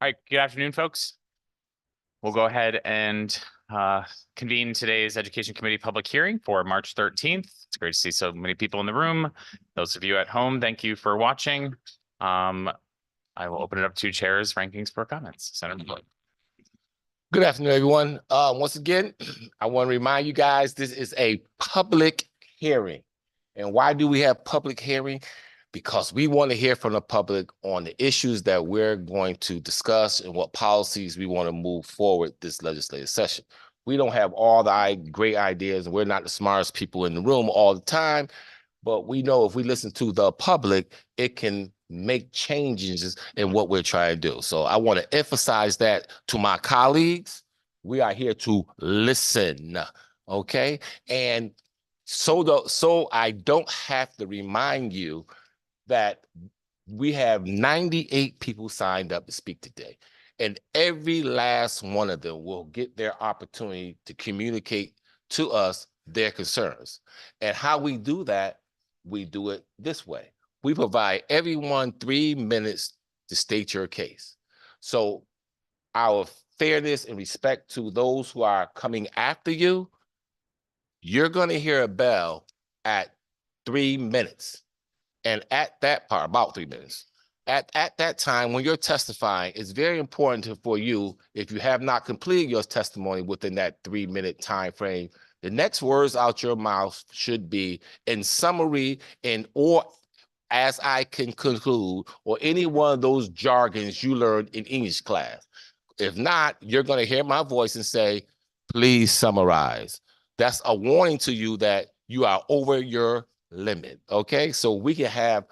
All right, good afternoon, folks. We'll go ahead and convene today's Education Committee public hearing for March 13th. It's great to see so many people in the room. Those of you at home, thank you for watching. I will open it up to chairs rankings for comments. Senator Floyd. Good afternoon, everyone. Once again, I want to remind you guys, this is a public hearing. And why do we have public hearing? Because we want to hear from the public on the issues that we're going to discuss and what policies we want to move forward this legislative session. We don't have all the great ideas, and we're not the smartest people in the room all the time, but we know if we listen to the public, it can make changes in what we're trying to do. So I want to emphasize that to my colleagues. We are here to listen, okay? And so I don't have to remind you that we have 98 people signed up to speak today. And every last one of them will get their opportunity to communicate to us their concerns. And how we do that, we do it this way. We provide everyone 3 minutes to state your case. So our fairness and respect to those who are coming after you, you're going to hear a bell at 3 minutes. And at that part, about 3 minutes, at that time, when you're testifying, it's very important for you, if you have not completed your testimony within that 3 minute time frame, the next words out your mouth should be in summary or as I can conclude, or any one of those jargons you learned in English class. If not, you're going to hear my voice and say, please summarize. That's a warning to you that you are over your limit, okay? So we can have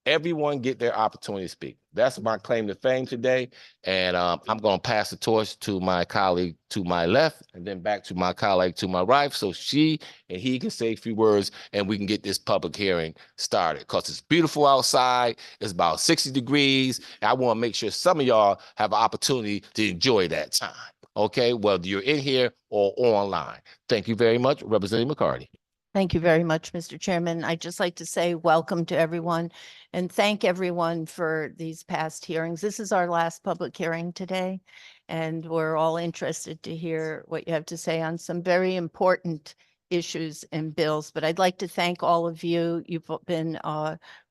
everyone get their opportunity to speak. That's my claim to fame today. And I'm going to pass the torch to my colleague to my left and then back to my colleague to my right. So she and he can say a few words and we can get this public hearing started because it's beautiful outside. It's about 60 degrees. And I want to make sure some of y'all have an opportunity to enjoy that time. Okay, whether you're in here or online. Thank you very much, Representative McCarty. Thank you very much, Mr. Chairman. I'd just like to say welcome to everyone and thank everyone for these past hearings. This is our last public hearing today, and we're all interested to hear what you have to say on some very important issues and bills. But I'd like to thank all of you. You've been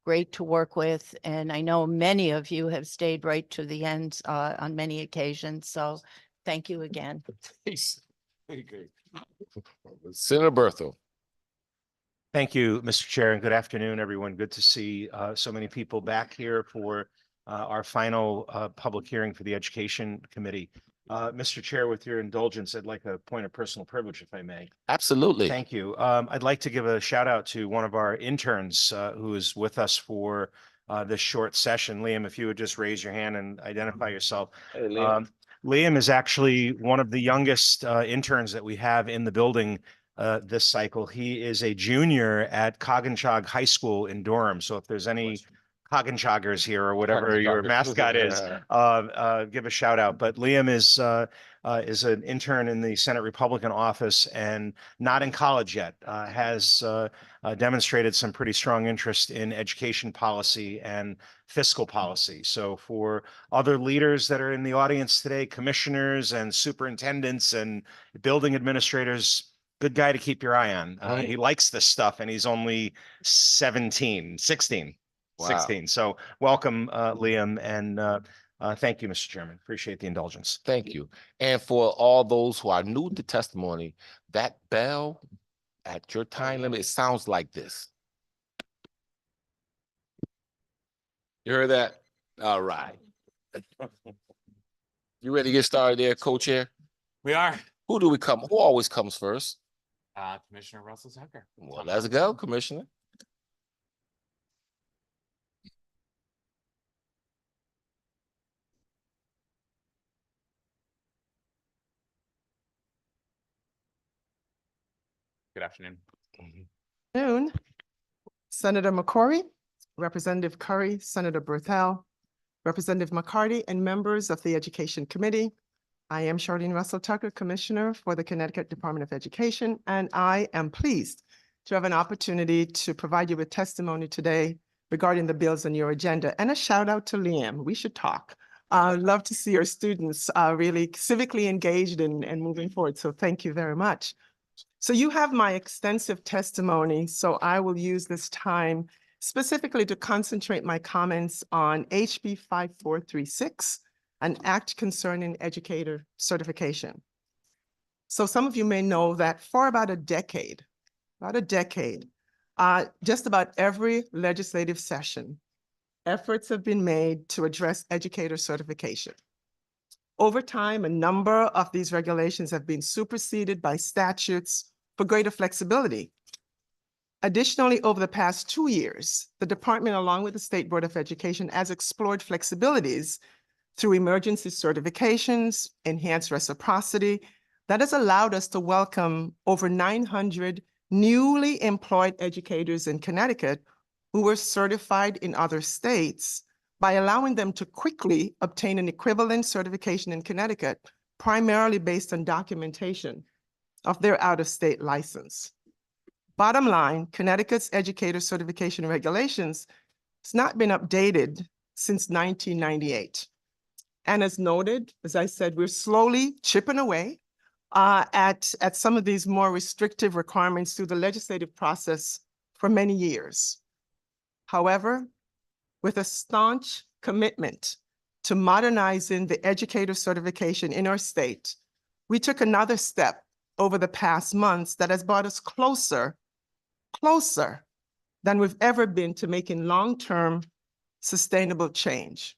great to work with, and I know many of you have stayed right to the end on many occasions. So thank you again. Very great. Senator Berthel. Thank you, Mr. Chair, and good afternoon, everyone. Good to see so many people back here for our final public hearing for the Education Committee. Mr. Chair, with your indulgence, I'd like a point of personal privilege, if I may. Absolutely. Thank you. I'd like to give a shout out to one of our interns who is with us for this short session. Liam, if you would just raise your hand and identify yourself. Hey, Liam. Liam is actually one of the youngest interns that we have in the building this cycle. He is a junior at Coginchaug High School in Durham. So if there's any Coginchaugers here or whatever your mascot is, give a shout out. But Liam is an intern in the Senate Republican office and not in college yet, has demonstrated some pretty strong interest in education policy and fiscal policy. So for other leaders that are in the audience today, commissioners and superintendents and building administrators, good guy to keep your eye on. He likes this stuff and he's only 16. Wow. 16. So welcome, Liam, and thank you, Mr. Chairman. Appreciate the indulgence. Thank you. And for all those who are new to testimony, that bell at your time limit, it sounds like this. You heard that? All right. You ready to get started there, co-chair? We are. Who always comes first? Commissioner Russell Zucker. Well, let's go, Commissioner. Good afternoon. Afternoon. Senator McCrory, Representative Curry, Senator Berthel, Representative McCarty, and members of the Education Committee. I am Charlene Russell Tucker, Commissioner for the Connecticut Department of Education, and I am pleased to have an opportunity to provide you with testimony today regarding the bills on your agenda. And a shout out to Liam. We should talk Love to see our students really civically engaged and moving forward. So thank you very much. So you have my extensive testimony, so I will use this time specifically to concentrate my comments on HB 5436, an act concerning educator certification. So some of you may know that for about a decade, just about every legislative session, efforts have been made to address educator certification. Over time, a number of these regulations have been superseded by statutes for greater flexibility. Additionally, over the past 2 years, the department, along with the State Board of Education, has explored flexibilities through emergency certifications, enhanced reciprocity, that has allowed us to welcome over 900 newly employed educators in Connecticut who were certified in other states by allowing them to quickly obtain an equivalent certification in Connecticut, primarily based on documentation of their out-of-state license. Bottom line, Connecticut's educator certification regulations has not been updated since 1998. And as noted, as I said, we're slowly chipping away at some of these more restrictive requirements through the legislative process for many years. However, with a staunch commitment to modernizing the educator certification in our state, we took another step over the past months that has brought us closer than we've ever been to making long-term sustainable change.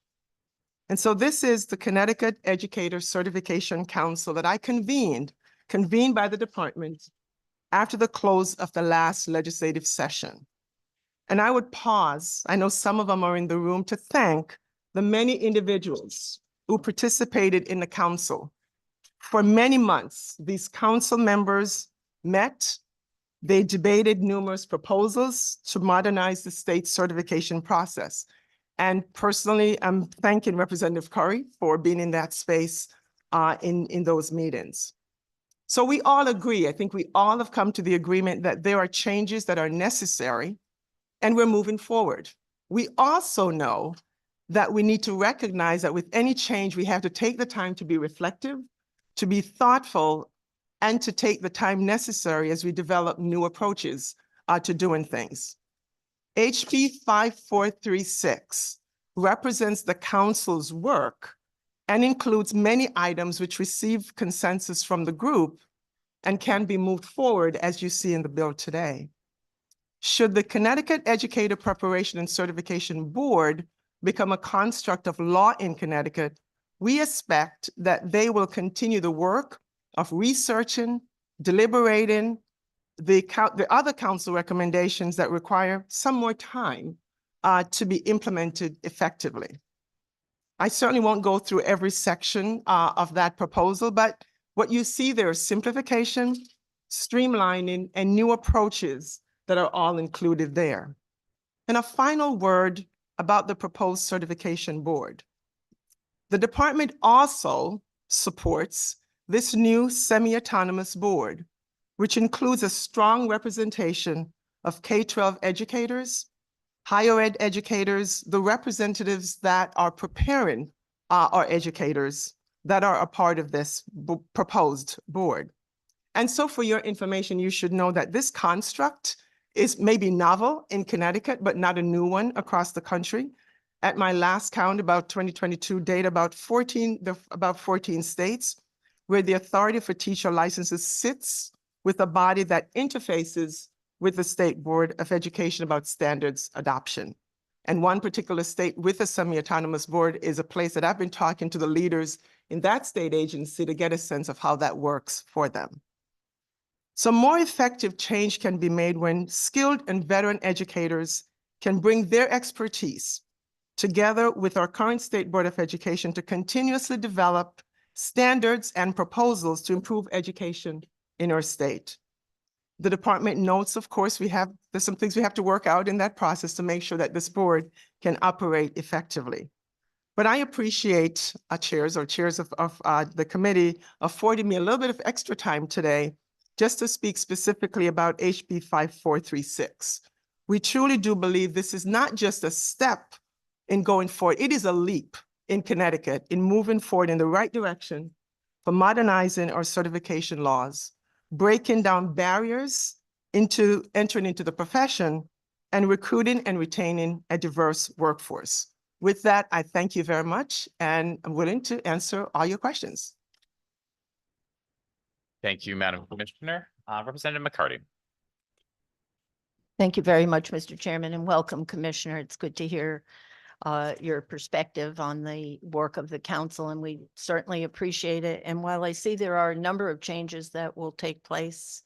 And so this is the Connecticut Educator Certification Council that I convened by the department after the close of the last legislative session. And I would pause, I know some of them are in the room, to thank the many individuals who participated in the council. For many months, these council members met, they debated numerous proposals to modernize the state certification process. And personally, I'm thanking Representative Curry for being in that space in those meetings. So we all agree, I think we all have come to the agreement that there are changes that are necessary and we're moving forward. We also know that we need to recognize that with any change, we have to take the time to be reflective, to be thoughtful, and to take the time necessary as we develop new approaches to doing things. HB 5436 represents the council's work and includes many items which receive consensus from the group and can be moved forward as you see in the bill today. Should the Connecticut Educator Preparation and Certification Board become a construct of law in Connecticut, we expect that they will continue the work of researching, deliberating, the other council recommendations that require some more time to be implemented effectively. I certainly won't go through every section of that proposal, but what you see there is simplification, streamlining, and new approaches that are all included there. And a final word about the proposed certification board. The department also supports this new semi-autonomous board, which includes a strong representation of K-12 educators, higher ed educators, the representatives that are preparing our educators that are a part of this proposed board. And so for your information, you should know that this construct is maybe novel in Connecticut, but not a new one across the country. At my last count, about 2022 data, about 14 states where the authority for teacher licenses sits with a body that interfaces with the State Board of Education about standards adoption. And one particular state with a semi-autonomous board is a place that I've been talking to the leaders in that state agency to get a sense of how that works for them. So more effective change can be made when skilled and veteran educators can bring their expertise together with our current State Board of Education to continuously develop standards and proposals to improve education in our state. The department notes, of course, there's some things we have to work out in that process to make sure that this board can operate effectively. But I appreciate chairs of the committee affording me a little bit of extra time today just to speak specifically about HB 5436. We truly do believe this is not just a step in going forward, it is a leap in Connecticut in moving forward in the right direction for modernizing our certification laws, breaking down barriers into entering into the profession, and recruiting and retaining a diverse workforce. With that, I thank you very much, and I'm willing to answer all your questions. Thank you, Madam Commissioner. Representative McCarty. Thank you very much, Mr. Chairman, and welcome, Commissioner. It's good to hear your perspective on the work of the council, and we certainly appreciate it. And while I see there are a number of changes that will take place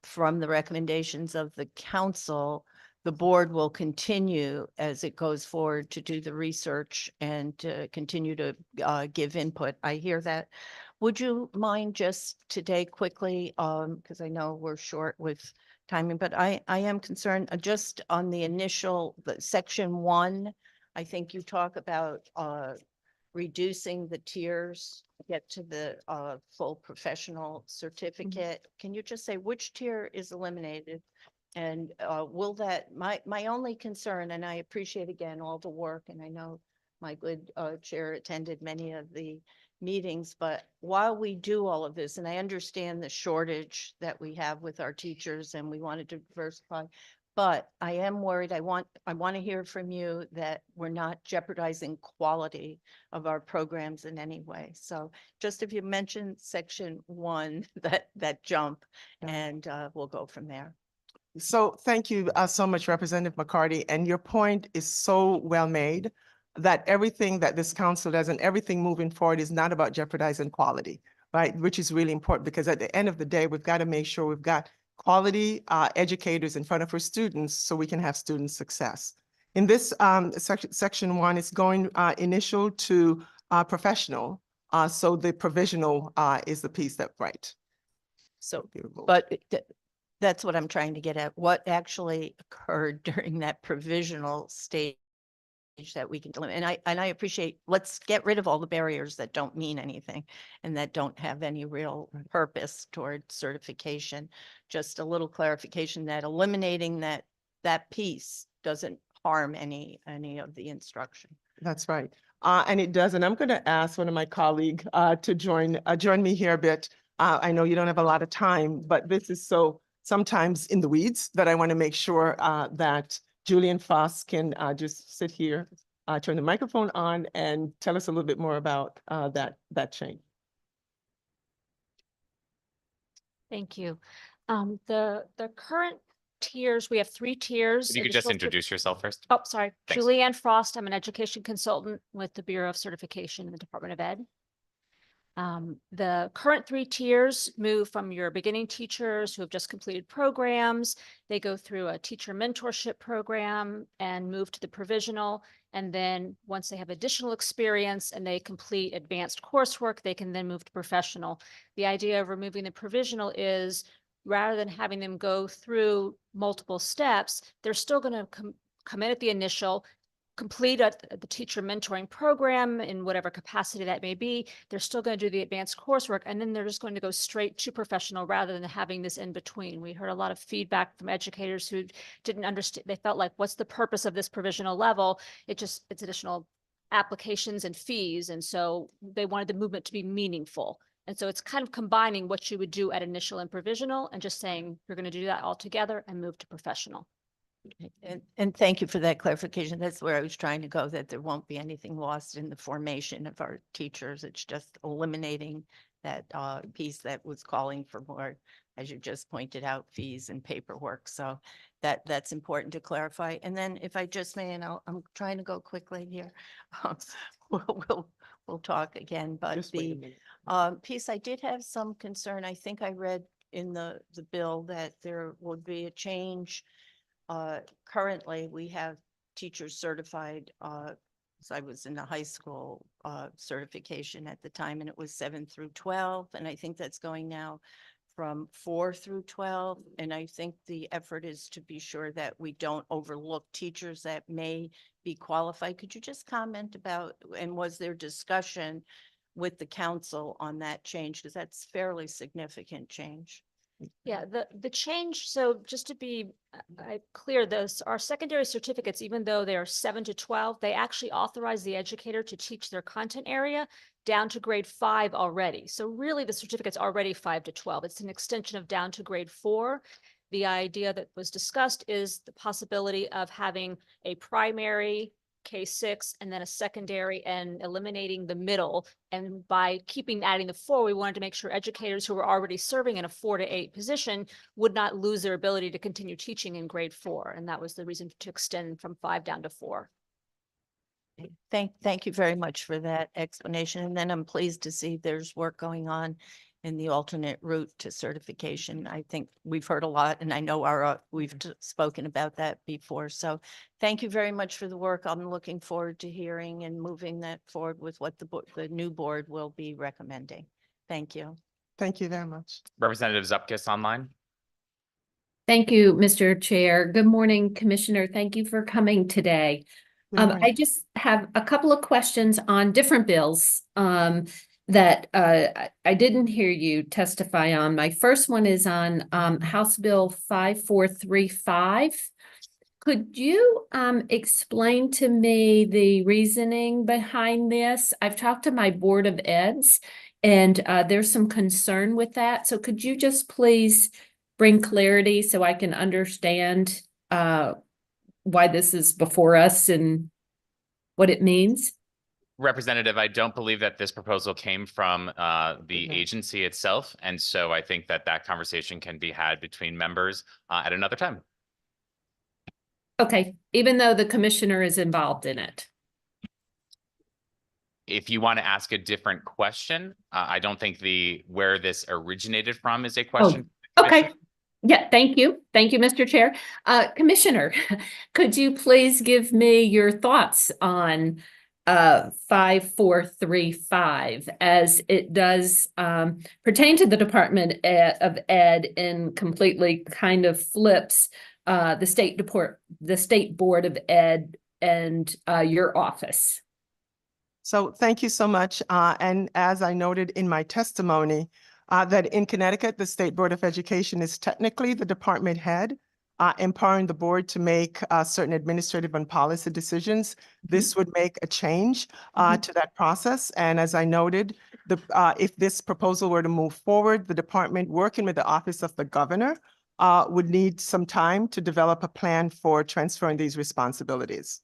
from the recommendations of the council, the board will continue as it goes forward to do the research and to continue to give input. I hear that. Would you mind just today quickly, because I know we're short with timing, but I am concerned just on the initial, section 1, I think you talk about reducing the tiers, to get to the full professional certificate. Can you just say which tier is eliminated? And will that, my only concern, and I appreciate again all the work, and I know my good chair attended many of the meetings, but while we do all of this, and I understand the shortage that we have with our teachers and we wanted to diversify, but I am worried, I want to hear from you that we're not jeopardizing quality of our programs in any way. So just if you mention section 1, that jump, and we'll go from there. So thank you so much, Representative McCarty. And your point is so well made that everything that this council does and everything moving forward is not about jeopardizing quality, right? Which is really important because at the end of the day, we've got to make sure we've got quality educators in front of our students so we can have student success. In this section 1, it's going initial to professional. So the provisional is the piece that, right. So, but that's what I'm trying to get at. What actually occurred during that provisional stage that we can eliminate? And I appreciate, let's get rid of all the barriers that don't mean anything and that don't have any real purpose toward certification. Just a little clarification that eliminating that piece doesn't harm any of the instruction. That's right. And it does. And I'm going to ask one of my colleagues to join me here a bit. I know you don't have a lot of time, but this is so sometimes in the weeds that I want to make sure that Julian Foss can just sit here, turn the microphone on and tell us a little bit more about that change. Thank you. The current tiers, we have 3 tiers. If you could just introduce yourself first. Oh, sorry. Thanks. Julianne Frost. I'm an education consultant with the Bureau of Certification in the Department of Ed. The current 3 tiers move from your beginning teachers who have just completed programs. They go through a teacher mentorship program and move to the provisional. And then once they have additional experience and they complete advanced coursework, they can then move to professional. The idea of removing the provisional is rather than having them go through multiple steps, they're still going to come in at the initial, complete the teacher mentoring program in whatever capacity that may be. They're still going to do the advanced coursework, and then they're just going to go straight to professional rather than having this in between. We heard a lot of feedback from educators who didn't understand. They felt like, what's the purpose of this provisional level? It's additional applications and fees. And so they wanted the movement to be meaningful. And so it's kind of combining what you would do at initial and provisional and just saying, you're going to do that all together and move to professional. And thank you for that clarification. That's where I was trying to go, that there won't be anything lost in the formation of our teachers. It's just eliminating that piece that was calling for more, as you just pointed out, fees and paperwork. So that's important to clarify. And then if I just may, and I'm trying to go quickly here, we'll talk again, but Just wait a minute. piece, I did have some concern. I think I read in the bill that there would be a change. Currently, we have teachers certified, so I was in the high school certification at the time, and it was 7 through 12. And I think that's going now from 4 through 12. And I think the effort is to be sure that we don't overlook teachers that may be qualified. Could you just comment about, and was there discussion with the council on that change? Because that's fairly significant change. Yeah, the change, so just to be clear, our secondary certificates, even though they are 7 to 12, they actually authorize the educator to teach their content area down to grade 5 already. So really the certificate's already 5 to 12. It's an extension of down to grade 4. The idea that was discussed is the possibility of having a primary K-6 and then a secondary and eliminating the middle. And by adding the 4, we wanted to make sure educators who were already serving in a 4 to 8 position would not lose their ability to continue teaching in grade 4. And that was the reason to extend from 5 down to 4. Thank you very much for that explanation. And then I'm pleased to see there's work going on in the alternate route to certification. I think we've heard a lot, and I know we've spoken about that before. So thank you very much for the work. I'm looking forward to hearing and moving that forward with what the new board will be recommending. Thank you. Thank you very much. Representative Zupkis online. Thank you, Mr. Chair. Good morning, Commissioner. Thank you for coming today. Good morning. I just have a couple of questions on different bills that I didn't hear you testify on. My first one is on House Bill 5435. Could you explain to me the reasoning behind this? I've talked to my Board of Eds, and there's some concern with that. So could you just please bring clarity so I can understand why this is before us and what it means? Representative, I don't believe that this proposal came from the agency itself. And so I think that that conversation can be had between members at another time. Okay, even though the commissioner is involved in it. If you want to ask a different question, I don't think where this originated from is a question. Okay. Yeah, thank you. Thank you, Mr. Chair. Commissioner, could you please give me your thoughts on 5435 as it does pertain to the Department of Ed and completely kind of flips the State Board of Ed and your office? So thank you so much. And as I noted in my testimony, that in Connecticut, the State Board of Education is technically the department head, empowering the board to make certain administrative and policy decisions. This would make a change to that process. And as I noted, if this proposal were to move forward, the department working with the Office of the Governor would need some time to develop a plan for transferring these responsibilities.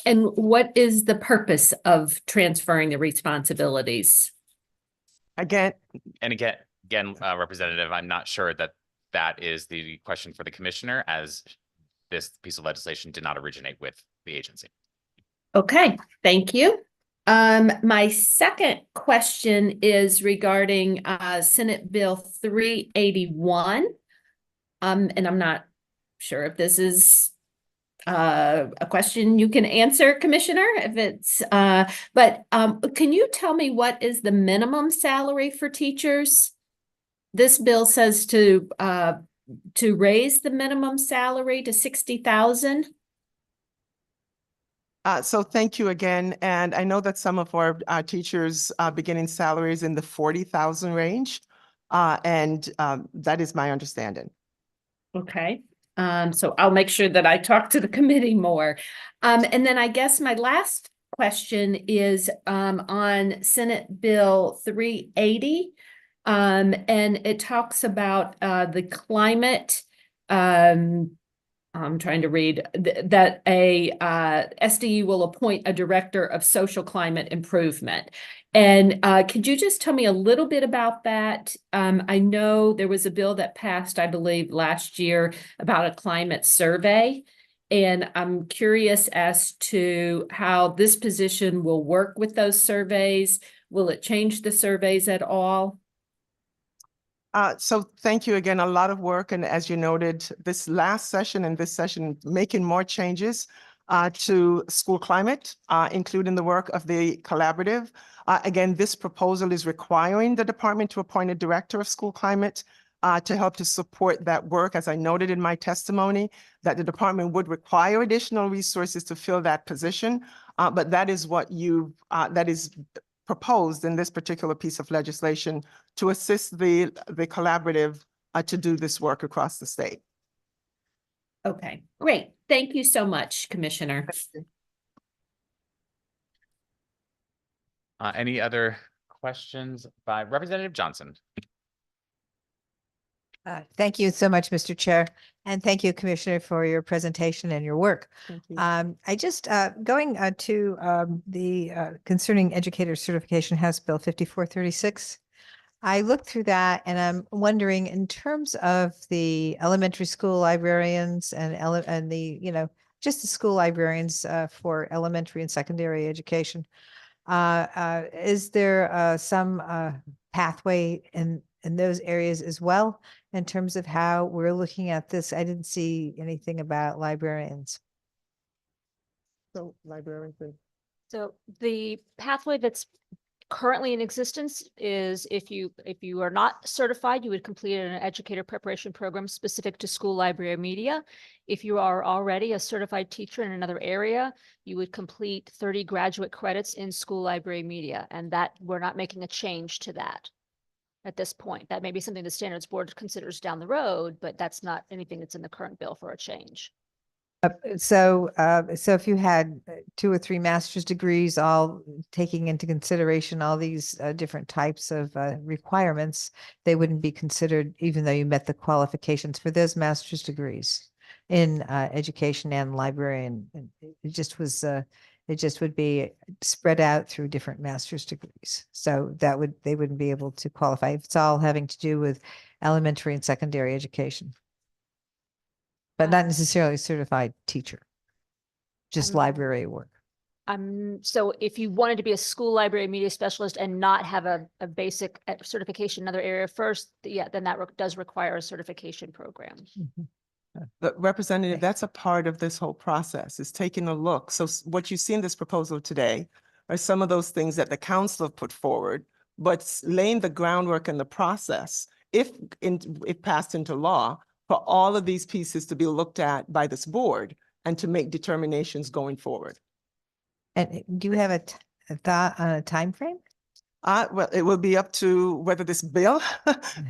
And what is the purpose of transferring the responsibilities? Again, Representative, I'm not sure that that is the question for the commissioner, as this piece of legislation did not originate with the agency. Okay, thank you. My second question is regarding Senate Bill 381. And I'm not sure if this is a question you can answer, Commissioner, if it's but can you tell me what is the minimum salary for teachers? This bill says to raise the minimum salary to 60,000. So thank you again. And I know that some of our teachers beginning salaries in the 40,000 range. And that is my understanding. Okay. So I'll make sure that I talk to the committee more. And then I guess my last question is on Senate Bill 380. And it talks about the climate. I'm trying to read that a SDU will appoint a director of social climate improvement. And could you just tell me a little bit about that? I know there was a bill that passed, I believe, last year about a climate survey. And I'm curious as to how this position will work with those surveys. Will it change the surveys at all? So thank you again, a lot of work. And as you noted, this last session and this session, making more changes to school climate, including the work of the collaborative. Again, this proposal is requiring the department to appoint a director of school climate to help to support that work. As I noted in my testimony, that the department would require additional resources to fill that position. But that is what that is proposed in this particular piece of legislation to assist the collaborative to do this work across the state. Okay, great. Thank you so much, Commissioner. Any other questions by Representative Johnson? Thank you so much, Mr. Chair, and thank you, Commissioner, for your presentation and your work. Thank you. I just going to the concerning educator certification House Bill 5436. I looked through that and I'm wondering in terms of the elementary school librarians and the, just the school librarians for elementary and secondary education. Is there some pathway in those areas as well in terms of how we're looking at this? I didn't see anything about librarians. So librarians. So the pathway that's currently in existence is if you are not certified, you would complete an educator preparation program specific to school library media. If you are already a certified teacher in another area, you would complete 30 graduate credits in school library media, and that we're not making a change to that at this point. That may be something the standards board considers down the road, but that's not anything that's in the current bill for a change. So if you had 2 or 3 master's degrees, all taking into consideration all these different types of requirements, they wouldn't be considered, even though you met the qualifications for those master's degrees in education and librarian. It just was, it just would be spread out through different master's degrees. So they wouldn't be able to qualify. It's all having to do with elementary and secondary education. But not necessarily certified teacher, just library work. So if you wanted to be a school library media specialist and not have a basic certification in another area first, yeah, then that does require a certification program. But Representative, that's a part of this whole process, is taking a look. So what you see in this proposal today are some of those things that the council have put forward, but laying the groundwork and the process, if passed into law, for all of these pieces to be looked at by this board and to make determinations going forward. And do you have a thought on a timeframe? Well, it will be up to whether this bill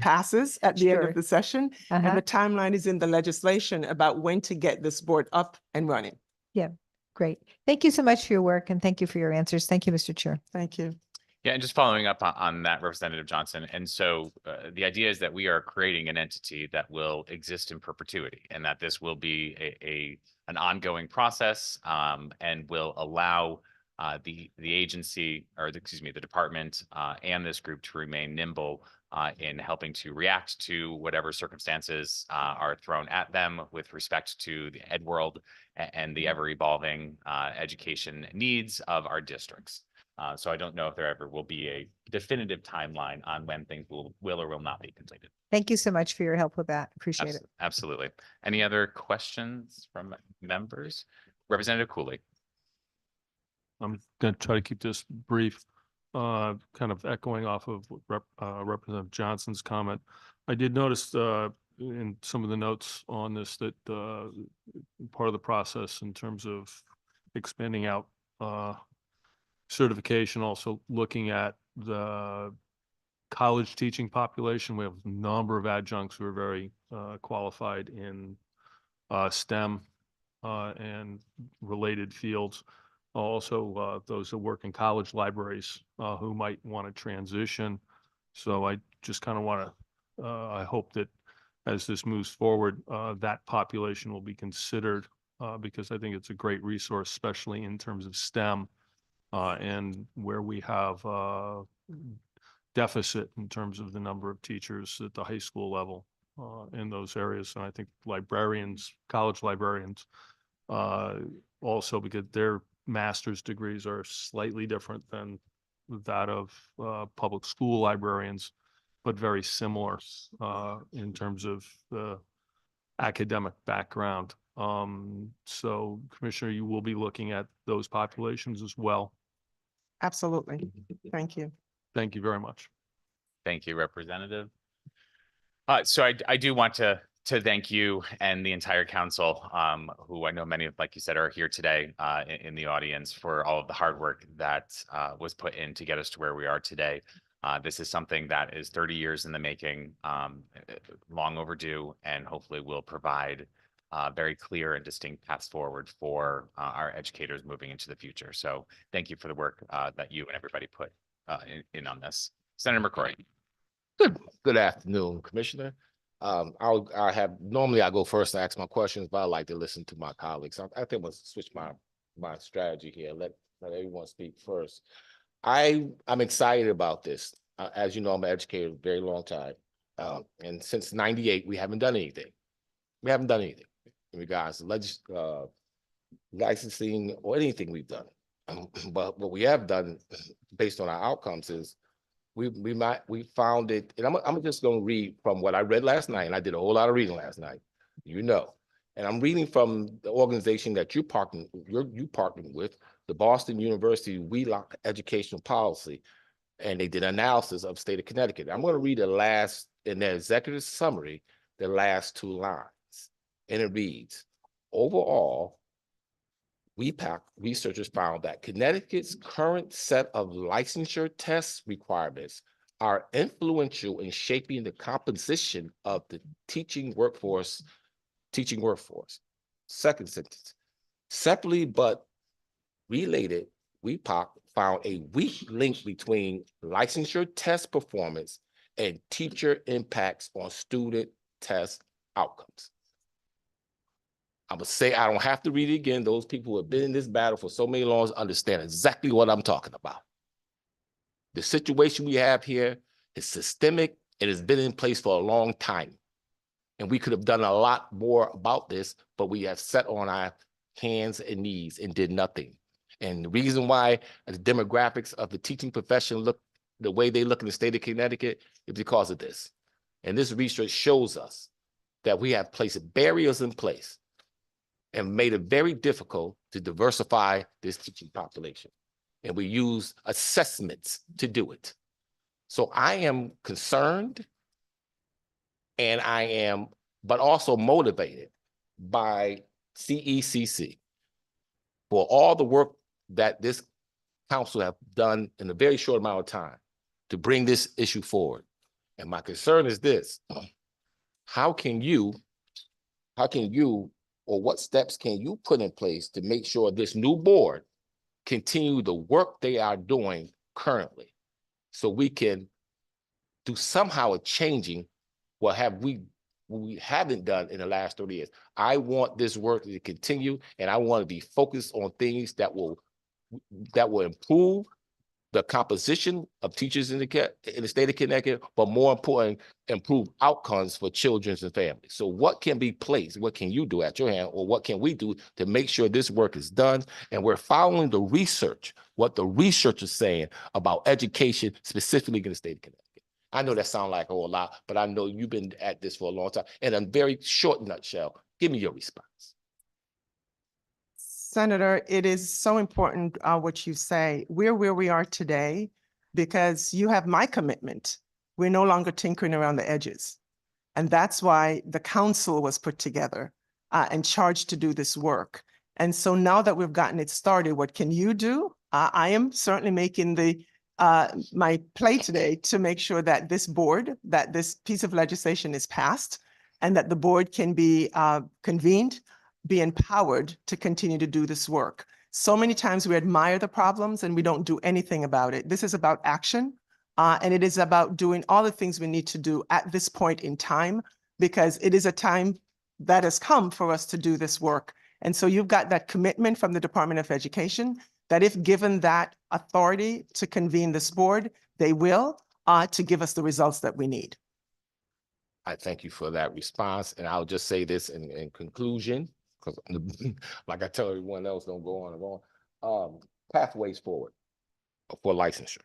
passes at the end Sure. of the session. And the timeline is in the legislation about when to get this board up and running. Great. Thank you so much for your work and thank you for your answers. Thank you, Mr. Chair. Thank you. Yeah, and just following up on that, Representative Johnson. And so the idea is that we are creating an entity that will exist in perpetuity and that this will be an ongoing process and will allow the agency or the department and this group to remain nimble in helping to react to whatever circumstances are thrown at them with respect to the ed world and the ever evolving education needs of our districts. So I don't know if there ever will be a definitive timeline on when things will or will not be completed. Thank you so much for your help with that. Appreciate it. Absolutely. Any other questions from members? Representative Cooley. I'm going to try to keep this brief, kind of echoing off of Representative Johnson's comment. I did notice in some of the notes on this that part of the process in terms of expanding out certification, also looking at the college teaching population. We have a number of adjuncts who are very qualified in STEM and related fields. Also, those who work in college libraries who might want to transition. So I just kind of want to, I hope that as this moves forward, that population will be considered because I think it's a great resource, especially in terms of STEM and where we have deficit in terms of the number of teachers at the high school level in those areas. And I think librarians, college librarians, also because their master's degrees are slightly different than that of public school librarians, but very similar in terms of the academic background. So Commissioner, you will be looking at those populations as well. Absolutely. Thank you. Thank you very much. Thank you, Representative. So I do want to thank you and the entire council, who I know many of, like you said, are here today in the audience for all of the hard work that was put in to get us to where we are today. This is something that is 30 years in the making, long overdue, and hopefully will provide very clear and distinct paths forward for our educators moving into the future. So thank you for the work that you and everybody put in on this. Senator McCrory. Good afternoon, Commissioner. I have, normally I go first and ask my questions, but I like to listen to my colleagues. I think we'll switch my strategy here. Let everyone speak first. I'm excited about this. As you know, I'm an educator a very long time. And since '98, we haven't done anything. We haven't done anything in regards to licensing or anything we've done. But what we have done based on our outcomes is we found it, and I'm just gonna read from what I read last night, and I did a whole lot of reading last night, you know. And I'm reading from the organization that you partnered with, the Boston University Wheelock Educational Policy, and they did an analysis of state of Connecticut. I'm going to read the last, in their executive summary, the last 2 lines, and it reads, overall, WEPAC researchers found that Connecticut's current set of licensure test requirements are influential in shaping the composition of the teaching workforce. Second sentence, separately but related, WEPAC found a weak link between licensure test performance and teacher impacts on student test outcomes. I'm gonna say, I don't have to read it again. Those people who have been in this battle for so many long understand exactly what I'm talking about. The situation we have here is systemic. It has been in place for a long time. And we could have done a lot more about this, but we have sat on our hands and knees and did nothing. And the reason why the demographics of the teaching profession look the way they look in the state of Connecticut is because of this. And this research shows us that we have placed barriers in place and made it very difficult to diversify this teaching population. And we use assessments to do it. So I am concerned, and I am, but also motivated by CECC for all the work that this council have done in a very short amount of time to bring this issue forward. And my concern is this: how can you, or what steps can you put in place to make sure this new board continue the work they are doing currently, so we can do somehow a changing what we haven't done in the last 30 years. I want this work to continue, and I want to be focused on things that will improve the composition of teachers in the state of Connecticut, but more important, improve outcomes for children and families. So what can be placed? What can you do at your hand, or what can we do to make sure this work is done? And we're following the research, what the research is saying about education, specifically in the state of Connecticut. I know that sounds like a whole lot, but I know you've been at this for a long time. In a very short nutshell, give me your response. Senator, it is so important what you say. We're where we are today because you have my commitment. We're no longer tinkering around the edges. And that's why the council was put together and charged to do this work. And so now that we've gotten it started, what can you do? I am certainly making my play today to make sure that this piece of legislation is passed and that the board can be convened, be empowered to continue to do this work. So many times we admire the problems and we don't do anything about it. This is about action, and it is about doing all the things we need to do at this point in time, because it is a time that has come for us to do this work. And so you've got that commitment from the Department of Education that if given that authority to convene this board, they will, to give us the results that we need. I thank you for that response. And I'll just say this in conclusion, because like I tell everyone else, don't go on and on. Pathways forward for licensure.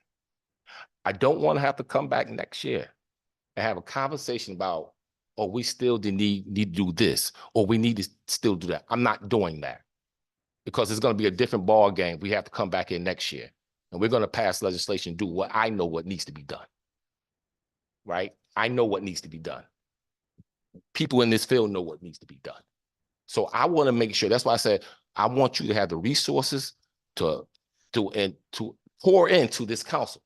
I don't want to have to come back next year and have a conversation about, oh, we still need to do this, or we need to still do that. I'm not doing that, because it's going to be a different ball game. We have to come back in next year, and we're going to pass legislation, do what I know what needs to be done. Right? I know what needs to be done. People in this field know what needs to be done. So I want to make sure, that's why I said, I want you to have the resources to pour into this council.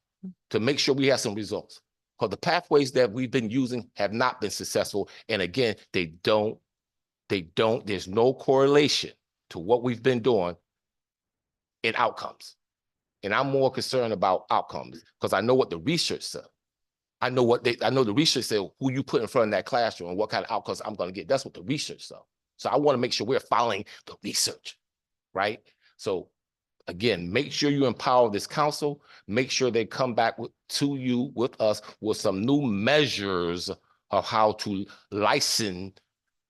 to make sure we have some results. Because the pathways that we've been using have not been successful. And again, there's no correlation to what we've been doing in outcomes. And I'm more concerned about outcomes because I know what the research said. I know the research said who you put in front of that classroom and what kind of outcomes I'm going to get. That's what the research said. So I want to make sure we're following the research, right? So again, make sure you empower this council. Make sure they come back to you with us with some new measures of how to license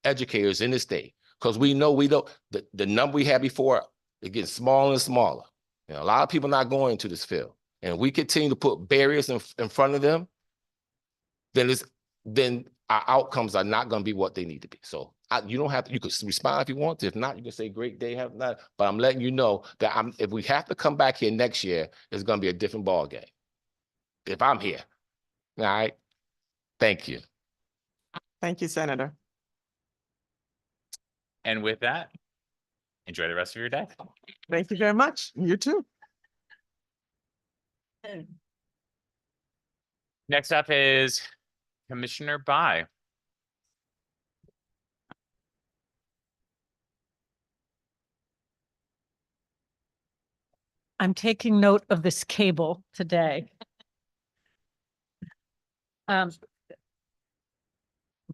educators in the state. Because we know the number we had before, it gets smaller and smaller. You know, a lot of people not going into this field. And if we continue to put barriers in front of them, then our outcomes are not going to be what they need to be. So you don't have to, you could respond if you want to. If not, you can say great day, have not. But I'm letting you know that if we have to come back here next year, it's going to be a different ball game. If I'm here. All right. Thank you. Thank you, Senator. And with that, enjoy the rest of your day. Thank you very much. You too. Next up is Commissioner Bai. I'm taking note of this cable today.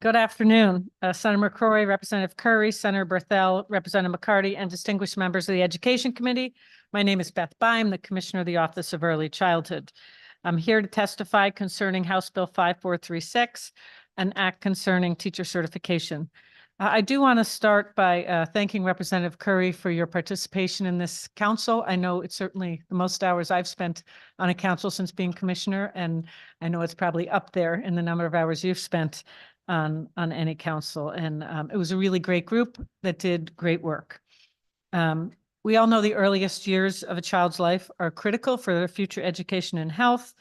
Good afternoon, Senator McCrory, Representative Curry, Senator Berthel, Representative McCarty, and distinguished members of the Education Committee. My name is Beth Bai. I'm the Commissioner of the Office of Early Childhood. I'm here to testify concerning House Bill 5436, an act concerning teacher certification. I do want to start by thanking Representative Curry for your participation in this council. I know it's certainly the most hours I've spent on a council since being commissioner, and I know it's probably up there in the number of hours you've spent on any council. And it was a really great group that did great work. We all know the earliest years of a child's life are critical for their future education and health.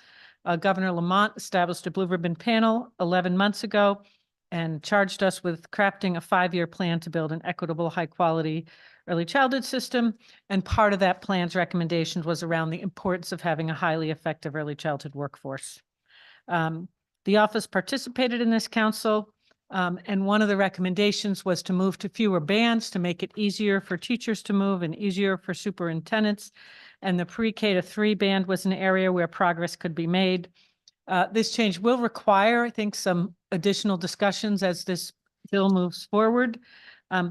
Governor Lamont established a blue ribbon panel 11 months ago and charged us with crafting a 5-year plan to build an equitable, high-quality early childhood system. And part of that plan's recommendations was around the importance of having a highly effective early childhood workforce. The office participated in this council, and one of the recommendations was to move to fewer bands to make it easier for teachers to move and easier for superintendents. And the pre-K to 3 band was an area where progress could be made. This change will require, I think, some additional discussions as this bill moves forward.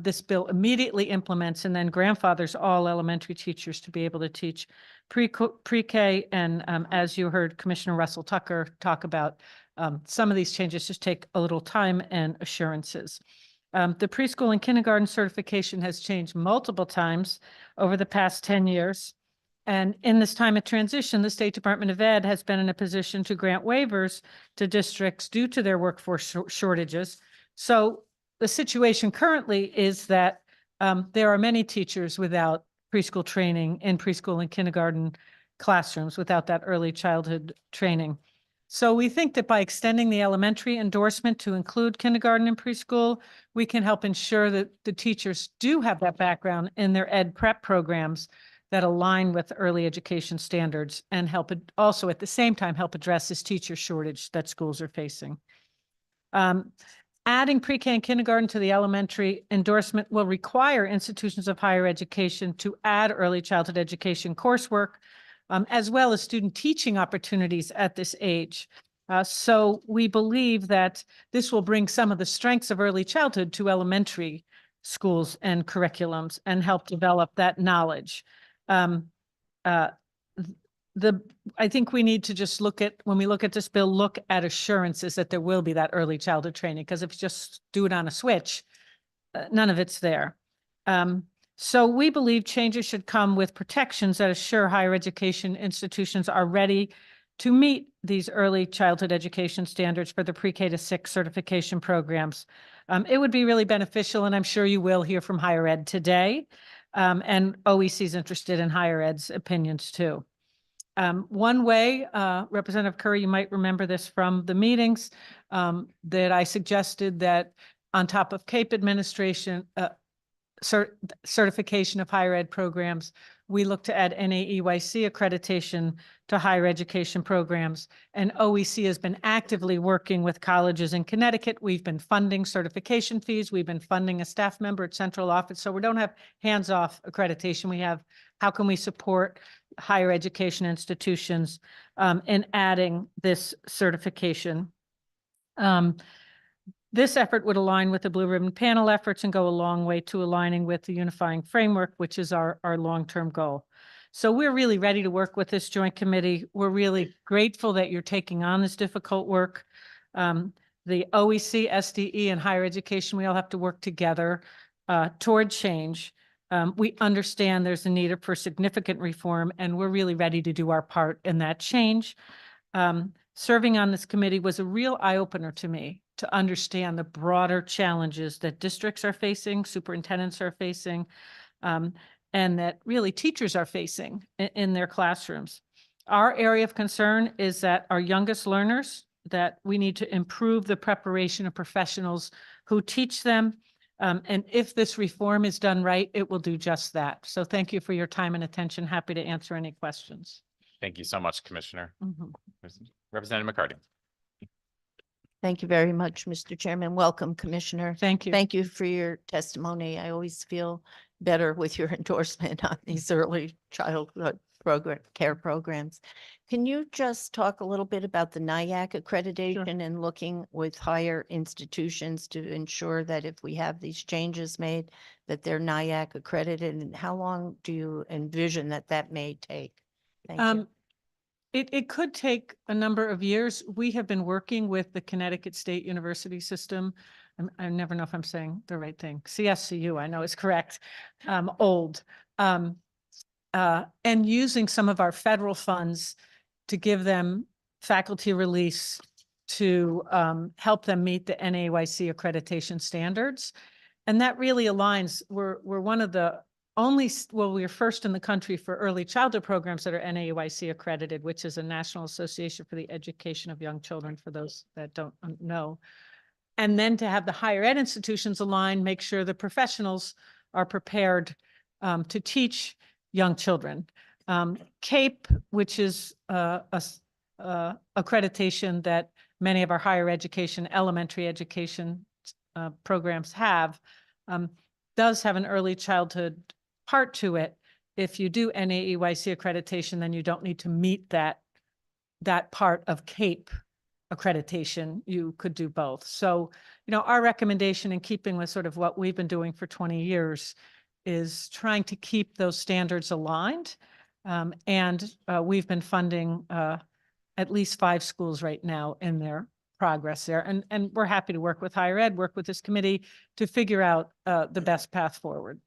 This bill immediately implements and then grandfathers all elementary teachers to be able to teach pre-K. And as you heard Commissioner Russell Tucker talk about, some of these changes just take a little time and assurances. The preschool and kindergarten certification has changed multiple times over the past 10 years. And in this time of transition, the State Department of Ed has been in a position to grant waivers to districts due to their workforce shortages. So the situation currently is that there are many teachers without preschool training in preschool and kindergarten classrooms, without that early childhood training. So we think that by extending the elementary endorsement to include kindergarten and preschool, we can help ensure that the teachers do have that background in their ed prep programs that align with early education standards and help it also at the same time help address this teacher shortage that schools are facing. Adding pre-K and kindergarten to the elementary endorsement will require institutions of higher education to add early childhood education coursework, as well as student teaching opportunities at this age. So we believe that this will bring some of the strengths of early childhood to elementary schools and curriculums and help develop that knowledge. I think we need to just look at, when we look at this bill, look at assurances that there will be that early childhood training, because if you just do it on a switch, none of it's there. So we believe changes should come with protections that assure higher education institutions are ready to meet these early childhood education standards for the pre-K to 6 certification programs. It would be really beneficial, and I'm sure you will hear from higher ed today. And OEC is interested in higher ed's opinions too. One way, Representative Curry, you might remember this from the meetings, that I suggested that on top of CAPE administration, certification of higher ed programs, we look to add NAEYC accreditation to higher education programs. And OEC has been actively working with colleges in Connecticut. We've been funding certification fees. We've been funding a staff member at central office. So we don't have hands-off accreditation. We have, how can we support higher education institutions in adding this certification? This effort would align with the Blue Ribbon Panel efforts and go a long way to aligning with the unifying framework, which is our long-term goal. So we're really ready to work with this joint committee. We're really grateful that you're taking on this difficult work. The OEC, SDE, and higher education, we all have to work together toward change. We understand there's a need for significant reform, and we're really ready to do our part in that change. Serving on this committee was a real eye-opener to me to understand the broader challenges that districts are facing, superintendents are facing, and that really teachers are facing in their classrooms. Our area of concern is that our youngest learners, that we need to improve the preparation of professionals who teach them. And if this reform is done right, it will do just that. So thank you for your time and attention. Happy to answer any questions. Thank you so much, Commissioner. Mhm. Representative McCarty. Thank you very much, Mr. Chairman. Welcome, Commissioner. Thank you. Thank you for your testimony. I always feel better with your endorsement on these early childhood care programs. Can you just talk a little bit about the NIAC accreditation and looking with higher institutions to ensure that if we have these changes made, that they're NIAC accredited, and how long do you envision that that may take? Thank you. It could take a number of years. We have been working with the Connecticut State University System. I never know if I'm saying the right thing. CSCU, I know is correct. Old. And using some of our federal funds to give them faculty release to help them meet the NAEYC accreditation standards. And that really aligns. We're one of the only, well, we're first in the country for early childhood programs that are NAEYC accredited, which is a National Association for the Education of Young Children, for those that don't know. And then to have the higher ed institutions align, make sure the professionals are prepared to teach young children. CAPE, which is accreditation that many of our higher education, elementary education programs have, does have an early childhood part to it. If you do NAEYC accreditation, then you don't need to meet that part of CAPE accreditation. You could do both. So, you know, our recommendation, in keeping with sort of what we've been doing for 20 years, is trying to keep those standards aligned. And we've been funding at least 5 schools right now in their progress there. And we're happy to work with higher ed, work with this committee to figure out the best path forward.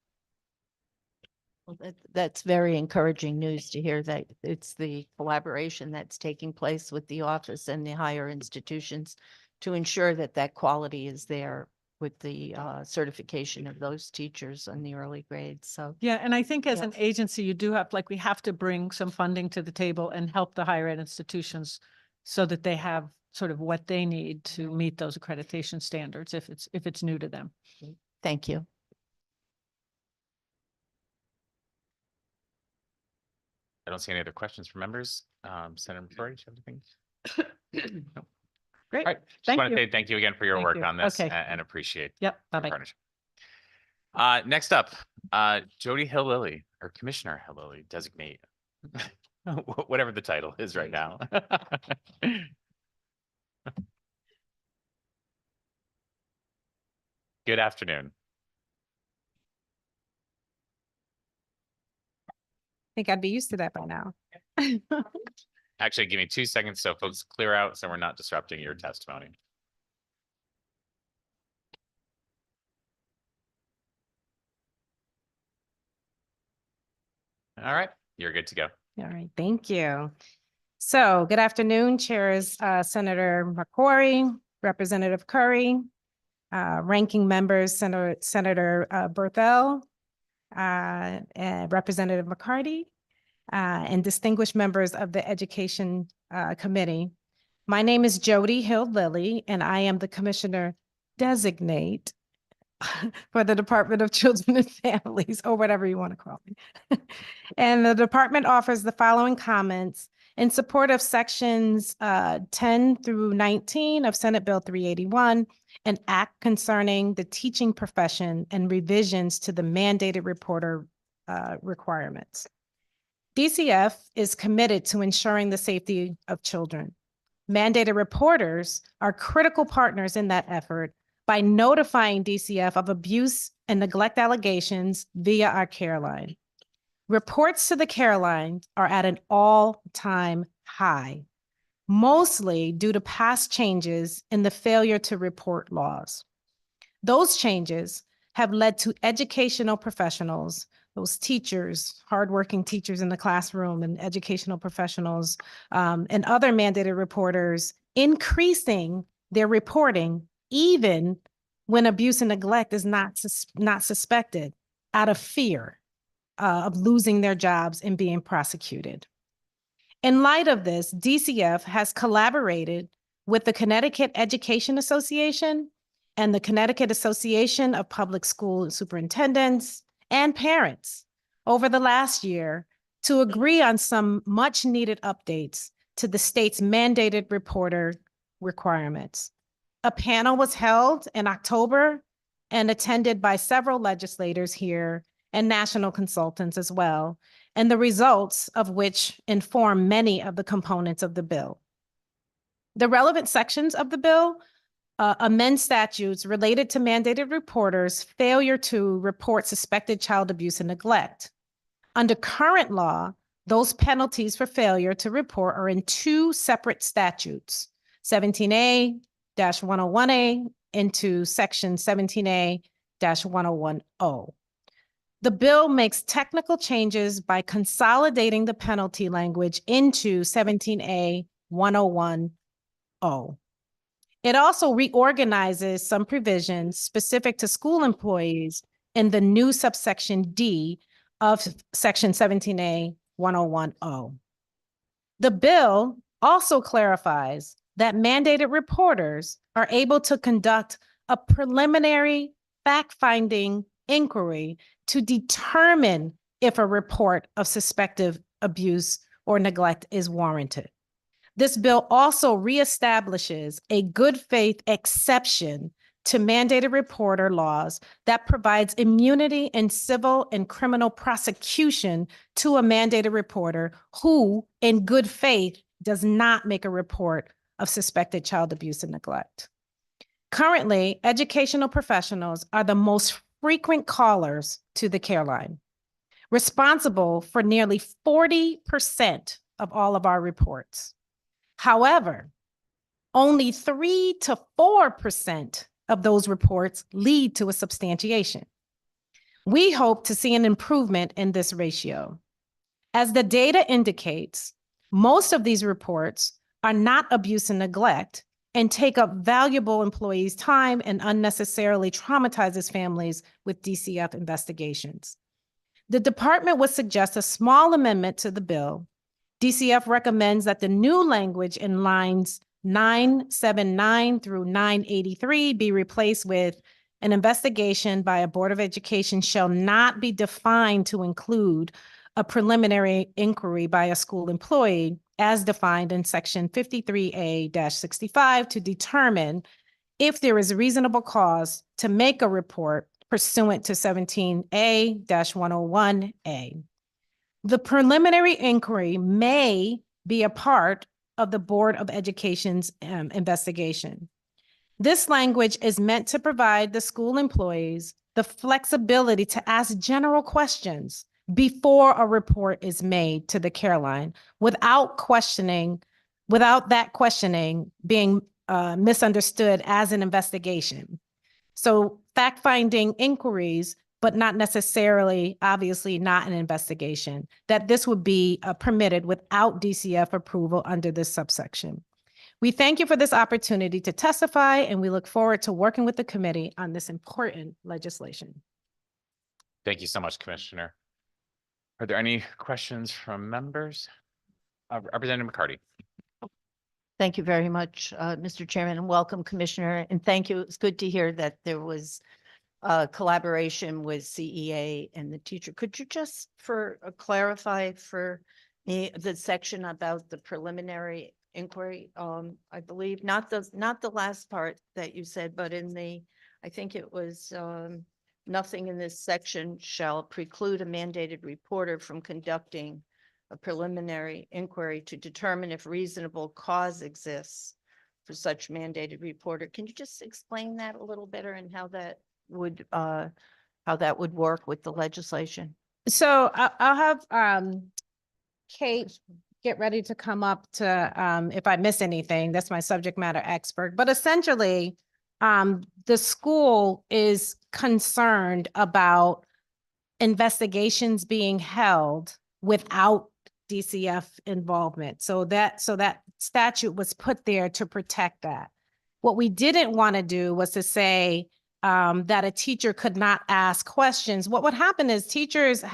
Well, that's very encouraging news to hear that it's the collaboration that's taking place with the office and the higher institutions to ensure that that quality is there with the certification of those teachers in the early grades. So Yeah, and I think as Yeah. an agency, you do have, like, we have to bring some funding to the table and help the higher ed institutions so that they have sort of what they need to meet those accreditation standards if it's new to them. thank you. I don't see any other questions from members. Senator McCrory, do you have anything? No. Great. All right. Just Thank want to you. say thank you again for your Thank work you. on this Okay. and appreciate Yep. your Bye-bye. partnership. Next up, Jody Hill Lilly, or Commissioner Hill Lilly designate, whatever the title is right now. Good afternoon. Think I'd be used to that by now. Actually, give me 2 seconds so folks clear out so we're not disrupting your testimony. All right, you're good to go. All right, thank you. So good afternoon, Chairs Senator McCrory, Representative Curry, Ranking Members Senator Berthel, and Representative McCarty, and distinguished members of the Education Committee. My name is Jody Hill Lilly, and I am the Commissioner Designate for the Department of Children and Families, or whatever you want to call me. And the department offers the following comments in support of sections 10 through 19 of Senate Bill 381, an act concerning the teaching profession and revisions to the mandated reporter requirements. DCF is committed to ensuring the safety of children. Mandated reporters are critical partners in that effort by notifying DCF of abuse and neglect allegations via our care line. Reports to the care line are at an all-time high, mostly due to past changes in the failure to report laws. Those changes have led to educational professionals, those teachers, hardworking teachers in the classroom and educational professionals, and other mandated reporters increasing their reporting even when abuse and neglect is not suspected, out of fear of losing their jobs and being prosecuted. In light of this, DCF has collaborated with the Connecticut Education Association and the Connecticut Association of Public School Superintendents and parents over the last year to agree on some much needed updates to the state's mandated reporter requirements. A panel was held in October and attended by several legislators here and national consultants as well, and the results of which inform many of the components of the bill. The relevant sections of the bill amend statutes related to mandated reporters' failure to report suspected child abuse and neglect. Under current law, those penalties for failure to report are in two separate statutes, 17A-101A into section 17A-101O. The bill makes technical changes by consolidating the penalty language into 17A-101O. It also reorganizes some provisions specific to school employees in the new subsection D of section 17A-101O. The bill also clarifies that mandated reporters are able to conduct a preliminary fact-finding inquiry to determine if a report of suspected abuse or neglect is warranted. This bill also reestablishes a good faith exception to mandated reporter laws that provides immunity in civil and criminal prosecution to a mandated reporter who, in good faith, does not make a report of suspected child abuse and neglect. Currently, educational professionals are the most frequent callers to the care line, responsible for nearly 40% of all of our reports. However, only 3 to 4% of those reports lead to a substantiation. We hope to see an improvement in this ratio. As the data indicates, most of these reports are not abuse and neglect and take up valuable employees' time and unnecessarily traumatizes families with DCF investigations. The department would suggest a small amendment to the bill. DCF recommends that the new language in lines 979 through 983 be replaced with an investigation by a Board of Education shall not be defined to include a preliminary inquiry by a school employee as defined in section 53A-65 to determine if there is reasonable cause to make a report pursuant to 17A-101A. The preliminary inquiry may be a part of the Board of Education's investigation. This language is meant to provide the school employees the flexibility to ask general questions before a report is made to the care line without that questioning being misunderstood as an investigation. So fact-finding inquiries, but not necessarily, obviously not an investigation, that this would be permitted without DCF approval under this subsection. We thank you for this opportunity to testify, and we look forward to working with the committee on this important legislation. Thank you so much, Commissioner. Are there any questions from members? Representative McCarty. Thank you very much, Mr. Chairman, and welcome, Commissioner. And thank you. It's good to hear that there was collaboration with CEA and the teacher. Could you just clarify for me the section about the preliminary inquiry? I believe not the last part that you said, but I think it was, nothing in this section shall preclude a mandated reporter from conducting a preliminary inquiry to determine if reasonable cause exists for such mandated reporter. Can you just explain that a little better and how that would work with the legislation? So I'll have Kate get ready to come up to if I miss anything, that's my subject matter expert. But essentially, the school is concerned about investigations being held without DCF involvement. So that statute was put there to protect that. What we didn't want to do was to say that a teacher could not ask questions. What would happen is teachers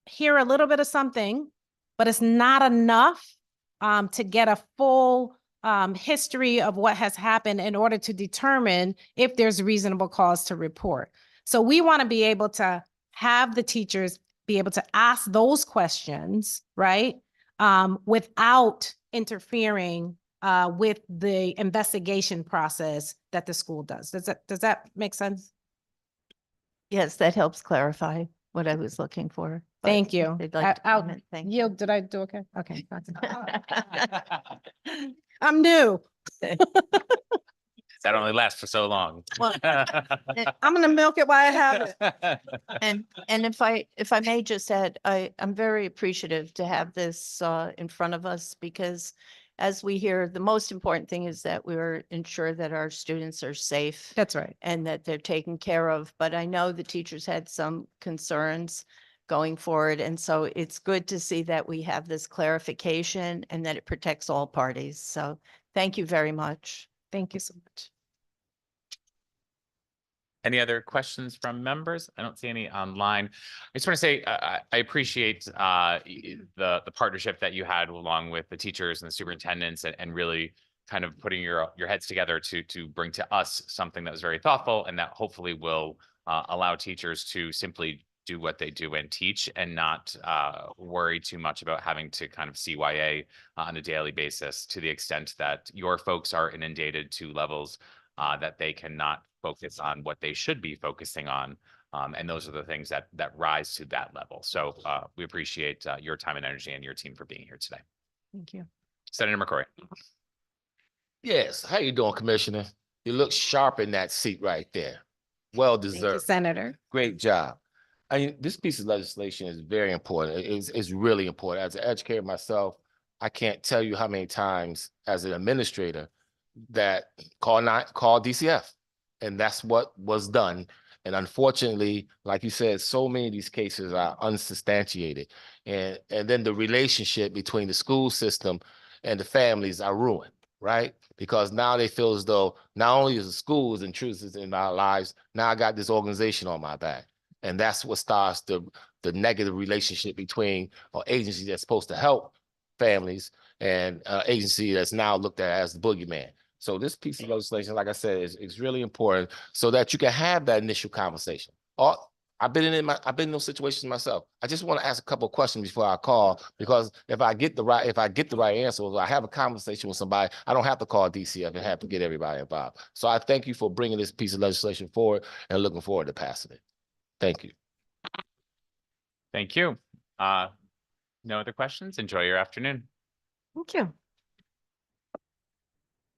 hear a little bit of something, but it's not enough to get a full history of what has happened in order to determine if there's reasonable cause to report. So we want to be able to have the teachers be able to ask those questions, right? Without interfering with the investigation process that the school does. Does that make sense? Yes, that helps clarify what I was looking for. but Thank you. They'd like to I'll comment. Thank you. yield. Did I do okay? Okay. I'm new. That only lasts for so long. Well, I'm gonna milk it while I have it. And if I may just add, I'm very appreciative to have this in front of us, because as we hear, the most important thing is that we're ensure that our students are safe That's right. and that they're taken care of. But I know the teachers had some concerns going forward. And so it's good to see that we have this clarification and that it protects all parties. So thank you very much. Thank you so much. Any other questions from members? I don't see any online. I just want to say I appreciate the partnership that you had along with the teachers and the superintendents, and really kind of putting your heads together to bring to us something that was very thoughtful and that hopefully will allow teachers to simply do what they do and teach, and not worry too much about having to kind of CYA on a daily basis, to the extent that your folks are inundated to levels that they cannot focus on what they should be focusing on. And those are the things that rise to that level. So we appreciate your time and energy and your team for being here today. Thank you. Senator McCrory. Yes, how you doing, Commissioner? You look sharp in that seat right there. Well Thank you, deserved. Senator. Great job. I mean, this piece of legislation is very important. It's really important. As an educator myself, I can't tell you how many times as an administrator that call DCF. And that's what was done. And unfortunately, like you said, so many of these cases are unsubstantiated. And then the relationship between the school system and the families are ruined, right? Because now they feel as though not only is the schools intrusive in our lives, now I got this organization on my back. And that's what starts the negative relationship between an agency that's supposed to help families and an agency that's now looked at as the boogeyman. So this piece of legislation, like I said, is really important so that you can have that initial conversation. I've been in those situations myself. I just want to ask a couple of questions before I call, because if I get the right answer, if I have a conversation with somebody, I don't have to call DCF and have to get everybody involved. So I thank you for bringing this piece of legislation forward and looking forward to passing it. Thank you. Thank you. No other questions? Enjoy your afternoon. Thank you.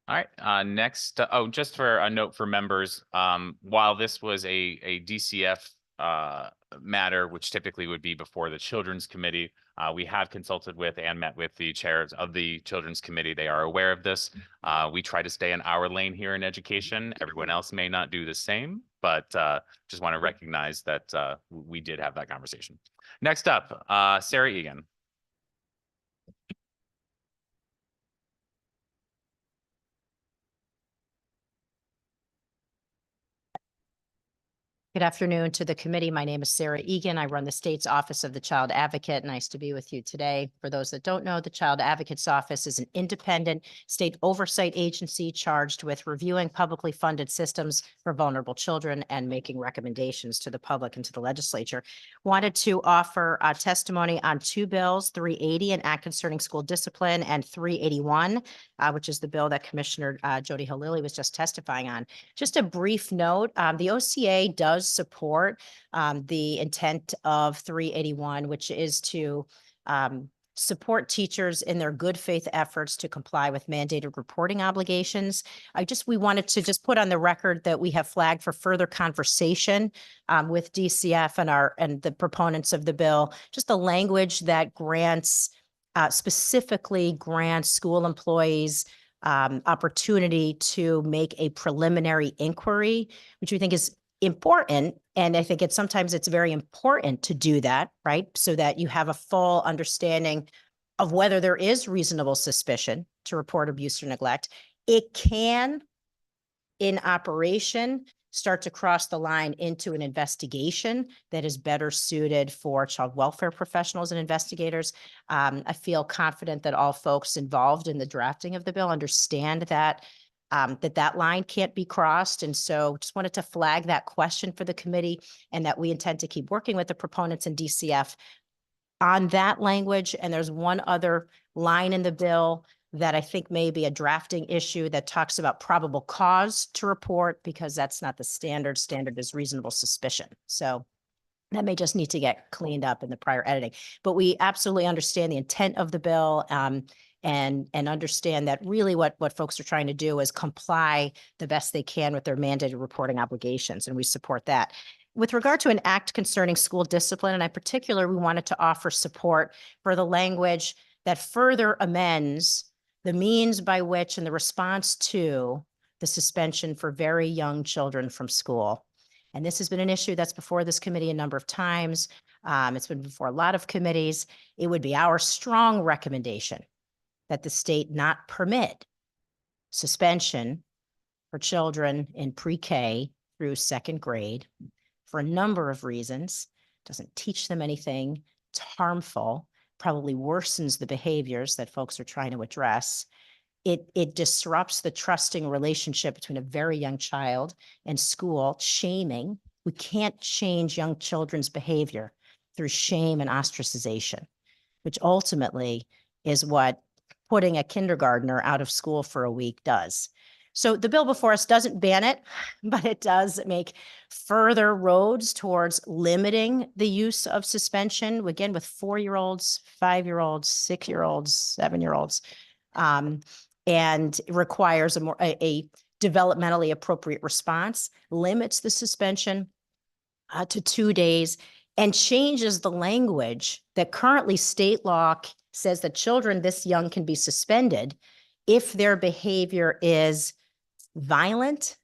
All right, next, just for a note for members, while this was a DCF matter, which typically would be before the Children's Committee, we have consulted with and met with the chairs of the Children's Committee. They are aware of this. We try to stay in our lane here in education. Everyone else may not do the same, but just want to recognize that we did have that conversation. Next up, Sarah Egan. Good afternoon to the committee. My name is Sarah Egan. I run the state's Office of the Child Advocate. Nice to be with you today. For those that don't know, the Child Advocate's Office is an independent state oversight agency charged with reviewing publicly funded systems for vulnerable children and making recommendations to the public and to the legislature. Wanted to offer testimony on two bills, 380, an act concerning school discipline, and 381, which is the bill that Commissioner Jody Halili was just testifying on. Just a brief note, the OCA does support the intent of 381, which is to support teachers in their good faith efforts to comply with mandated reporting obligations. We wanted to just put on the record that we have flagged for further conversation with DCF and the proponents of the bill, just the language that specifically grants school employees opportunity to make a preliminary inquiry, which we think is important. And I think sometimes it's very important to do that, right? So that you have a full understanding of whether there is reasonable suspicion to report abuse or neglect. It can, in operation, start to cross the line into an investigation that is better suited for child welfare professionals and investigators. I feel confident that all folks involved in the drafting of the bill understand that that line can't be crossed. And so just wanted to flag that question for the committee, and that we intend to keep working with the proponents in DCF on that language. And there's one other line in the bill that I think may be a drafting issue that talks about probable cause to report, because that's not the standard. Standard is reasonable suspicion. So that may just need to get cleaned up in the prior editing. But we absolutely understand the intent of the bill, and understand that really what folks are trying to do is comply the best they can with their mandated reporting obligations, and we support that. With regard to an act concerning school discipline, and in particular, we wanted to offer support for the language that further amends the means by which and the response to the suspension for very young children from school. And this has been an issue that's before this committee a number of times. It's been before a lot of committees. It would be our strong recommendation that the state not permit suspension for children in pre-K through second grade for a number of reasons. It doesn't teach them anything. It's harmful, probably worsens the behaviors that folks are trying to address. It disrupts the trusting relationship between a very young child and school. Shaming. We can't change young children's behavior through shame and ostracization, which ultimately is what putting a kindergartner out of school for a week does. So the bill before us doesn't ban it, but it does make further roads towards limiting the use of suspension, again, with 4-year-olds, 5-year-olds, 6-year-olds, 7-year-olds, and requires a developmentally appropriate response, limits the suspension to 2 days, and changes the language that currently state law says that children this young can be suspended if their behavior is violent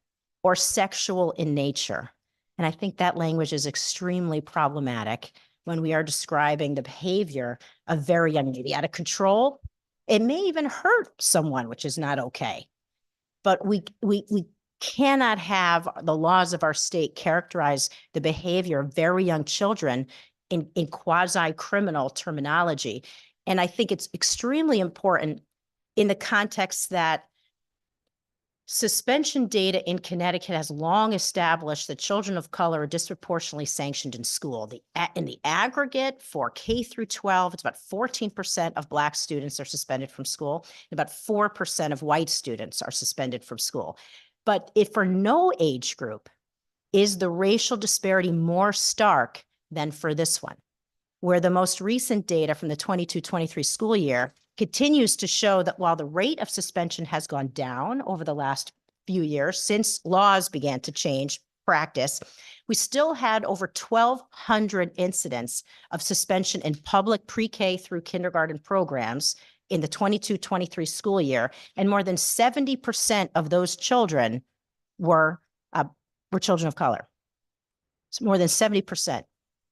or sexual in nature. And I think that language is extremely problematic when we are describing the behavior of very young, maybe out of control. It may even hurt someone, which is not okay. But we cannot have the laws of our state characterize the behavior of very young children in quasi-criminal terminology. And I think it's extremely important in the context that suspension data in Connecticut has long established that children of color are disproportionately sanctioned in school. In the aggregate for K through 12, it's about 14% of Black students are suspended from school, and about 4% of white students are suspended from school. But if for no age group is the racial disparity more stark than for this one, where the most recent data from the 22-23 school year continues to show that while the rate of suspension has gone down over the last few years since laws began to change practice, we still had over 1,200 incidents of suspension in public pre-K through kindergarten programs in the 22-23 school year, and more than 70% of those children were children of color. It's more than 70%,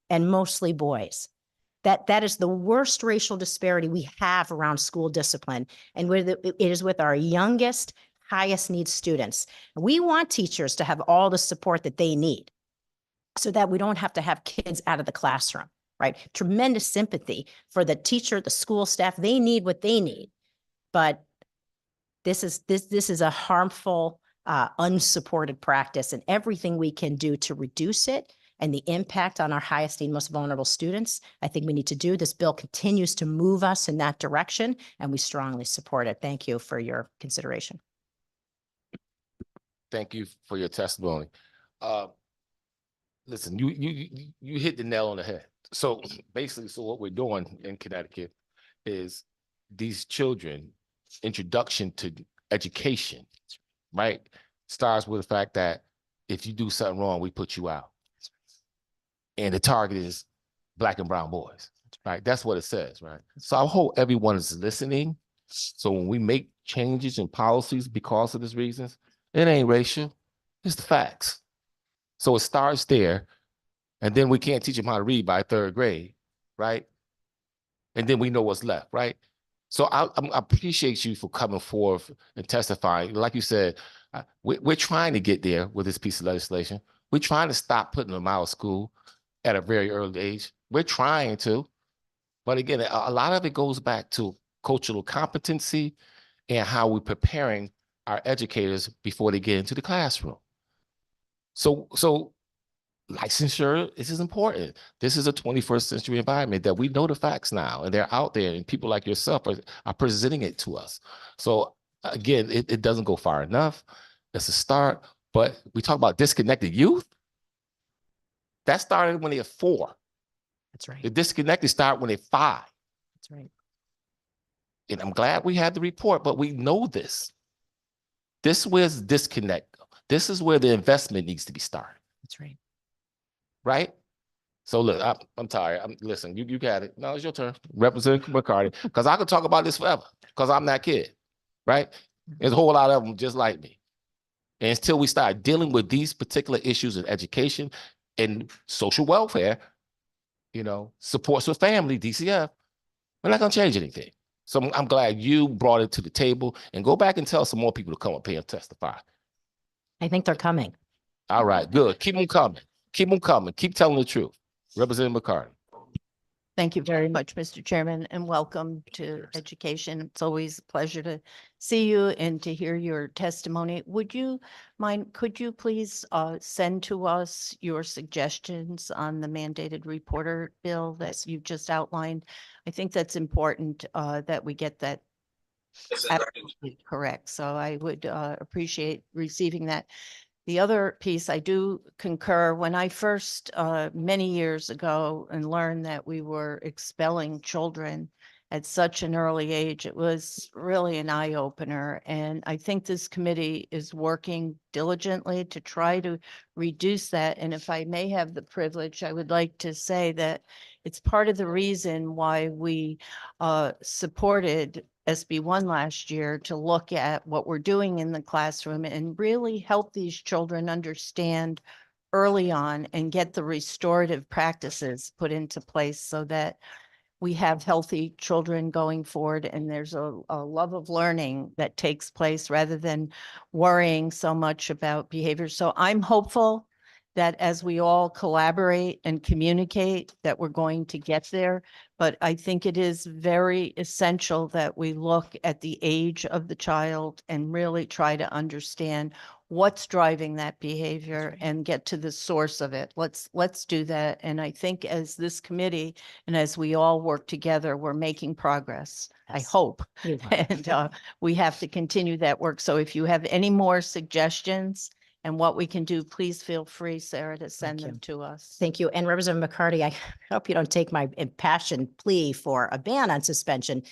and mostly boys. That is the worst racial disparity we have around school discipline, and it is with our youngest, highest needs students. We want teachers to have all the support that they need, so that we don't have to have kids out of the classroom, right? Tremendous sympathy for the teacher, the school staff. They need what they need. But this is a harmful, unsupported practice, and everything we can do to reduce it and the impact on our highest and most vulnerable students, I think we need to do. This bill continues to move us in that direction, and we strongly support it. Thank you for your consideration. Thank you for your testimony. Listen, you hit the nail on the head. So basically, so what we're doing in Connecticut is these children, introduction to education, right? Starts with the fact that if you do something wrong, we put you out. And the target is Black and brown boys, right? That's what it says, right? So I hope everyone is listening. So when we make changes in policies because of these reasons, it ain't racial, it's the facts. So it starts there, and then we can't teach them how to read by 3rd grade, right? And then we know what's left, right? So I appreciate you for coming forth and testifying. Like you said, we're trying to get there with this piece of legislation. We're trying to stop putting them out of school at a very early age. We're trying to, but again, a lot of it goes back to cultural competency and how we're preparing our educators before they get into the classroom. So licensure, this is important. This is a 21st century environment that we know the facts now, and they're out there, and people like yourself are presenting it to us. So again, it doesn't go far enough. It's a start, but we talk about disconnected youth. That started when they're 4. That's right. The disconnected start when they're 5. That's right. And I'm glad we had the report, but we know this. This was disconnect. This is where the investment needs to be started. That's right. Right? So look, I'm tired. Listen, you got it. No, it's your turn. Representative McCarty, because I could talk about this forever because I'm that kid, right? There's a whole lot of them just like me. And until we start dealing with these particular issues in education and social welfare, you know, supports for family, DCF, we're not going to change anything. So I'm glad you brought it to the table, and go back and tell some more people to come up here and testify. I think they're coming. All right, good. Keep them coming. Keep them coming. Keep telling the truth. Representative McCarty. Thank you very much, Mr. Chairman, and welcome to education. It's always a pleasure to see you and to hear your testimony. Would you mind, could you please send to us your suggestions on the mandated reporter bill that you just outlined? I think that's important that we get that absolutely correct. So I would appreciate receiving that. The other piece, I do concur, when I first, many years ago, and learned that we were expelling children at such an early age, it was really an eye opener. And I think this committee is working diligently to try to reduce that. And if I may have the privilege, I would like to say that it's part of the reason why we supported SB1 last year, to look at what we're doing in the classroom and really help these children understand early on and get the restorative practices put into place so that we have healthy children going forward, and there's a love of learning that takes place rather than worrying so much about behavior. So I'm hopeful that as we all collaborate and communicate, that we're going to get there. But I think it is very essential that we look at the age of the child and really try to understand what's driving that behavior and get to the source of it. Let's do that. And I think as this committee and as we all work together, we're making progress. I Yes. hope. We will. And we have to continue that work. So if you have any more suggestions and what we can do, please feel free, Sarah, to send them you. to us. Thank you. And Representative McCarty, I hope you don't take my impassioned plea for a ban on suspension.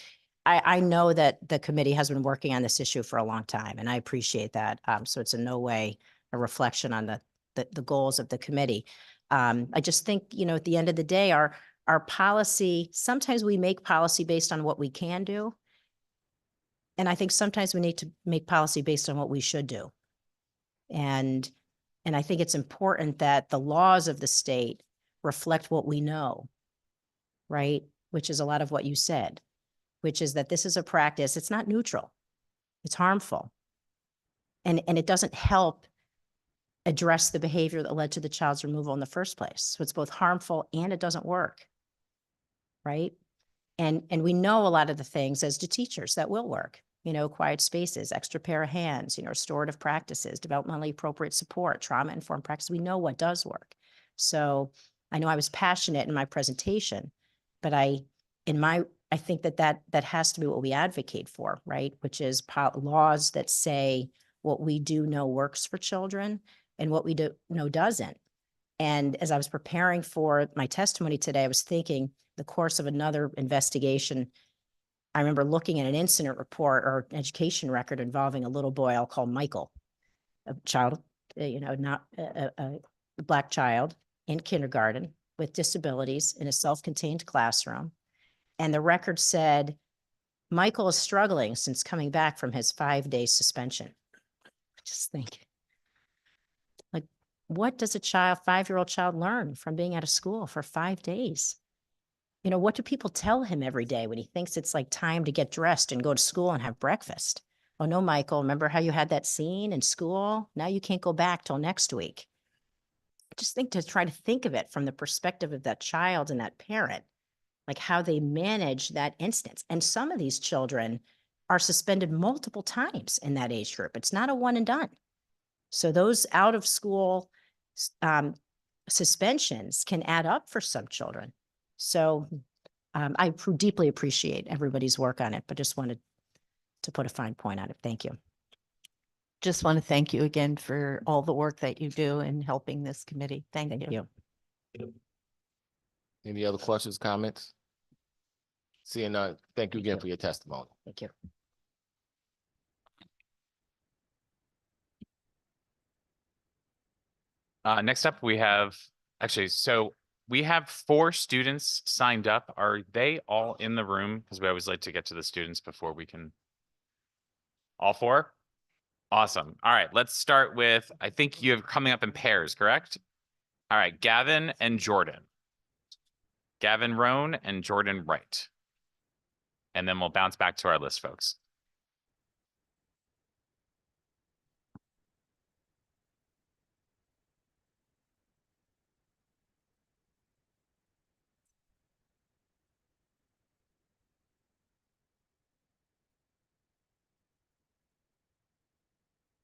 I know that the committee has been working on this issue for a long time, and I appreciate that. So it's in no way a reflection on the goals of the committee. I just think, you know, at the end of the day, our policy, sometimes we make policy based on what we can do. And I think sometimes we need to make policy based on what we should do. And I think it's important that the laws of the state reflect what we know, right? Which is a lot of what you said, which is that this is a practice. It's not neutral. It's harmful. And it doesn't help address the behavior that led to the child's removal in the first place. So it's both harmful and it doesn't work. Right? And we know a lot of the things as do teachers that will work, quiet spaces, extra pair of hands, restorative practices, developmentally appropriate support, trauma-informed practice. We know what does work. So I know I was passionate in my presentation, but I think that has to be what we advocate for, right? Which is laws that say what we do know works for children and what we do know doesn't. And as I was preparing for my testimony today, I was thinking the course of another investigation. I remember looking at an incident report or education record involving a little boy I'll call Michael, a child, not a Black child in kindergarten with disabilities in a self-contained classroom. And the record said, Michael is struggling since coming back from his 5-day suspension. I just think, like, what does a 5-year-old child learn from being out of school for 5 days? What do people tell him every day when he thinks it's like time to get dressed and go to school and have breakfast? Oh no, Michael, remember how you had that scene in school? Now you can't go back till next week. I just think to try to think of it from the perspective of that child and that parent, like how they manage that instance. And some of these children are suspended multiple times in that age group. It's not a one and done. So those out of school suspensions can add up for some children. So I deeply appreciate everybody's work on it, but just wanted to put a fine point on it. Thank you. Just want to thank you again for all the work that you do in helping this committee. Thank you. Any other questions, comments? Seeing none, thank you again for your testimony. Thank you. Next up, we have, so we have 4 students signed up. Are they all in the room? Because we always like to get to the students before we can. All 4? Awesome. All right, let's start with, I think you have coming up in pairs, correct? All right, Gavin and Jordan. Gavin Roan and Jordan Wright. And then we'll bounce back to our list, folks.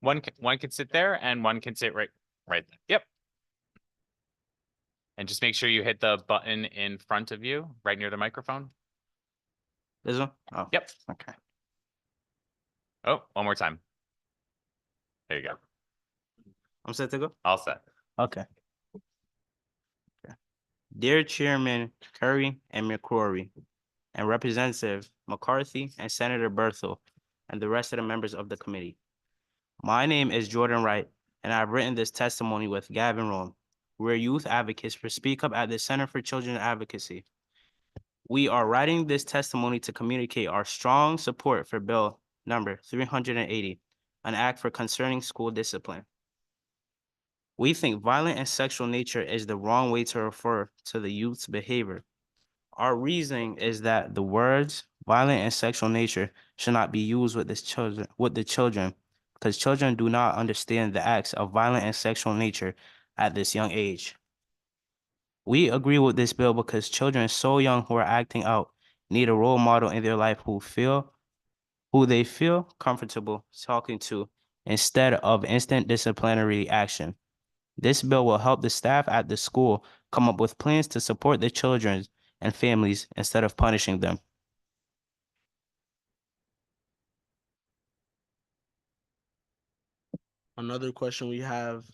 One can sit there and one can sit right there. Yep. And just make sure you hit the button in front of you, right near the microphone. This one? Oh, Yep. okay. Oh, one more time. There you go. I'm set to go? All set. Okay. Dear Chairman Curry and McCrory, and Representative McCarthy and Senator Berthel, and the rest of the members of the committee. My name is Jordan Wright, and I've written this testimony with Gavin Roan. We're youth advocates for Speak Up at the Center for Children Advocacy. We are writing this testimony to communicate our strong support for Bill number 380, an act for concerning school discipline. We think violent and sexual nature is the wrong way to refer to the youth's behavior. Our reasoning is that the words violent and sexual nature should not be used with the children, because children do not understand the acts of violent and sexual nature at this young age. We agree with this bill because children so young who are acting out need a role model in their life who they feel comfortable talking to instead of instant disciplinary action. This bill will help the staff at the school come up with plans to support the children and families instead of punishing them. Another question we have.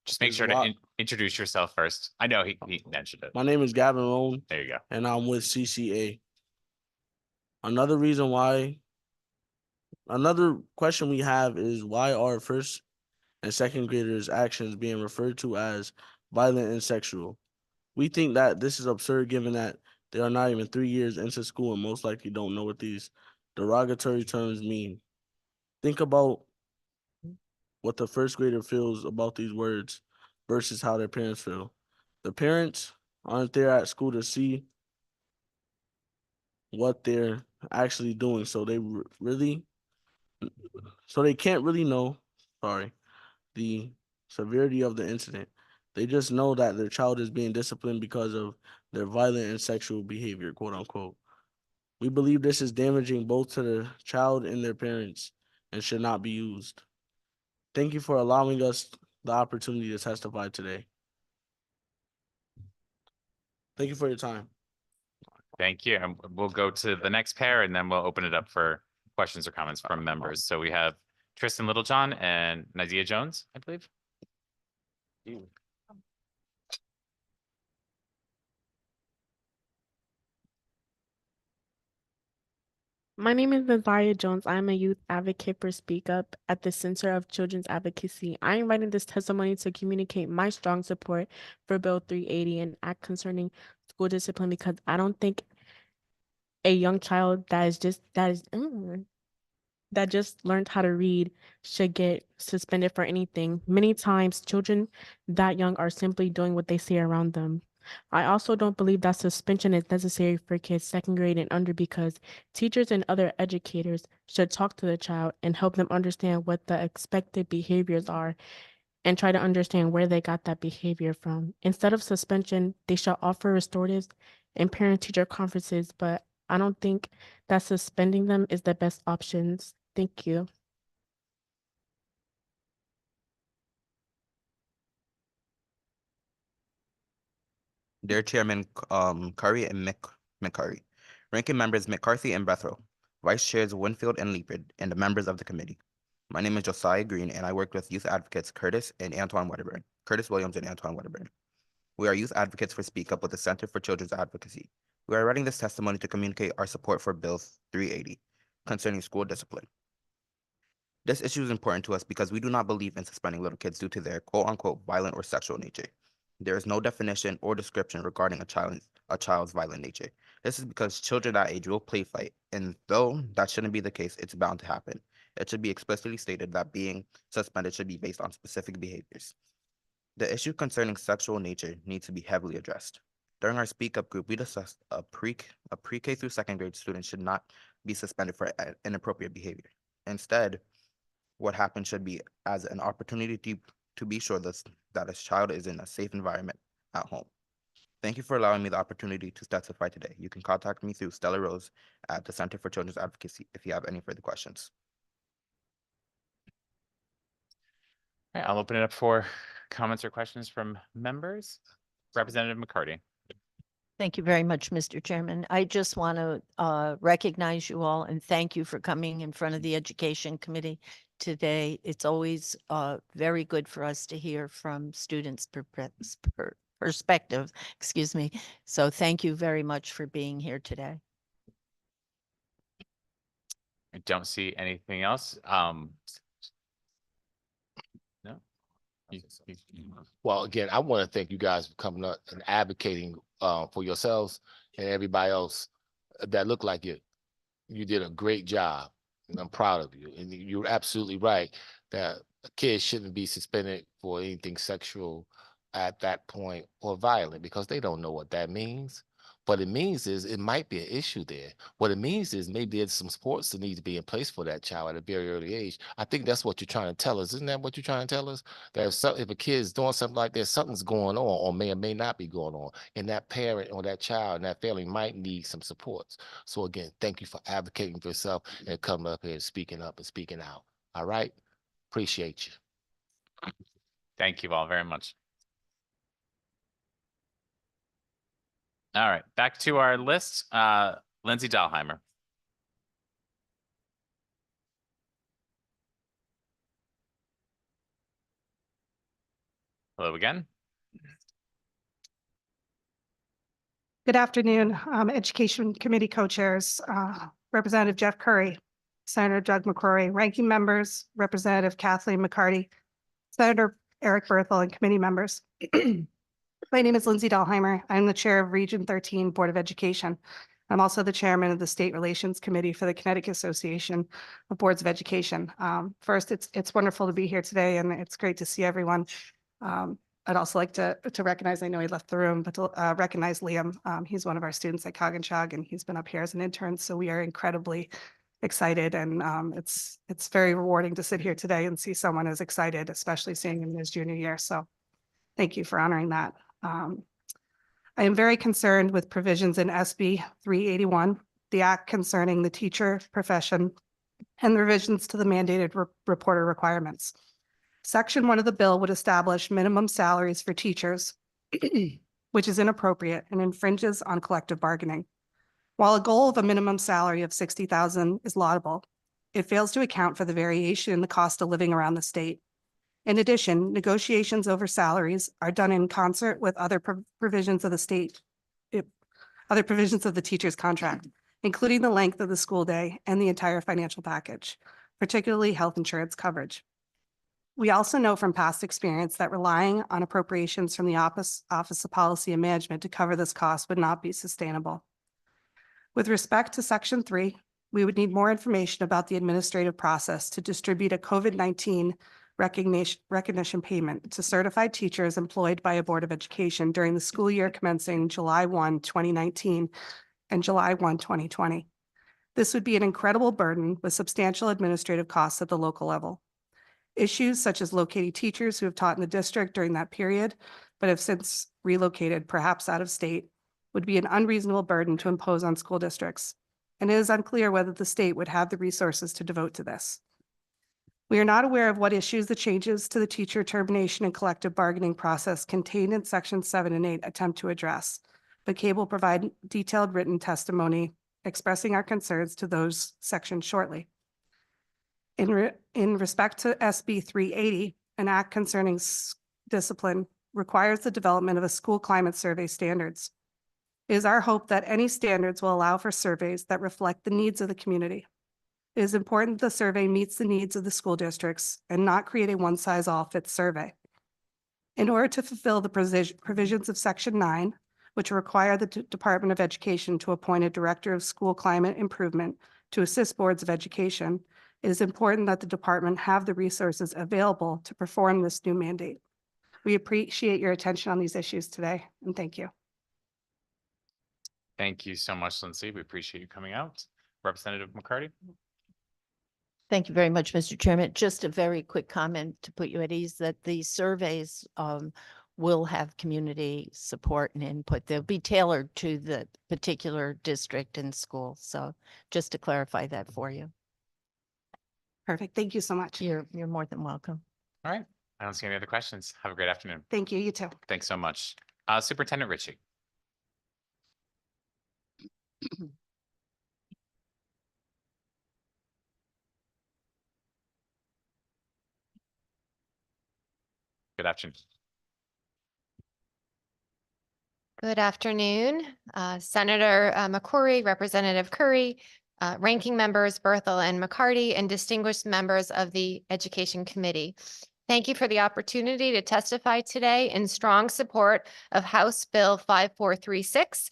Just make sure to introduce yourself first. I know he mentioned it. My name is Gavin Roan. There you go. And I'm with CCA. Another question we have is why are first and second graders' actions being referred to as violent and sexual? We think that this is absurd given that they are not even 3 years into school and most likely don't know what these derogatory terms mean. Think about what the first grader feels about these words versus how their parents feel. The parents aren't there at school to see what they're actually doing, so they can't really know, the severity of the incident. They just know that their child is being disciplined because of their violent and sexual behavior, quote unquote. We believe this is damaging both to the child and their parents and should not be used. Thank you for allowing us the opportunity to testify today. Thank you for your time. Thank you. And we'll go to the next pair and then we'll open it up for questions or comments from members. So we have Tristan Littlejohn and Nazia Jones, I believe. My name is Nazia Jones. I'm a youth advocate for Speak Up at the Center of Children's Advocacy. I am writing this testimony to communicate my strong support for Bill 380 and act concerning school discipline because I don't think a young child that just learned how to read should get suspended for anything. Many times, children that young are simply doing what they see around them. I also don't believe that suspension is necessary for kids 2nd grade and under because teachers and other educators should talk to the child and help them understand what the expected behaviors are and try to understand where they got that behavior from. Instead of suspension, they shall offer restoratives and parent-teacher conferences, but I don't think that suspending them is the best options. Thank you. Dear Chairman Curry and McCurry, Ranking Members McCarthy and Bethel, Vice Chairs Winfield and Leopard, and the members of the committee. My name is Josiah Green, and I work with youth advocates Curtis Williams and Antoine Wedderburn. We are youth advocates for Speak Up with the Center for Children's Advocacy. We are writing this testimony to communicate our support for Bill 380 concerning school discipline. This issue is important to us because we do not believe in suspending little kids due to their quote-unquote violent or sexual nature. There is no definition or description regarding a child's violent nature. This is because children that age will play fight, and though that shouldn't be the case, it's bound to happen. It should be explicitly stated that being suspended should be based on specific behaviors. The issue concerning sexual nature needs to be heavily addressed. During our Speak Up group, we discussed a pre-K through 2nd grade student should not be suspended for inappropriate behavior. Instead, what happened should be as an opportunity to be sure that a child is in a safe environment at home. Thank you for allowing me the opportunity to testify today. You can contact me through Stella Rose at the Center for Children's Advocacy if you have any further questions. All right, I'll open it up for comments or questions from members. Representative McCarty. Thank you very much, Mr. Chairman. I just want to recognize you all and thank you for coming in front of the Education Committee today. It's always very good for us to hear from students' perspective, excuse me. So thank you very much for being here today. I don't see anything else. No. Well, again, I want to thank you guys for coming up and advocating for yourselves and everybody else that look like you. You did a great job, and I'm proud of you. And you're absolutely right that a kid shouldn't be suspended for anything sexual at that point or violent because they don't know what that means. What it means is it might be an issue there. What it means is maybe there's some supports that need to be in place for that child at a very early age. I think that's what you're trying to tell us. Isn't that what you're trying to tell us? That if a kid is doing something like that, something's going on or may or may not be going on. And that parent or that child and that family might need some supports. So again, thank you for advocating for yourself and coming up here and speaking up and speaking out. All right? Appreciate you. Thank you all very much. All right, back to our list. Lindsay Dahlheimer. Hello again. Good afternoon, Education Committee co-chairs, Representative Jeff Curry, Senator Doug McCrory, ranking members, Representative Kathleen McCarty, Senator Eric Berthel, and committee members. My name is Lindsay Dahlheimer. I'm the chair of Region 13 Board of Education. I'm also the chairman of the State Relations Committee for the Connecticut Association of Boards of Education. First, it's wonderful to be here today, and it's great to see everyone. I'd also like to recognize, I know he left the room, but to recognize Liam. He's one of our students at Coggin Chog, and he's been up here as an intern, so we are incredibly excited, and it's very rewarding to sit here today and see someone as excited, especially seeing him in his junior year. So thank you for honoring that. I am very concerned with provisions in SB 381, the act concerning the teacher profession and the revisions to the mandated reporter requirements. Section 1 of the bill would establish minimum salaries for teachers, which is inappropriate and infringes on collective bargaining. While a goal of a minimum salary of $60,000 is laudable, it fails to account for the variation in the cost of living around the state. In addition, negotiations over salaries are done in concert with other provisions of the other provisions of the teacher's contract, including the length of the school day and the entire financial package, particularly health insurance coverage. We also know from past experience that relying on appropriations from the Office of Policy and Management to cover this cost would not be sustainable. With respect to Section 3, we would need more information about the administrative process to distribute a COVID-19 recognition payment to certified teachers employed by a Board of Education during the school year commencing July 1, 2019 and July 1, 2020. This would be an incredible burden with substantial administrative costs at the local level. Issues such as locating teachers who have taught in the district during that period, but have since relocated, perhaps out of state, would be an unreasonable burden to impose on school districts, and it is unclear whether the state would have the resources to devote to this. We are not aware of what issues the changes to the teacher termination and collective bargaining process contained in Sections 7 and 8 attempt to address, but CABE will provide detailed written testimony expressing our concerns to those sections shortly. In respect to SB 380, an act concerning discipline requires the development of a school climate survey standards. It is our hope that any standards will allow for surveys that reflect the needs of the community. It is important the survey meets the needs of the school districts and not create a one-size-all-fits survey. In order to fulfill the provisions of Section 9, which require the Department of Education to appoint a Director of School Climate Improvement to assist boards of education, it is important that the department have the resources available to perform this new mandate. We appreciate your attention on these issues today, and thank you. Thank you so much, Lindsay. We appreciate you coming out. Representative McCarty. Thank you very much, Mr. Chairman. Just a very quick comment to put you at ease that the surveys will have community support and input. They'll be tailored to the particular district and school. So just to clarify that for you. Perfect. Thank you so much. You're more than welcome. All right. I don't see any other questions. Have a great afternoon. Thank you. You too. Thanks so much. Superintendent Ritchie. Good afternoon. Good afternoon, Senator McCrory, Representative Curry, ranking members Berthel and McCarty, and distinguished members of the Education Committee. Thank you for the opportunity to testify today in strong support of House Bill 5436,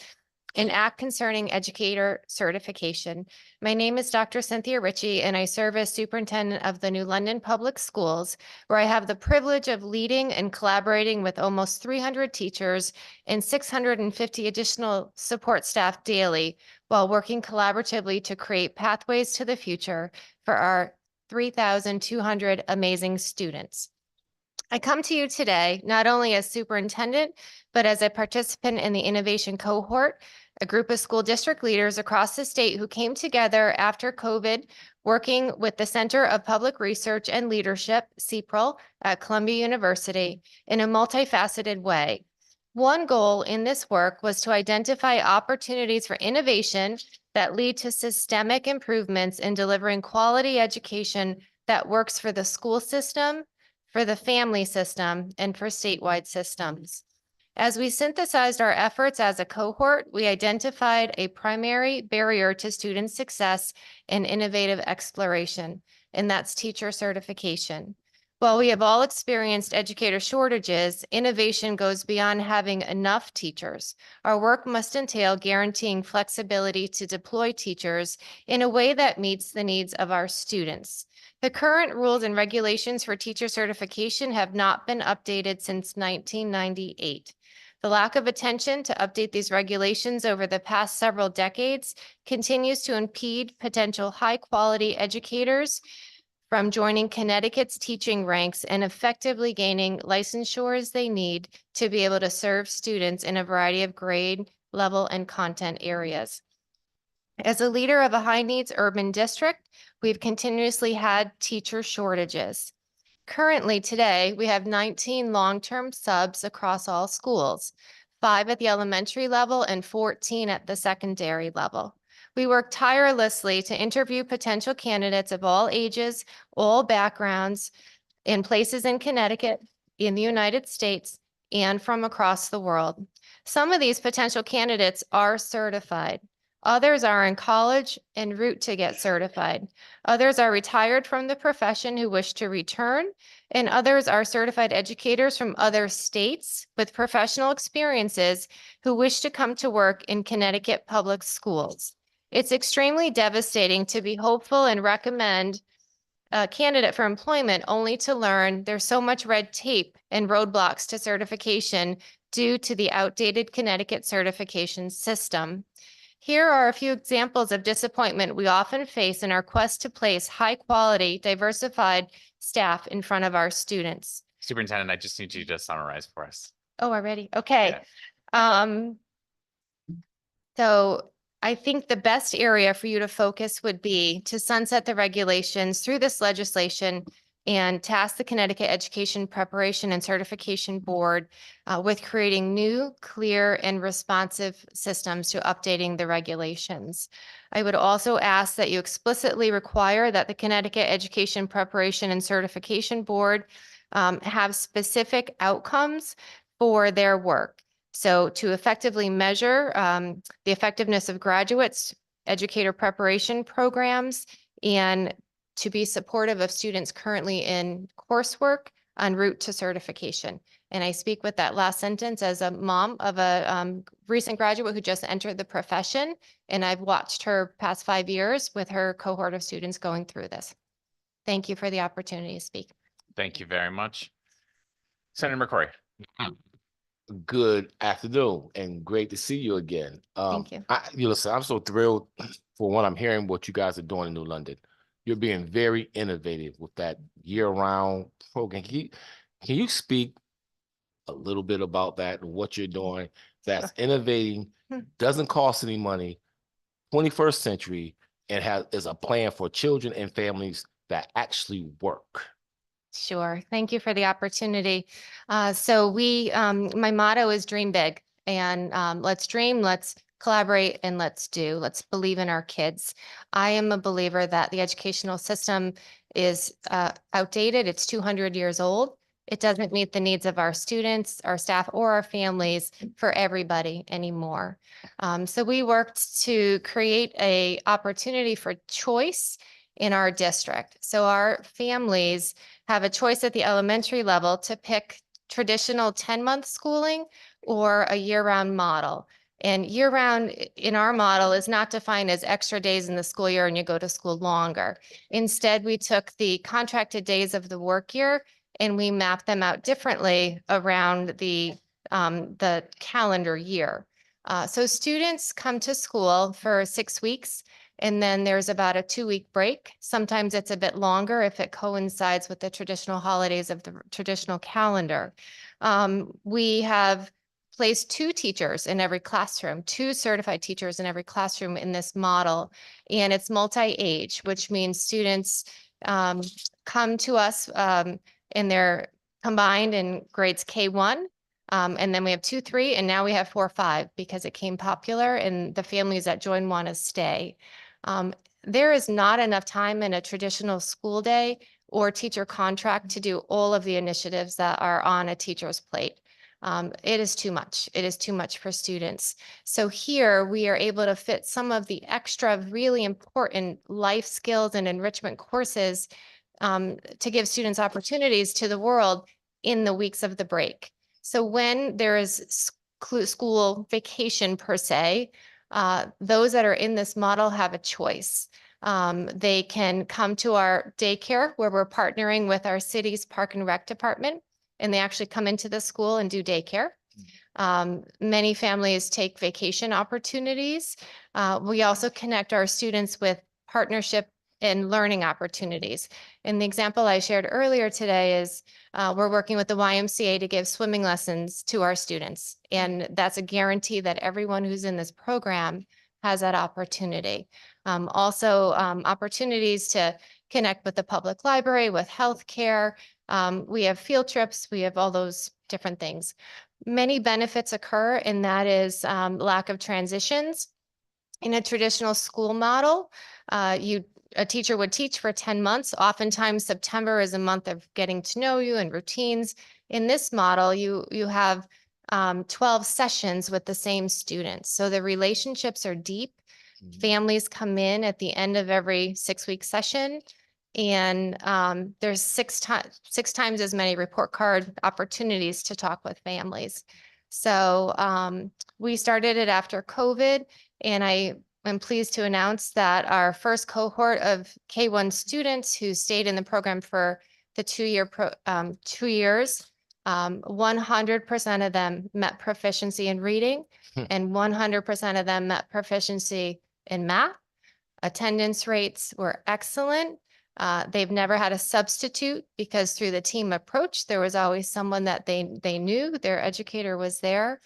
an act concerning educator certification. My name is Dr. Cynthia Ritchie, and I serve as superintendent of the New London Public Schools, where I have the privilege of leading and collaborating with almost 300 teachers and 650 additional support staff daily, while working collaboratively to create pathways to the future for our 3,200 amazing students. I come to you today not only as superintendent, but as a participant in the innovation cohort, a group of school district leaders across the state who came together after COVID, working with the Center of Public Research and Leadership, CPRL, at Columbia University in a multifaceted way. One goal in this work was to identify opportunities for innovation that lead to systemic improvements in delivering quality education that works for the school system, for the family system, and for statewide systems. As we synthesized our efforts as a cohort, we identified a primary barrier to student success and innovative exploration, and that's teacher certification. While we have all experienced educator shortages, innovation goes beyond having enough teachers. Our work must entail guaranteeing flexibility to deploy teachers in a way that meets the needs of our students. The current rules and regulations for teacher certification have not been updated since 1998. The lack of attention to update these regulations over the past several decades continues to impede potential high-quality educators from joining Connecticut's teaching ranks and effectively gaining licensures they need to be able to serve students in a variety of grade, level, and content areas. As a leader of a high-needs urban district, we've continuously had teacher shortages. Currently, today, we have 19 long-term subs across all schools, 5 at the elementary level and 14 at the secondary level. We work tirelessly to interview potential candidates of all ages, all backgrounds, in places in Connecticut, in the United States, and from across the world. Some of these potential candidates are certified. Others are in college en route to get certified. Others are retired from the profession who wish to return, and others are certified educators from other states with professional experiences who wish to come to work in Connecticut public schools. It's extremely devastating to be hopeful and recommend a candidate for employment only to learn there's so much red tape and roadblocks to certification due to the outdated Connecticut certification system. Here are a few examples of disappointment we often face in our quest to place high-quality, diversified staff in front of our students. Superintendent, I just need you to summarize for us. Oh, already? Okay. So I think the best area for you to focus would be to sunset the regulations through this legislation and task the Connecticut Education Preparation and Certification Board with creating new, clear, and responsive systems to updating the regulations. I would also ask that you explicitly require that the Connecticut Education Preparation and Certification Board have specific outcomes for their work. So to effectively measure the effectiveness of graduates, educator preparation programs, and to be supportive of students currently in coursework en route to certification. And I speak with that last sentence as a mom of a recent graduate who just entered the profession, and I've watched her past 5 years with her cohort of students going through this. Thank you for the opportunity to speak. Thank you very much. Senator McCrory. Good afternoon and great to see you again. Thank you. Listen, I'm so thrilled for what I'm hearing, what you guys are doing in New London. You're being very innovative with that year-round program. Can you speak a little bit about that and what you're doing that's innovating, doesn't cost any money, 21st century, and is a plan for children and families that actually work? Sure. Thank you for the opportunity. So my motto is dream big, and let's dream, let's collaborate, and let's do. Let's believe in our kids. I am a believer that the educational system is outdated. It's 200 years old. It doesn't meet the needs of our students, our staff, or our families for everybody anymore. So we worked to create an opportunity for choice in our district. So our families have a choice at the elementary level to pick traditional 10-month schooling or a year-round model. And year-round in our model is not defined as extra days in the school year and you go to school longer. Instead, we took the contracted days of the work year and we mapped them out differently around the calendar year. So students come to school for 6 weeks, and then there's about a 2-week break. Sometimes it's a bit longer if it coincides with the traditional holidays of the traditional calendar. We have placed 2 teachers in every classroom, 2 certified teachers in every classroom in this model. And it's multi-age, which means students come to us and they're combined in grades K1. And then we have 2, 3, and now we have 4, 5 because it came popular and the families that join want to stay. There is not enough time in a traditional school day or teacher contract to do all of the initiatives that are on a teacher's plate. It is too much. It is too much for students. So here we are able to fit some of the extra really important life skills and enrichment courses to give students opportunities to the world in the weeks of the break. So when there is school vacation per se, those that are in this model have a choice. They can come to our daycare where we're partnering with our city's Park and Rec department, and they actually come into the school and do daycare. Many families take vacation opportunities. We also connect our students with partnership and learning opportunities. And the example I shared earlier today is we're working with the YMCA to give swimming lessons to our students. And that's a guarantee that everyone who's in this program has that opportunity. Also, opportunities to connect with the public library, with healthcare. We have field trips, we have all those different things. Many benefits occur, and that is lack of transitions. In a traditional school model, a teacher would teach for 10 months. Oftentimes, September is a month of getting to know you and routines. In this model, you have 12 sessions with the same students. So the relationships are deep. Families come in at the end of every 6-week session, and there's six times as many report card opportunities to talk with families. So we started it after COVID, and I am pleased to announce that our first cohort of K-1 students who stayed in the program for the 2 years, 100% of them met proficiency in reading and 100% of them met proficiency in math. Attendance rates were excellent. They've never had a substitute because through the team approach, there was always someone that they knew, their educator was there.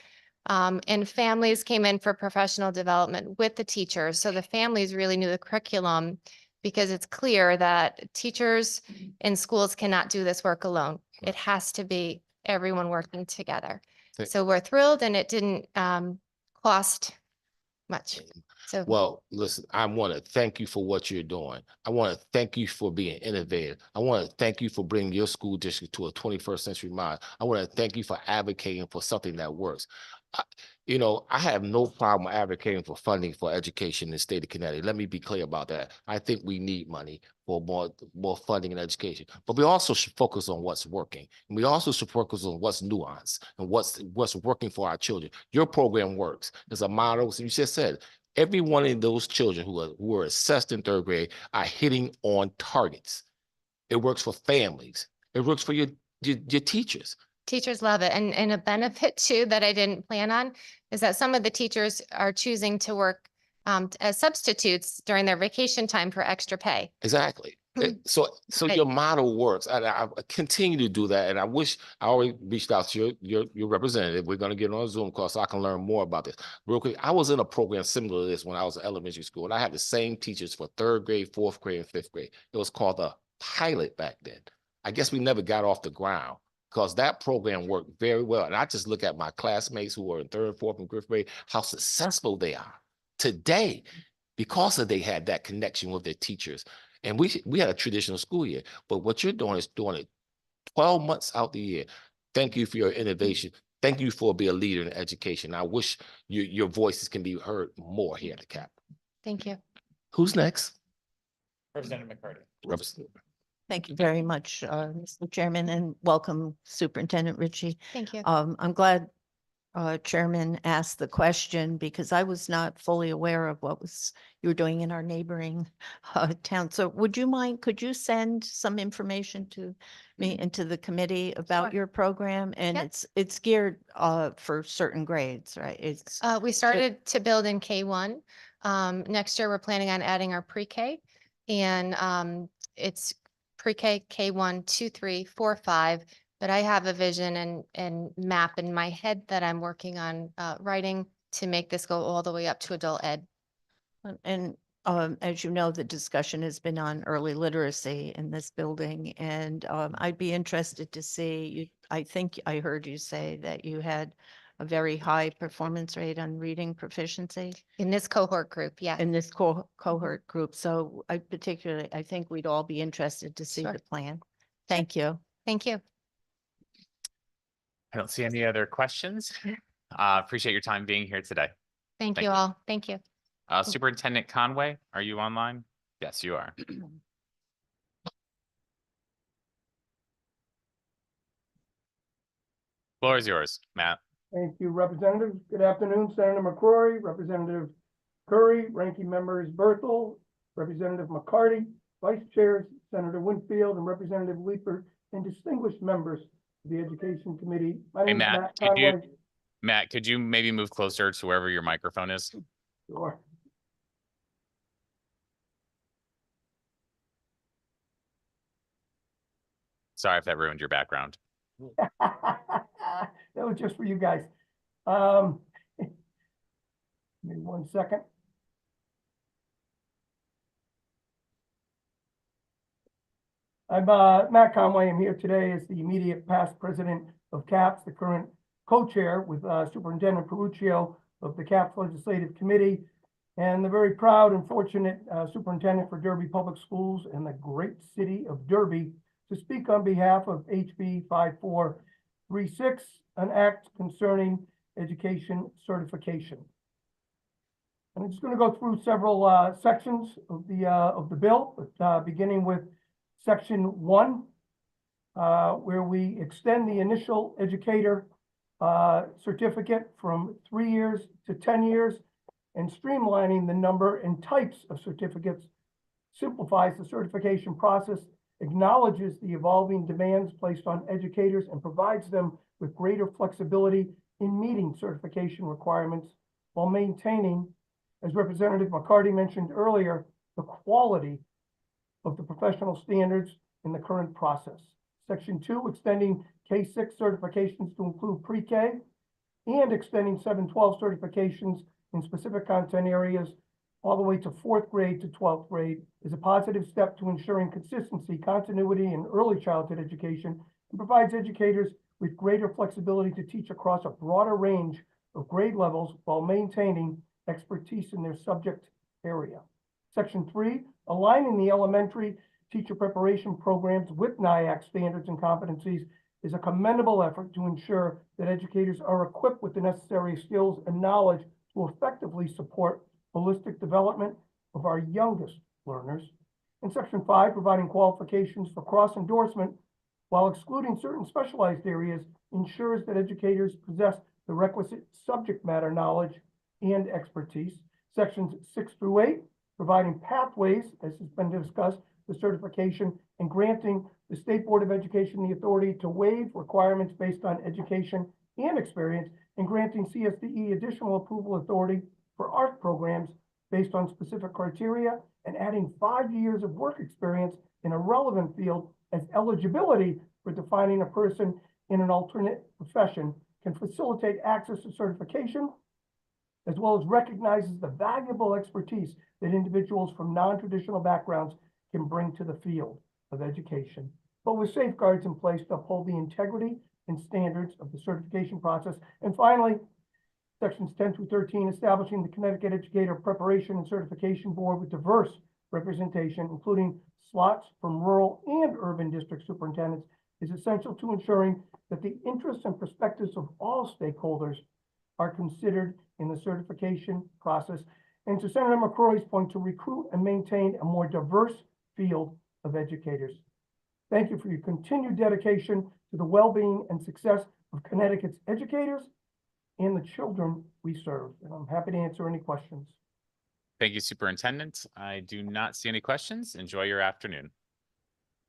And families came in for professional development with the teachers. So the families really knew the curriculum because it's clear that teachers in schools cannot do this work alone. It has to be everyone working together. So we're thrilled, and it didn't cost much. So Well, listen, I want to thank you for what you're doing. I want to thank you for being innovative. I want to thank you for bringing your school district to a 21st century mind. I want to thank you for advocating for something that works. I have no problem advocating for funding for education in the state of Connecticut. Let me be clear about that. I think we need money for more funding in education, but we also should focus on what's working. And we also should focus on what's nuanced and what's working for our children. Your program works. There's a model, as you just said, every one of those children who were assessed in 3rd grade are hitting on targets. It works for families. It works for your teachers. teachers love it. And a benefit too that I didn't plan on is that some of the teachers are choosing to work as substitutes during their vacation time for extra pay. Exactly. So Right. your model works, and I continue to do that. And I wish I already reached out to your representative. We're going to get on a Zoom call so I can learn more about this. Real quick, I was in a program similar to this when I was in elementary school, and I had the same teachers for 3rd grade, 4th grade, and 5th grade. It was called the pilot back then. I guess we never got off the ground because that program worked very well. And I just look at my classmates who were in 3rd, 4th, and 5th grade, how successful they are today because they had that connection with their teachers. And we had a traditional school year, but what you're doing is doing it 12 months out the year. Thank you for your innovation. Thank you for being a leader in education. I wish your voices can be heard more here at the Capitol. Thank you. Who's next? Representative McCarty. Representative. Thank you very much, Mr. Chairman, and welcome Superintendent Ritchie. Thank you. I'm glad Chairman asked the question because I was not fully aware of what you were doing in our neighboring town. So could you send some information to me and to the committee about Sure. your program? And Yep. it's geared for certain grades, right? We started to build in K1. Next year, we're planning on adding our pre-K, and it's pre-K, K1, 2, 3, 4, 5. But I have a vision and map in my head that I'm working on writing to make this go all the way up to adult ed. And as you know, the discussion has been on early literacy in this building, and I'd be interested to see, I think I heard you say that you had a very high performance rate on reading proficiency. In this cohort group, yeah. In this cohort group. So I think we'd all be interested to see Sure. the plan. Thank you. Thank you. I don't see any other questions. Appreciate your time being here today. Thank Thank you you. all. Thank you. Superintendent Conway, are you online? Yes, you are. Floor is yours, Matt. Thank you, Representative. Good afternoon, Senator McCrory, Representative Curry, Ranking Members Berthel, Representative McCarty, Vice Chairs Senator Winfield and Representative Leeper, and distinguished members of the Education Committee. My Hey, name is Matt, Matt could you, Conway. Matt, could you maybe move closer to wherever your microphone is? Sure. Sorry if that ruined your background. That was just for you guys. Give me 1 second. I'm Matt Conway. I'm here today as the immediate past president of CAPS, the current co-chair with Superintendent Peruccio of the CAPS Legislative Committee, and the very proud and fortunate superintendent for Derby Public Schools in the great city of Derby to speak on behalf of HB 5436, an act concerning education certification. And I'm just going to go through several sections of the bill, but beginning with Section 1, where we extend the initial educator certificate from 3 years to 10 years, and streamlining the number and types of certificates, simplifies the certification process, acknowledges the evolving demands placed on educators, and provides them with greater flexibility in meeting certification requirements while maintaining, as Representative McCarty mentioned earlier, the quality of the professional standards in the current process. Section 2, extending K-6 certifications to include pre-K and extending 7-12 certifications in specific content areas all the way to 4th grade to 12th grade is a positive step to ensuring consistency, continuity in early childhood education, and provides educators with greater flexibility to teach across a broader range of grade levels while maintaining expertise in their subject area. Section 3, aligning the elementary teacher preparation programs with NIAC standards and competencies is a commendable effort to ensure that educators are equipped with the necessary skills and knowledge to effectively support holistic development of our youngest learners. In Section 5, providing qualifications for cross-endorsement while excluding certain specialized areas ensures that educators possess the requisite subject matter knowledge and expertise. Sections 6 through 8, providing pathways, as has been discussed, the certification and granting the State Board of Education the authority to waive requirements based on education and experience, and granting CSDE additional approval authority for ARC programs based on specific criteria, and adding 5 years of work experience in a relevant field as eligibility for defining a person in an alternate profession can facilitate access to certification, as well as recognizes the valuable expertise that individuals from non-traditional backgrounds can bring to the field of education, but with safeguards in place to uphold the integrity and standards of the certification process. And finally, Sections 10 through 13, establishing the Connecticut Educator Preparation and Certification Board with diverse representation, including slots from rural and urban district superintendents, is essential to ensuring that the interests and perspectives of all stakeholders are considered in the certification process. And to Senator McCrory's point, to recruit and maintain a more diverse field of educators. Thank you for your continued dedication to the well-being and success of Connecticut's educators and the children we serve. And I'm happy to answer any questions. Thank you, Superintendent. I do not see any questions. Enjoy your afternoon.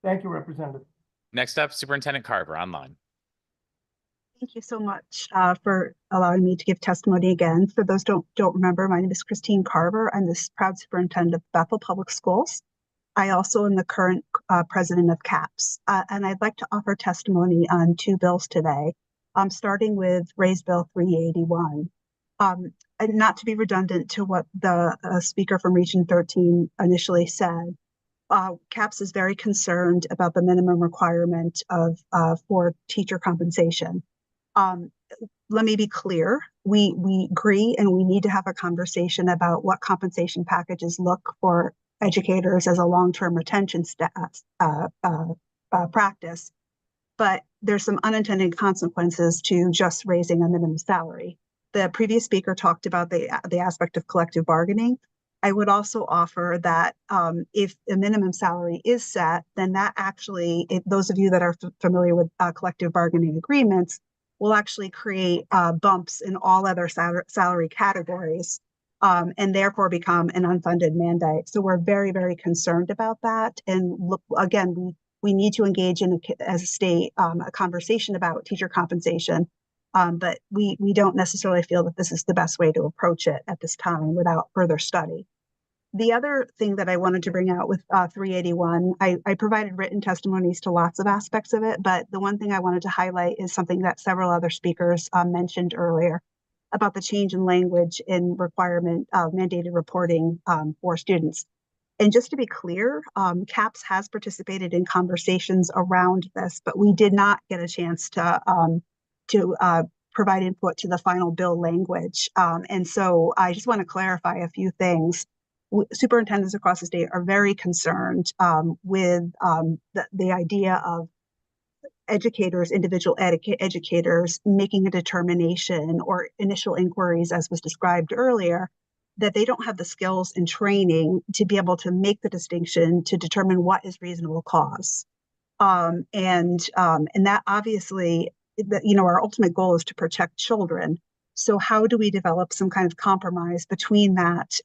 Thank you, Representative. Next up, Superintendent Carver online. Thank you so much for allowing me to give testimony again. For those who don't remember, my name is Christine Carver. I'm the proud superintendent of Bethel Public Schools. I also am the current president of CAPS, and I'd like to offer testimony on 2 bills today. Starting with Raise Bill 381. And not to be redundant to what the speaker from Region 13 initially said, CAPS is very concerned about the minimum requirement of for teacher compensation. Let me be clear. We agree, and we need to have a conversation about what compensation packages look for educators as a long-term retention practice. But there's some unintended consequences to just raising a minimum salary. The previous speaker talked about the aspect of collective bargaining. I would also offer that if a minimum salary is set, then that actually, those of you that are familiar with collective bargaining agreements, will actually create bumps in all other salary categories and therefore become an unfunded mandate. So we're very, very concerned about that. And look, again, we need to engage in, as a state, a conversation about teacher compensation. But we don't necessarily feel that this is the best way to approach it at this time without further study. The other thing that I wanted to bring out with 381, I provided written testimonies to lots of aspects of it, but the one thing I wanted to highlight is something that several other speakers mentioned earlier about the change in language in requirement of mandated reporting for students. And just to be clear, CAPS has participated in conversations around this, but we did not get a chance to provide input to the final bill language. And so I just want to clarify a few things. Superintendents across the state are very concerned with the idea of educators, individual educators making a determination or initial inquiries, as was described earlier, that they don't have the skills and training to be able to make the distinction to determine what is reasonable cause. And that obviously, our ultimate goal is to protect children. So how do we develop some kind of compromise between that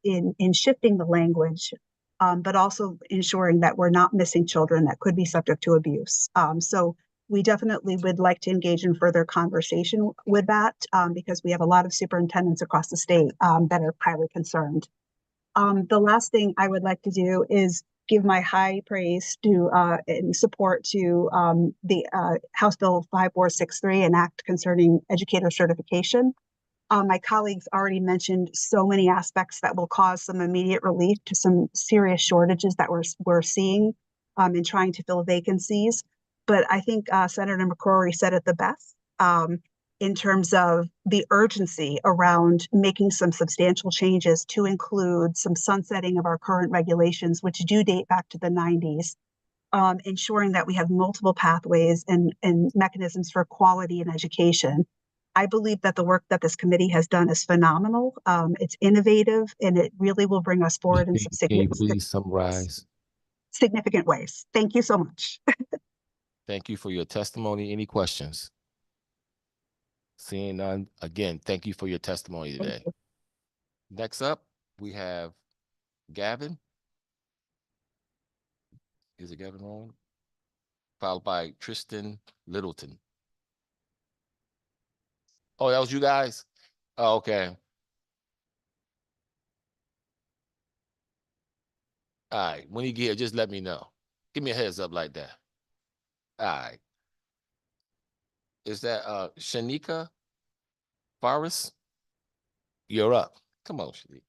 in shifting the language, but also ensuring that we're not missing children that could be subject to abuse? So we definitely would like to engage in further conversation with that because we have a lot of superintendents across the state that are highly concerned. The last thing I would like to do is give my high praise to and support to the House Bill 5463, an act concerning educator certification. My colleagues already mentioned so many aspects that will cause some immediate relief to some serious shortages that we're seeing in trying to fill vacancies. But I think Senator McCrory said it the best in terms of the urgency around making some substantial changes to include some sunsetting of our current regulations, which do date back to the 90s, ensuring that we have multiple pathways and mechanisms for quality in education. I believe that the work that this committee has done is phenomenal. It's innovative, and it really will bring us forward in some Can you please summarize? significant ways. Thank you so much. Thank you for your testimony. Any questions? Seeing none, again, thank you for your testimony today. Next up, we have Gavin. Is it Gavin wrong? Followed by Tristan Littleton. Oh, that was you guys? Oh, okay. All right. When you get here, just let me know. Give me a heads up like that. All right. Is that Shanika Forrest? You're up. Come on, Shanika.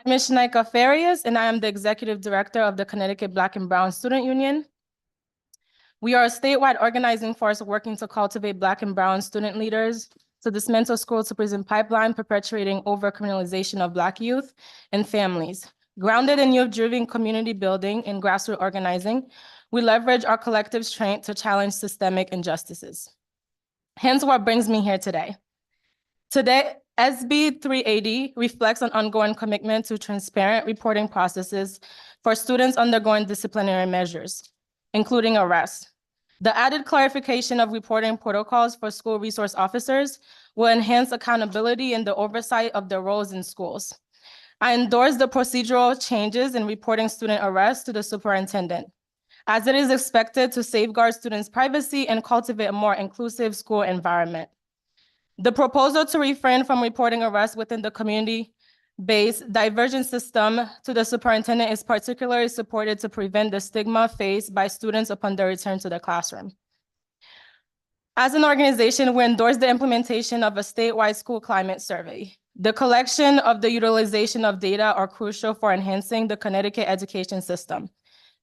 My name is Shanika Farias, and I am the Executive Director of the Connecticut Black and Brown Student Union. We are a statewide organizing force working to cultivate Black and Brown student leaders to dismantle school to prison pipeline perpetuating over-criminalization of Black youth and families. Grounded in youth-driven community building and grassroots organizing, we leverage our collective strength to challenge systemic injustices. Hence what brings me here today. Today, SB 380 reflects an ongoing commitment to transparent reporting processes for students undergoing disciplinary measures, including arrest. The added clarification of reporting protocols for school resource officers will enhance accountability and the oversight of their roles in schools. I endorse the procedural changes in reporting student arrests to the superintendent, as it is expected to safeguard students' privacy and cultivate a more inclusive school environment. The proposal to refrain from reporting arrests within the community-based diversion system to the superintendent is particularly supported to prevent the stigma faced by students upon their return to the classroom. As an organization, we endorse the implementation of a statewide school climate survey. The collection of the utilization of data are crucial for enhancing the Connecticut education system,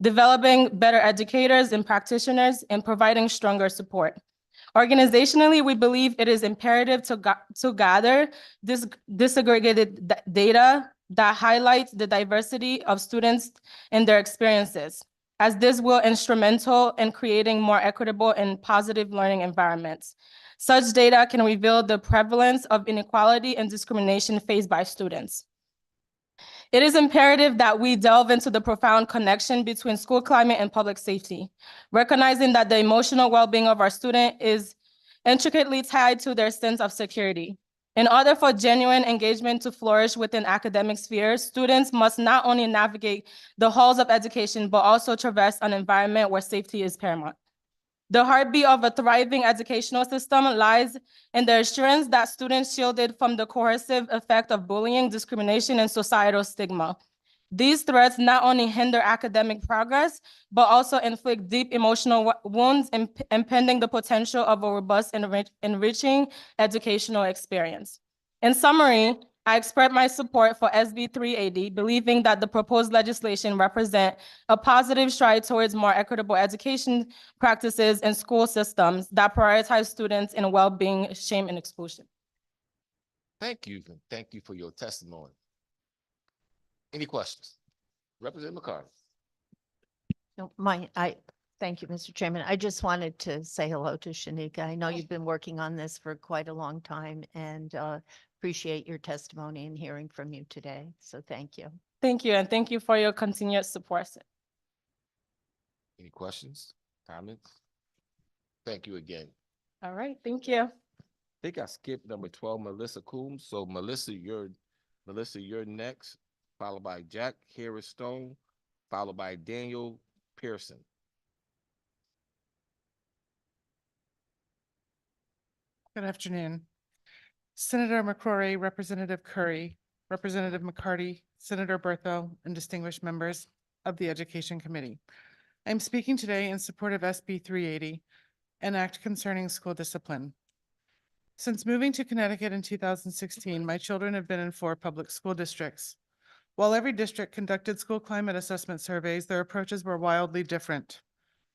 developing better educators and practitioners, and providing stronger support. Organizationally, we believe it is imperative to gather this disaggregated data that highlights the diversity of students and their experiences, as this will instrumental in creating more equitable and positive learning environments. Such data can reveal the prevalence of inequality and discrimination faced by students. It is imperative that we delve into the profound connection between school climate and public safety, recognizing that the emotional well-being of our student is intricately tied to their sense of security. In order for genuine engagement to flourish within academic spheres, students must not only navigate the halls of education, but also traverse an environment where safety is paramount. The heartbeat of a thriving educational system lies in the assurance that students shielded from the coercive effect of bullying, discrimination, and societal stigma. These threats not only hinder academic progress, but also inflict deep emotional wounds, impeding the potential of a robust and enriching educational experience. In summary, I express my support for SB 380, believing that the proposed legislation represent a positive stride towards more equitable education practices and school systems that prioritize students in well-being, shame, and exclusion. Thank you. Thank you for your testimony. Any questions? Representative McCarty. No, thank you, Mr. Chairman. I just wanted to say hello to Shanika. I know you've been working on this for quite a long time and appreciate your testimony and hearing from you today. So thank you. Thank you, and thank you for your continued support. Any questions, comments? Thank you again. All right, thank you. I think I skipped number 12, Melissa Coombs. So Melissa, you're next, followed by Jack Harris Stone, followed by Daniel Pearson. Good afternoon. Senator McCrory, Representative Curry, Representative McCarty, Senator Berthel, and distinguished members of the Education Committee. I'm speaking today in support of SB 380, an act concerning school discipline. Since moving to Connecticut in 2016, my children have been in 4 public school districts. While every district conducted school climate assessment surveys, their approaches were wildly different.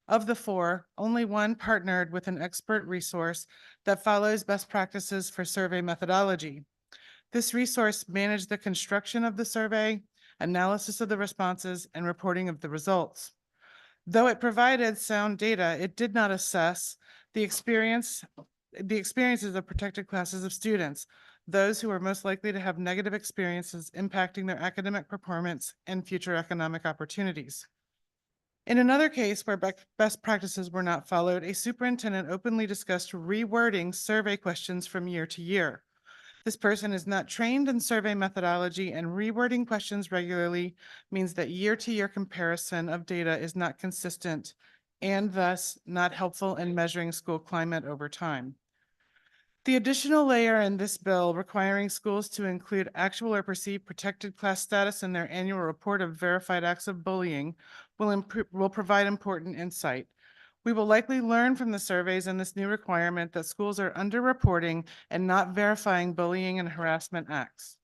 Of the 4, only one partnered with an expert resource that follows best practices for survey methodology. This resource managed the construction of the survey, analysis of the responses, and reporting of the results. Though it provided sound data, it did not assess the experiences of protected classes of students, those who are most likely to have negative experiences impacting their academic performance and future economic opportunities. In another case where best practices were not followed, a superintendent openly discussed rewording survey questions from year to year. This person is not trained in survey methodology, and rewording questions regularly means that year-to-year comparison of data is not consistent and thus not helpful in measuring school climate over time. The additional layer in this bill requiring schools to include actual or perceived protected class status in their annual report of verified acts of bullying will provide important insight. We will likely learn from the surveys in this new requirement that schools are underreporting and not verifying bullying and harassment acts.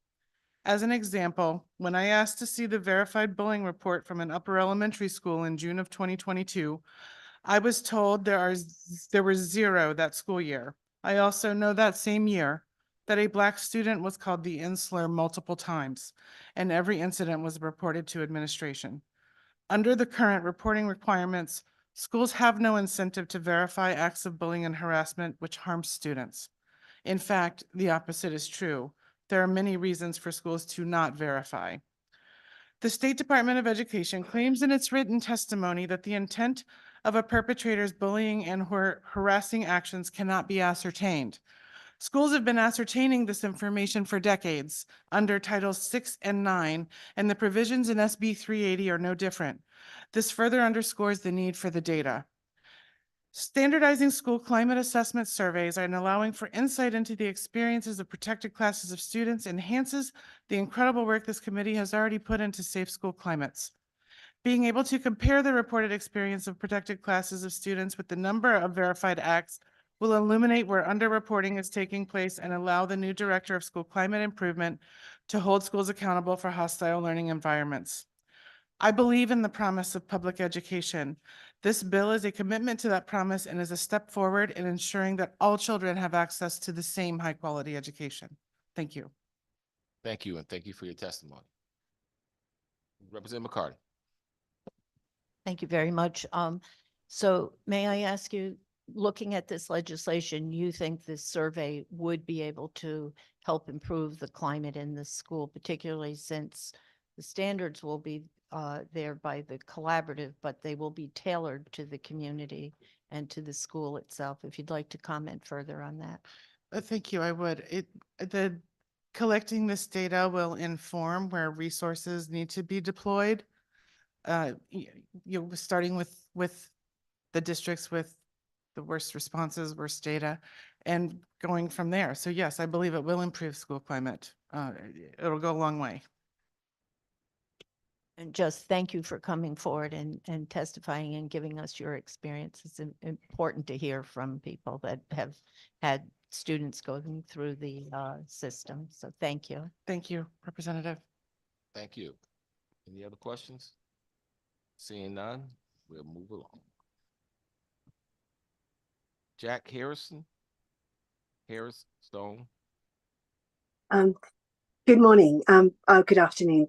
As an example, when I asked to see the verified bullying report from an upper elementary school in June of 2022, I was told there were 0 that school year. I also know that same year that a Black student was called the N-slur multiple times, and every incident was reported to administration. Under the current reporting requirements, schools have no incentive to verify acts of bullying and harassment which harm students. In fact, the opposite is true. There are many reasons for schools to not verify. The State Department of Education claims in its written testimony that the intent of a perpetrator's bullying and harassing actions cannot be ascertained. Schools have been ascertaining this information for decades under Titles 6 and 9, and the provisions in SB 380 are no different. This further underscores the need for the data. Standardizing school climate assessment surveys and allowing for insight into the experiences of protected classes of students enhances the incredible work this committee has already put into safe school climates. Being able to compare the reported experience of protected classes of students with the number of verified acts will illuminate where underreporting is taking place and allow the new Director of School Climate Improvement to hold schools accountable for hostile learning environments. I believe in the promise of public education. This bill is a commitment to that promise and is a step forward in ensuring that all children have access to the same high-quality education. Thank you. Thank you, and thank you for your testimony. Representative McCarty. Thank you very much. So may I ask you, looking at this legislation, you think this survey would be able to help improve the climate in the school, particularly since the standards will be there by the collaborative, but they will be tailored to the community and to the school itself. If you'd like to comment further on that. Thank you, I would. Collecting this data will inform where resources need to be deployed. Starting with the districts with the worst responses, worst data, and going from there. So yes, I believe it will improve school climate. It'll go a long way. And just thank you for coming forward and testifying and giving us your experience. It's important to hear from people that have had students going through the system. So thank you. Thank you, Representative. Thank you. Any other questions? Seeing none, we'll move along. Jack Harrison? Harris Stone? Good morning. Good afternoon.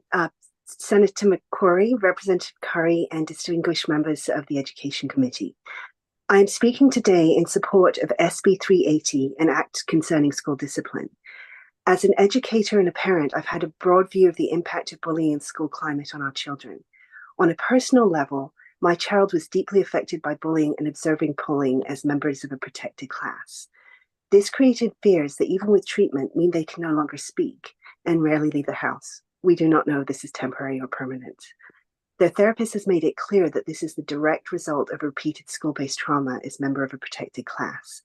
Senator McCrory, Representative Curry, and distinguished members of the Education Committee. I am speaking today in support of SB 380, an act concerning school discipline. As an educator and a parent, I've had a broad view of the impact of bullying and school climate on our children. On a personal level, my child was deeply affected by bullying and observing bullying as members of a protected class. This created fears that even with treatment mean they can no longer speak and rarely leave the house. We do not know if this is temporary or permanent. Their therapist has made it clear that this is the direct result of repeated school-based trauma as member of a protected class.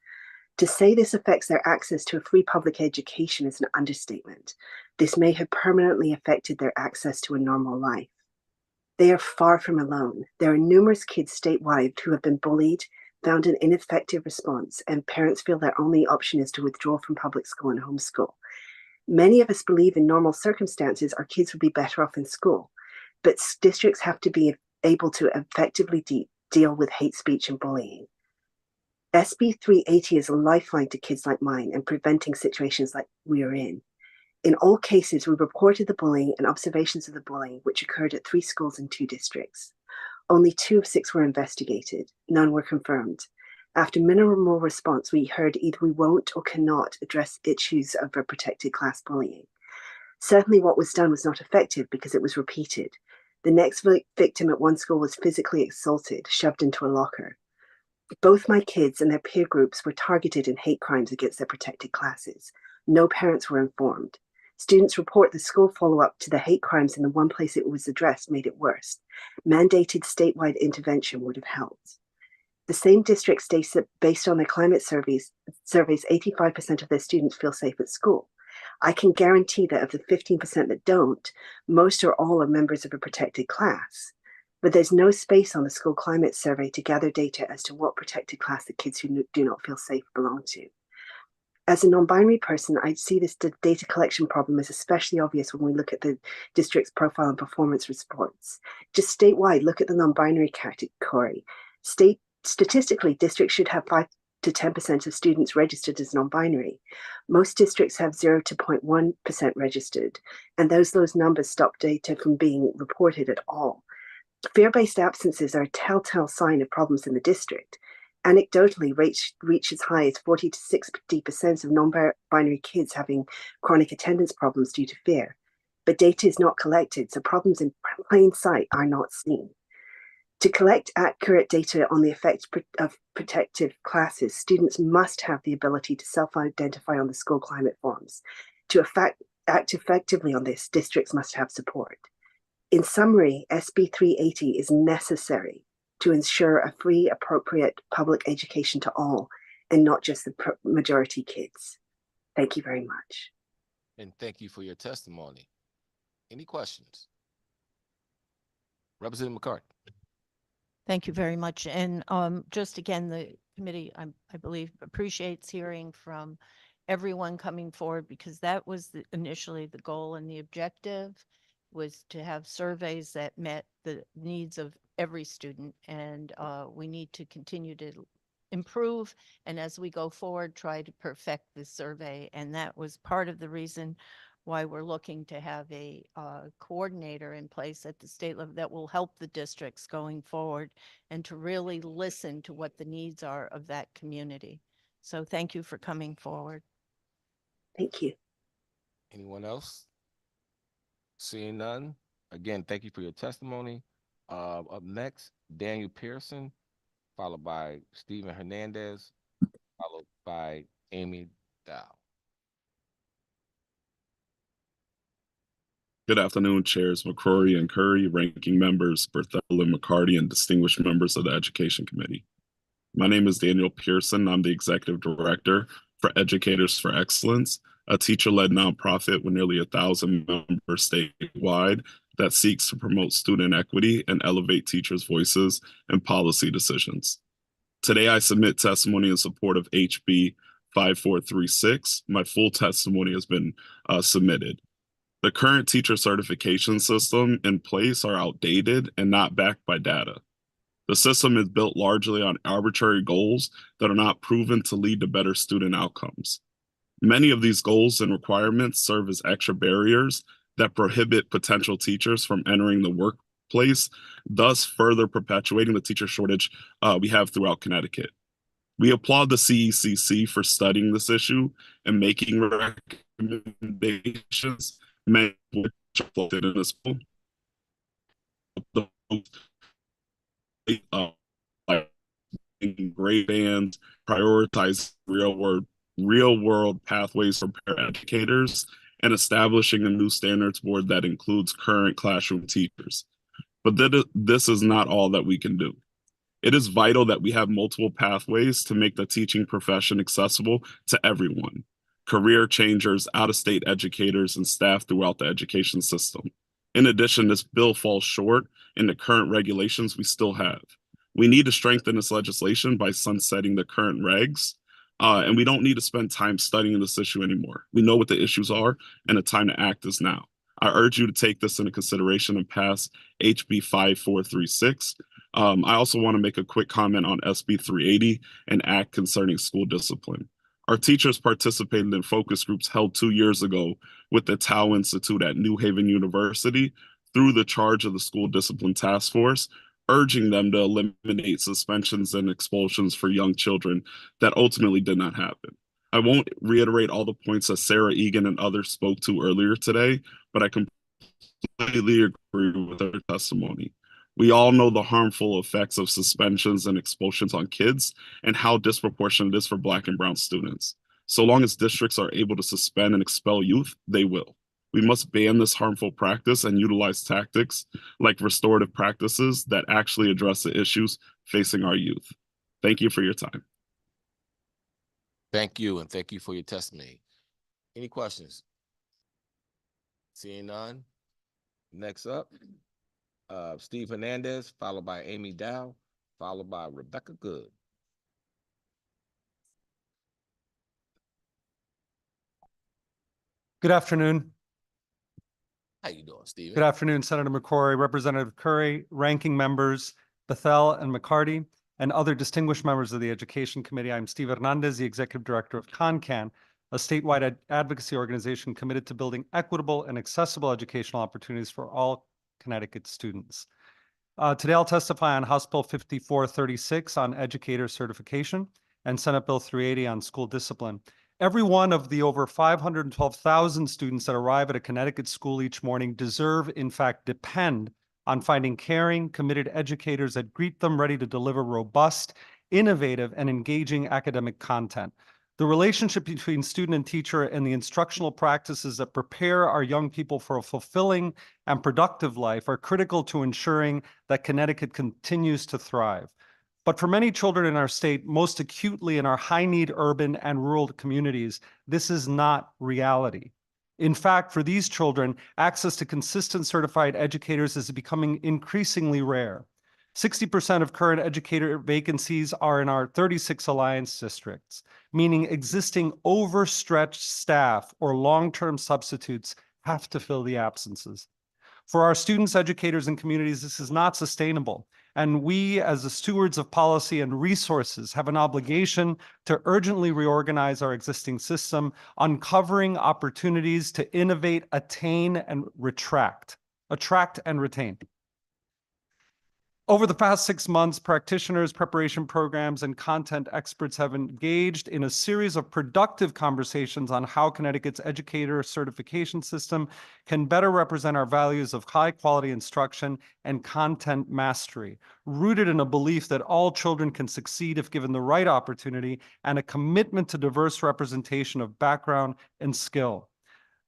To say this affects their access to a free public education is an understatement. This may have permanently affected their access to a normal life. They are far from alone. There are numerous kids statewide who have been bullied, found an ineffective response, and parents feel their only option is to withdraw from public school and homeschool. Many of us believe in normal circumstances our kids would be better off in school, but districts have to be able to effectively deal with hate speech and bullying. SB 380 is a lifeline to kids like mine and preventing situations like we are in. In all cases, we reported the bullying and observations of the bullying, which occurred at 3 schools in 2 districts. Only 2 of 6 were investigated. None were confirmed. After minimal response, we heard either we won't or cannot address issues of a protected class bullying. Certainly what was done was not effective because it was repeated. The next victim at one school was physically assaulted, shoved into a locker. Both my kids and their peer groups were targeted in hate crimes against their protected classes. No parents were informed. Students report the school follow-up to the hate crimes in the one place it was addressed made it worse. Mandated statewide intervention would have helped. The same district states that based on their climate surveys 85% of their students feel safe at school. I can guarantee that of the 15% that don't, most or all are members of a protected class. But there's no space on the school climate survey to gather data as to what protected class the kids who do not feel safe belong to. As a non-binary person, I see this data collection problem as especially obvious when we look at the district's profile and performance reports. Just statewide, look at the non-binary category. Statistically, districts should have 5 to 10% of students registered as non-binary. Most districts have 0 to 0.1% registered, and those numbers stop data from being reported at all. Fear-based absences are a telltale sign of problems in the district. Anecdotally, rates reach as high as 40 to 60% of non-binary kids having chronic attendance problems due to fear. But data is not collected, so problems in plain sight are not seen. To collect accurate data on the effect of protective classes, students must have the ability to self-identify on the school climate forms. To act effectively on this, districts must have support. In summary, SB 380 is necessary to ensure a free, appropriate public education to all, and not just the majority kids. Thank you very much. And thank you for your testimony. Any questions? Representative McCarty. Thank you very much. And just again, the committee, I believe, appreciates hearing from everyone coming forward, because that was initially the goal and the objective was to have surveys that met the needs of every student. And we need to continue to improve. And as we go forward, try to perfect this survey. And that was part of the reason why we're looking to have a coordinator in place at the state level that will help the districts going forward and to really listen to what the needs are of that community. So thank you for coming forward. Thank you. Anyone else? Seeing none, again, thank you for your testimony. Up next, Daniel Pearson, followed by Stephen Hernandez, followed by Amy Dow. Good afternoon, Chairs McCrory and Curry, ranking members Berthel and McCarty, and distinguished members of the Education Committee. My name is Daniel Pearson. I'm the Executive Director for Educators for Excellence, a teacher-led nonprofit with nearly 1,000 members statewide that seeks to promote student equity and elevate teachers' voices in policy decisions. Today, I submit testimony in support of HB 5436. My full testimony has been submitted. The current teacher certification system in place are outdated and not backed by data. The system is built largely on arbitrary goals that are not proven to lead to better student outcomes. Many of these goals and requirements serve as extra barriers that prohibit potential teachers from entering the workplace, thus further perpetuating the teacher shortage we have throughout Connecticut. We applaud the CECC for studying this issue and making recommendations, many of which are reflected in this bill. Like grade bands, prioritize real world pathways for paraeducators, and establishing a new standards board that includes current classroom teachers. But this is not all that we can do. It is vital that we have multiple pathways to make the teaching profession accessible to everyone, career changers, out-of-state educators, and staff throughout the education system. In addition, this bill falls short in the current regulations we still have. We need to strengthen this legislation by sunsetting the current regs, and we don't need to spend time studying this issue anymore. We know what the issues are, and the time to act is now. I urge you to take this into consideration and pass HB 5436. I also want to make a quick comment on SB 380, an act concerning school discipline. Our teachers participated in focus groups held 2 years ago with the Tao Institute at New Haven University through the charge of the School Discipline Task Force, urging them to eliminate suspensions and expulsions for young children that ultimately did not happen. I won't reiterate all the points that Sarah Egan and others spoke to earlier today, but I completely agree with their testimony. We all know the harmful effects of suspensions and expulsions on kids and how disproportionate it is for Black and Brown students. So long as districts are able to suspend and expel youth, they will. We must ban this harmful practice and utilize tactics like restorative practices that actually address the issues facing our youth. Thank you for your time. Thank you, and thank you for your testimony. Any questions? Seeing none. Next up, Steve Hernandez, followed by Amy Dow, followed by Rebecca Good. Good afternoon. How you doing, Stephen? Good afternoon, Senator McCrory, Representative Curry, ranking members Bethel and McCarty, and other distinguished members of the Education Committee. I'm Steve Hernandez, the Executive Director of CONCAN, a statewide advocacy organization committed to building equitable and accessible educational opportunities for all Connecticut students. Today, I'll testify on House Bill 5436 on educator certification and Senate Bill 380 on school discipline. Every one of the over 512,000 students that arrive at a Connecticut school each morning deserve, in fact, depend on finding caring, committed educators that greet them ready to deliver robust, innovative, and engaging academic content. The relationship between student and teacher and the instructional practices that prepare our young people for a fulfilling and productive life are critical to ensuring that Connecticut continues to thrive. But for many children in our state, most acutely in our high-need urban and rural communities, this is not reality. In fact, for these children, access to consistent certified educators is becoming increasingly rare. 60% of current educator vacancies are in our 36 alliance districts, meaning existing overstretched staff or long-term substitutes have to fill the absences. For our students, educators, and communities, this is not sustainable. And we, as the stewards of policy and resources, have an obligation to urgently reorganize our existing system, uncovering opportunities to innovate, attain, and attract and retain. Over the past 6 months, practitioners, preparation programs, and content experts have engaged in a series of productive conversations on how Connecticut's educator certification system can better represent our values of high-quality instruction and content mastery, rooted in a belief that all children can succeed if given the right opportunity and a commitment to diverse representation of background and skill.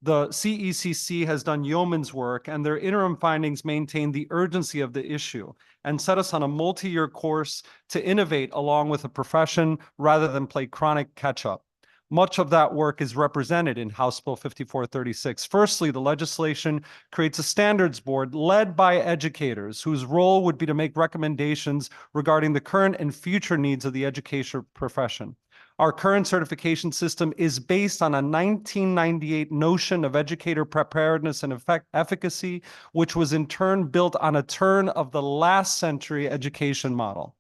The CECC has done yeoman's work, and their interim findings maintain the urgency of the issue and set us on a multi-year course to innovate along with the profession rather than play chronic catch-up. Much of that work is represented in House Bill 5436. Firstly, the legislation creates a standards board led by educators whose role would be to make recommendations regarding the current and future needs of the education profession. Our current certification system is based on a 1998 notion of educator preparedness and efficacy, which was in turn built on a turn of the last century education model.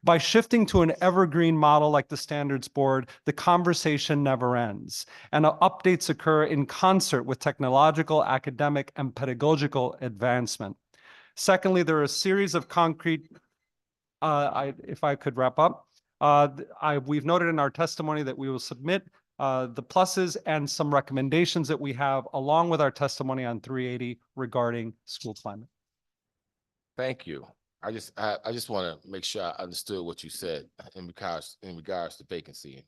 By shifting to an evergreen model like the Standards Board, the conversation never ends, and updates occur in concert with technological, academic, and pedagogical advancement. Secondly, there are a series of concrete, if I could wrap up, we've noted in our testimony that we will submit the pluses and some recommendations that we have along with our testimony on 380 regarding school climate. Thank you. I just want to make sure I understood what you said in regards to vacancy.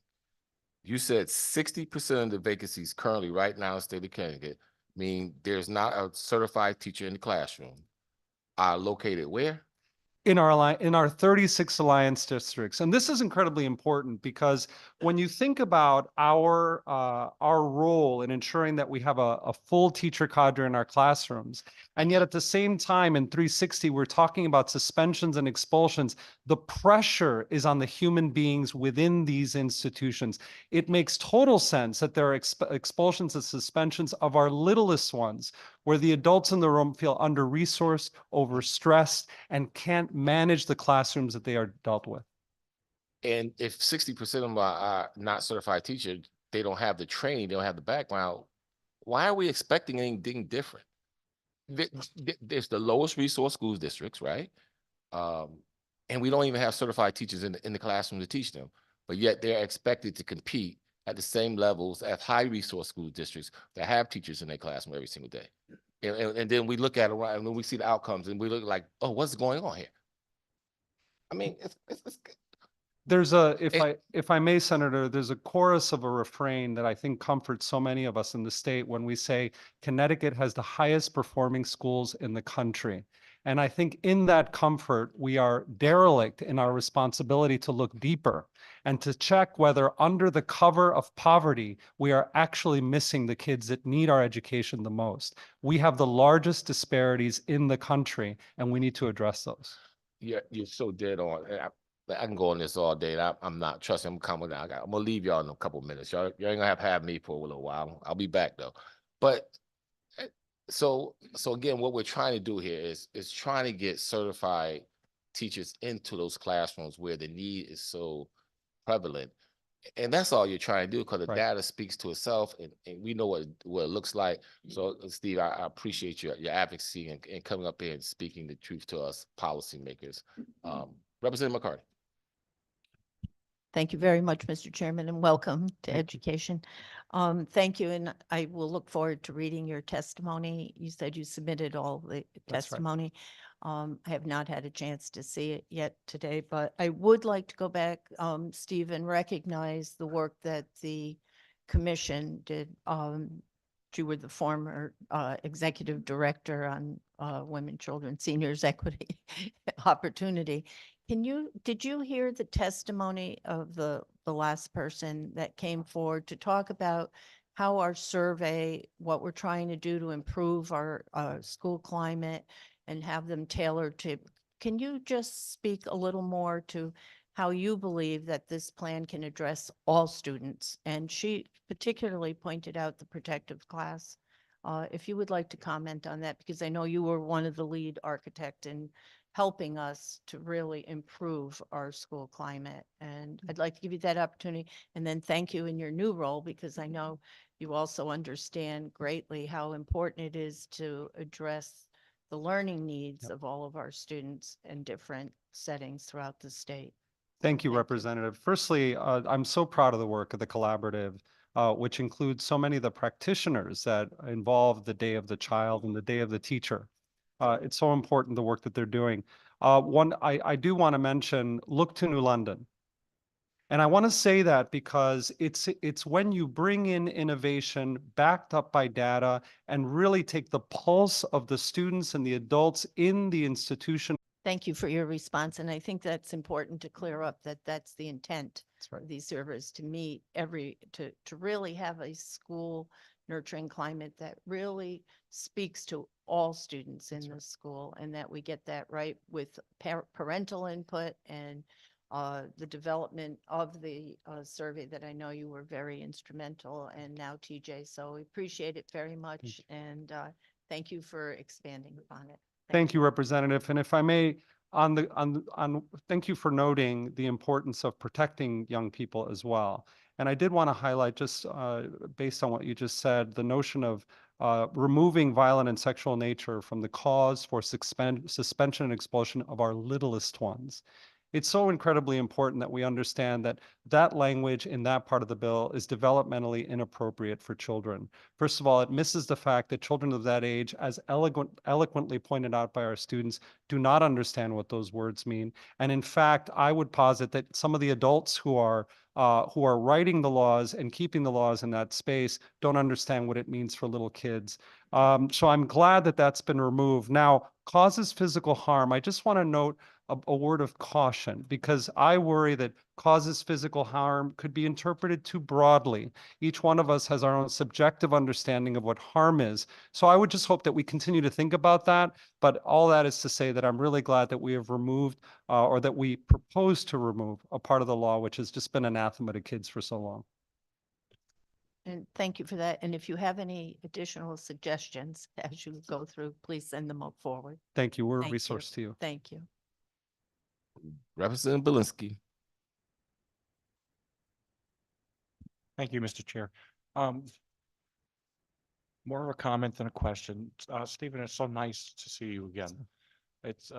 You said 60% of the vacancies currently right now in the state of Connecticut mean there's not a certified teacher in the classroom. Are located where? In our 36 alliance districts. And this is incredibly important because when you think about our role in ensuring that we have a full teacher cadre in our classrooms, and yet at the same time in 360, we're talking about suspensions and expulsions, the pressure is on the human beings within these institutions. It makes total sense that there are expulsions and suspensions of our littlest ones, where the adults in the room feel under-resourced, overstressed, and can't manage the classrooms that they are dealt with. And if 60% of them are not certified teachers, they don't have the training, they don't have the background, why are we expecting anything different? There's the lowest resource schools districts, right? And we don't even have certified teachers in the classroom to teach them, but yet they're expected to compete at the same levels as high resource school districts that have teachers in their classroom every single day. And then we look at it and then we see the outcomes and we look like, oh, what's going on here? I mean, There's a, if I may, Senator, there's a chorus of a refrain that I think comforts so many of us in the state when we say Connecticut has the highest performing schools in the country. And I think in that comfort, we are derelict in our responsibility to look deeper and to check whether under the cover of poverty, we are actually missing the kids that need our education the most. We have the largest disparities in the country, and we need to address those. You're so dead on. I can go on this all day. I'm not trusting. I'm coming down. I'm gonna leave y'all in a couple of minutes. Y'all ain't gonna have me for a little while. I'll be back though. But so again, what we're trying to do here is trying to get certified teachers into those classrooms where the need is so prevalent. And that's all you're trying to do, because the data speaks to itself, and we know what it looks like. So Steve, I appreciate your advocacy and coming up here and speaking the truth to us policymakers. Representative McCarty. Thank you very much, Mr. Chairman, and welcome to education. Thank you, and I will look forward to reading your testimony. You said you submitted all the testimony. I have not had a chance to see it yet today, but I would like to go back, Steve, and recognize the work that the commission did. You were the former executive director on Women, Children, Seniors Equity Opportunity. Did you hear the testimony of the last person that came forward to talk about how our survey, what we're trying to do to improve our school climate and have them tailored to, can you just speak a little more to how you believe that this plan can address all students? And she particularly pointed out the protective class If you would like to comment on that, because I know you were one of the lead architect in helping us to really improve our school climate. And I'd like to give you that opportunity and then thank you in your new role, because I know you also understand greatly how important it is to address the learning needs of all of our students in different settings throughout the state. Thank you, Representative. Firstly, I'm so proud of the work of the collaborative, which includes so many of the practitioners that involve the Day of the Child and the Day of the Teacher. It's so important, the work that they're doing. I do want to mention Look to New London. And I want to say that because it's when you bring in innovation backed up by data and really take the pulse of the students and the adults in the institution. Thank you for your response. And I think that's important to clear up that that's the intent of these servers, to meet to really have a school nurturing climate that really speaks to all students in the school, and that we get that right with parental input and the development of the survey that I know you were very instrumental, and now TJ. So we appreciate it very much. And thank you for expanding upon it. Thank you, Representative. And if I may, thank you for noting the importance of protecting young people as well. And I did want to highlight, just based on what you just said, the notion of removing violent and sexual nature from the cause for suspension and expulsion of our littlest ones. It's so incredibly important that we understand that that language in that part of the bill is developmentally inappropriate for children. First of all, it misses the fact that children of that age, as eloquently pointed out by our students, do not understand what those words mean. And in fact, I would posit that some of the adults who are writing the laws and keeping the laws in that space don't understand what it means for little kids. So I'm glad that that's been removed. Now, causes physical harm. I just want to note a word of caution, because I worry that causes physical harm could be interpreted too broadly. Each one of us has our own subjective understanding of what harm is. So I would just hope that we continue to think about that. But all that is to say that I'm really glad that we have removed or that we propose to remove a part of the law which has just been anathema to kids for so long. And thank you for that. And if you have any additional suggestions as you go through, please send them up forward. Thank you. We're a Thank resource to you. Thank you. Representative Belinsky. Thank you, Mr. Chair. More of a comment than a question. Stephen, it's so nice to see you again. It's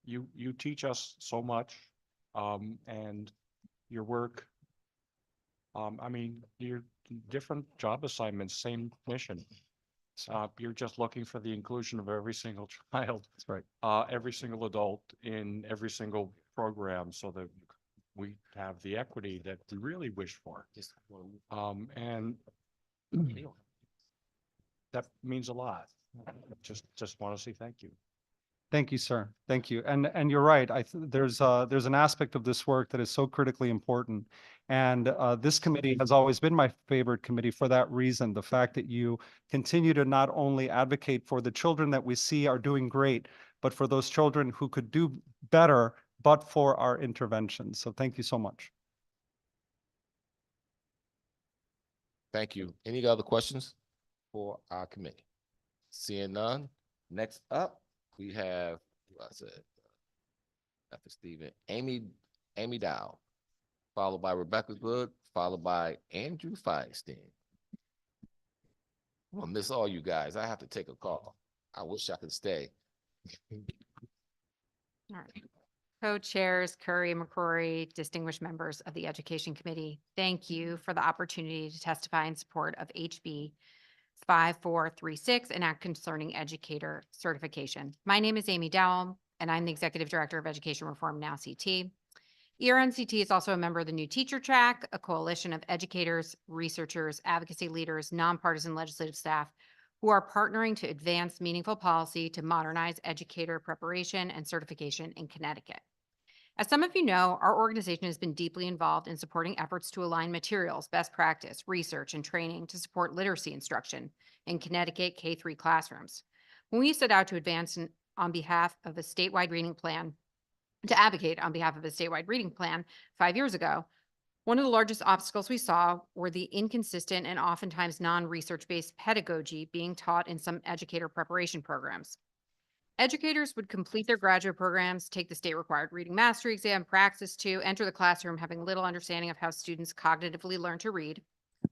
you teach us so much, and your work. I mean, your different job assignments, same mission. You're just looking for the inclusion of every single child. That's right. Every single adult in every single program, so that we have the equity that we really wish for. And that means a lot. Just want to say thank you. Thank you, sir. Thank you. And you're right. There's an aspect of this work that is so critically important. And this committee has always been my favorite committee for that reason. The fact that you continue to not only advocate for the children that we see are doing great, but for those children who could do better, but for our interventions. So thank you so much. Thank you. Any other questions for our committee? Seeing none, next up, we have, after Stephen, Amy Dow, followed by Rebecca Good, followed by Andrew Feinstein. I'm gonna miss all you guys. I have to take a call. I wish I could stay. All right. Co-chairs Curry, McCrory, distinguished members of the Education Committee, thank you for the opportunity to testify in support of HB 5436, an act concerning educator certification. My name is Amy Dowell, and I'm the Executive Director of Education Reform, now CT. ERNCT is also a member of the New Teacher Track, a coalition of educators, researchers, advocacy leaders, nonpartisan legislative staff who are partnering to advance meaningful policy to modernize educator preparation and certification in Connecticut. As some of you know, our organization has been deeply involved in supporting efforts to align materials, best practice, research, and training to support literacy instruction in Connecticut K-3 classrooms. When we set out to advance on behalf of a statewide reading plan, to advocate on behalf of a statewide reading plan 5 years ago, One of the largest obstacles we saw were the inconsistent and oftentimes non-research-based pedagogy being taught in some educator preparation programs. Educators would complete their graduate programs, take the state required reading mastery exam, practice to enter the classroom, having little understanding of how students cognitively learn to read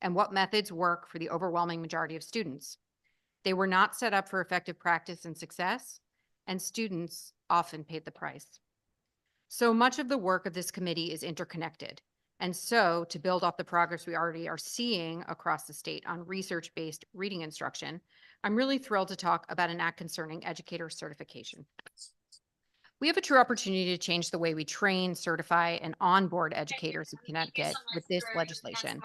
and what methods work for the overwhelming majority of students. They were not set up for effective practice and success, and students often paid the price. So much of the work of this committee is interconnected. And so, to build off the progress we already are seeing across the state on research-based reading instruction, I'm really thrilled to talk about an act concerning educator certification. We have a true opportunity to change the way we train, certify, and onboard educators in Connecticut with this legislation.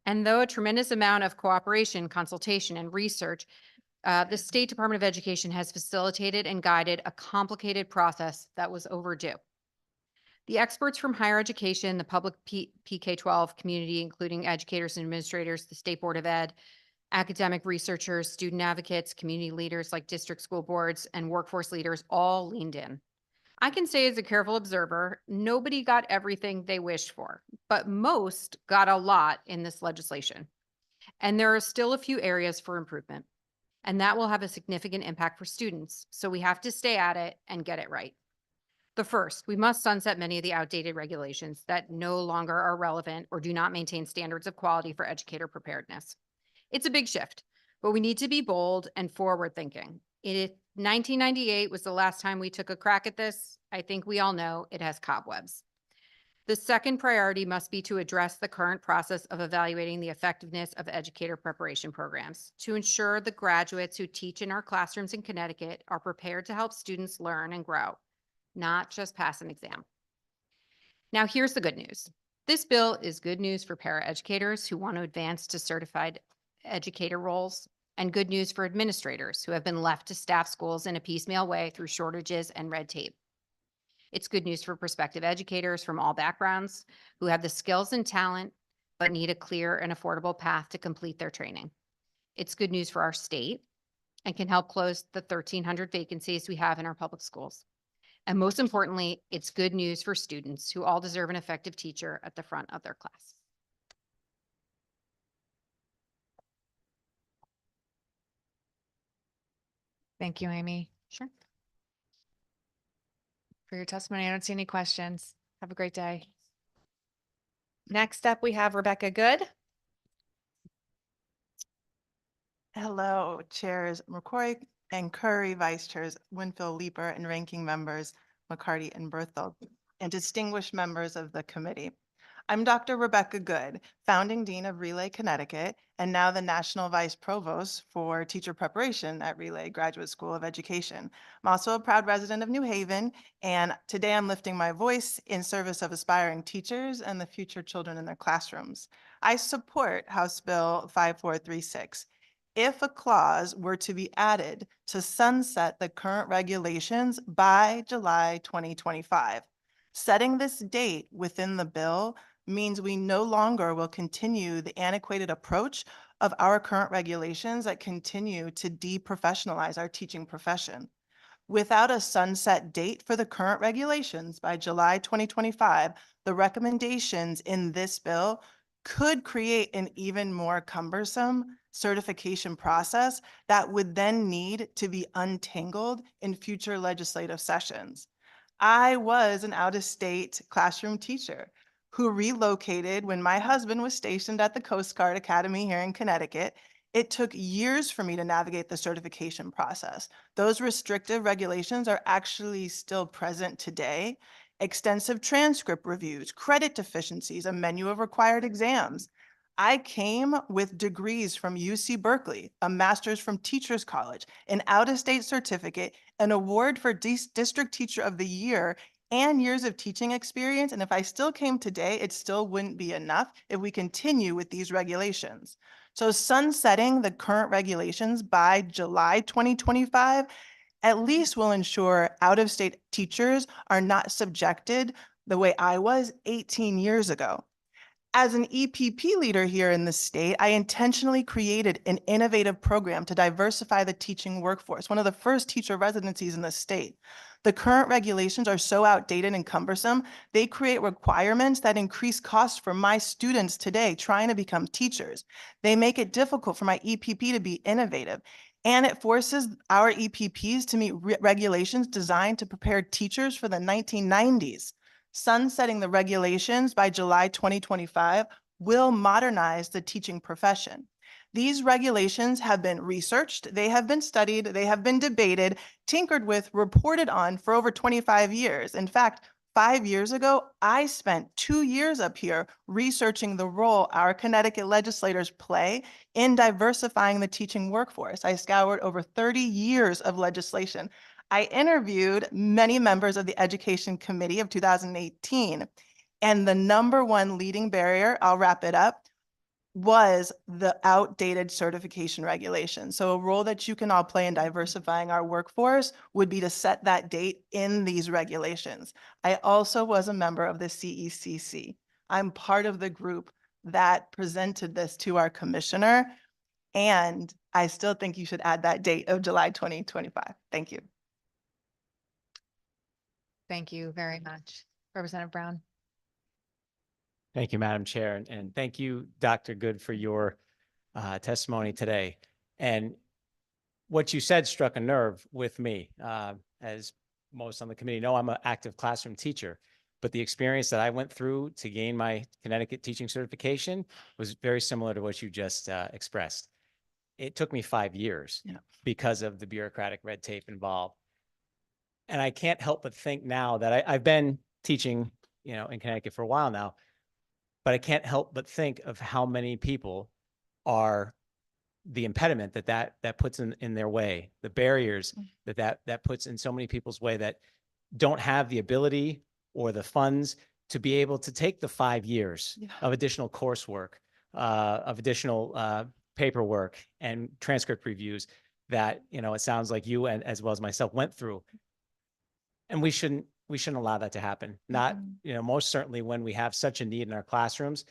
And though a tremendous amount of cooperation, consultation, and research, the State Department of Education has facilitated and guided a complicated process that was overdue. The experts from higher education, the public PK-12 community, including educators and administrators, the State Board of Ed, academic researchers, student advocates, community leaders like district school boards, and workforce leaders all leaned in. I can say as a careful observer, nobody got everything they wished for, but most got a lot in this legislation. And there are still a few areas for improvement, and that will have a significant impact for students. So we have to stay at it and get it right. The first, we must sunset many of the outdated regulations that no longer are relevant or do not maintain standards of quality for educator preparedness. It's a big shift, but we need to be bold and forward-thinking. 1998 was the last time we took a crack at this. I think we all know it has cobwebs. The second priority must be to address the current process of evaluating the effectiveness of educator preparation programs to ensure the graduates who teach in our classrooms in Connecticut are prepared to help students learn and grow, not just pass an exam. Now, here's the good news. This bill is good news for paraeducators who want to advance to certified educator roles, and good news for administrators who have been left to staff schools in a piecemeal way through shortages and red tape. It's good news for prospective educators from all backgrounds who have the skills and talent, but need a clear and affordable path to complete their training. It's good news for our state and can help close the 1,300 vacancies we have in our public schools. And most importantly, it's good news for students who all deserve an effective teacher at the front of their class. Thank you, Amy. Sure. For your testimony. I don't see any questions. Have a great day. Next up, we have Rebecca Good. Hello, Chairs McCrory and Curry, Vice Chairs Winfield, Leeper, and Ranking Members McCarty and Berthold, and distinguished members of the committee. I'm Dr. Rebecca Good, founding dean of Relay Connecticut, and now the National Vice Provost for Teacher Preparation at Relay Graduate School of Education. I'm also a proud resident of New Haven, and today I'm lifting my voice in service of aspiring teachers and the future children in their classrooms. I support House Bill 5436. If a clause were to be added to sunset the current regulations by July 2025, setting this date within the bill means we no longer will continue the antiquated approach of our current regulations that continue to deprofessionalize our teaching profession. Without a sunset date for the current regulations by July 2025, the recommendations in this bill could create an even more cumbersome certification process that would then need to be untangled in future legislative sessions. I was an out-of-state classroom teacher who relocated when my husband was stationed at the Coast Guard Academy here in Connecticut. It took years for me to navigate the certification process. Those restrictive regulations are actually still present today. Extensive transcript reviews, credit deficiencies, a menu of required exams. I came with degrees from UC Berkeley, a master's from Teachers College, an out-of-state certificate, an award for District Teacher of the Year, and years of teaching experience. And if I still came today, it still wouldn't be enough if we continue with these regulations. So sunsetting the current regulations by July 2025 at least will ensure out-of-state teachers are not subjected the way I was 18 years ago. As an EPP leader here in the state, I intentionally created an innovative program to diversify the teaching workforce, one of the first teacher residencies in the state. The current regulations are so outdated and cumbersome, they create requirements that increase costs for my students today trying to become teachers. They make it difficult for my EPP to be innovative. And it forces our EPPs to meet regulations designed to prepare teachers for the 1990s. Sunsetting the regulations by July 2025 will modernize the teaching profession. These regulations have been researched, they have been studied, they have been debated, tinkered with, reported on for over 25 years. In fact, 5 years ago, I spent 2 years up here researching the role our Connecticut legislators play in diversifying the teaching workforce. I scoured over 30 years of legislation. I interviewed many members of the Education Committee of 2018, and the number one leading barrier, I'll wrap it up, was the outdated certification regulation. So a role that you can all play in diversifying our workforce would be to set that date in these regulations. I also was a member of the CECC. I'm part of the group that presented this to our commissioner, and I still think you should add that date of July 2025. Thank you. Thank you very much. Representative Brown. Thank you, Madam Chair, and thank you, Dr. Good, for your testimony today. And what you said struck a nerve with me. As most on the committee know, I'm an active classroom teacher, but the experience that I went through to gain my Connecticut teaching certification was very similar to what you just expressed. It took me 5 years because of the bureaucratic red tape involved. And I can't help but think now that I've been teaching, in Connecticut for a while now, but I can't help but think of how many people are the impediment that puts in their way, the barriers that puts in so many people's way that don't have the ability or the funds to be able to take the 5 years of additional coursework, of additional paperwork and transcript reviews that, it sounds like you and as well as myself went through. And we shouldn't allow that to happen. Not, most certainly when we have such a need in our classrooms.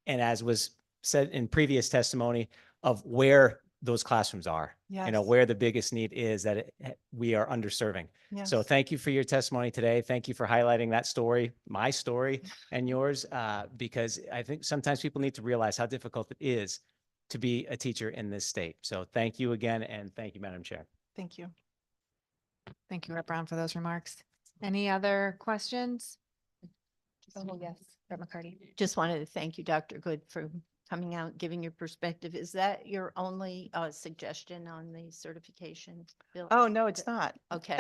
And as was said in previous testimony of where those classrooms are, where the biggest need is that we are underserving. So thank you for your testimony today. Thank you for highlighting that story, my story and yours, because I think sometimes people need to realize how difficult it is to be a teacher in this state. So thank you again. And thank you, Madam Chair. Thank you. Thank you, Rep. Brown, for those remarks. Any other questions? Oh, yes, Rep. McCarty. Just wanted to thank you, Dr. Good, for coming out, giving your perspective. Is that your only suggestion on the certification bill? Oh, no, it's not. Okay.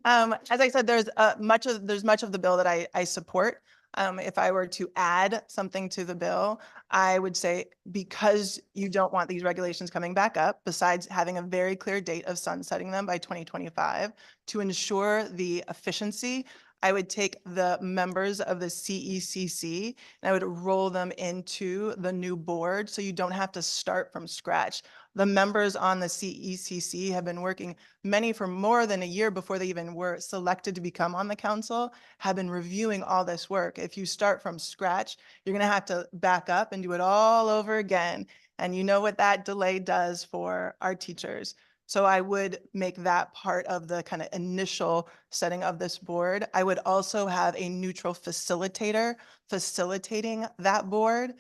As I said, there's much of the bill that I support. If I were to add something to the bill, I would say, because you don't want these regulations coming back up, besides having a very clear date of sunsetting them by 2025, to ensure the efficiency, I would take the members of the CECC and I would roll them into the new board so you don't have to start from scratch. The members on the CECC have been working, many for more than a year before they even were selected to become on the council, have been reviewing all this work. If you start from scratch, you're going to have to back up and do it all over again. And you know what that delay does for our teachers. So I would make that part of the kind of initial setting of this board. I would also have a neutral facilitator facilitating that board.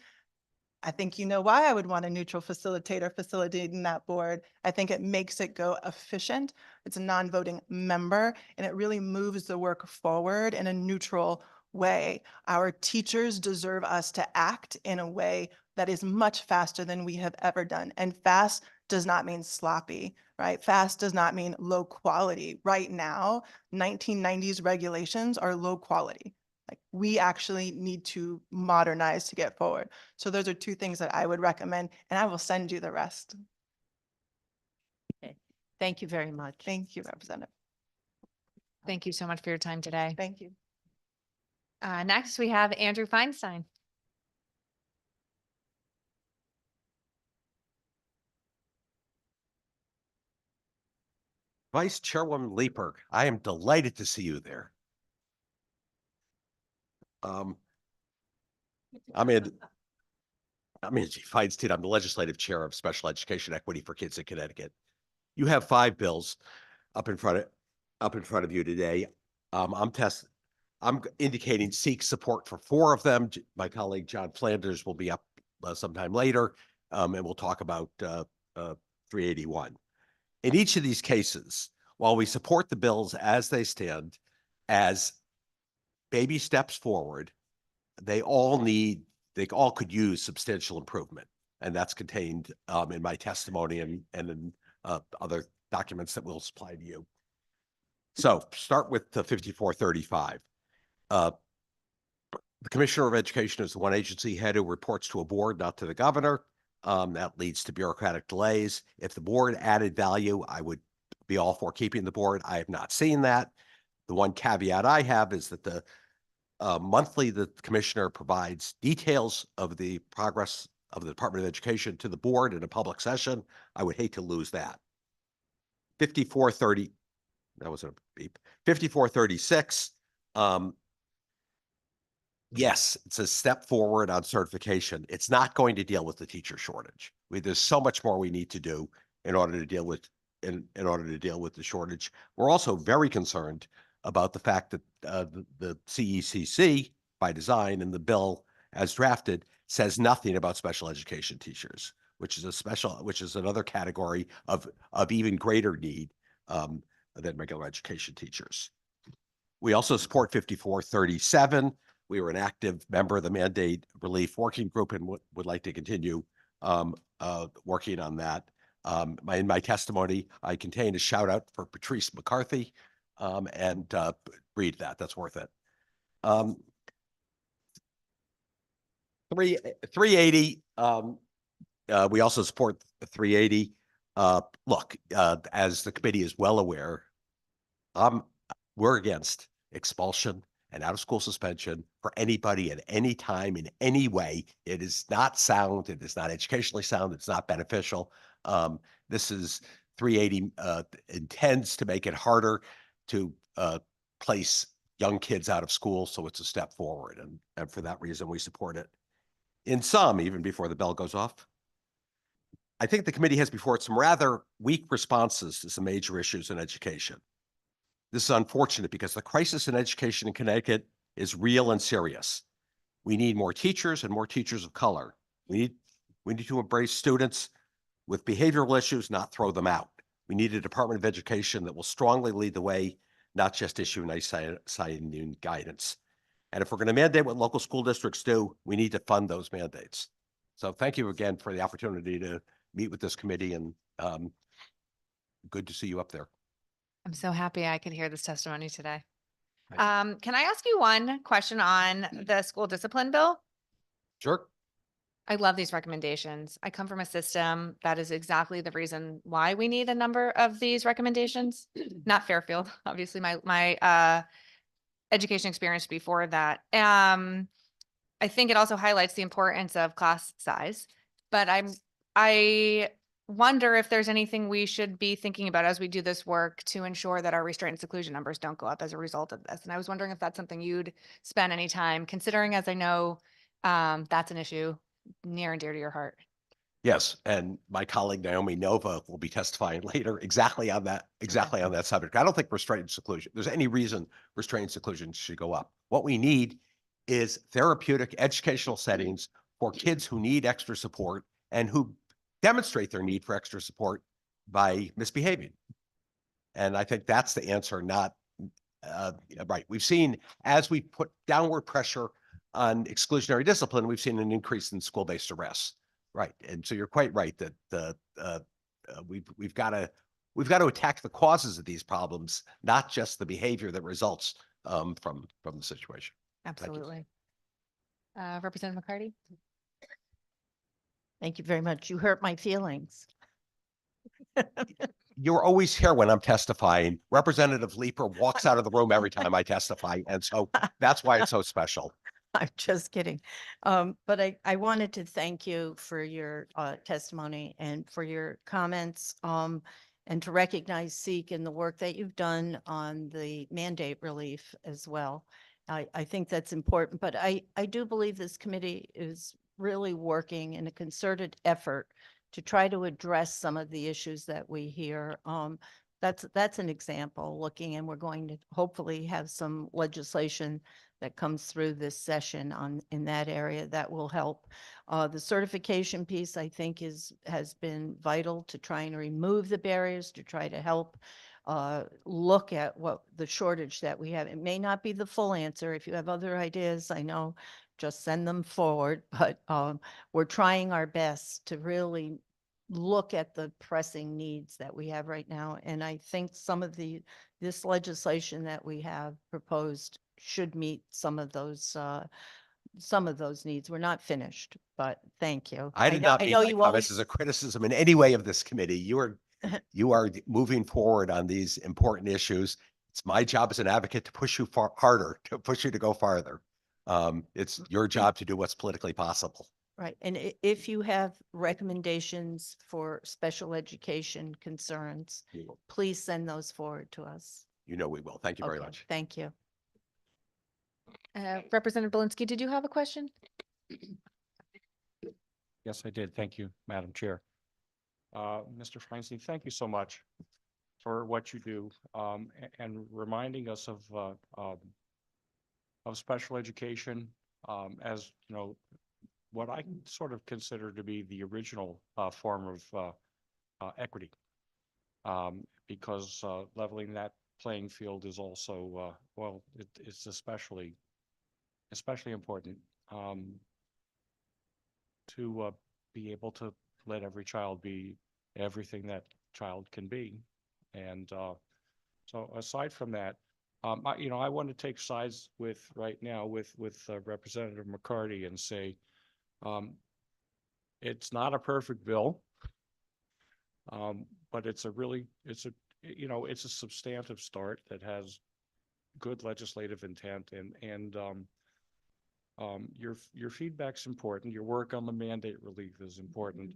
I think you know why I would want a neutral facilitator facilitating that board. I think it makes it go efficient. It's a non-voting member, and it really moves the work forward in a neutral way. Our teachers deserve us to act in a way that is much faster than we have ever done. And fast does not mean sloppy, right? Fast does not mean low quality. Right now, 1990s regulations are low quality. Like, we actually need to modernize to get forward. So those are two things that I would recommend, and I will send you the rest. Okay. Thank you very much. Thank you, Representative. Thank you so much for your time today. Thank you. Next, we have Andrew Feinstein. Vice Chairwoman Leeper, I am delighted to see you there. I'm Andy Feinstein. I'm the legislative chair of Special Education Equity for Kids in Connecticut. You have 5 bills up in front up in front of you today. I'm indicating seek support for 4 of them. My colleague John Flanders will be up sometime later, and we'll talk about 381. In each of these cases, while we support the bills as they stand, as baby steps forward, they all could use substantial improvement. And that's contained in my testimony and in other documents that we'll supply to you. So start with the 5435. The Commissioner of Education is the one agency head who reports to a board, not to the governor. That leads to bureaucratic delays. If the board added value, I would be all for keeping the board. I have not seen that. The one caveat I have is that the monthly, the commissioner provides details of the progress of the Department of Education to the board in a public session. I would hate to lose that. 5430, that was a beep. 5436. Yes, it's a step forward on certification. It's not going to deal with the teacher shortage. There's so much more we need to do in order to deal with in order to deal with the shortage. We're also very concerned about the fact that the CECC, by design, in the bill as drafted, says nothing about special education teachers, which is another category of even greater need than regular education teachers. We also support 5437. We were an active member of the Mandate Relief Working Group and would like to continue working on that. In my testimony, I contained a shout out for Patrice McCarthy, and read that. That's worth it. 380. We also support 380. Look, as the committee is well aware, we're against expulsion and out-of-school suspension for anybody at any time in any way. It is not sound. It is not educationally sound. It's not beneficial. This is 380 intends to make it harder to place young kids out of school, so it's a step forward, and for that reason, we support it. In sum, even before the bell goes off, I think the committee has before it some rather weak responses to some major issues in education. This is unfortunate because the crisis in education in Connecticut is real and serious. We need more teachers and more teachers of color. We need to embrace students with behavioral issues, not throw them out. We need a Department of Education that will strongly lead the way, not just issue nice signing guidance. And if we're going to mandate what local school districts do, we need to fund those mandates. So thank you again for the opportunity to meet with this committee, and good to see you up there. I'm so happy I could hear this testimony today. Can I ask you one question on the school discipline bill? Sure. I love these recommendations. I come from a system that is exactly the reason why we need a number of these recommendations. Not Fairfield, obviously my education experience before that. I think it also highlights the importance of class size, but I wonder if there's anything we should be thinking about as we do this work to ensure that our restraint and seclusion numbers don't go up as a result of this. And I was wondering if that's something you'd spend any time considering, as I know that's an issue near and dear to your heart. Yes, and my colleague Naomi Nova will be testifying later exactly on that subject. I don't think restraint and seclusion, there's any reason restraint and seclusion should go up. What we need is therapeutic educational settings for kids who need extra support and who demonstrate their need for extra support by misbehaving. And I think that's the answer, not right. We've seen, as we put downward pressure on exclusionary discipline, we've seen an increase in school-based arrests. Right. And so you're quite right that we've got to attack the causes of these problems, not just the behavior that results from the situation. Absolutely. Representative McCarty. Thank you very much. You hurt my feelings. You're always here when I'm testifying. Representative Leeper walks out of the room every time I testify. And so that's why it's so special. I'm just kidding. But I wanted to thank you for your testimony and for your comments, and to recognize SEEK and the work that you've done on the mandate relief as well. I think that's important, but I do believe this committee is really working in a concerted effort to try to address some of the issues that we hear. that's an example looking, and we're going to hopefully have some legislation that comes through this session in that area that will help. The certification piece, I think, has been vital to try and remove the barriers, to try to help look at what the shortage that we have. It may not be the full answer. If you have other ideas, I know, just send them forward, but we're trying our best to really look at the pressing needs that we have right now. And I think this legislation that we have proposed should meet some of those needs. We're not finished, but thank you. I did know- not I mean know my you comments always, as a criticism in any way of this committee. You are moving forward on these important issues. It's my job as an advocate to push you harder, to push you to go farther. It's your job to do what's politically possible. right. And if you have recommendations for special education concerns, We will. please send those forward to us. You know we will. Thank you very Okay, much. thank you. Representative Belinsky, did you have a question? Yes, I did. Thank you, Madam Chair. Mr. Feinstein, thank you so much for what you do, and reminding us of special education, as, you know, what I sort of consider to be the original form of equity. Because leveling that playing field is also, well, it's especially important to be able to let every child be everything that child can be. And so aside from that, I want to take sides right now with Representative McCarty and say, it's not a perfect bill, but it's a substantive start that has good legislative intent, and your feedback's important. Your work on the mandate relief is important.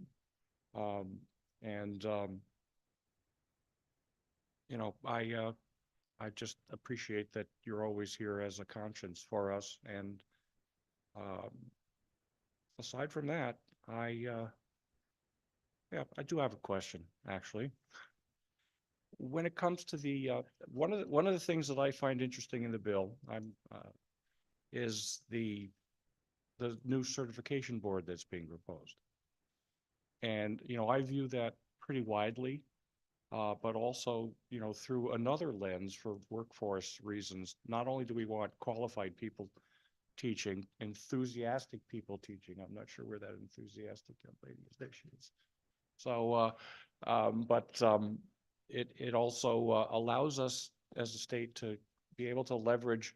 I just appreciate that you're always here as a conscience for us. And aside from that, I do have a question, actually. When it comes to the one of the things that I find interesting in the bill, is the new certification board that's being proposed. And, I view that pretty widely, but also, through another lens for workforce reasons. Not only do we want qualified people teaching, enthusiastic people teaching. I'm not sure where that enthusiastic young lady is. There she is. So, it also allows us as a state to be able to leverage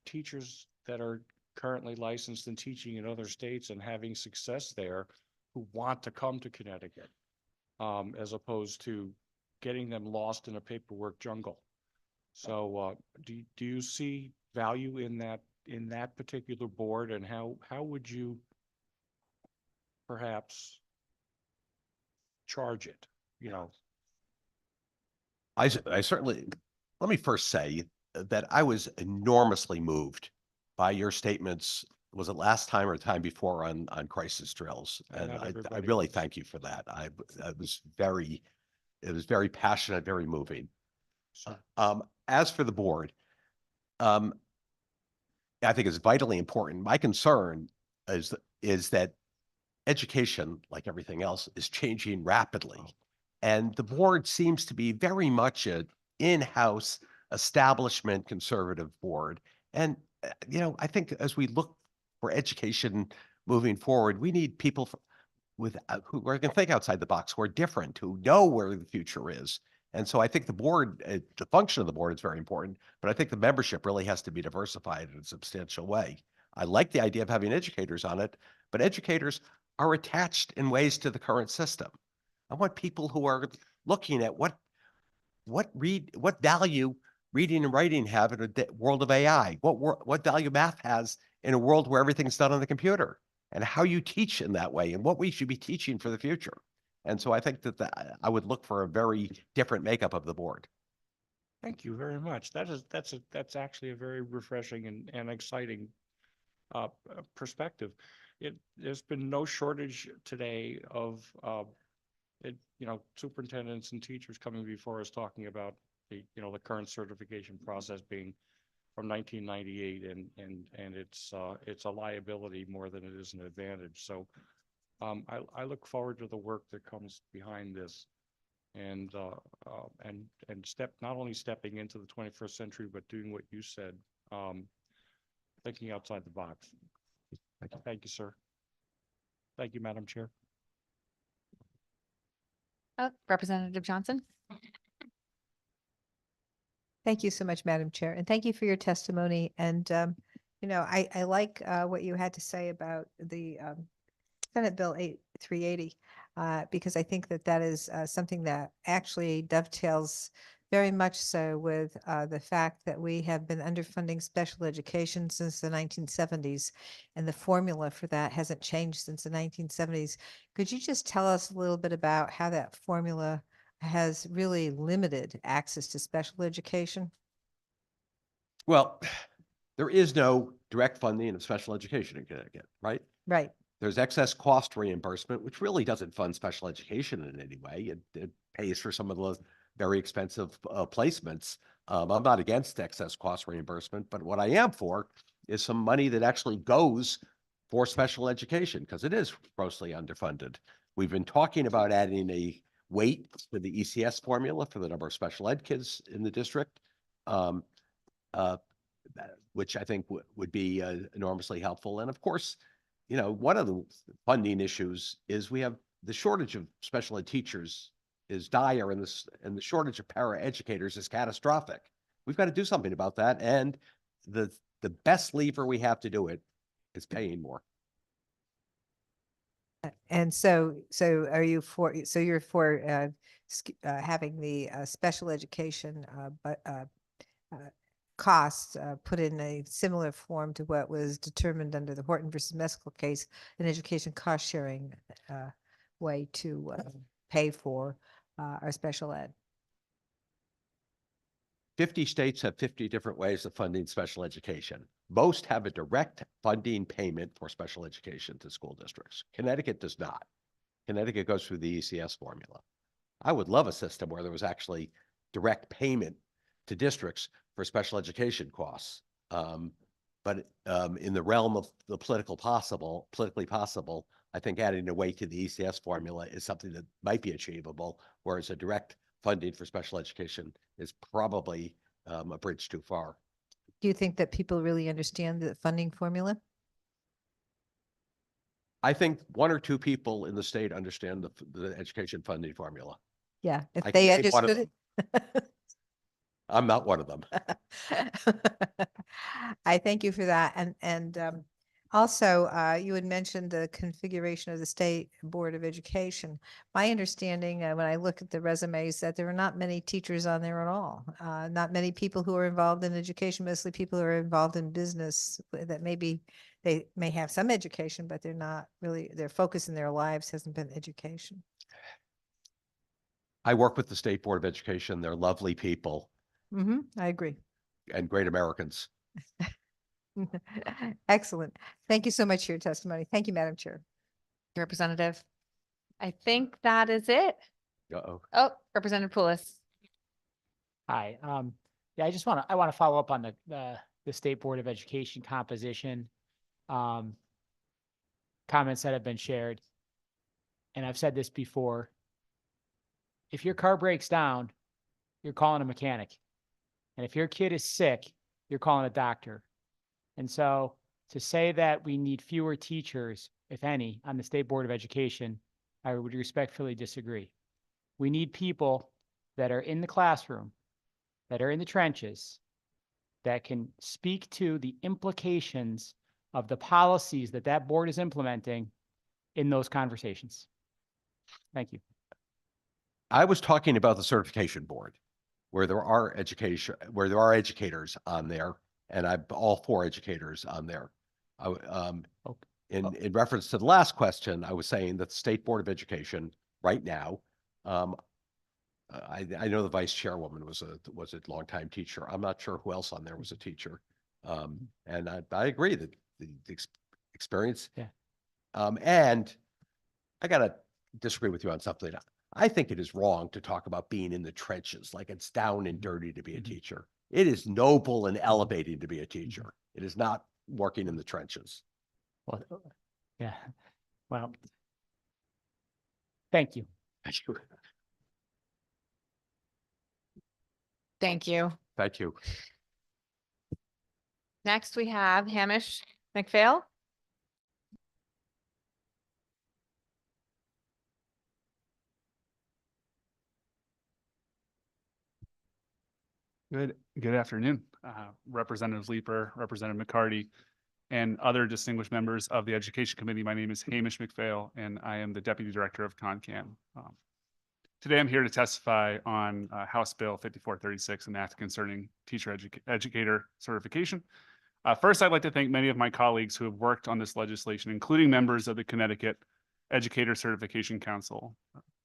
teachers that are currently licensed and teaching in other states and having success there, who want to come to Connecticut, as opposed to getting them lost in a paperwork jungle. So do you see value in that particular board, and how would you perhaps charge it? I certainly, let me first say that I was enormously moved by your statements. Was it last time or time before on crisis drills? And I really thank you for that. It was very passionate, very moving. As for the board, I think it's vitally important. My concern is that education, like everything else, is changing rapidly. And the board seems to be very much an in-house establishment conservative board. And, I think as we look for education moving forward, we need people who are going to think outside the box, who are different, who know where the future is. And so I think the board, the function of the board is very important, but I think the membership really has to be diversified in a substantial way. I like the idea of having educators on it, but educators are attached in ways to the current system. I want people who are looking at what value reading and writing have in a world of AI, what value math has in a world where everything's done on the computer, and how you teach in that way, and what we should be teaching for the future. And so I think that I would look for a very different makeup of the board. Thank you very much. That's actually a very refreshing and exciting perspective. There's been no shortage today of superintendents and teachers coming before us talking about the current certification process being from 1998 and it's a liability more than it is an advantage. So I look forward to the work that comes behind this and not only stepping into the 21st century, but doing what you said, thinking outside the box. Thank you, sir. Thank you, Madam Chair. Representative Johnson? Thank you so much, Madam Chair, and thank you for your testimony. And, I like what you had to say about the Senate Bill 380, because I think that that is something that actually dovetails very much so with the fact that we have been underfunding special education since the 1970s, and the formula for that hasn't changed since the 1970s. Could you just tell us a little bit about how that formula has really limited access to special education? Well, there is no direct funding of special education in Connecticut, right? Right. There's excess cost reimbursement, which really doesn't fund special education in any way. It pays for some of the very expensive placements. I'm not against excess cost reimbursement, but what I am for is some money that actually goes for special education, because it is grossly underfunded. We've been talking about adding a weight for the ECS formula for the number of special ed kids in the district, which I think would be enormously helpful. And of course, one of the funding issues is we have the shortage of special ed teachers is dire, and the shortage of para educators is catastrophic. We've got to do something about that, and the best lever we have to do it is paying more. And so you're for having the special education costs put in a similar form to what was determined under the Horton versus Meskel case, an education cost sharing way to pay for our special ed. 50 states have 50 different ways of funding special education. Most have a direct funding payment for special education to school districts. Connecticut does not. Connecticut goes through the ECS formula. I would love a system where there was actually direct payment to districts for special education costs. But in the realm of the politically possible, I think adding a weight to the ECS formula is something that might be achievable, whereas a direct funding for special education is probably a bridge too far. Do you think that people really understand the funding formula? I think one or two people in the state understand the education funding formula. Yeah, if I they can name one of understood it. I'm not one of them. I thank you for that. And also, you had mentioned the configuration of the State Board of Education. My understanding, when I look at the resumes, that there are not many teachers on there at all. Not many people who are involved in education, mostly people who are involved in business that maybe they may have some education, but they're not really, their focus in their lives hasn't been education. I work with the State Board of Education. They're lovely people I agree. and great Americans. Excellent. Thank you so much for your testimony. Thank you, Madam Chair. Representative. I think that is it. Uh-oh. Oh, Representative Poulos. Hi. Yeah, I want to follow up on the State Board of Education composition comments that have been shared. And I've said this before. If your car breaks down, you're calling a mechanic. And if your kid is sick, you're calling a doctor. And so to say that we need fewer teachers, if any, on the State Board of Education, I would respectfully disagree. We need people that are in the classroom, that are in the trenches, that can speak to the implications of the policies that that board is implementing in those conversations. Thank you. I was talking about the certification board, where there are educators on there, and I'm all for educators on there. In reference to the last question, I was saying that the State Board of Education right now, I know the vice chairwoman was a longtime teacher. I'm not sure who else on there was a teacher, and I agree that the experience. Yeah. And I gotta disagree with you on something. I think it is wrong to talk about being in the trenches, like it's down and dirty to be a teacher. It is noble and elevating to be a teacher. It is not working in the trenches. Well, yeah, well, thank you. Thank you. Thank you. Thank you. Next, we have Hamish McPhail. Good afternoon, Representative Leeper, Representative McCarty, and other distinguished members of the Education Committee. My name is Hamish McPhail, and I am the Deputy Director of CONCAN. Today, I'm here to testify on House Bill 5436, an act concerning teacher educator certification. First, I'd like to thank many of my colleagues who have worked on this legislation, including members of the Connecticut Educator Certification Council.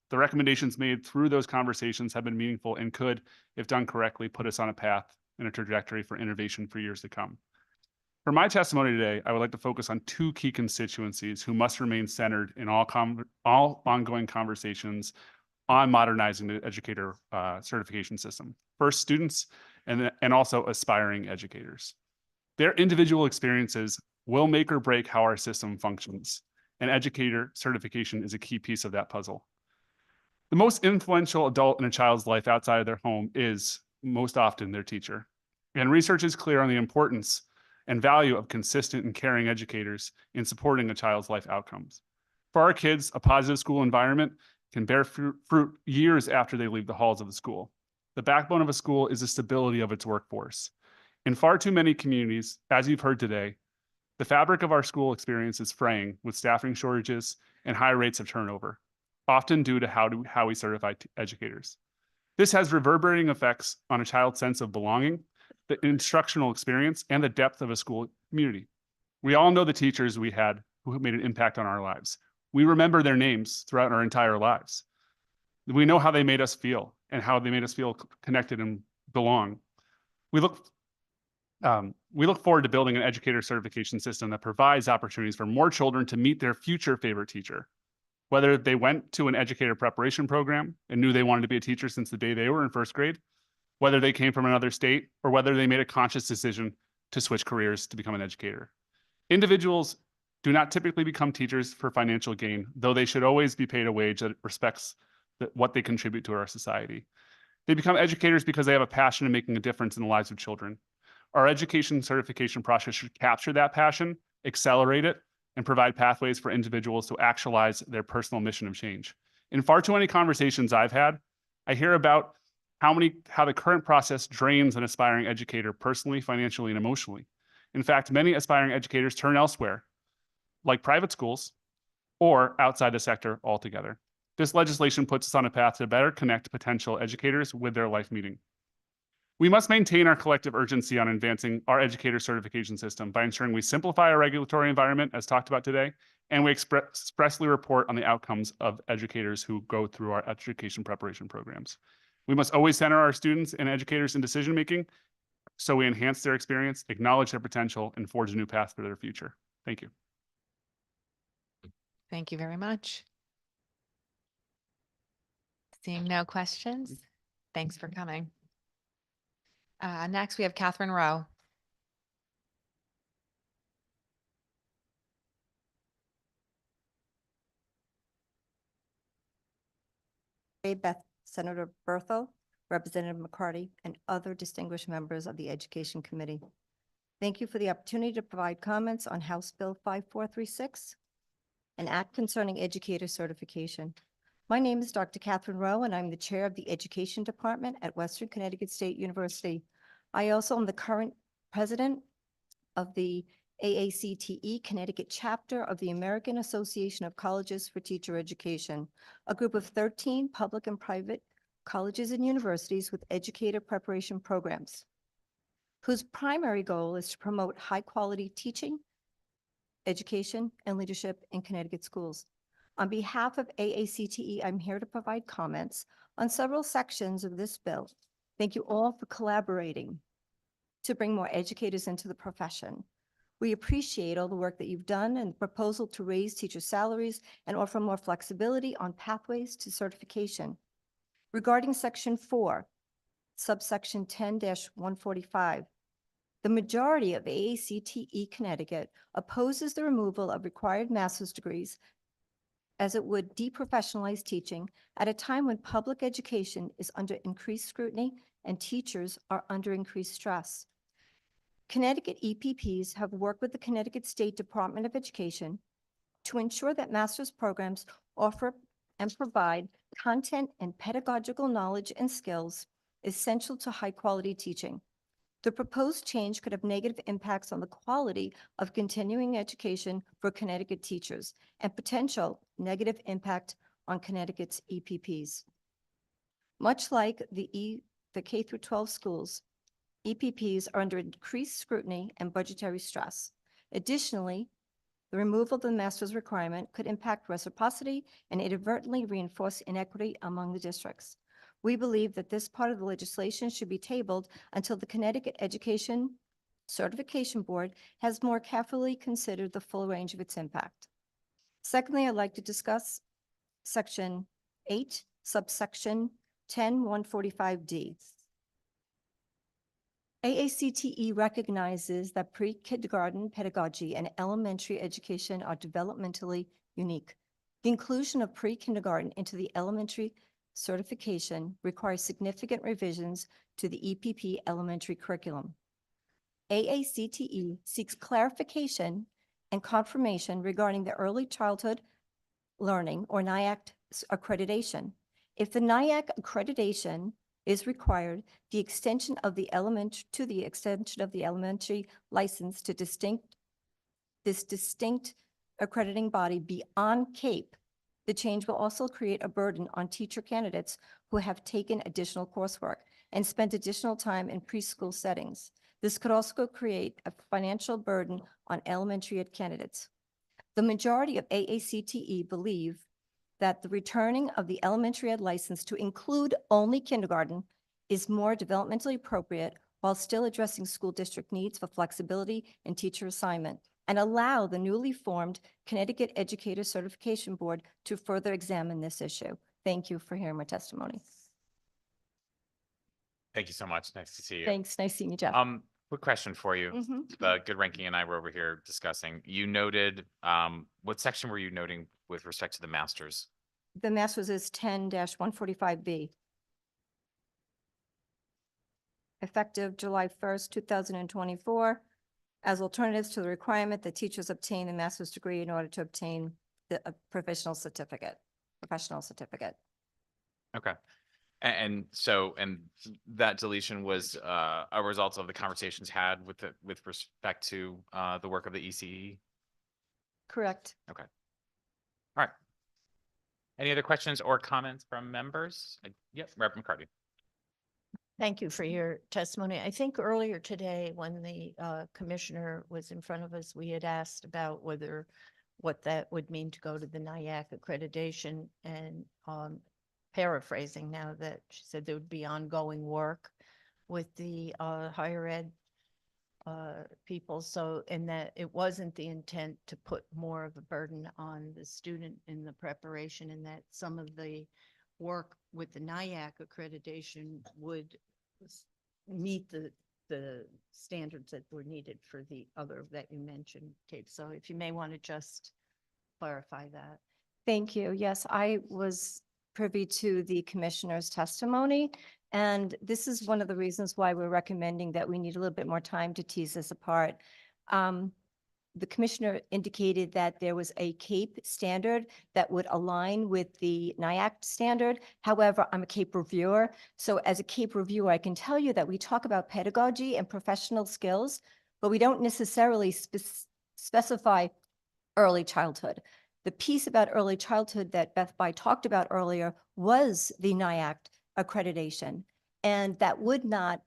The recommendations made through those conversations have been meaningful and could, if done correctly, put us on a path and a trajectory for innovation for years to come. For my testimony today, I would like to focus on two key constituencies who must remain centered in all ongoing conversations on modernizing the educator certification system. First, students and also aspiring educators. Their individual experiences will make or break how our system functions, and educator certification is a key piece of that puzzle. The most influential adult in a child's life outside of their home is most often their teacher. And research is clear on the importance and value of consistent and caring educators in supporting a child's life outcomes. For our kids, a positive school environment can bear fruit years after they leave the halls of the school. The backbone of a school is the stability of its workforce. In far too many communities, as you've heard today, the fabric of our school experience is fraying with staffing shortages and high rates of turnover, often due to how we certify educators. This has reverberating effects on a child's sense of belonging, the instructional experience, and the depth of a school community. We all know the teachers we had who made an impact on our lives. We remember their names throughout our entire lives. We know how they made us feel and how they made us feel connected and belong. We look forward to building an educator certification system that provides opportunities for more children to meet their future favorite teacher. Whether they went to an educator preparation program and knew they wanted to be a teacher since the day they were in first grade, whether they came from another state, or whether they made a conscious decision to switch careers to become an educator. Individuals do not typically become teachers for financial gain, though they should always be paid a wage that respects what they contribute to our society. They become educators because they have a passion in making a difference in the lives of children. Our education certification process should capture that passion, accelerate it, and provide pathways for individuals to actualize their personal mission of change. In far too many conversations I've had, I hear about how the current process drains an aspiring educator personally, financially, and emotionally. In fact, many aspiring educators turn elsewhere, like private schools, or outside the sector altogether. This legislation puts us on a path to better connect potential educators with their life meeting. We must maintain our collective urgency on advancing our educator certification system by ensuring we simplify our regulatory environment, as talked about today, and we expressly report on the outcomes of educators who go through our education preparation programs. We must always center our students and educators in decision-making so we enhance their experience, acknowledge their potential, and forge a new path for their future. Thank you. Thank you very much. Seeing no questions, thanks for coming. Next, we have Catherine Rowe. Beth, Senator Berthel, Representative McCarty, and other distinguished members of the Education Committee. Thank you for the opportunity to provide comments on House Bill 5436, an act concerning educator certification. My name is Dr. Catherine Rowe, and I'm the chair of the Education Department at Western Connecticut State University. I also am the current president of the AACTE Connecticut chapter of the American Association of Colleges for Teacher Education, a group of 13 public and private colleges and universities with educator preparation programs, whose primary goal is to promote high-quality teaching, education, and leadership in Connecticut schools. On behalf of AACTE, I'm here to provide comments on several sections of this bill. Thank you all for collaborating to bring more educators into the profession. We appreciate all the work that you've done and the proposal to raise teacher salaries and offer more flexibility on pathways to certification. Regarding Section 4, subsection 10-145, the majority of AACTE Connecticut opposes the removal of required master's degrees as it would deprofessionalize teaching at a time when public education is under increased scrutiny and teachers are under increased stress. Connecticut EPPs have worked with the Connecticut State Department of Education to ensure that master's programs offer and provide content and pedagogical knowledge and skills essential to high-quality teaching. The proposed change could have negative impacts on the quality of continuing education for Connecticut teachers and potential negative impact on Connecticut's EPPs. Much like the K through 12 schools, EPPs are under increased scrutiny and budgetary stress. Additionally, the removal of the master's requirement could impact reciprocity and inadvertently reinforce inequity among the districts. We believe that this part of the legislation should be tabled until the Connecticut Education Certification Board has more carefully considered the full range of its impact. Secondly, I'd like to discuss Section 8, subsection 10-145D. AACTE recognizes that pre-kindergarten pedagogy and elementary education are developmentally unique. The inclusion of pre-kindergarten into the elementary certification requires significant revisions to the EPP elementary curriculum. AACTE seeks clarification and confirmation regarding the early childhood learning or NIAC accreditation. If the NIAC accreditation is required, the extension of the elementary license to this distinct accrediting body beyond CAPE, the change will also create a burden on teacher candidates who have taken additional coursework and spent additional time in preschool settings. This could also create a financial burden on elementary ed candidates. The majority of AACTE believe that the returning of the elementary ed license to include only kindergarten is more developmentally appropriate while still addressing school district needs for flexibility in teacher assignment, and allow the newly formed Connecticut Educator Certification Board to further examine this issue. Thank you for hearing my testimony. Thank you so much. Nice to see you. Thanks. Nice seeing you, Jeff. Quick question for you. Good Ranking and I were over here discussing. You noted, what section were you noting with respect to the masters? The master's is 10-145B. Effective July 1st, 2024, as alternatives to the requirement that teachers obtain a master's degree in order to obtain the professional certificate. Okay. And that deletion was a result of the conversations had with respect to the work of the ECE? Correct. Okay. All right. Any other questions or comments from members? Yep, Rep. McCarty. Thank you for your testimony. I think earlier today, when the commissioner was in front of us, we had asked about what that would mean to go to the NIAC accreditation, and paraphrasing now, that she said there would be ongoing work with the higher ed people. So, and that it wasn't the intent to put more of a burden on the student in the preparation, and that some of the work with the NIAC accreditation would meet the standards that were needed for the other that you mentioned, Kate. So if you may want to just clarify that. Thank you. Yes, I was privy to the commissioner's testimony, and this is one of the reasons why we're recommending that we need a little bit more time to tease this apart. The commissioner indicated that there was a CAPE standard that would align with the NIAC standard. However, I'm a CAPE reviewer. So as a CAPE reviewer, I can tell you that we talk about pedagogy and professional skills, but we don't necessarily specify early childhood. The piece about early childhood that Beth Bai talked about earlier was the NIAC accreditation, and that would not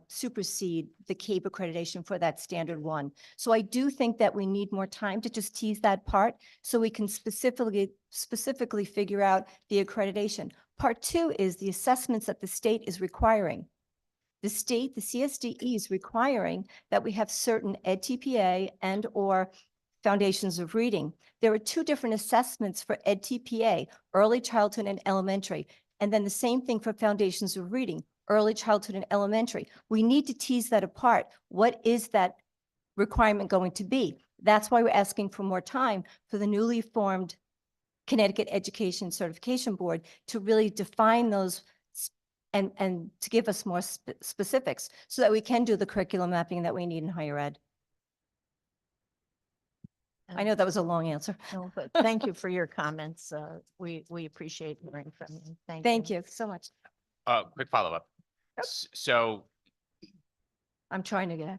supersede the CAPE accreditation for that standard one. So I do think that we need more time to just tease that part so we can specifically figure out the accreditation. Part two is the assessments that the state is requiring. the state, the CSDE is requiring that we have certain EdTPA and or foundations of reading. There are two different assessments for EdTPA, early childhood and elementary, and then the same thing for foundations of reading, early childhood and elementary. We need to tease that apart. What is that requirement going to be? That's why we're asking for more time for the newly formed Connecticut Education Certification Board to really define those and to give us more specifics so that we can do the curriculum mapping that we need in higher ed. I know that was a long answer. No, but thank you for your comments. We appreciate hearing from you. Thank you so much. Quick follow-up. So I'm trying to get.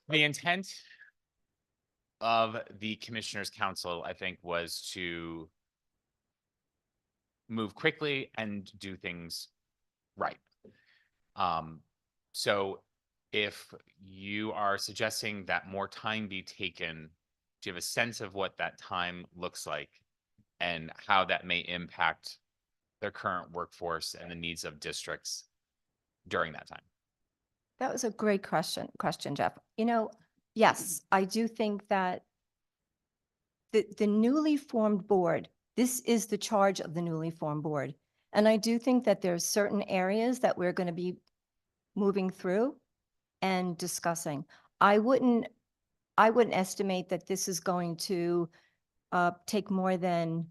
the intent of the Commissioners' Council, I think, was to move quickly and do things right. So if you are suggesting that more time be taken, do you have a sense of what that time looks like and how that may impact their current workforce and the needs of districts during that time? That was a great question, Jeff. You know, yes, I do think that the newly formed board, this is the charge of the newly formed board. And I do think that there are certain areas that we're going to be moving through and discussing. I wouldn't estimate that this is going to take more than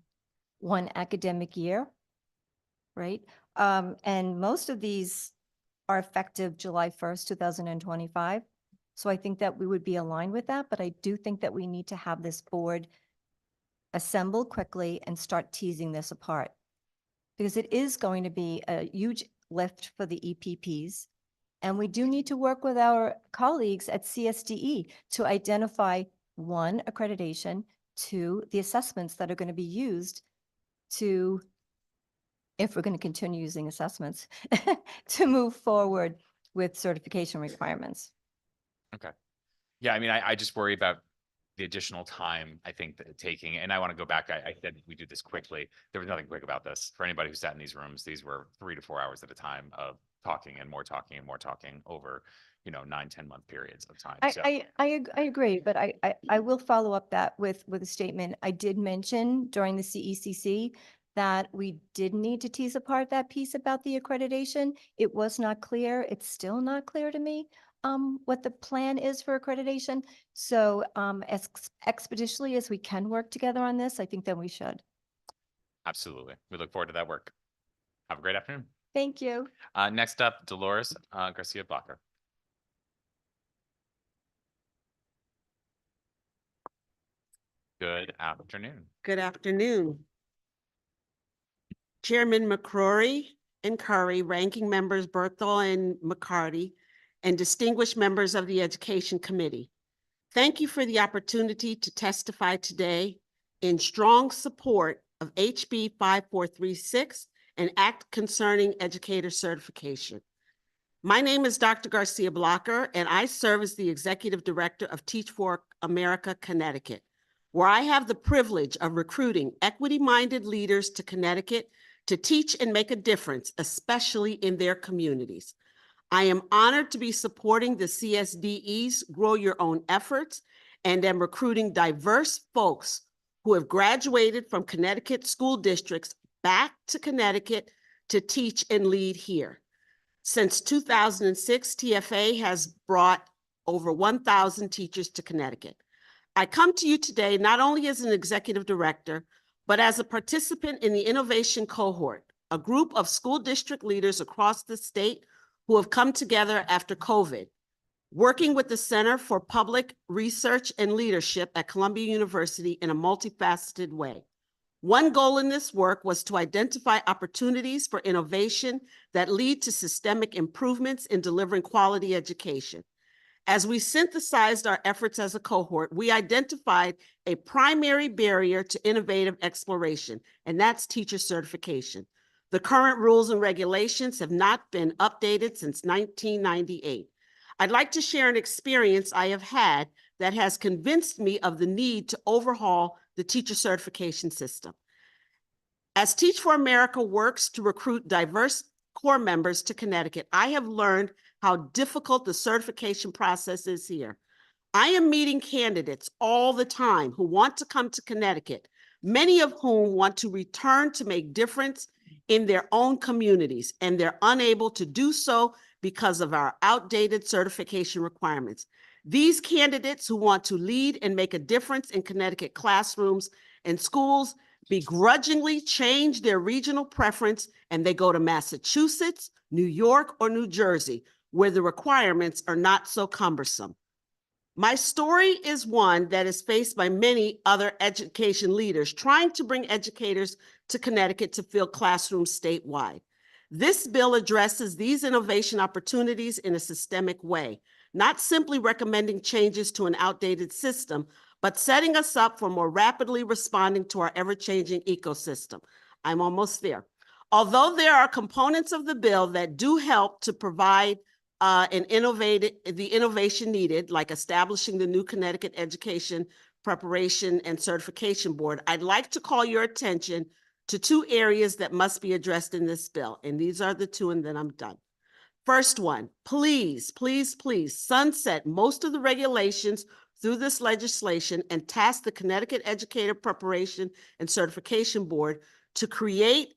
one academic year, right? And most of these are effective July 1st, 2025. So I think that we would be aligned with that, but I do think that we need to have this board assemble quickly and start teasing this apart. Because it is going to be a huge lift for the EPPs. And we do need to work with our colleagues at CSDE to identify, one, accreditation, two, the assessments that are going to be used to, if we're going to continue using assessments, to move forward with certification requirements. Okay. Yeah, I mean, I just worry about the additional time I think that taking, and I want to go back. I said we do this quickly. There was nothing quick about this. For anybody who sat in these rooms, these were 3 to 4 hours at a time of talking and more talking and more talking over, 9-10 month periods of time. So I agree, but I will follow up that with a statement. I did mention during the CECC that we did need to tease apart that piece about the accreditation. It was not clear. It's still not clear to me what the plan is for accreditation. So as expeditiously as we can work together on this, I think that we should. absolutely. We look forward to that work. Have a great afternoon. Thank you. Next up, Dolores Garcia Blocker. Good afternoon. Good afternoon. Chairman McCrory and Curry, ranking members Berthel and McCarty, and distinguished members of the Education Committee. Thank you for the opportunity to testify today in strong support of HB 5436, an act concerning educator certification. My name is Dr. Garcia Blocker, and I serve as the Executive Director of Teach for America, Connecticut, where I have the privilege of recruiting equity-minded leaders to Connecticut to teach and make a difference, especially in their communities. I am honored to be supporting the CSDE's Grow Your Own efforts and am recruiting diverse folks who have graduated from Connecticut school districts back to Connecticut to teach and lead here. Since 2006, TFA has brought over 1,000 teachers to Connecticut. I come to you today not only as an executive director, but as a participant in the Innovation Cohort, a group of school district leaders across the state who have come together after COVID, working with the Center for Public Research and Leadership at Columbia University in a multifaceted way. One goal in this work was to identify opportunities for innovation that lead to systemic improvements in delivering quality education. As we synthesized our efforts as a cohort, we identified a primary barrier to innovative exploration, and that's teacher certification. The current rules and regulations have not been updated since 1998. I'd like to share an experience I have had that has convinced me of the need to overhaul the teacher certification system. As Teach for America works to recruit diverse Corps members to Connecticut. I have learned how difficult the certification process is here. I am meeting candidates all the time who want to come to Connecticut, many of whom want to return to make difference in their own communities, and they're unable to do so because of our outdated certification requirements. These candidates who want to lead and make a difference in Connecticut classrooms and schools begrudgingly change their regional preference and they go to Massachusetts, New York, or New Jersey, where the requirements are not so cumbersome. My story is one that is faced by many other education leaders trying to bring educators to Connecticut to fill classrooms statewide. This bill addresses these innovation opportunities in a systemic way, not simply recommending changes to an outdated system, but setting us up for more rapidly responding to our ever-changing ecosystem. I'm almost there. Although there are components of the bill that do help to provide the innovation needed, like establishing the new Connecticut Education Preparation and Certification Board, I'd like to call your attention to two areas that must be addressed in this bill. And these are the two, and then I'm done. First one, please, please, please sunset most of the regulations through this legislation and task the Connecticut Educator Preparation and Certification Board to create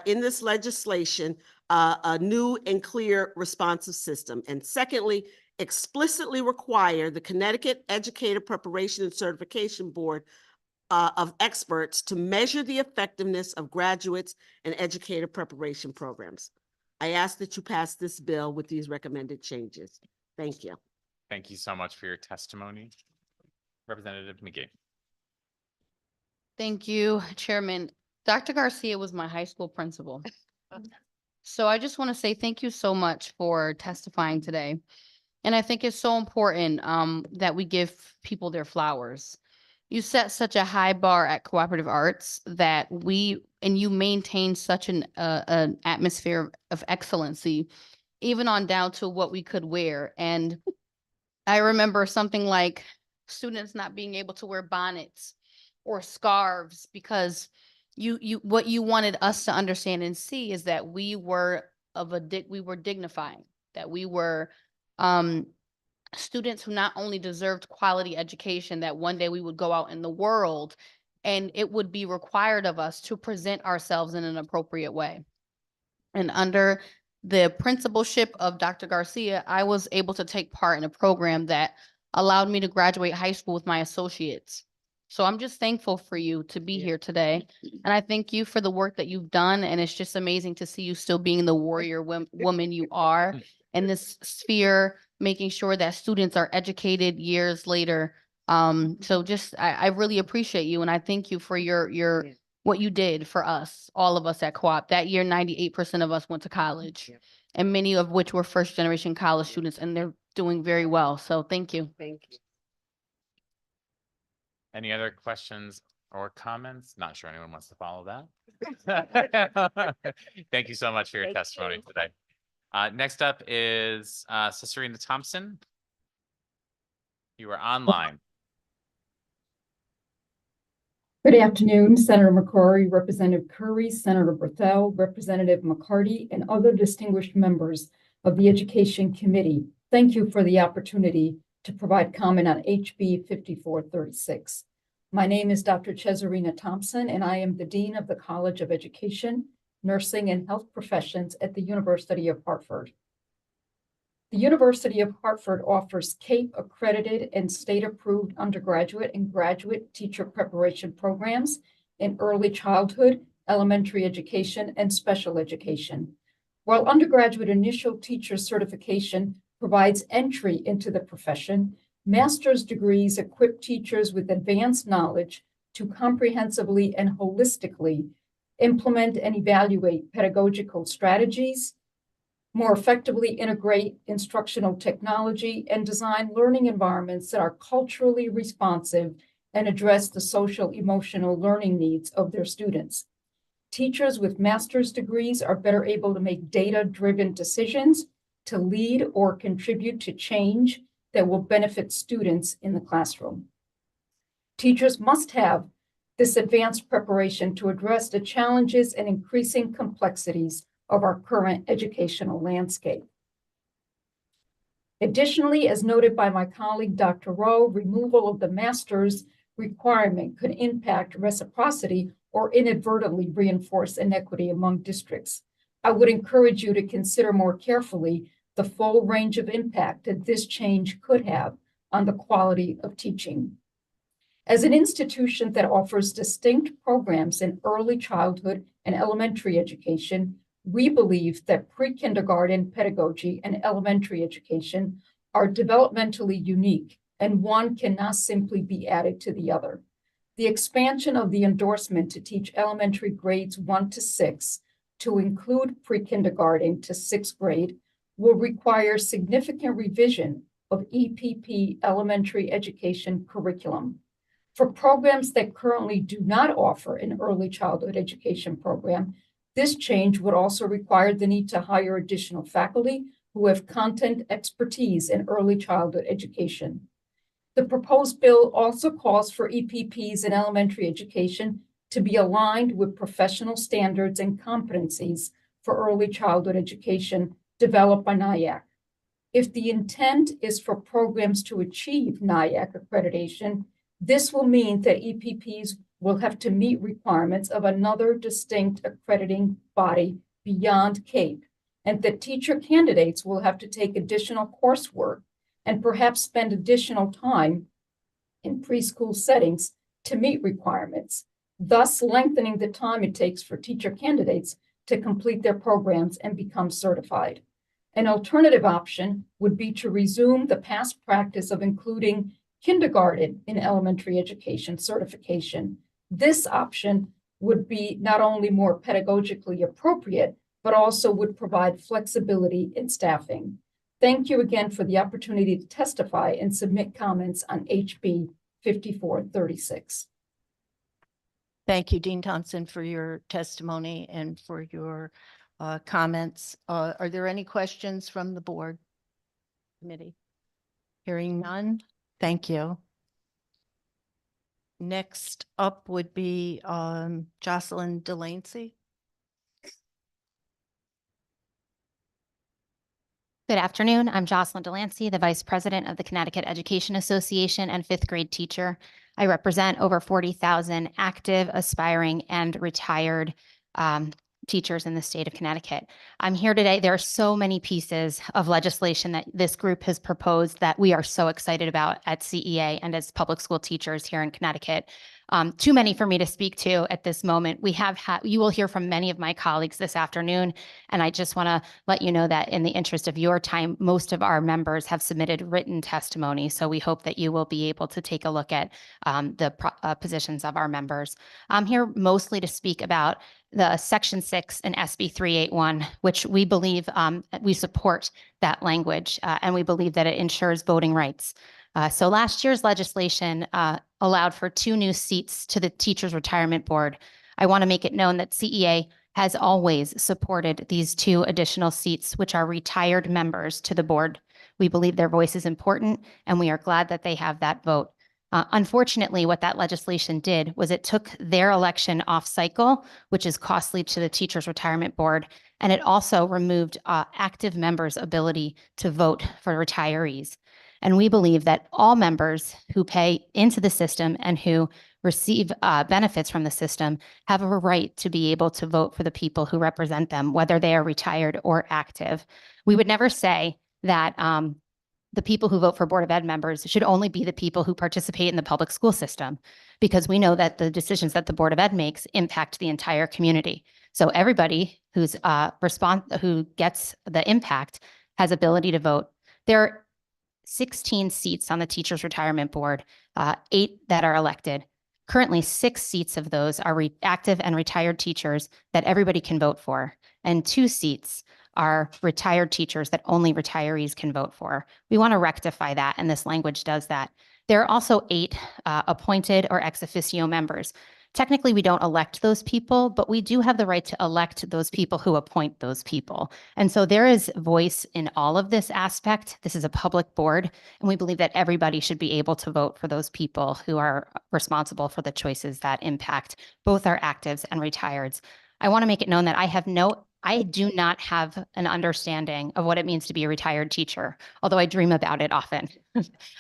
in this legislation a new and clear responsive system. And secondly, explicitly require the Connecticut Educator Preparation and Certification Board of experts to measure the effectiveness of graduates and educator preparation programs. I ask that you pass this bill with these recommended changes. Thank you. Thank you so much for your testimony. Representative McGee. Thank you, Chairman. Dr. Garcia was my high school principal. So I just want to say thank you so much for testifying today. And I think it's so important that we give people their flowers. You set such a high bar at Cooperative Arts that you maintain such an atmosphere of excellency, even on down to what we could wear. And I remember something like students not being able to wear bonnets or scarves because what you wanted us to understand and see is that we were dignifying, that we were students who not only deserved quality education, that one day we would go out in the world and it would be required of us to present ourselves in an appropriate way. And under the principalship of Dr. Garcia, I was able to take part in a program that allowed me to graduate high school with my associates. So I'm just thankful for you to be here today. And I thank you for the work that you've done. And it's just amazing to see you still being the warrior woman you are in this sphere, making sure that students are educated years later. So just, I really appreciate you. And I thank you for what you did for us, all of us at Co-op. That year, 98% of us went to college, and many of which were first generation college students, and they're doing very well. So thank you. Thank you. Any other questions or comments? Not sure anyone wants to follow that. Thank you so much for your testimony today. Next up is Cesarina Thompson. You are online. Good afternoon, Senator McCrory, Representative Curry, Senator Berthel, Representative McCarty, and other distinguished members of the Education Committee. Thank you for the opportunity to provide comment on HB 5436. My name is Dr. Cesarina Thompson, and I am the Dean of the College of Education, Nursing, and Health Professions at the University of Hartford. The University of Hartford offers CAPE accredited and state-approved undergraduate and graduate teacher preparation programs in early childhood, elementary education, and special education. While undergraduate initial teacher certification provides entry into the profession, master's degrees equip teachers with advanced knowledge to comprehensively and holistically implement and evaluate pedagogical strategies, more effectively integrate instructional technology, and design learning environments that are culturally responsive and address the social emotional learning needs of their students. Teachers with master's degrees are better able to make data-driven decisions to lead or contribute to change that will benefit students in the classroom. Teachers must have this advanced preparation to address the challenges and increasing complexities of our current educational landscape. Additionally, as noted by my colleague, Dr. Rowe, removal of the master's requirement could impact reciprocity or inadvertently reinforce inequity among districts. I would encourage you to consider more carefully the full range of impact that this change could have on the quality of teaching. As an institution that offers distinct programs in early childhood and elementary education, we believe that pre-kindergarten pedagogy and elementary education are developmentally unique, and one cannot simply be added to the other. The expansion of the endorsement to teach elementary grades 1 to 6 to include pre-kindergarten to 6th grade will require significant revision of EPP elementary education curriculum. For programs that currently do not offer an early childhood education program, this change would also require the need to hire additional faculty who have content expertise in early childhood education. The proposed bill also calls for EPPs in elementary education to be aligned with professional standards and competencies for early childhood education developed by NIAC. If the intent is for programs to achieve NIAC accreditation, this will mean that EPPs will have to meet requirements of another distinct accrediting body beyond CAPE, and that teacher candidates will have to take additional coursework and perhaps spend additional time in preschool settings to meet requirements, thus lengthening the time it takes for teacher candidates to complete their programs and become certified. An alternative option would be to resume the past practice of including kindergarten in elementary education certification. This option would be not only more pedagogically appropriate, but also would provide flexibility in staffing. Thank you again for the opportunity to testify and submit comments on HB 5436. Thank you, Dean Thompson, for your testimony and for your comments. Are there any questions from the board committee? Hearing none, thank you. Next up would be Jocelyn Delancey. Good afternoon. I'm Jocelyn Delancey, the Vice President of the Connecticut Education Association and fifth grade teacher. I represent over 40,000 active, aspiring, and retired teachers in the state of Connecticut. I'm here today. There are so many pieces of legislation that this group has proposed that we are so excited about at CEA and as public school teachers here in Connecticut. Too many for me to speak to at this moment. You will hear from many of my colleagues this afternoon, and I just want to let you know that in the interest of your time, most of our members have submitted written testimony, so we hope that you will be able to take a look at the positions of our members. I'm here mostly to speak about the Section 6 and SB 381, which we believe we support that language, and we believe that it ensures voting rights. So last year's legislation allowed for 2 new seats to the Teachers Retirement Board. I want to make it known that CEA has always supported these 2 additional seats, which are retired members to the board. We believe their voice is important, and we are glad that they have that vote. Unfortunately, what that legislation did was it took their election off cycle, which is costly to the Teachers Retirement Board, and it also removed active members' ability to vote for retirees. And we believe that all members who pay into the system and who receive benefits from the system have a right to be able to vote for the people who represent them, whether they are retired or active. We would never say that the people who vote for Board of Ed members should only be the people who participate in the public school system, because we know that the decisions that the Board of Ed makes impact the entire community. So everybody who gets the impact has ability to vote. There are 16 seats on the Teachers Retirement Board, 8 that are elected. Currently, 6 seats of those are active and retired teachers that everybody can vote for, and 2 seats are retired teachers that only retirees can vote for. We want to rectify that, and this language does that. There are also 8 appointed or ex officio members. Technically, we don't elect those people, but we do have the right to elect those people who appoint those people. And so there is voice in all of this aspect. This is a public board, and we believe that everybody should be able to vote for those people who are responsible for the choices that impact both our actives and retireds. I want to make it known that I have no I do not have an understanding of what it means to be a retired teacher, although I dream about it often.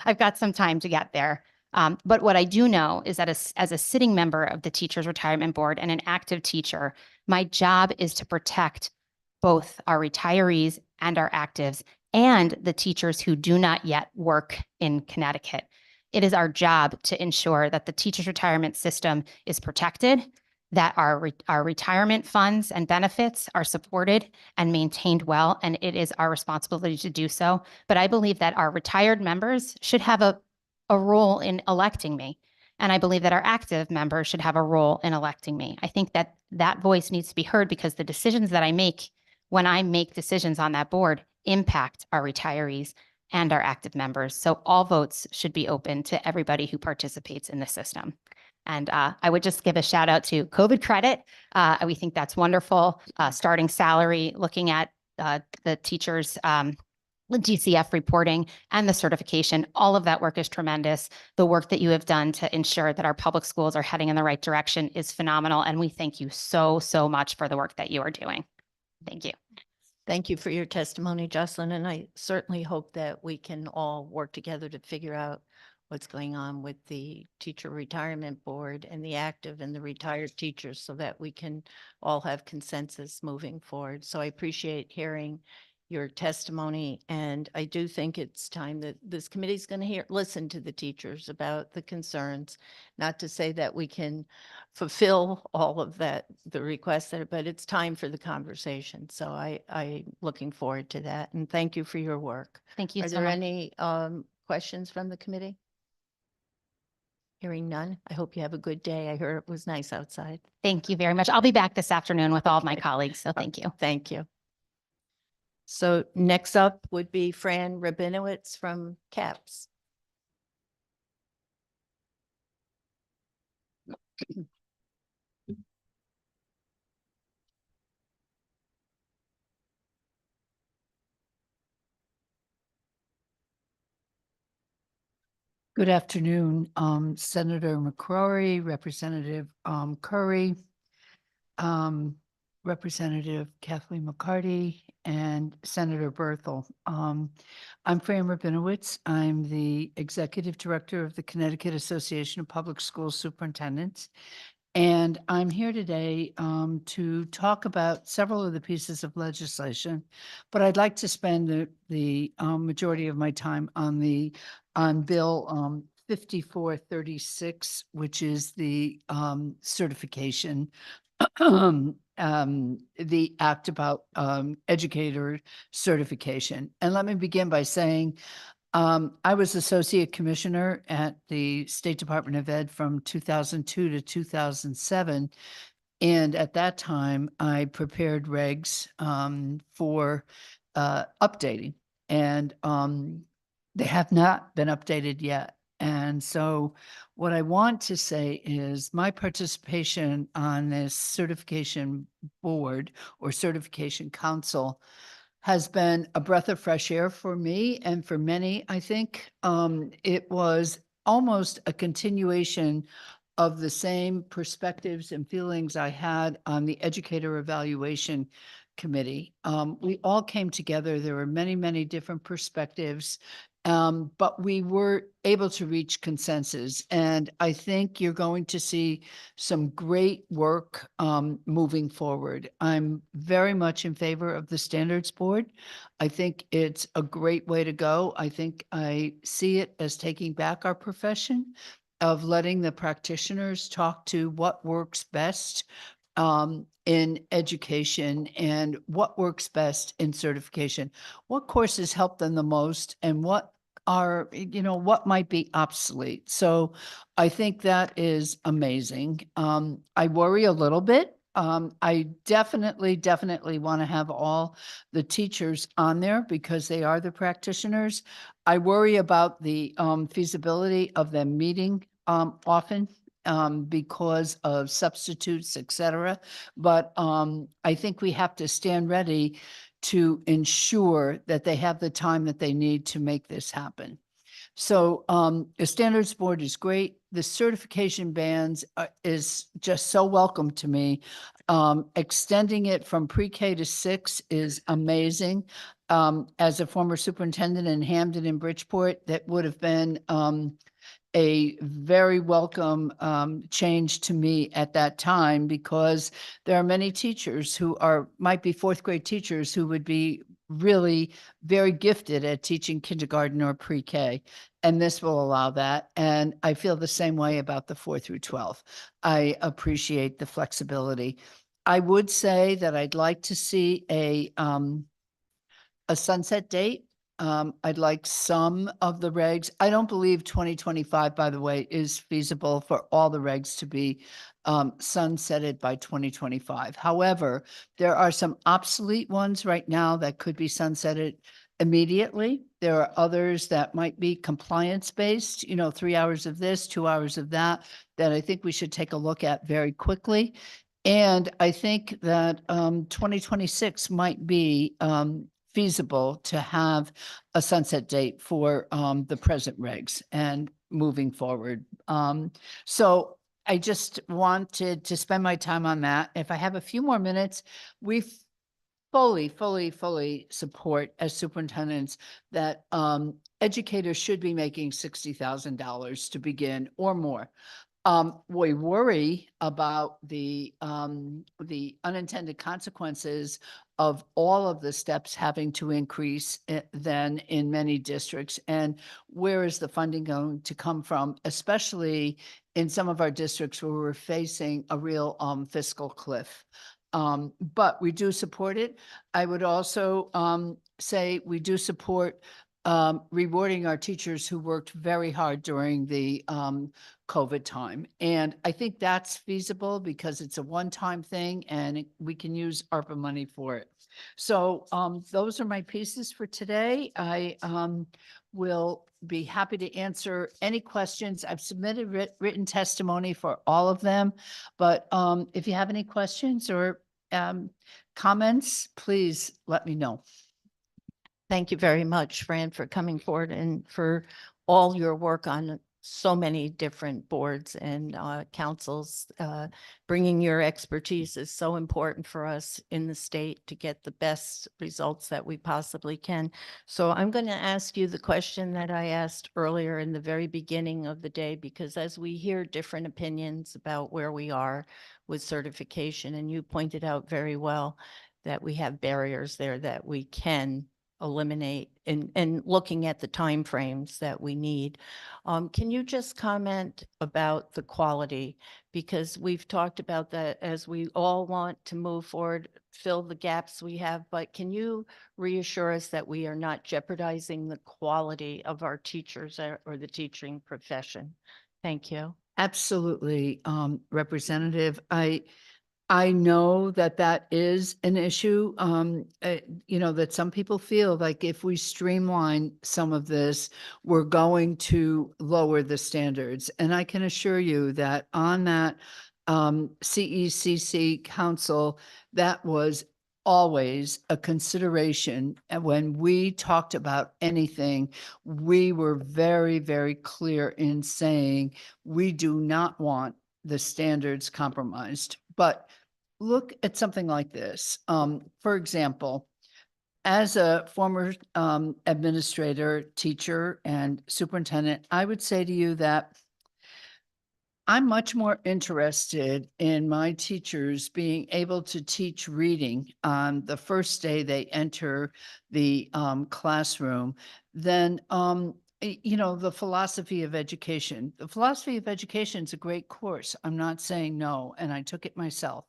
I've got some time to get there. But what I do know is that as a sitting member of the Teachers Retirement Board and an active teacher, my job is to protect both our retirees and our actives and the teachers who do not yet work in Connecticut. It is our job to ensure that the teachers' retirement system is protected, that our retirement funds and benefits are supported and maintained well, and it is our responsibility to do so. But I believe that our retired members should have a role in electing me. And I believe that our active members should have a role in electing me. I think that that voice needs to be heard because the decisions that I make when I make decisions on that board impact our retirees and our active members. So all votes should be open to everybody who participates in the system. And I would just give a shout out to COVID credit. We think that's wonderful. Starting salary, looking at the teachers, the DCF reporting and the certification, all of that work is tremendous. The work that you have done to ensure that our public schools are heading in the right direction is phenomenal. And we thank you so, so much for the work that you are doing. Thank you. Thank you for your testimony, Jocelyn, and I certainly hope that we can all work together to figure out what's going on with the Teacher Retirement Board and the active and the retired teachers so that we can all have consensus moving forward. So I appreciate hearing your testimony, and I do think it's time that this committee is going to listen to the teachers about the concerns, not to say that we can fulfill all of that, the requests there, but it's time for the conversation. So I'm looking forward to that, and thank you for your work. Thank you Are so there much. any questions from the committee? Hearing none, I hope you have a good day. I heard it was nice outside. Thank you very much. I'll be back this afternoon with all of my colleagues, so thank you. Thank you. So next up would be Fran Rabinowitz from CAPS. Good afternoon, Senator McCrory, Representative Curry, Representative Kathleen McCarty, and Senator Berthel. I'm Fran Rabinowitz. I'm the Executive Director of the Connecticut Association of Public School Superintendents. And I'm here today to talk about several of the pieces of legislation, but I'd like to spend the majority of my time on Bill 5436, which is the certification, the act about educator certification. And let me begin by saying I was associate commissioner at the State Department of Ed from 2002 to 2007. And at that time, I prepared regs for updating, and they have not been updated yet. And so what I want to say is my participation on this certification board or certification council has been a breath of fresh air for me and for many. I think it was almost a continuation of the same perspectives and feelings I had on the Educator Evaluation Committee. We all came together. There were many, many different perspectives, but we were able to reach consensus. And I think you're going to see some great work moving forward. I'm very much in favor of the Standards Board. I think it's a great way to go. I think I see it as taking back our profession, of letting the practitioners talk to what works best in education and what works best in certification, what courses help them the most, and what are, what might be obsolete. So I think that is amazing. I worry a little bit. I definitely want to have all the teachers on there because they are the practitioners. I worry about the feasibility of them meeting often because of substitutes, et cetera. But I think we have to stand ready to ensure that they have the time that they need to make this happen. So the standards board is great. The certification bands is just so welcome to me. Extending it from pre-K to 6 is amazing. As a former superintendent in Hamden and Bridgeport, that would have been a very welcome change to me at that time, because there are many teachers who might be fourth grade teachers who would be really very gifted at teaching kindergarten or pre-K. And this will allow that. And I feel the same way about the 4 through 12. I appreciate the flexibility. I would say that I'd like to see a sunset date. I'd like some of the regs. I don't believe 2025, by the way, is feasible for all the regs to be sunsetted by 2025. However, there are some obsolete ones right now that could be sunsetted immediately. There are others that might be compliance based, 3 hours of this, 2 hours of that I think we should take a look at very quickly. And I think that 2026 might be feasible to have a sunset date for the present regs and moving forward. So I just wanted to spend my time on that. If I have a few more minutes, we fully support as superintendents that educators should be making $60,000 to begin or more. We worry about the unintended consequences of all of the steps having to increase then in many districts. And where is the funding going to come from, especially in some of our districts where we're facing a real fiscal cliff. But we do support it. I would also say we do support rewarding our teachers who worked very hard during the COVID time. And I think that's feasible because it's a one-time thing and we can use ARPA money for it. So those are my pieces for today. I will be happy to answer any questions. I've submitted written testimony for all of them, but if you have any questions or comments, please let me know. Thank you very much, Fran, for coming forward and for all your work on so many different boards and councils. Bringing your expertise is so important for us in the state to get the best results that we possibly can. So I'm going to ask you the question that I asked earlier in the very beginning of the day, because as we hear different opinions about where we are with certification, and you pointed out very well that we have barriers there that we can eliminate and looking at the timeframes that we need. Can you just comment about the quality? Because we've talked about that as we all want to move forward, fill the gaps we have, but can you reassure us that we are not jeopardizing the quality of our teachers or the teaching profession? Thank you. Absolutely, Representative. I know that that is an issue, that some people feel like if we streamline some of this, we're going to lower the standards. And I can assure you that on that CECC council, that was always a consideration. And when we talked about anything, we were very, very clear in saying we do not want the standards compromised. But look at something like this. For example, as a former administrator, teacher, and superintendent, I would say to you that I'm much more interested in my teachers being able to teach reading on the first day they enter the classroom than the philosophy of education. The philosophy of education is a great course. I'm not saying no, and I took it myself.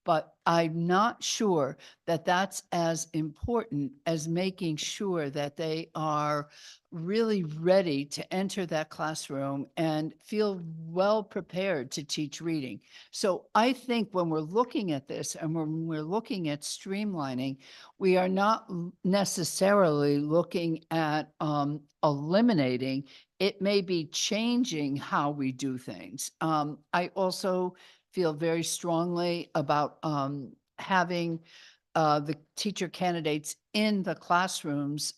But I'm not sure that that's as important as making sure that they are really ready to enter that classroom and feel well prepared to teach reading. So I think when we're looking at this and when we're looking at streamlining, we are not necessarily looking at eliminating. It may be changing how we do things. I also feel very strongly about having the teacher candidates in the classrooms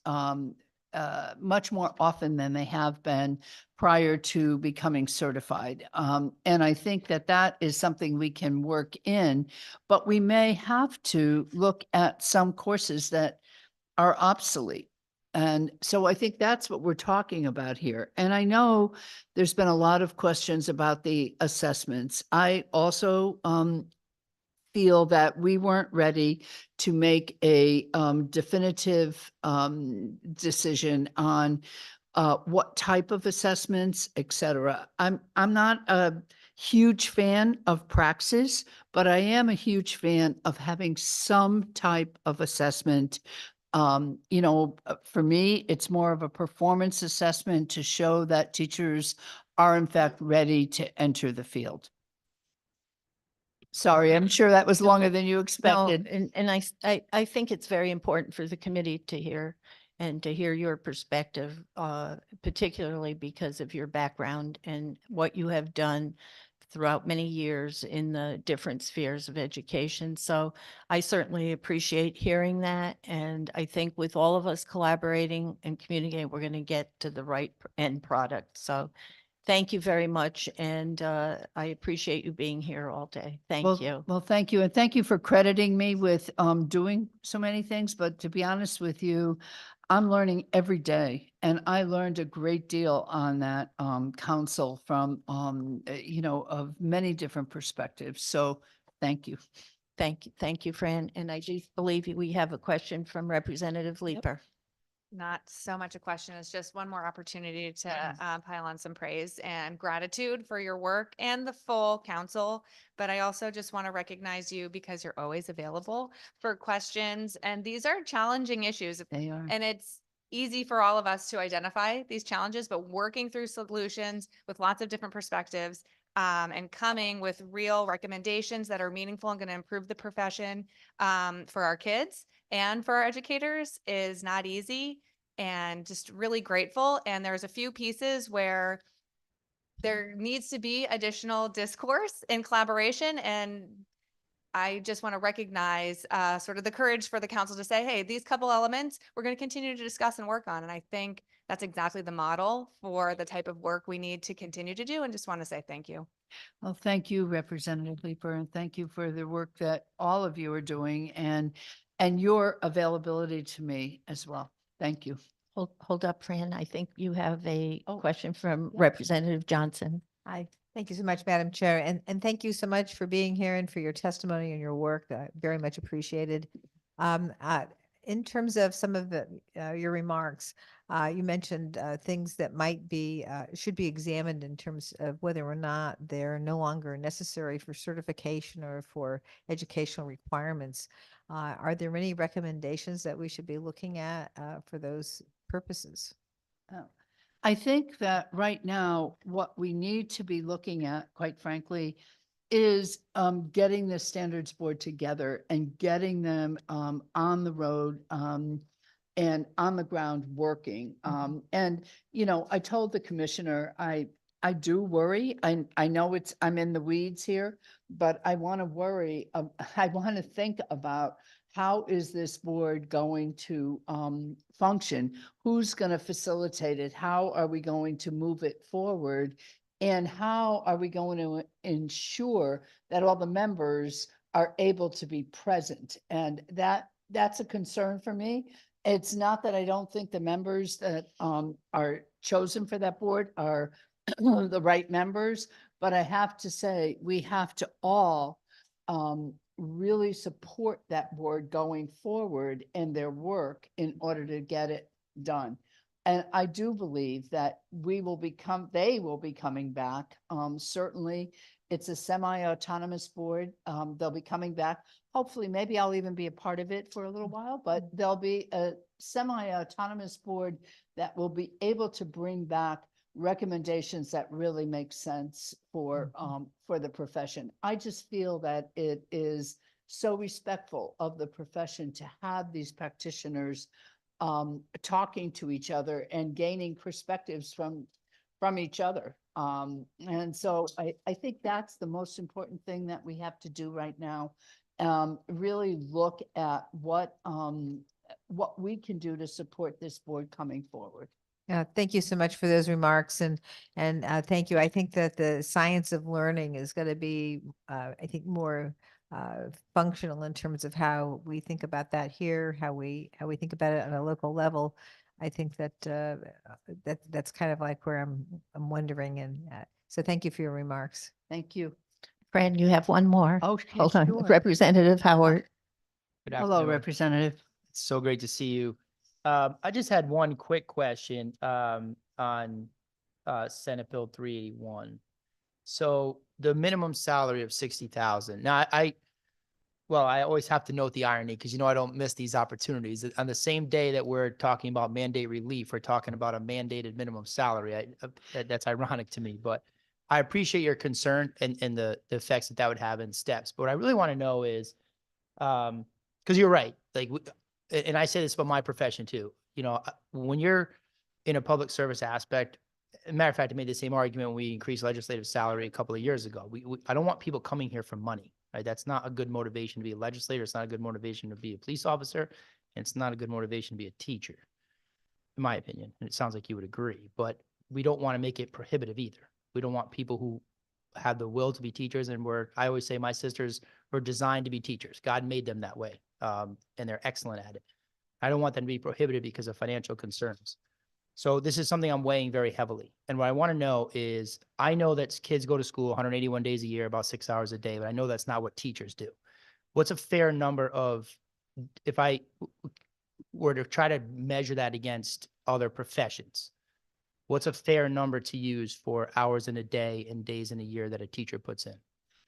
much more often than they have been prior to becoming certified. And I think that that is something we can work in, but we may have to look at some courses that are obsolete. And so I think that's what we're talking about here. And I know there's been a lot of questions about the assessments. I also feel that we weren't ready to make a definitive decision on what type of assessments, et cetera. I'm not a huge fan of praxis, but I am a huge fan of having some type of assessment. For me, it's more of a performance assessment to show that teachers are in fact ready to enter the field. Sorry, I'm sure that was longer than you No, expected. and I think it's very important for the committee to hear and to hear your perspective, particularly because of your background and what you have done throughout many years in the different spheres of education. So I certainly appreciate hearing that. And I think with all of us collaborating and communicating, we're going to get to the right end product. So thank you very much. And I appreciate you being here all day. Thank you. Well, thank you. And thank you for crediting me with doing so many things. But to be honest with you, I'm learning every day. And I learned a great deal on that council from, of many different perspectives. So thank you. Thank you, Fran. And I do believe we have a question from Representative Leeper. Not so much a question, it's just one more opportunity to pile on some praise and gratitude for your work and the full council. But I also just want to recognize you because you're always available for questions. And these are challenging issues. They are. And it's easy for all of us to identify these challenges, but working through solutions with lots of different perspectives and coming with real recommendations that are meaningful and going to improve the profession for our kids and for our educators is not easy, and just really grateful. And there's a few pieces where there needs to be additional discourse and collaboration. And I just want to recognize sort of the courage for the council to say, hey, these couple elements we're going to continue to discuss and work on. And I think that's exactly the model for the type of work we need to continue to do. And just want to say thank you. Well, thank you, Representative Leeper, and thank you for the work that all of you are doing and your availability to me as well. Thank you. Hold up, Fran. I think you have a question from Representative Johnson. Hi, thank you so much, Madam Chair, and thank you so much for being here and for your testimony and your work. Very much appreciated. In terms of some of your remarks, you mentioned things that might be should be examined in terms of whether or not they're no longer necessary for certification or for educational requirements. Are there any recommendations that we should be looking at for those purposes? I think that right now, what we need to be looking at, quite frankly, is getting the standards board together and getting them on the road and on the ground working. And, I told the commissioner, I do worry. I know I'm in the weeds here, but I want to worry. I want to think about how is this board going to function? Who's going to facilitate it? How are we going to move it forward? And how are we going to ensure that all the members are able to be present? And that's a concern for me. It's not that I don't think the members that are chosen for that board are the right members, but I have to say, we have to all really support that board going forward in their work in order to get it done. And I do believe that they will be coming back. Certainly, it's a semi-autonomous board. They'll be coming back. Hopefully, maybe I'll even be a part of it for a little while, but there'll be a semi-autonomous board that will be able to bring back recommendations that really make sense for the profession. I just feel that it is so respectful of the profession to have these practitioners talking to each other and gaining perspectives from each other. And so I think that's the most important thing that we have to do right now. Really look at what what we can do to support this board coming forward. Yeah, thank you so much for those remarks and thank you. I think that the science of learning is going to be, I think, more functional in terms of how we think about that here, how we think about it on a local level. I think that that's kind of like where I'm wondering, and so thank you for your remarks. Thank you. Fran, you have one more. Oh, Hold on, sure. Representative Howard. Good Hello, afternoon. Representative. It's so great to see you. I just had one quick question on Senate Bill 381. So the minimum salary of 60,000. Now I always have to note the irony because I don't miss these opportunities. On the same day that we're talking about mandate relief, we're talking about a mandated minimum salary. That's ironic to me, but I appreciate your concern and the effects that would have in steps. But what I really want to know is, because you're right, and I say this about my profession too, when you're in a public service aspect, as a matter of fact, I made the same argument when we increased legislative salary a couple of years ago. I don't want people coming here for money, right? That's not a good motivation to be a legislator. It's not a good motivation to be a police officer. And it's not a good motivation to be a teacher, in my opinion. And it sounds like you would agree, but we don't want to make it prohibitive either. We don't want people who have the will to be teachers. And I always say my sisters were designed to be teachers. God made them that way. And they're excellent at it. I don't want them to be prohibited because of financial concerns. So this is something I'm weighing very heavily. And what I want to know is, I know that kids go to school 181 days a year, about 6 hours a day, but I know that's not what teachers do. What's a fair number of, if I were to try to measure that against other professions, what's a fair number to use for hours in a day and days in a year that a teacher puts in?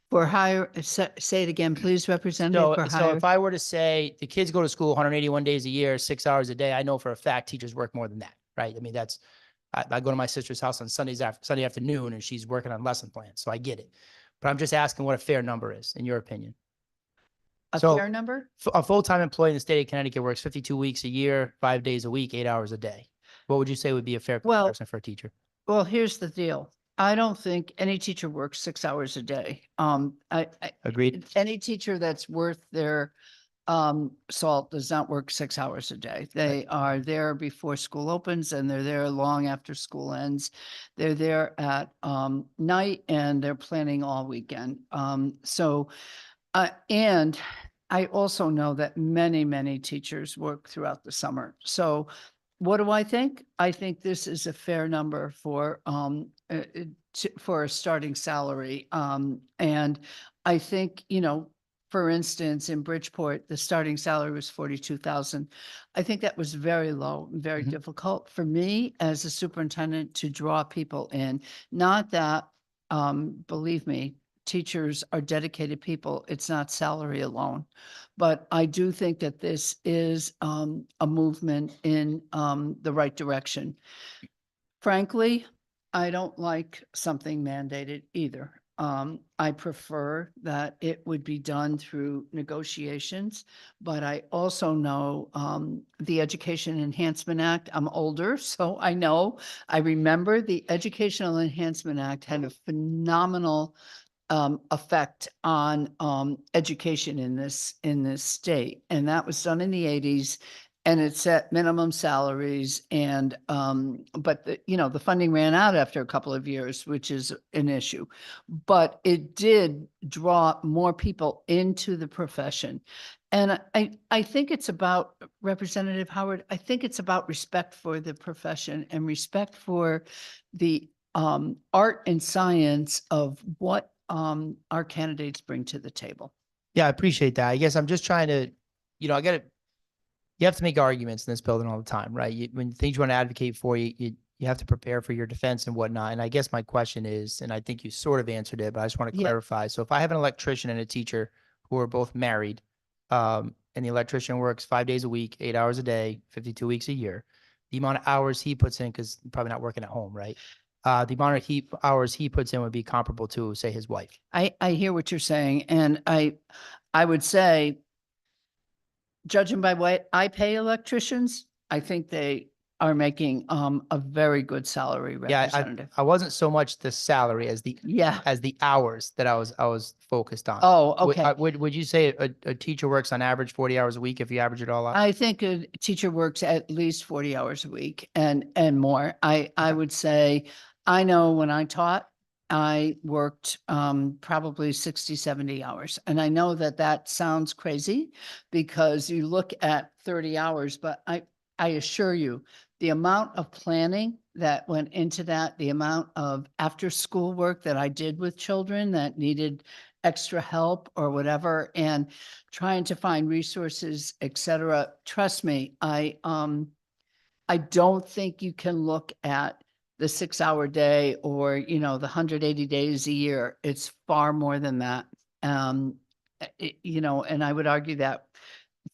For hire, say it again, please, Representative. For So hire. if I were to say the kids go to school 181 days a year, 6 hours a day, I know for a fact teachers work more than that, right? I mean, I go to my sister's house on Sunday afternoon and she's working on lesson plans. So I get it. But I'm just asking what a fair number is, in your opinion. A So, fair number? A full-time employee in the state of Connecticut works 52 weeks a year, 5 days a week, 8 hours a day. What would you say would be a fair comparison for a teacher? Well, here's the deal. I don't think any teacher works 6 hours a day. Agreed. Any teacher that's worth their salt does not work 6 hours a day. They are there before school opens and they're there long after school ends. They're there at night and they're planning all weekend. And I also know that many, many teachers work throughout the summer. So what do I think? I think this is a fair number for a starting salary. And I think, for instance, in Bridgeport, the starting salary was 42,000. I think that was very low, very difficult for me as a superintendent to draw people in. Not that, believe me, teachers are dedicated people. It's not salary alone. But I do think that this is a movement in the right direction. Frankly, I don't like something mandated either. I prefer that it would be done through negotiations, but I also know the Education Enhancement Act. I'm older, so I remember the Educational Enhancement Act had a phenomenal effect on education in this state. And that was done in the 80s. And it set minimum salaries and, but the funding ran out after a couple of years, which is an issue. But it did draw more people into the profession. And I think it's about, Representative Howard, I think it's about respect for the profession and respect for the art and science of what our candidates bring to the table. Yeah, I appreciate that. I guess I'm just trying to, you have to make arguments in this building all the time, right? When things you want to advocate for, you have to prepare for your defense and whatnot. And I guess my question is, and I think you sort of answered it, but I just want to clarify. So if I have an electrician and a teacher who are both married, and the electrician works 5 days a week, 8 hours a day, 52 weeks a year, the amount of hours he puts in, because probably not working at home, right? The amount of hours he puts in would be comparable to, say, his wife. I hear what you're saying. And I would say, judging by what I pay electricians, I think they are making a very good salary, Yeah, Representative. I wasn't so much the salary as the Yeah. hours that I was focused on. Oh, Would- okay. Would you say a teacher works on average 40 hours a week if you average it all up? I think a teacher works at least 40 hours a week and more. I would say, I know when I taught, I worked probably 60, 70 hours. And I know that that sounds crazy because you look at 30 hours, but I assure you, the amount of planning that went into that, the amount of after-school work that I did with children that needed extra help or whatever, and trying to find resources, et cetera. Trust me, I don't think you can look at the 6-hour day or, the 180 days a year. It's far more than that. And I would argue that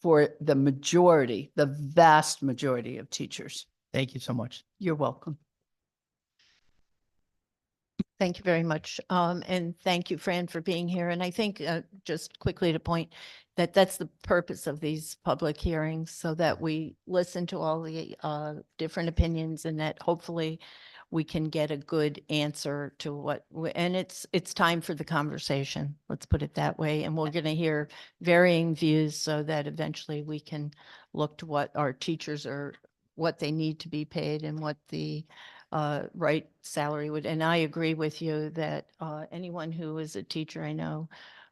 for the majority, the vast majority of teachers. Thank you so much. You're welcome. Thank you very much. And thank you, Fran, for being here. And I think just quickly to point that that's the purpose of these public hearings, so that we listen to all the different opinions and that hopefully we can get a good answer to and it's time for the conversation. Let's put it that way. And we're going to hear varying views so that eventually we can look to what our teachers are, what they need to be paid and what the right salary would. And I agree with you that anyone who is a teacher, I know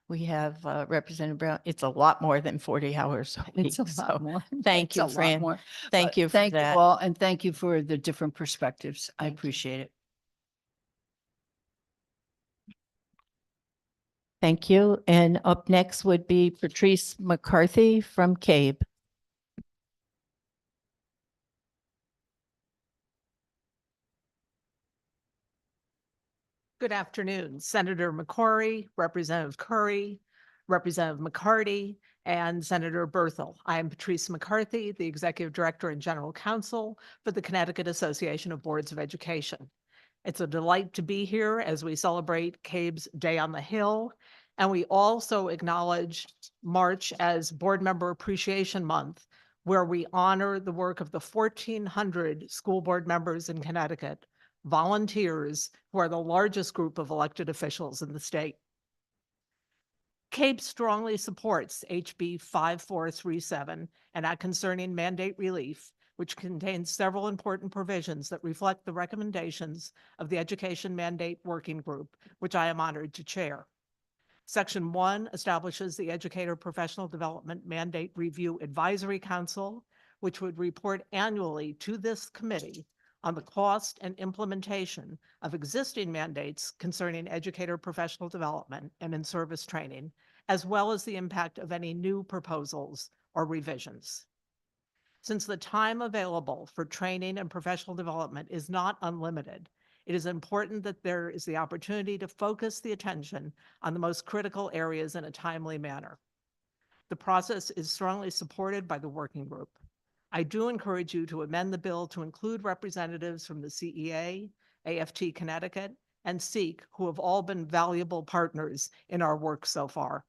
we have Representative Brown, it's a lot more than 40 hours a week. It's a lot more. Thank It's you, a lot Fran. more. Thank But you for thank you that. all, And thank you for the different perspectives. I appreciate it. Thank you. And up next would be Patrice McCarthy from CABE. Good afternoon, Senator McCrory, Representative Curry, Representative McCarty, and Senator Berthel. I am Patrice McCarthy, the Executive Director and General Counsel for the Connecticut Association of Boards of Education. It's a delight to be here as we celebrate CABE's Day on the Hill, and we also acknowledge March as Board Member Appreciation Month, where we honor the work of the 1,400 school board members in Connecticut, volunteers who are the largest group of elected officials in the state. CABE strongly supports HB 5437 and Act Concerning Mandate Relief, which contains several important provisions that reflect the recommendations of the Education Mandate Working Group, which I am honored to chair. Section 1 establishes the Educator Professional Development Mandate Review Advisory Council, which would report annually to this committee on the cost and implementation of existing mandates concerning educator professional development and in-service training, as well as the impact of any new proposals or revisions. Since the time available for training and professional development is not unlimited, it is important that there is the opportunity to focus the attention on the most critical areas in a timely manner. The process is strongly supported by the working group. I do encourage you to amend the bill to include representatives from the CEA, AFT Connecticut, and SEEK, who have all been valuable partners in our work so far.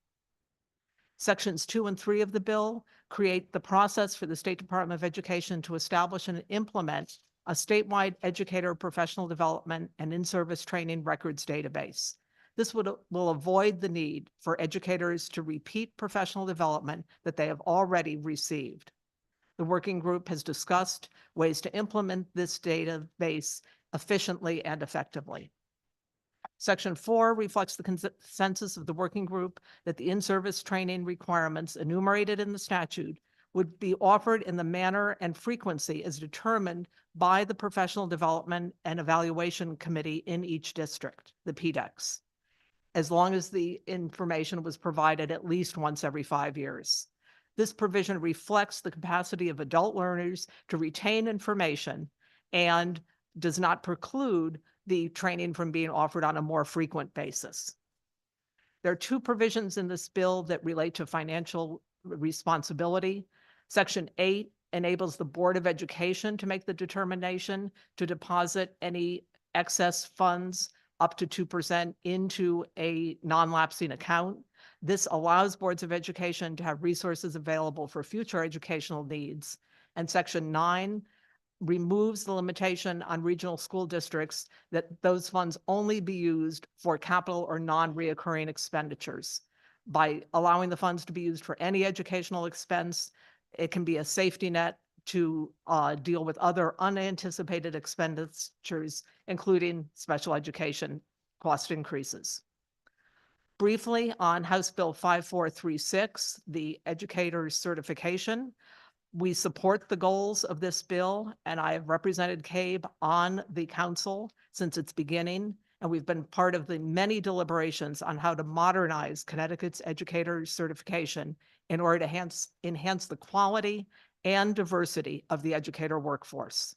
Sections 2 and 3 of the bill create the process for the State Department of Education to establish and implement a statewide educator professional development and in-service training records database. This will avoid the need for educators to repeat professional development that they have already received. The working group has discussed ways to implement this database efficiently and effectively. Section 4 reflects the consensus of the working group that the in-service training requirements enumerated in the statute would be offered in the manner and frequency as determined by the Professional Development and Evaluation Committee in each district, the PDECs, as long as the information was provided at least once every 5 years. This provision reflects the capacity of adult learners to retain information and does not preclude the training from being offered on a more frequent basis. There are 2 provisions in this bill that relate to financial responsibility. Section 8 enables the Board of Education to make the determination to deposit any excess funds up to 2% into a non-lapsing account. This allows boards of education to have resources available for future educational needs. And Section 9 removes the limitation on regional school districts that those funds only be used for capital or non-reoccurring expenditures. By allowing the funds to be used for any educational expense, it can be a safety net to deal with other unanticipated expenditures, including special education cost increases. Briefly on House Bill 5436, the educator's certification. We support the goals of this bill, and I have represented CABE on the council since its beginning, and we've been part of the many deliberations on how to modernize Connecticut's educator certification in order to enhance the quality and diversity of the educator workforce.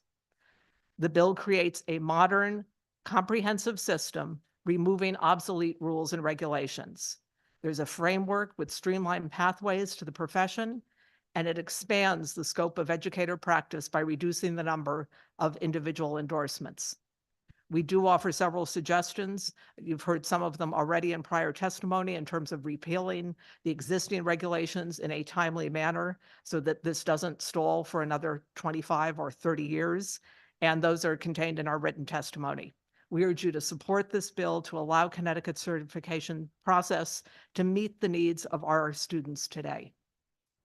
The bill creates a modern, comprehensive system, removing obsolete rules and regulations. There's a framework with streamlined pathways to the profession, and it expands the scope of educator practice by reducing the number of individual endorsements. We do offer several suggestions. You've heard some of them already in prior testimony in terms of repealing the existing regulations in a timely manner so that this doesn't stall for another 25 or 30 years. And those are contained in our written testimony. We urge you to support this bill to allow Connecticut's certification process to meet the needs of our students today.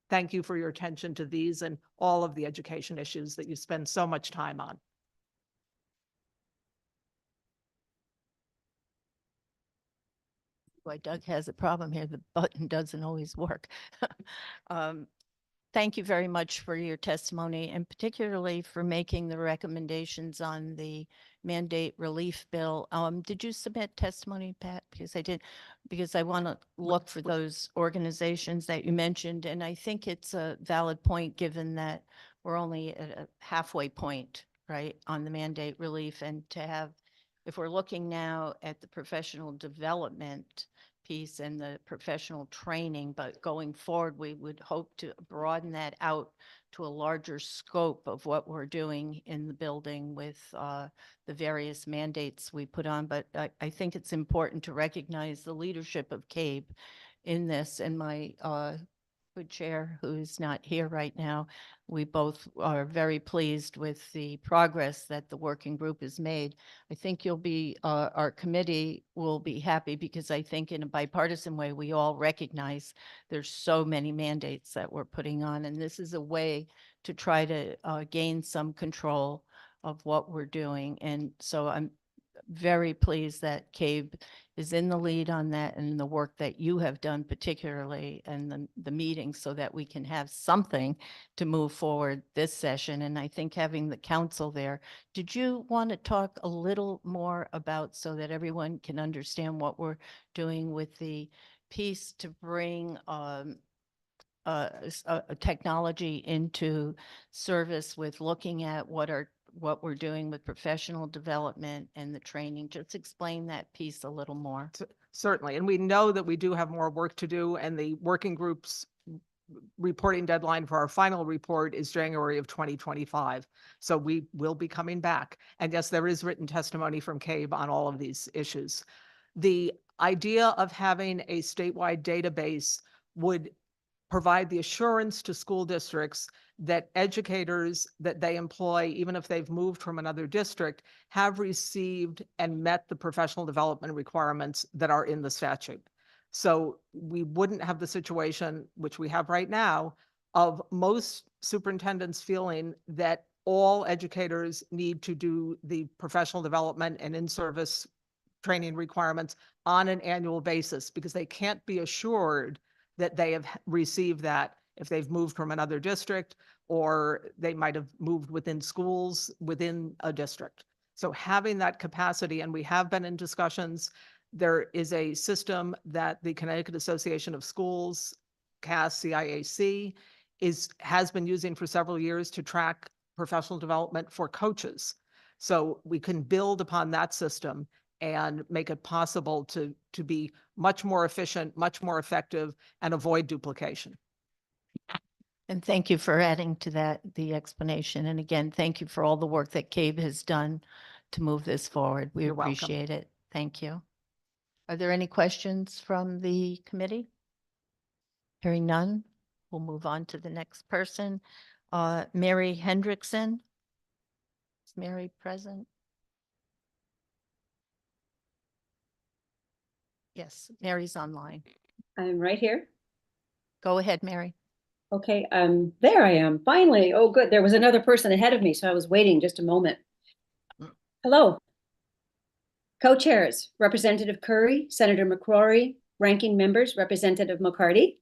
Thank you for your attention to these and all of the education issues that you spend so much time on. Boy, Doug has a problem here. The button doesn't always work. Thank you very much for your testimony and particularly for making the recommendations on the mandate relief bill. Did you submit testimony, Pat? Because I want to look for those organizations that you mentioned. And I think it's a valid point, given that we're only at a halfway point, right, on the mandate relief. And to have, if we're looking now at the professional development piece and the professional training, but going forward, we would hope to broaden that out to a larger scope of what we're doing in the building with the various mandates we put on. But I think it's important to recognize the leadership of CABE in this, and my good chair, who's not here right now. We both are very pleased with the progress that the working group has made. I think you'll be, our committee will be happy because I think in a bipartisan way, we all recognize there's so many mandates that we're putting on, and this is a way to try to gain some control of what we're doing. And so I'm very pleased that CABE is in the lead on that and the work that you have done particularly and the meetings so that we can have something to move forward this session. And I think having the council there, did you want to talk a little more about so that everyone can understand what we're doing with the piece to bring a technology into service with looking at what we're doing with professional development and the training? Just explain that piece a little more. Certainly. And we know that we do have more work to do, and the working group's reporting deadline for our final report is January of 2025. So we will be coming back. And yes, there is written testimony from CABE on all of these issues. The idea of having a statewide database would provide the assurance to school districts that educators that they employ, even if they've moved from another district, have received and met the professional development requirements that are in the statute. So we wouldn't have the situation, which we have right now, of most superintendents feeling that all educators need to do the professional development and in-service training requirements on an annual basis because they can't be assured that they have received that if they've moved from another district or they might have moved within schools within a district. So having that capacity, and we have been in discussions, there is a system that the Connecticut Association of Schools, CAS-CIAC, has been using for several years to track professional development for coaches. So we can build upon that system and make it possible to be much more efficient, much more effective, and avoid duplication. And thank you for adding to that, the explanation. And again, thank you for all the work that CABE has done to move this forward. We You're welcome. appreciate it. Thank you. Are there any questions from the committee? Hearing none, we'll move on to the next person. Mary Hendrickson. Mary present? Yes, Mary's online. I'm right here. Go ahead, Mary. Okay, there I am, finally. Oh, good. There was another person ahead of me, so I was waiting just a moment. Hello. Co-chairs, Representative Curry, Senator McCrory, ranking members, Representative McCarty,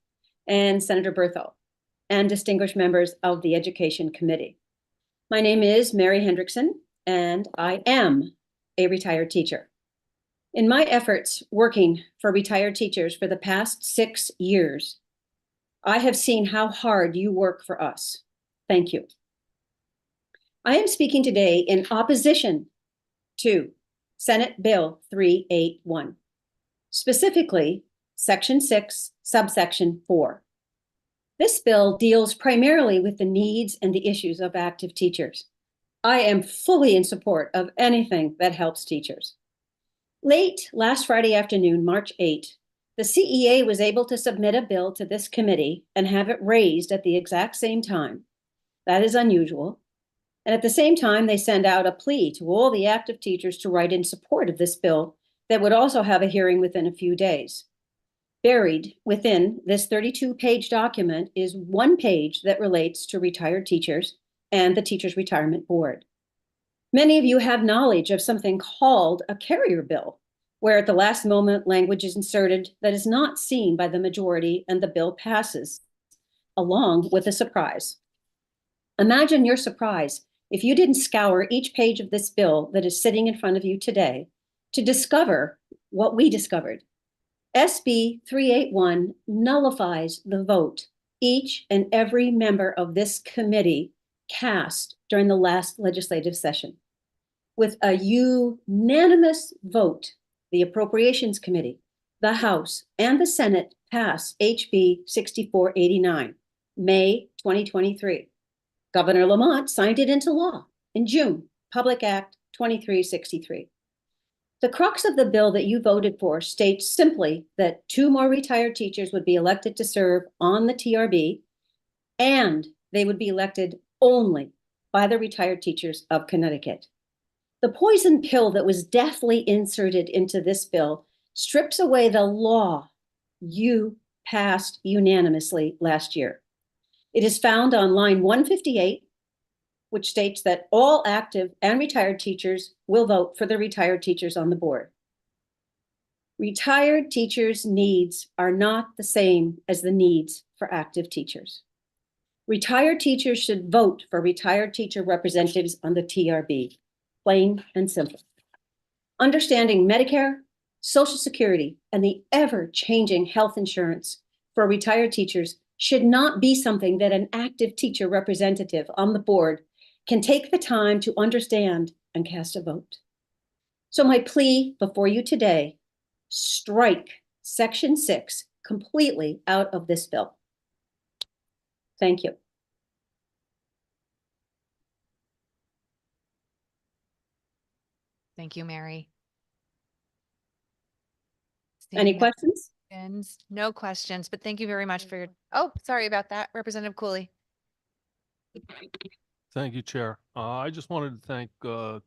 and Senator Berthel, and distinguished members of the Education Committee. My name is Mary Hendrickson, and I am a retired teacher. In my efforts working for retired teachers for the past 6 years, I have seen how hard you work for us. Thank you. I am speaking today in opposition to Senate Bill 381, specifically Section 6, subsection 4. This bill deals primarily with the needs and the issues of active teachers. I am fully in support of anything that helps teachers. Late last Friday afternoon, March 8, the CEA was able to submit a bill to this committee and have it raised at the exact same time. That is unusual. And at the same time, they send out a plea to all the active teachers to write in support of this bill that would also have a hearing within a few days. Buried within this 32-page document is one page that relates to retired teachers and the Teachers Retirement Board. Many of you have knowledge of something called a carrier bill, where at the last moment language is inserted that is not seen by the majority and the bill passes, along with a surprise. Imagine your surprise if you didn't scour each page of this bill that is sitting in front of you today to discover what we discovered. SB 381 nullifies the vote each and every member of this committee cast during the last legislative session. With a unanimous vote, the Appropriations Committee, the House, and the Senate passed HB 6489, May 2023. Governor Lamont signed it into law in June, Public Act 2363. The crux of the bill that you voted for states simply that 2 more retired teachers would be elected to serve on the TRB, and they would be elected only by the retired teachers of Connecticut. The poison pill that was deftly inserted into this bill strips away the law you passed unanimously last year. It is found on line 158, which states that all active and retired teachers will vote for the retired teachers on the board. Retired teachers' needs are not the same as the needs for active teachers. Retired teachers should vote for retired teacher representatives on the TRB, plain and simple. Understanding Medicare, Social Security, and the ever-changing health insurance for retired teachers should not be something that an active teacher representative on the board can take the time to understand and cast a vote. So my plea before you today, strike Section 6 completely out of this bill. Thank you. Thank you, Mary. Any Seeing no questions? questions, no questions, but thank you very much for your, oh, sorry about that. Representative Cooley. Thank you, Chair. I just wanted to thank a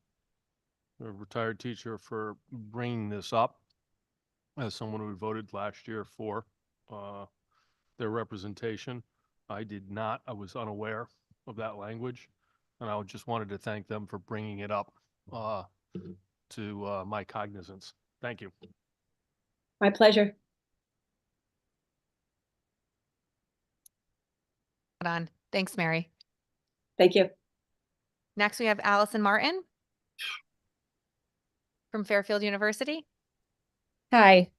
retired teacher for bringing this up as someone who voted last year for their representation. I did not, I was unaware of that language, and I just wanted to thank them for bringing it up to my cognizance. Thank you. My pleasure. Hold on. Thanks, Mary. Thank you. Next, we have Allison Martin from Fairfield University. Hi.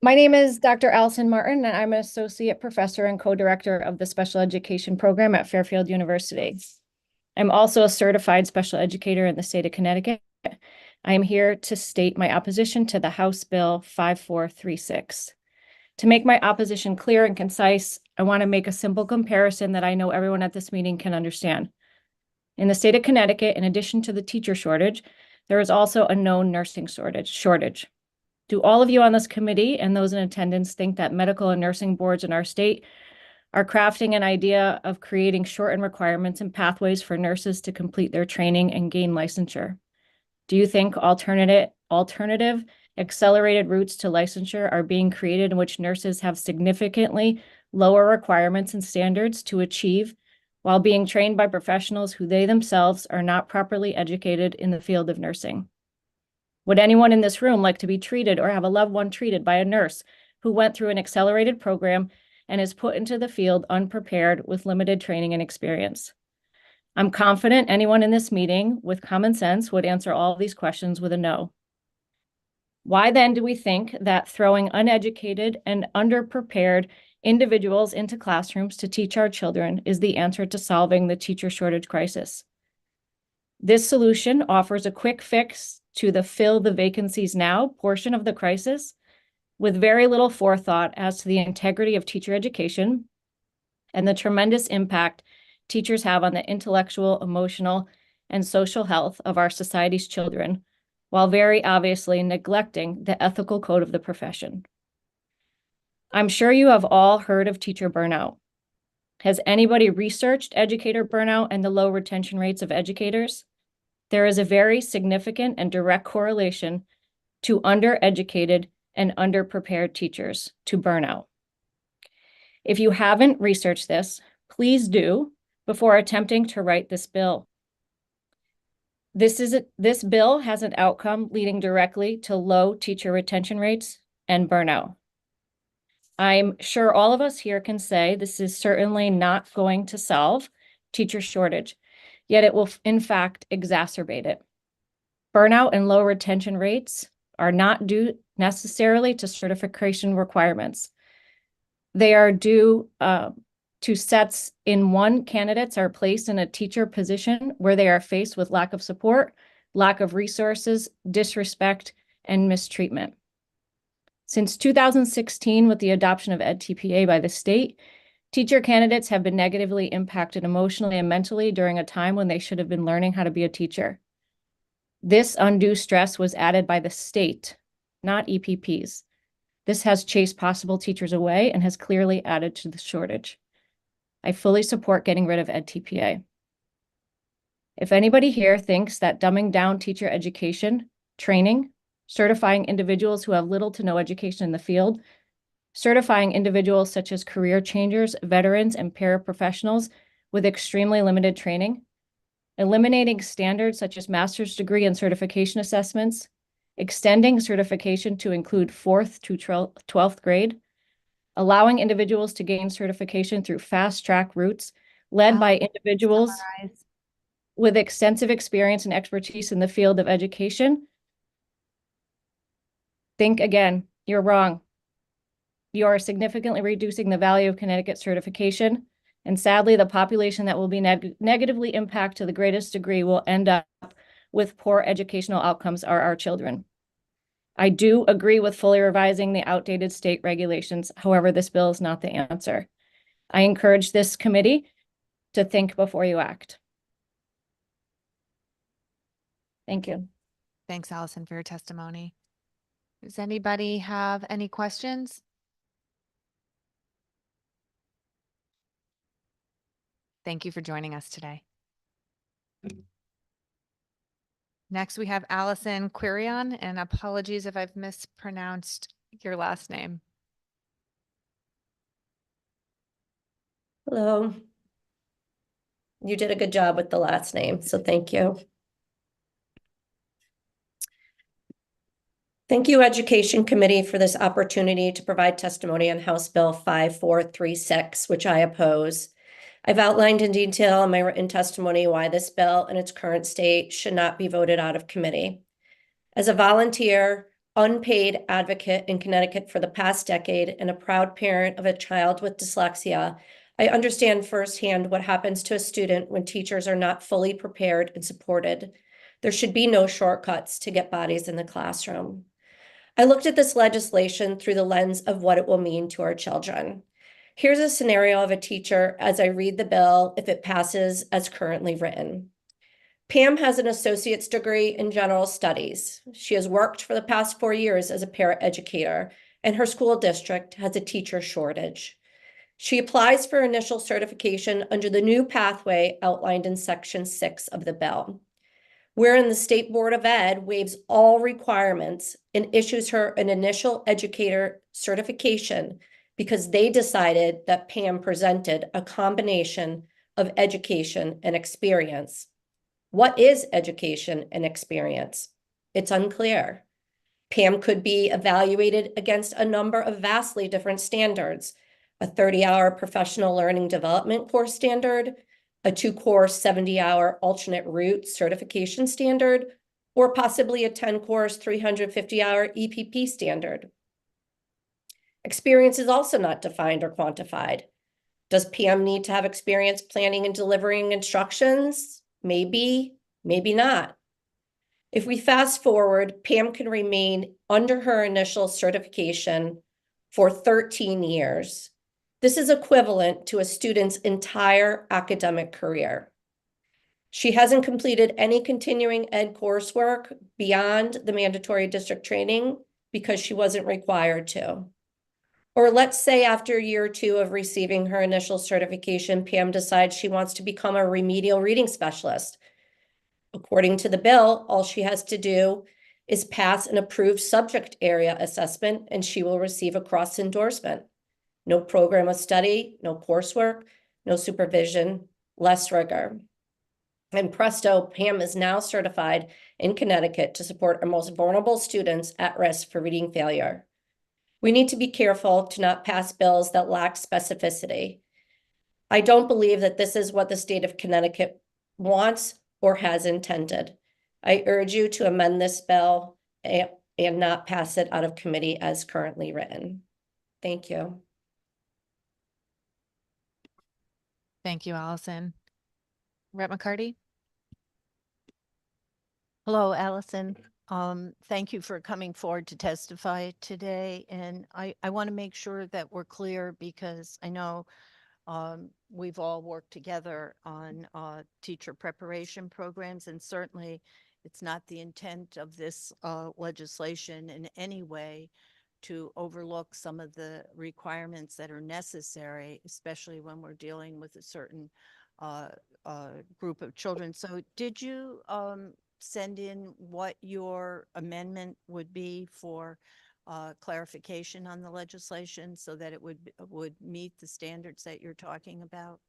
My name is Dr. Allison Martin, and I'm an associate professor and co-director of the special education program at Fairfield University. I'm also a certified special educator in the state of Connecticut. I am here to state my opposition to the House Bill 5436. To make my opposition clear and concise, I want to make a simple comparison that I know everyone at this meeting can understand. In the state of Connecticut, in addition to the teacher shortage, there is also a known nursing shortage. Do all of you on this committee and those in attendance think that medical and nursing boards in our state are crafting an idea of creating shortened requirements and pathways for nurses to complete their training and gain licensure? Do you think alternative accelerated routes to licensure are being created in which nurses have significantly lower requirements and standards to achieve while being trained by professionals who they themselves are not properly educated in the field of nursing? Would anyone in this room like to be treated or have a loved one treated by a nurse who went through an accelerated program and is put into the field unprepared with limited training and experience? I'm confident anyone in this meeting with common sense would answer all these questions with a no. Why then do we think that throwing uneducated and underprepared individuals into classrooms to teach our children is the answer to solving the teacher shortage crisis? This solution offers a quick fix to the fill the vacancies now portion of the crisis with very little forethought as to the integrity of teacher education and the tremendous impact teachers have on the intellectual, emotional, and social health of our society's children, while very obviously neglecting the ethical code of the profession. I'm sure you have all heard of teacher burnout. Has anybody researched educator burnout and the low retention rates of educators? There is a very significant and direct correlation to undereducated and underprepared teachers to burnout. If you haven't researched this, please do before attempting to write this bill. This bill has an outcome leading directly to low teacher retention rates and burnout. I'm sure all of us here can say this is certainly not going to solve teacher shortage, yet it will in fact exacerbate it. Burnout and low retention rates are not due necessarily to certification requirements. They are due to sets in one candidates are placed in a teacher position where they are faced with lack of support, lack of resources, disrespect, and mistreatment. Since 2016, with the adoption of EdTPA by the state, teacher candidates have been negatively impacted emotionally and mentally during a time when they should have been learning how to be a teacher. This undue stress was added by the state, not EPPs. This has chased possible teachers away and has clearly added to the shortage. I fully support getting rid of EdTPA. If anybody here thinks that dumbing down teacher education, training, certifying individuals who have little to no education in the field, certifying individuals such as career changers, veterans, and paraprofessionals with extremely limited training, eliminating standards such as master's degree and certification assessments, extending certification to include 4th to 12th grade, allowing individuals to gain certification through fast-track routes led by individuals with extensive experience and expertise in the field of education. Think again, you're wrong. You are significantly reducing the value of Connecticut certification, and sadly, the population that will be negatively impacted to the greatest degree will end up with poor educational outcomes are our children. I do agree with fully revising the outdated state regulations. However, this bill is not the answer. I encourage this committee to think before you act. Thank you. Thanks, Allison, for your testimony. Does anybody have any questions? Thank you for joining us today. Next, we have Allison Quirion, and apologies if I've mispronounced your last name. Hello. You did a good job with the last name, so thank you. Thank you, Education Committee, for this opportunity to provide testimony on House Bill 5436, which I oppose. I've outlined in detail in my written testimony why this bill in its current state should not be voted out of committee. As a volunteer, unpaid advocate in Connecticut for the past decade and a proud parent of a child with dyslexia, I understand firsthand what happens to a student when teachers are not fully prepared and supported. There should be no shortcuts to get bodies in the classroom. I looked at this legislation through the lens of what it will mean to our children. Here's a scenario of a teacher as I read the bill if it passes as currently written. Pam has an associate's degree in general studies. She has worked for the past 4 years as a paraeducator, and her school district has a teacher shortage. She applies for initial certification under the new pathway outlined in Section 6 of the bill, wherein the State Board of Ed waives all requirements and issues her an initial educator certification because they decided that Pam presented a combination of education and experience. What is education and experience? It's unclear. Pam could be evaluated against a number of vastly different standards: a 30-hour professional learning development course standard, a 2-course 70-hour alternate route certification standard, or possibly a 10-course 350-hour EPP standard. Experience is also not defined or quantified. Does Pam need to have experience planning and delivering instructions? Maybe, maybe not. If we fast forward, Pam can remain under her initial certification for 13 years. This is equivalent to a student's entire academic career. She hasn't completed any continuing ed coursework beyond the mandatory district training because she wasn't required to. Or let's say after year or two of receiving her initial certification, Pam decides she wants to become a remedial reading specialist. According to the bill, all she has to do is pass an approved subject area assessment and she will receive a cross endorsement. No program of study, no coursework, no supervision, less rigor. And presto, Pam is now certified in Connecticut to support our most vulnerable students at risk for reading failure. We need to be careful to not pass bills that lack specificity. I don't believe that this is what the state of Connecticut wants or has intended. I urge you to amend this bill and not pass it out of committee as currently written. Thank you. Thank you, Allison. Rep. McCarty? Hello, Allison. Thank you for coming forward to testify today. And I want to make sure that we're clear because I know we've all worked together on teacher preparation programs, and certainly it's not the intent of this legislation in any way to overlook some of the requirements that are necessary, especially when we're dealing with a certain group of children. So did you send in what your amendment would be for clarification on the legislation so that it would meet the standards that you're talking about?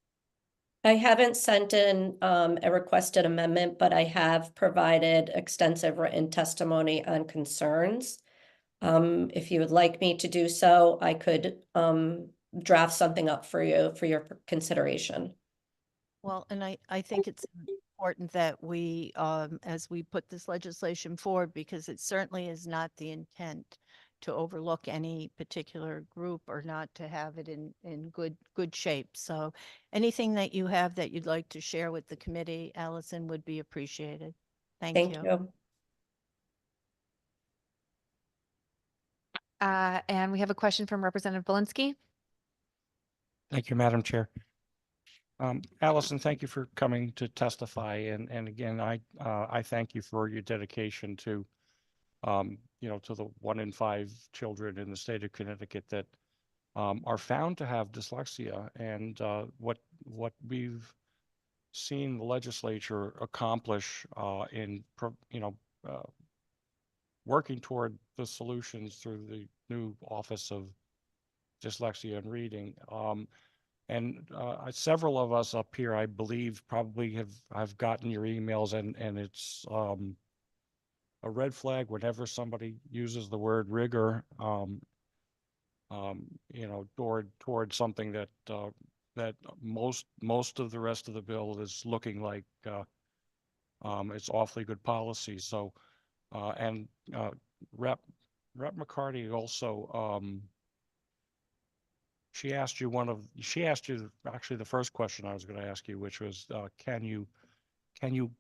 I haven't sent in a requested amendment, but I have provided extensive written testimony on concerns. If you would like me to do so, I could draft something up for you for your consideration. Well, and I think it's important that we, as we put this legislation forward, because it certainly is not the intent to overlook any particular group or not to have it in good shape. So anything that you have that you'd like to share with the committee, Allison, would be appreciated. Thank you. And we have a question from Representative Belinsky. Thank you, Madam Chair. Allison, thank you for coming to testify. And again, I thank you for your dedication to, to the 1 in 5 children in the state of Connecticut that are found to have dyslexia. And what we've seen the legislature accomplish in, working toward the solutions through the new Office of Dyslexia and Reading. Several of us up here, I believe, probably have gotten your emails, and it's a red flag whenever somebody uses the word rigor, toward something that that most of the rest of the bill is looking like it's awfully good policy. So, Rep. McCarty also. She asked you actually the first question I was going to ask you, which was, can you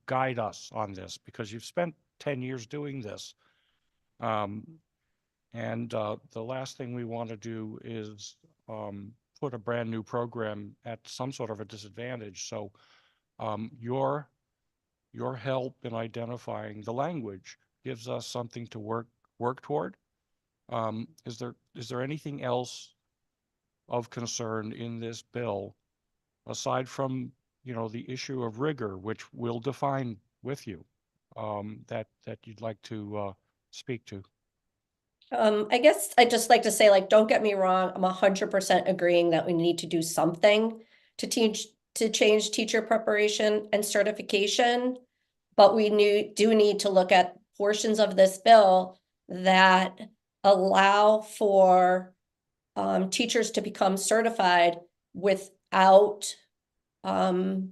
guide us on this? Because you've spent 10 years doing this. The last thing we want to do is put a brand new program at some sort of a disadvantage. So your help in identifying the language gives us something to work toward. Is there anything else of concern in this bill, aside from, you know, the issue of rigor, which we'll define with you, that you'd like to speak to? I guess I'd just like to say, like, don't get me wrong, I'm 100% agreeing that we need to do something to change teacher preparation and certification. But we do need to look at portions of this bill that allow for teachers to become certified without the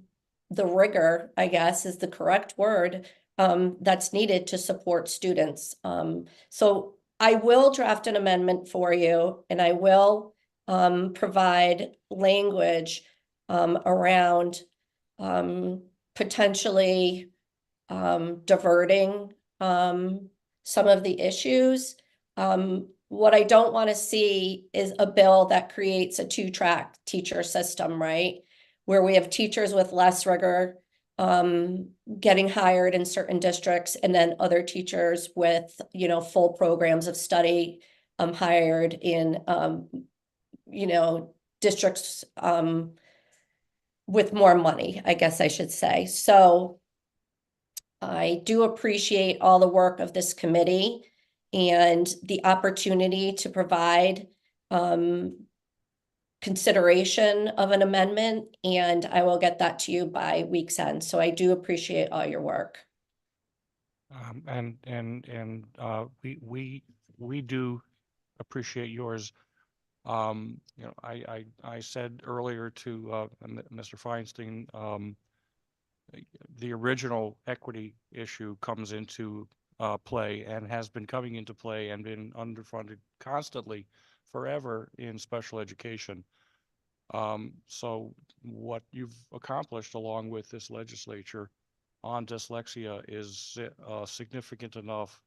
rigor, I guess is the correct word, that's needed to support students. So I will draft an amendment for you, and I will provide language around potentially diverting some of the issues. What I don't want to see is a bill that creates a two-track teacher system, right? Where we have teachers with less rigor getting hired in certain districts, and then other teachers with, you know, full programs of study hired in, you know, districts with more money, I guess I should say. So I do appreciate all the work of this committee and the opportunity to provide consideration of an amendment, and I will get that to you by week's end. So I do appreciate all your work. We do appreciate yours. You know, I said earlier to Mr. Feinstein, the original equity issue comes into play and has been coming into play and been underfunded constantly forever in special education. So what you've accomplished along with this legislature on dyslexia is significant enough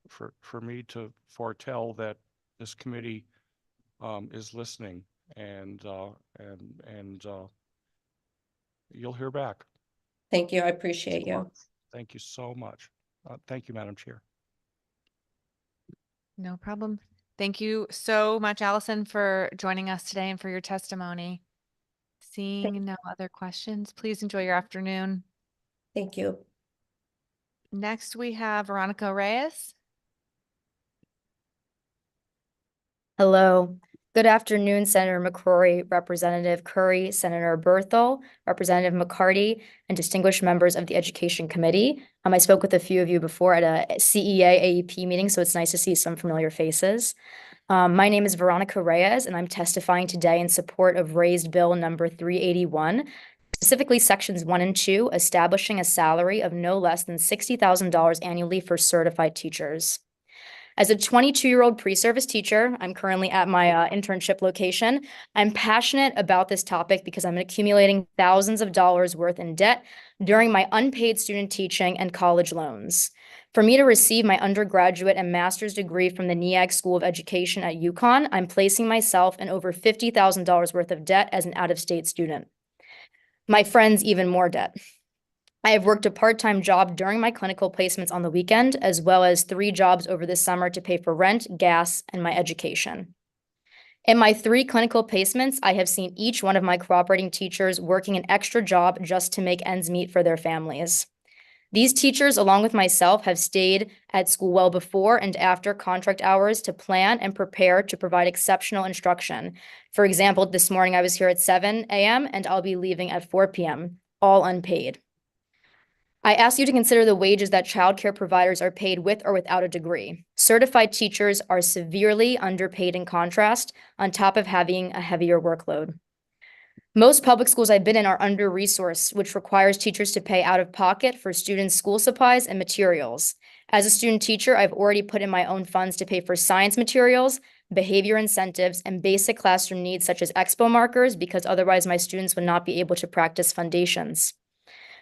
for me to foretell that this committee is listening, and you'll hear back. Thank you. I appreciate you. Thank you so much. Thank you, Madam Chair. No problem. Thank you so much, Allison, for joining us today and for your testimony. Seeing no other questions, please enjoy your afternoon. Thank you. Next, we have Veronica Reyes. Hello. Good afternoon, Senator McCrory, Representative Curry, Senator Berthel, Representative McCarty, and distinguished members of the Education Committee. I spoke with a few of you before at a CEA AEP meeting, so it's nice to see some familiar faces. My name is Veronica Reyes, and I'm testifying today in support of raised bill number 381, specifically sections 1 and 2, establishing a salary of no less than $60,000 annually for certified teachers. As a 22-year-old pre-service teacher, I'm currently at my internship location. I'm passionate about this topic because I'm accumulating thousands of dollars worth in debt during my unpaid student teaching and college loans. For me to receive my undergraduate and master's degree from the NEAG School of Education at UConn, I'm placing myself in over $50,000 worth of debt as an out-of-state student. My friends, even more debt. I have worked a part-time job during my clinical placements on the weekend, as well as 3 jobs over the summer to pay for rent, gas, and my education. In my 3 clinical placements, I have seen each one of my cooperating teachers working an extra job just to make ends meet for their families. These teachers, along with myself, have stayed at school well before and after contract hours to plan and prepare to provide exceptional instruction. For example, this morning I was here at 7 a.m. and I'll be leaving at 4 p.m., all unpaid. I ask you to consider the wages that childcare providers are paid with or without a degree. Certified teachers are severely underpaid in contrast, on top of having a heavier workload. Most public schools I've been in are under-resourced, which requires teachers to pay out of pocket for students' school supplies and materials. As a student teacher, I've already put in my own funds to pay for science materials, behavior incentives, and basic classroom needs such as expo markers, because otherwise my students would not be able to practice foundations.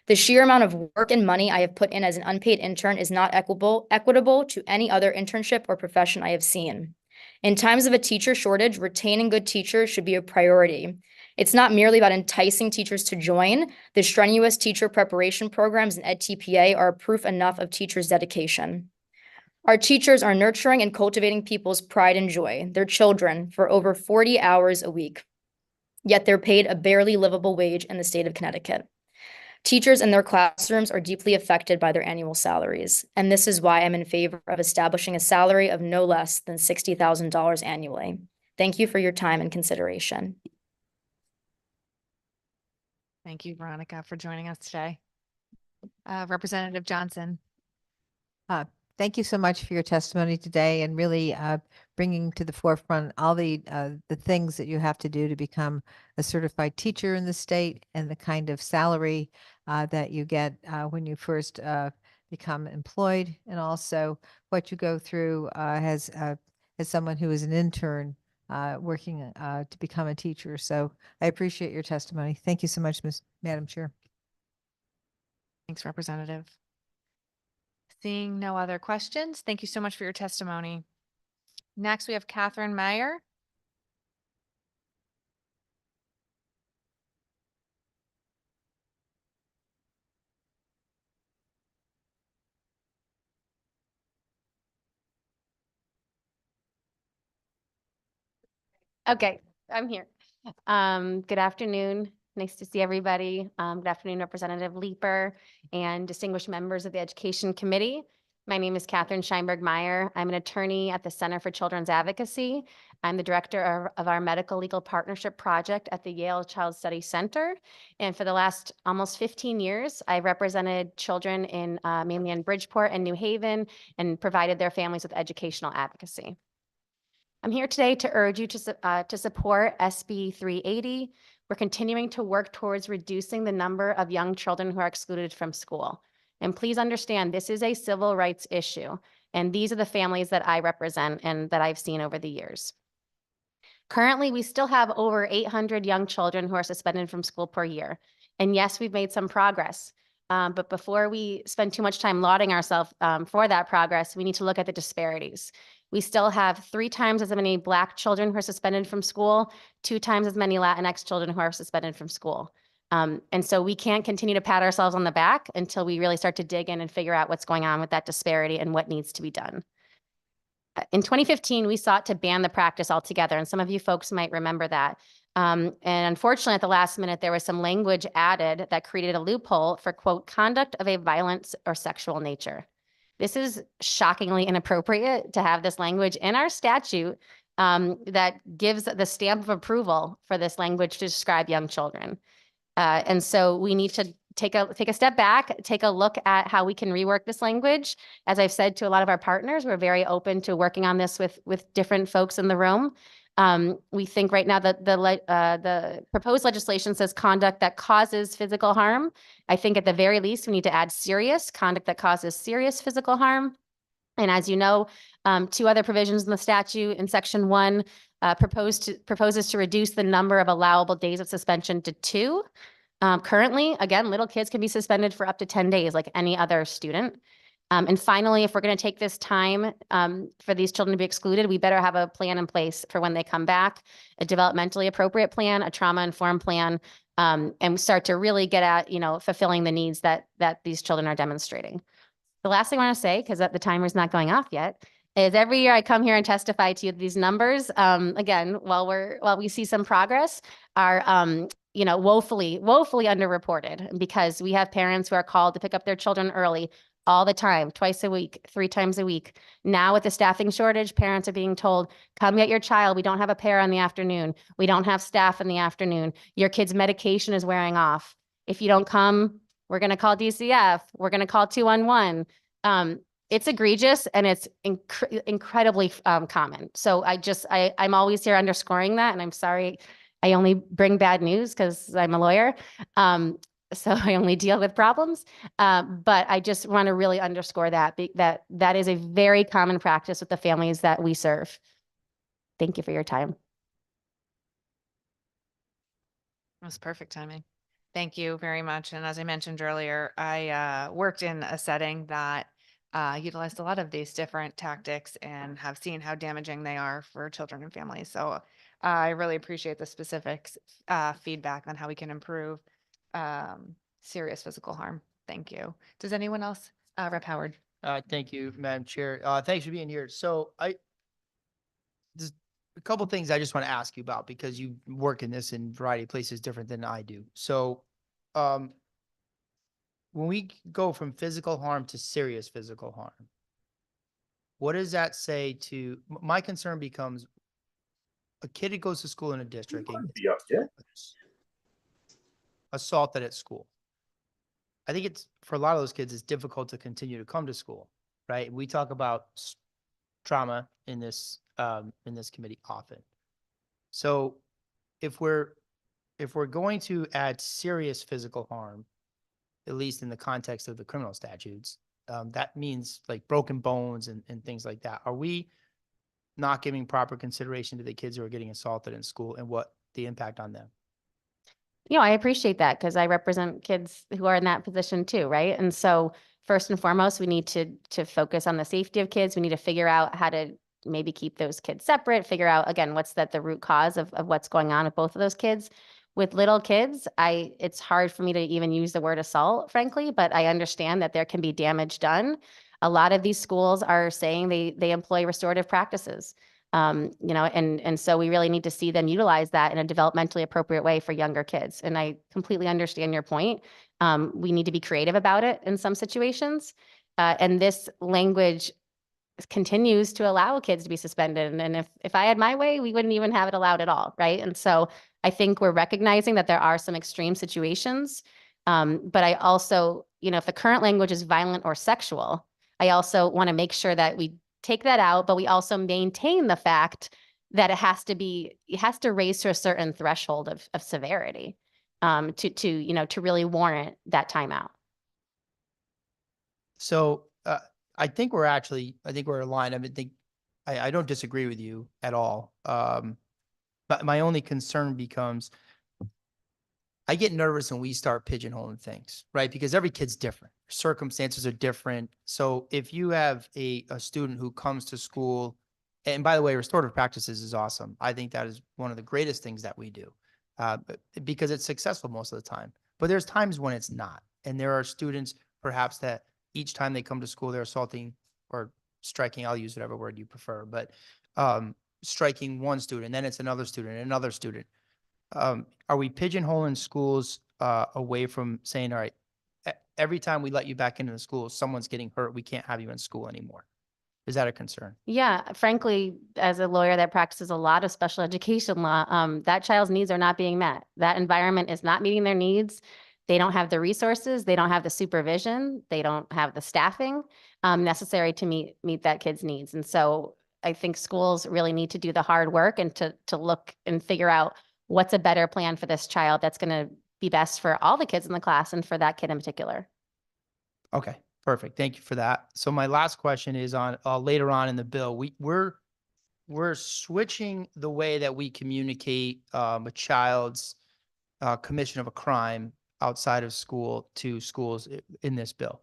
The sheer amount of work and money I have put in as an unpaid intern is not equitable to any other internship or profession I have seen. In times of a teacher shortage, retaining good teachers should be a priority. It's not merely about enticing teachers to join. The strenuous teacher preparation programs and EdTPA are proof enough of teachers' dedication. Our teachers are nurturing and cultivating people's pride and joy, their children, for over 40 hours a week. Yet they're paid a barely livable wage in the state of Connecticut. Teachers in their classrooms are deeply affected by their annual salaries, and this is why I'm in favor of establishing a salary of no less than $60,000 annually. Thank you for your time and consideration. Thank you, Veronica, for joining us today. Representative Johnson. Thank you so much for your testimony today and really bringing to the forefront all the things that you have to do to become a certified teacher in the state and the kind of salary that you get when you first become employed, and also what you go through as someone who is an intern working to become a teacher. So I appreciate your testimony. Thank you so much, Madam Chair. Thanks, Representative. Seeing no other questions, thank you so much for your testimony. Next, we have Catherine Meyer. Okay, I'm here. Good afternoon. Nice to see everybody. Good afternoon, Representative Leeper and distinguished members of the Education Committee. My name is Catherine Scheinberg Meyer. I'm an attorney at the Center for Children's Advocacy. I'm the director of our Medical Legal Partnership Project at the Yale Child Study Center. And for the last almost 15 years, I represented children in mainly in Bridgeport and New Haven and provided their families with educational advocacy. I'm here today to urge you to support SB 380. We're continuing to work towards reducing the number of young children who are excluded from school. And please understand, this is a civil rights issue. And these are the families that I represent and that I've seen over the years. Currently, we still have over 800 young children who are suspended from school per year. And yes, we've made some progress. But before we spend too much time lauding ourselves for that progress, we need to look at the disparities. We still have 3 times as many Black children who are suspended from school, 2 times as many Latinx children who are suspended from school. And so we can't continue to pat ourselves on the back until we really start to dig in and figure out what's going on with that disparity and what needs to be done. In 2015, we sought to ban the practice altogether, and some of you folks might remember that. And unfortunately, at the last minute, there was some language added that created a loophole for, quote, conduct of a violent or sexual nature. This is shockingly inappropriate to have this language in our statute that gives the stamp of approval for this language to describe young children. And so we need to take a step back, take a look at how we can rework this language. As I've said to a lot of our partners, we're very open to working on this with different folks in the room. We think right now that the proposed legislation says conduct that causes physical harm. I think at the very least, we need to add serious conduct that causes serious physical harm. And as you know, 2 other provisions in the statute in section 1 proposes to reduce the number of allowable days of suspension to 2. Currently, again, little kids can be suspended for up to 10 days like any other student. And finally, if we're going to take this time for these children to be excluded, we better have a plan in place for when they come back, a developmentally appropriate plan, a trauma-informed plan, and start to really get at, fulfilling the needs that these children are demonstrating. The last thing I want to say, because the timer's not going off yet, is every year I come here and testify to you these numbers. Again, while we see some progress, are woefully underreported, because we have parents who are called to pick up their children early all the time, twice a week, 3 times a week. Now with the staffing shortage, parents are being told, come get your child. We don't have a pair in the afternoon. We don't have staff in the afternoon. Your kid's medication is wearing off. If you don't come, we're going to call DCF. We're going to call 211. It's egregious, and it's incredibly common. So I'm always here underscoring that, and I'm sorry I only bring bad news because I'm a lawyer. So I only deal with problems. But I just want to really underscore that is a very common practice with the families that we serve. Thank you for your time. That was perfect timing. Thank you very much. And as I mentioned earlier, I worked in a setting that utilized a lot of these different tactics and have seen how damaging they are for children and families. So I really appreciate the specific feedback on how we can improve serious physical harm. Thank you. Does anyone else? Rep. Howard. Thank you, Madam Chair. Thanks for being here. So there's a couple things I just want to ask you about because you work in this in a variety of places different than I do. So, when we go from physical harm to serious physical harm, what does that say to, my concern becomes a kid who goes to school in a district and gets assaulted at school. I think it's, for a lot of those kids, it's difficult to continue to come to school, right? We talk about trauma in this committee often. So if we're going to add serious physical harm, at least in the context of the criminal statutes, that means like broken bones and things like that. Are we not giving proper consideration to the kids who are getting assaulted in school and what the impact on them? You know, I appreciate that because I represent kids who are in that position too, right? And so first and foremost, we need to focus on the safety of kids. We need to figure out how to maybe keep those kids separate, figure out, again, what's the root cause of what's going on with both of those kids. With little kids, it's hard for me to even use the word assault, frankly, but I understand that there can be damage done. A lot of these schools are saying they employ restorative practices. You know, and so we really need to see them utilize that in a developmentally appropriate way for younger kids. And I completely understand your point. We need to be creative about it in some situations. And this language continues to allow kids to be suspended. And if I had my way, we wouldn't even have it allowed at all, right? And so I think we're recognizing that there are some extreme situations. But I also, you know, if the current language is violent or sexual, I also want to make sure that we take that out, but we also maintain the fact that it has to raise to a certain threshold of severity to really warrant that timeout. So I think we're aligned. I don't disagree with you at all. But my only concern becomes I get nervous when we start pigeonholing things, right? Because every kid's different. Circumstances are different. So if you have a student who comes to school, and by the way, restorative practices is awesome. I think that is one of the greatest things that we do because it's successful most of the time. But there's times when it's not. And there are students perhaps that each time they come to school, they're assaulting or striking, I'll use whatever word you prefer, but striking one student, then it's another student, another student. Are we pigeonholing schools away from saying, all right, every time we let you back into the school, someone's getting hurt, we can't have you in school anymore? Is that a concern? Yeah, frankly, as a lawyer that practices a lot of special education law, that child's needs are not being met. That environment is not meeting their needs. They don't have the resources, they don't have the supervision, they don't have the staffing necessary to meet that kid's needs. And so I think schools really need to do the hard work and to look and figure out what's a better plan for this child that's going to be best for all the kids in the class and for that kid in particular. Okay, perfect. Thank you for that. So my last question is on later on in the bill. We're switching the way that we communicate a child's commission of a crime outside of school to schools in this bill.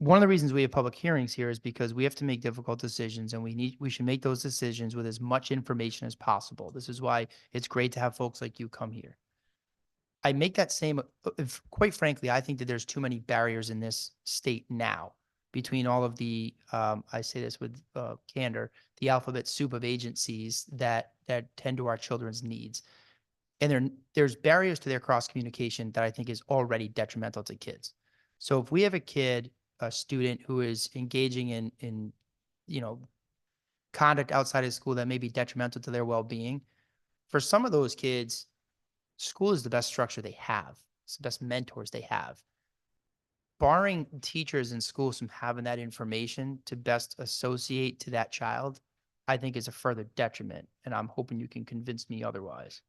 One of the reasons we have public hearings here is because we have to make difficult decisions, and we should make those decisions with as much information as possible. This is why it's great to have folks like you come here. I make that same, quite frankly, I think that there's too many barriers in this state now between all of the, I say this with candor, the alphabet soup of agencies that tend to our children's needs. And there's barriers to their cross communication that I think is already detrimental to kids. So if we have a student who is engaging in conduct outside of school that may be detrimental to their well-being, for some of those kids, school is the best structure they have. It's the best mentors they have. Barring teachers in schools from having that information to best associate to that child, I think is a further detriment. And I'm hoping you can convince me otherwise.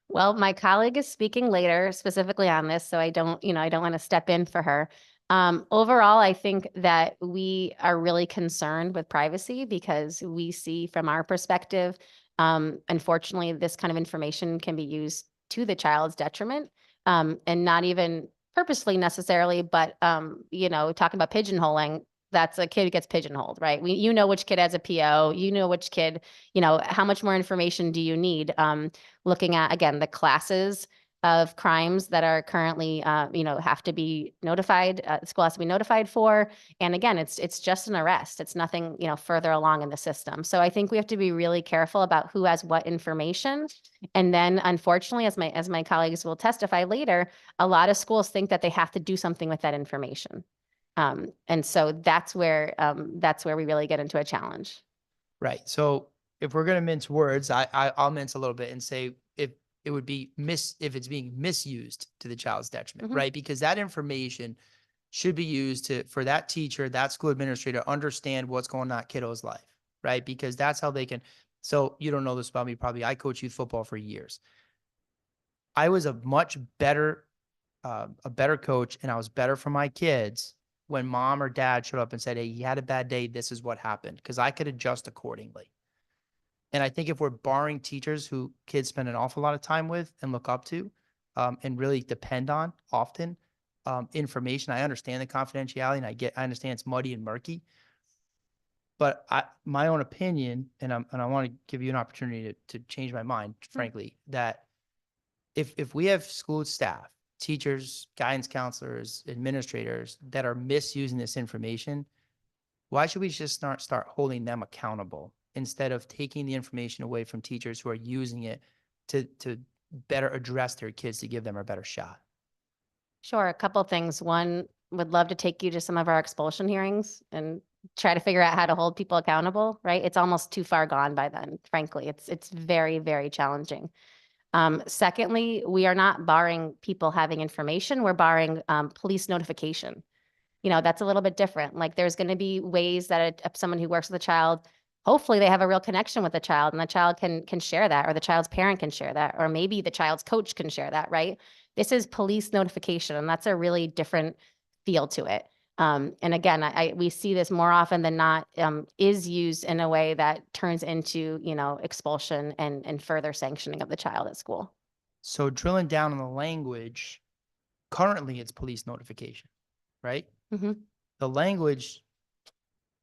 Well, my colleague is speaking later specifically on this, so I don't want to step in for her. Overall, I think that we are really concerned with privacy because we see from our perspective, unfortunately, this kind of information can be used to the child's detriment, and not even purposely necessarily, but, talking about pigeonholing, that's a kid who gets pigeonholed, right? You know which kid has a PO, you know which kid, how much more information do you need? Looking at, again, the classes of crimes that are currently, have to be notified, the school has to be notified for. And again, it's just an arrest. It's nothing, further along in the system. So I think we have to be really careful about who has what information. And then unfortunately, as my colleagues will testify later, a lot of schools think that they have to do something with that information. And so that's where we really get into a challenge. Right. So if we're going to mince words, I'll mince a little bit and say if it would be if it's being misused to the child's detriment, right? Because that information should be used for that teacher, that school administrator, understand what's going on in that kiddo's life, right? Because that's how they can. So you don't know this about me, probably. I coached youth football for years. I was a much better, coach, and I was better for my kids when mom or dad showed up and said, hey, he had a bad day, this is what happened, because I could adjust accordingly. And I think if we're barring teachers who kids spend an awful lot of time with and look up to, and really depend on often, information, I understand the confidentiality, and I understand it's muddy and murky. But my own opinion, and I want to give you an opportunity to change my mind, frankly, that if we have school staff, teachers, guidance counselors, administrators that are misusing this information, why should we just start holding them accountable instead of taking the information away from teachers who are using it to better address their kids, to give them a better shot? Sure. A couple things. One, would love to take you to some of our expulsion hearings and try to figure out how to hold people accountable, right? It's almost too far gone by then, frankly. It's very, very challenging. Secondly, we are not barring people having information. We're barring police notification. That's a little bit different. Like there's going to be ways that someone who works with a child, hopefully they have a real connection with the child and the child can share that, or the child's parent can share that, or maybe the child's coach can share that, right? This is police notification, and that's a really different feel to it. And again, we see this more often than not, is used in a way that turns into, expulsion and further sanctioning of the child at school. So drilling down on the language, currently it's police notification, right? The language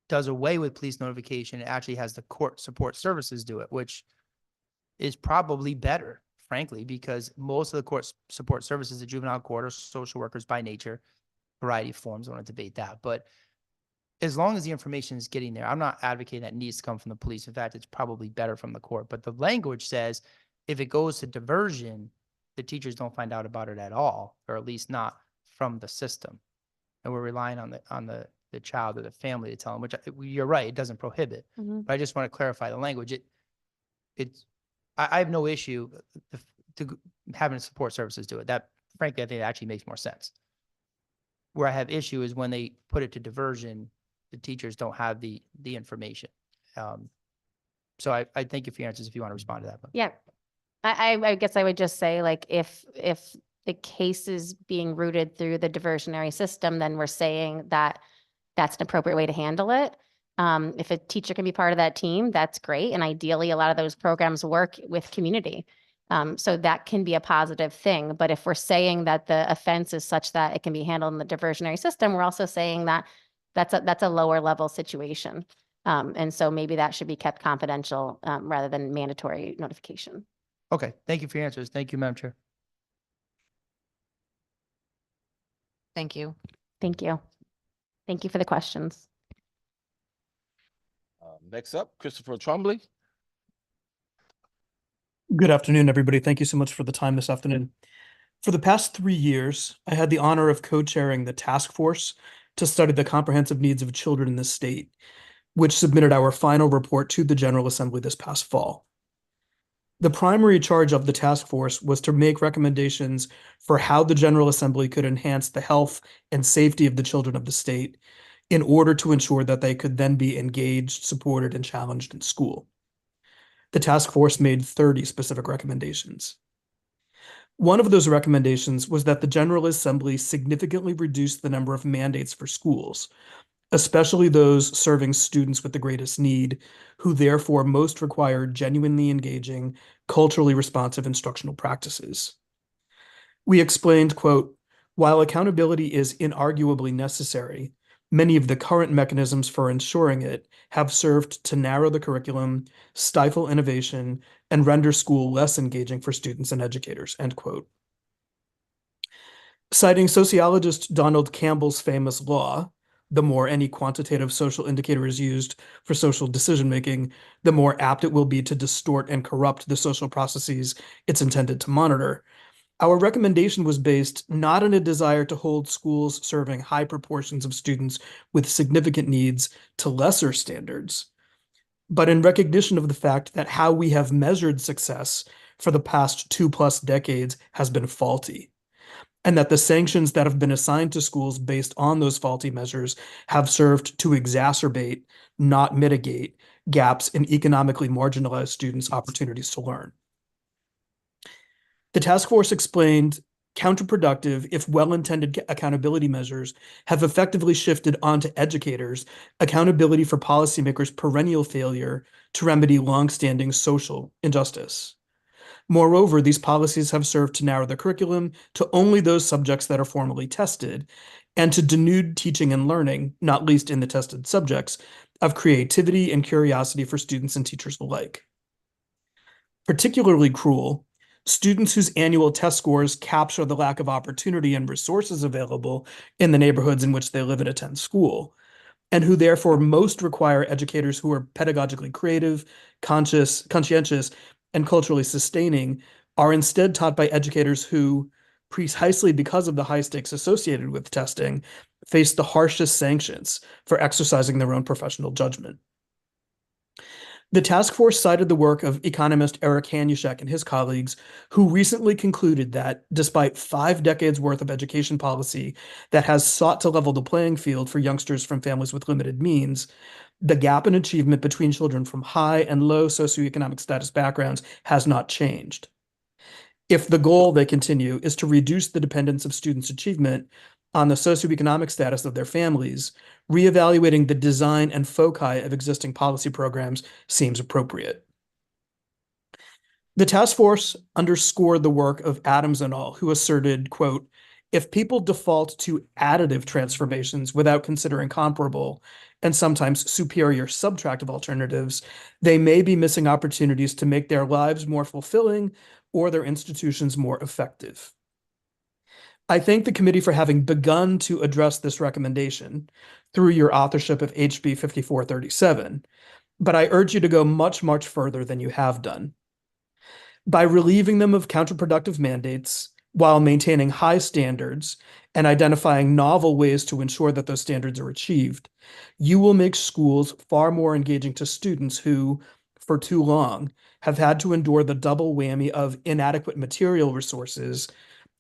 does away with police notification. It actually has the court support services do it, which is probably better, frankly, because most of the court support services, the juvenile court, are social workers by nature. Variety of forms. I want to debate that, but as long as the information is getting there, I'm not advocating that needs to come from the police. In fact, it's probably better from the court. But the language says if it goes to diversion, the teachers don't find out about it at all, or at least not from the system. And we're relying on the child or the family to tell them. Which you're right, it doesn't prohibit. But I just want to clarify the language. I have no issue to having support services do it. That, frankly, I think it actually makes more sense. Where I have issue is when they put it to diversion, the teachers don't have the information. So I thank you for your answers if you want to respond to that. But. Yeah, I guess I would just say, like, if the case is being routed through the diversionary system, then we're saying that that's an appropriate way to handle it. If a teacher can be part of that team, that's great. And ideally, a lot of those programs work with community. So that can be a positive thing. But if we're saying that the offense is such that it can be handled in the diversionary system, we're also saying that that's a lower level situation. And so maybe that should be kept confidential rather than mandatory notification. Okay. Thank you for your answers. Thank you, Madam Chair. Thank you. Thank you. Thank you for the questions. Next up, Christopher Trombley. Good afternoon, everybody. Thank you so much for the time this afternoon. For the past 3 years, I had the honor of co-chairing the task force to study the comprehensive needs of children in the state, which submitted our final report to the General Assembly this past fall. The primary charge of the task force was to make recommendations for how the General Assembly could enhance the health and safety of the children of the state in order to ensure that they could then be engaged, supported, and challenged in school. The task force made 30 specific recommendations. One of those recommendations was that the General Assembly significantly reduce the number of mandates for schools, especially those serving students with the greatest need, who therefore most require genuinely engaging, culturally responsive instructional practices. We explained, quote, while accountability is inarguably necessary, many of the current mechanisms for ensuring it have served to narrow the curriculum, stifle innovation, and render school less engaging for students and educators, end quote. Citing sociologist Donald Campbell's famous law, the more any quantitative social indicator is used for social decision-making, the more apt it will be to distort and corrupt the social processes it's intended to monitor. Our recommendation was based not on a desire to hold schools serving high proportions of students with significant needs to lesser standards, but in recognition of the fact that how we have measured success for the past 2+ decades has been faulty, and that the sanctions that have been assigned to schools based on those faulty measures have served to exacerbate, not mitigate, gaps in economically marginalized students' opportunities to learn. The task force explained counterproductive, if well-intended accountability measures have effectively shifted onto educators accountability for policymakers' perennial failure to remedy longstanding social injustice. Moreover, these policies have served to narrow the curriculum to only those subjects that are formally tested, and to denude teaching and learning, not least in the tested subjects, of creativity and curiosity for students and teachers alike. Particularly cruel, students whose annual test scores capture the lack of opportunity and resources available in the neighborhoods in which they live and attend school, and who therefore most require educators who are pedagogically creative, conscientious, and culturally sustaining, are instead taught by educators who, precisely because of the high stakes associated with testing, face the harshest sanctions for exercising their own professional judgment. The task force cited the work of economist Eric Hanushek and his colleagues, who recently concluded that despite 5 decades worth of education policy that has sought to level the playing field for youngsters from families with limited means, the gap in achievement between children from high and low socioeconomic status backgrounds has not changed. If the goal, they continue, is to reduce the dependence of students' achievement on the socioeconomic status of their families, reevaluating the design and foci of existing policy programs seems appropriate. The task force underscored the work of Adams et al., who asserted, quote, if people default to additive transformations without considering comparable and sometimes superior subtractive alternatives, they may be missing opportunities to make their lives more fulfilling or their institutions more effective. I thank the committee for having begun to address this recommendation through your authorship of HB 5437, but I urge you to go much, much further than you have done. By relieving them of counterproductive mandates while maintaining high standards and identifying novel ways to ensure that those standards are achieved, you will make schools far more engaging to students who, for too long, have had to endure the double whammy of inadequate material resources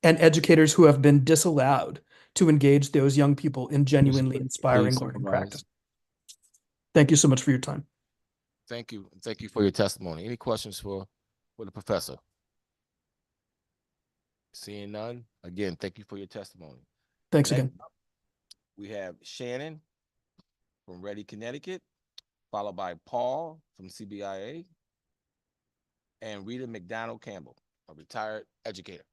and educators who have been disallowed to engage those young people in genuinely inspiring learning practice. Thank you so much for your time. Thank you. Thank you for your testimony. Any questions for the professor? Seeing none, again, thank you for your testimony. Thanks Next again. up, we have Shannon from Ready, Connecticut, followed by Paul from CBIA, and Rita McDonald Campbell, a retired educator.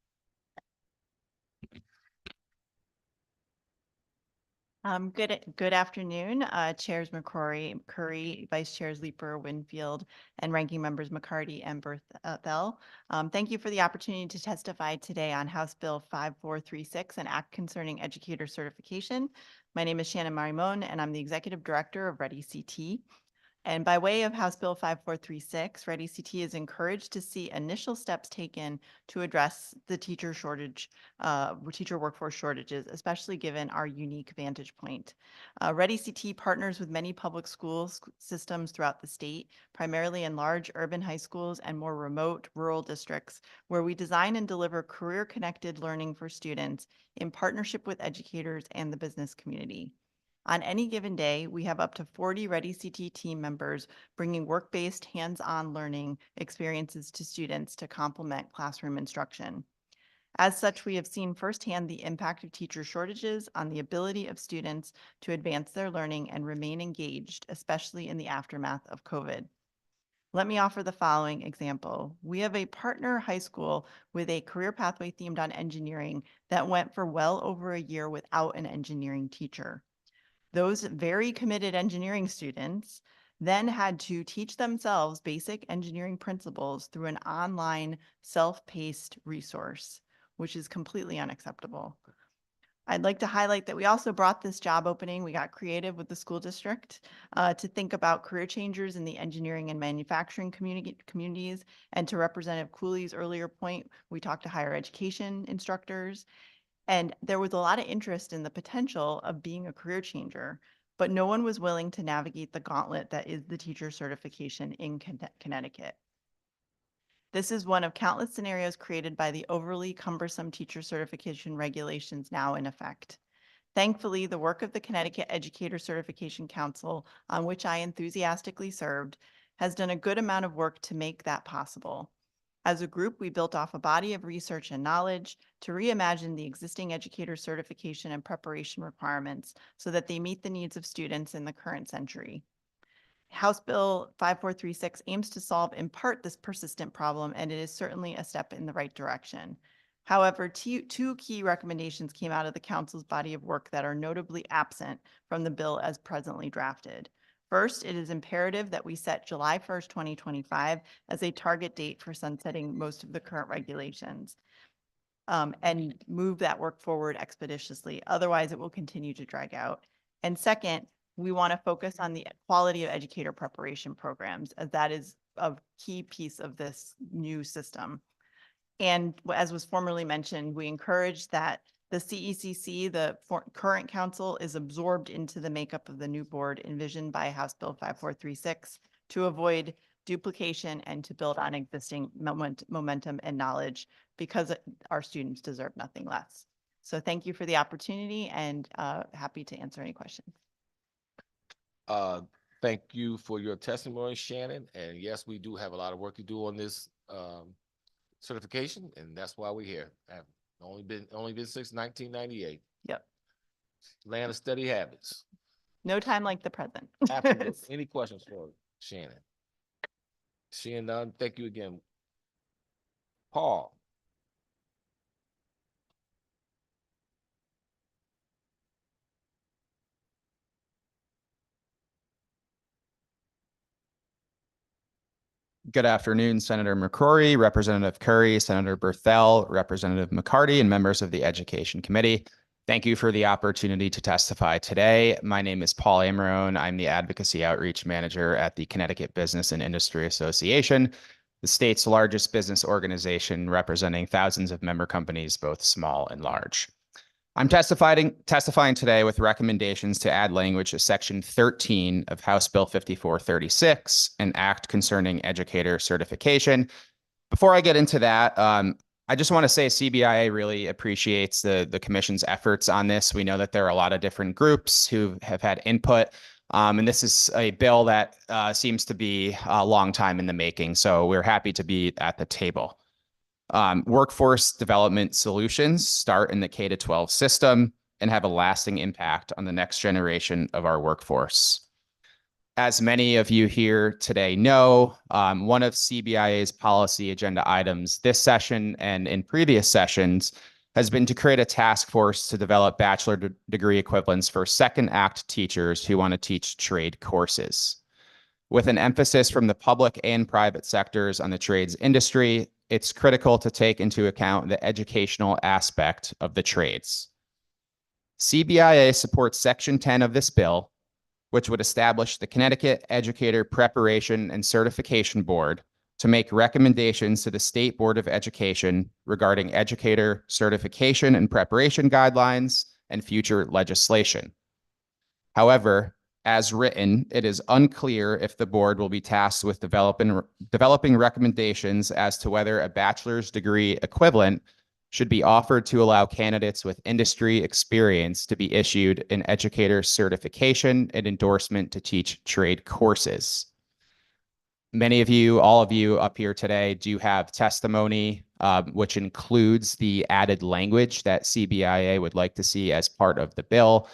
Good afternoon, Chairs McCrory, Curry, Vice Chairs Leeper, Winfield, and Ranking Members McCarty and Berthel. Thank you for the opportunity to testify today on House Bill 5436, an act concerning educator certification. My name is Shannon Marimon, and I'm the Executive Director of Ready CT. And by way of House Bill 5436, Ready CT is encouraged to see initial steps taken to address the teacher workforce shortages, especially given our unique vantage point. Ready CT partners with many public school systems throughout the state, primarily in large urban high schools and more remote rural districts, where we design and deliver career-connected learning for students in partnership with educators and the business community. On any given day, we have up to 40 Ready CT team members bringing work-based, hands-on learning experiences to students to complement classroom instruction. As such, we have seen firsthand the impact of teacher shortages on the ability of students to advance their learning and remain engaged, especially in the aftermath of COVID. Let me offer the following example. We have a partner high school with a career pathway themed on engineering that went for well over a year without an engineering teacher. Those very committed engineering students then had to teach themselves basic engineering principles through an online self-paced resource, which is completely unacceptable. I'd like to highlight that we also brought this job opening. We got creative with the school district to think about career changers in the engineering and manufacturing communities. And to Representative Cooley's earlier point, we talked to higher education instructors. And there was a lot of interest in the potential of being a career changer, but no one was willing to navigate the gauntlet that is the teacher certification in Connecticut. This is one of countless scenarios created by the overly cumbersome teacher certification regulations now in effect. Thankfully, the work of the Connecticut Educator Certification Council, on which I enthusiastically served, has done a good amount of work to make that possible. As a group, we built off a body of research and knowledge to reimagine the existing educator certification and preparation requirements so that they meet the needs of students in the current century. House Bill 5436 aims to solve in part this persistent problem, and it is certainly a step in the right direction. However, two key recommendations came out of the council's body of work that are notably absent from the bill as presently drafted. First, it is imperative that we set July 1st, 2025 as a target date for sunsetting most of the current regulations and move that work forward expeditiously. Otherwise, it will continue to drag out. And second, we want to focus on the quality of educator preparation programs, as that is a key piece of this new system. And as was formerly mentioned, we encourage that the CECC, the current council, is absorbed into the makeup of the new board envisioned by House Bill 5436 to avoid duplication and to build on existing momentum and knowledge, because our students deserve nothing less. So thank you for the opportunity, and happy to answer any questions. Thank you for your testimony, Shannon. And yes, we do have a lot of work to do on this certification, and that's why we're here. I've only been since 1998. Yep. Land of steady habits. No time like the present. Absolutely. Any questions for Shannon? Seeing none, thank you again. Paul. Good afternoon, Senator McCrory, Representative Curry, Senator Berthel, Representative McCarty, and members of the Education Committee. Thank you for the opportunity to testify today. My name is Paul Amarone. I'm the Advocacy Outreach Manager at the Connecticut Business and Industry Association, the state's largest business organization representing thousands of member companies, both small and large. I'm testifying today with recommendations to add language to Section 13 of House Bill 5436, an act concerning educator certification. Before I get into that, I just want to say CBIA really appreciates the commission's efforts on this. We know that there are a lot of different groups who have had input, and this is a bill that seems to be a long time in the making. So we're happy to be at the table. Workforce development solutions start in the K-12 system and have a lasting impact on the next generation of our workforce. As many of you here today know, one of CBIA's policy agenda items this session and in previous sessions has been to create a task force to develop bachelor degree equivalents for second act teachers who want to teach trade courses. With an emphasis from the public and private sectors on the trades industry, it's critical to take into account the educational aspect of the trades. CBIA supports Section 10 of this bill, which would establish the Connecticut Educator Preparation and Certification Board to make recommendations to the State Board of Education regarding educator certification and preparation guidelines and future legislation. However, as written, it is unclear if the board will be tasked with developing recommendations as to whether a bachelor's degree equivalent should be offered to allow candidates with industry experience to be issued an educator certification and endorsement to teach trade courses. Many of you, all of you up here today do have testimony, which includes the added language that CBIA would like to see as part of the bill.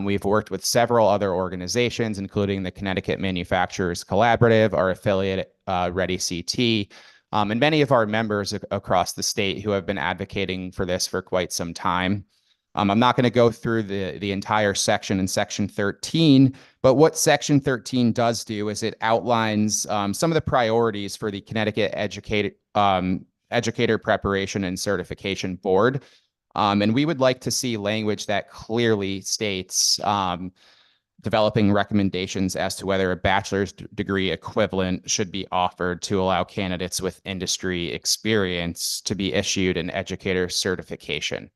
We've worked with several other organizations, including the Connecticut Manufacturers Collaborative, our affiliate Ready CT, and many of our members across the state who have been advocating for this for quite some time. I'm not going to go through the entire section in Section 13, but what Section 13 does do is it outlines some of the priorities for the Connecticut Educator Preparation and Certification Board. And we would like to see language that clearly states developing recommendations as to whether a bachelor's degree equivalent should be offered to allow candidates with industry experience to be issued an educator certification.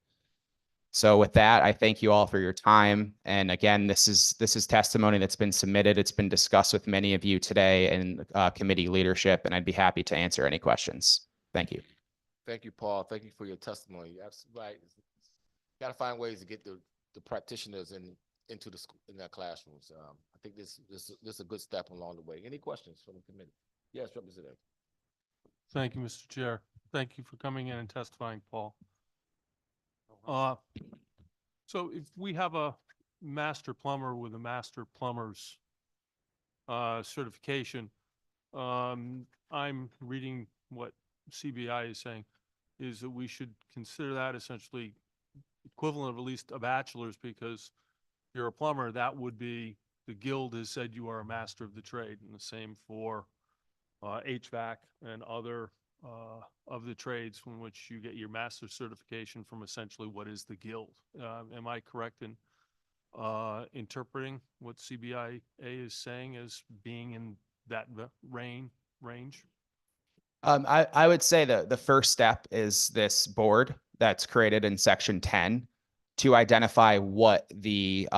So with that, I thank you all for your time. And again, this is testimony that's been submitted. It's been discussed with many of you today in committee leadership, and I'd be happy to answer any questions. Thank you. Thank you, Paul. Thank you for your testimony. You're absolutely right. Got to find ways to get the practitioners into the school, in their classrooms. I think this is a good step along the way. Any questions from the committee? Yes, Representative. Thank you, Mr. Chair. Thank you for coming in and testifying, Paul. So if we have a master plumber with a master plumber's certification, I'm reading what CBI is saying, is that we should consider that essentially equivalent of at least a bachelor's, because you're a plumber, that would be, the guild has said you are a master of the trade, and the same for HVAC and other of the trades from which you get your master's certification from, essentially what is the guild. Am I correct in interpreting what CBIA is saying as being in that range? I would say that the first step is this board that's created in Section 10 to identify what the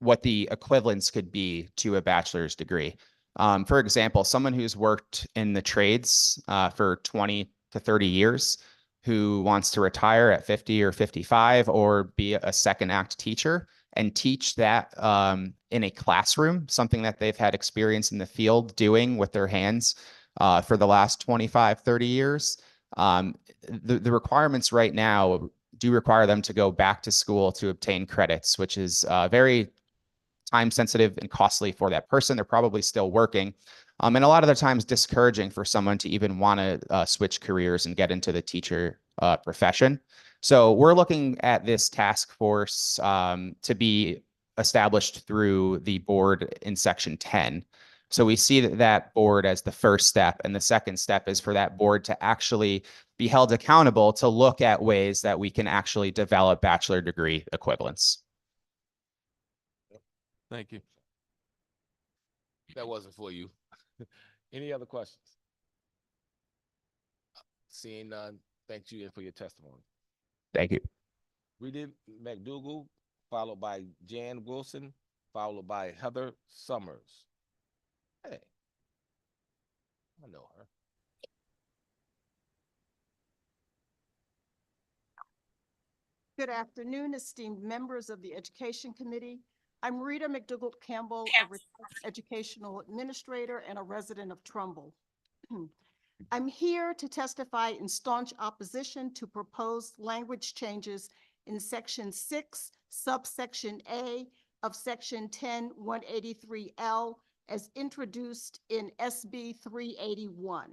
equivalence could be to a bachelor's degree. For example, someone who's worked in the trades for 20 to 30 years, who wants to retire at 50 or 55 or be a second act teacher and teach that in a classroom, something that they've had experience in the field doing with their hands for the last 25, 30 years. The requirements right now do require them to go back to school to obtain credits, which is very time sensitive and costly for that person. They're probably still working. And a lot of the times discouraging for someone to even want to switch careers and get into the teacher profession. So we're looking at this task force to be established through the board in Section 10. So we see that board as the first step. And the second step is for that board to actually be held accountable to look at ways that we can actually develop bachelor degree equivalents. Thank you. That wasn't for you. Any other questions? Seeing none, thank you for your testimony. Thank you. Rita McDougall, followed by Jan Wilson, followed by Heather Summers. Hey, I know her. Good afternoon, esteemed members of the Education Committee. I'm Rita McDougall Campbell, a retired educational administrator and a resident of Trumbull. I'm here to testify in staunch opposition to proposed language changes in Section 6, subsection A of Section 10-183L as introduced in SB 381.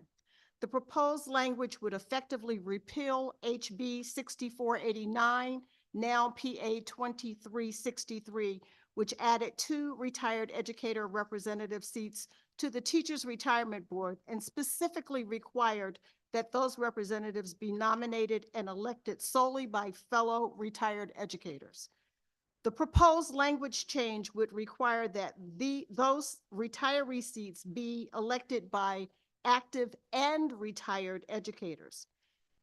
The proposed language would effectively repeal HB 6489, now PA 2363, which added 2 retired educator representative seats to the Teachers Retirement Board and specifically required that those representatives be nominated and elected solely by fellow retired educators. The proposed language change would require that those retiree seats be elected by active and retired educators.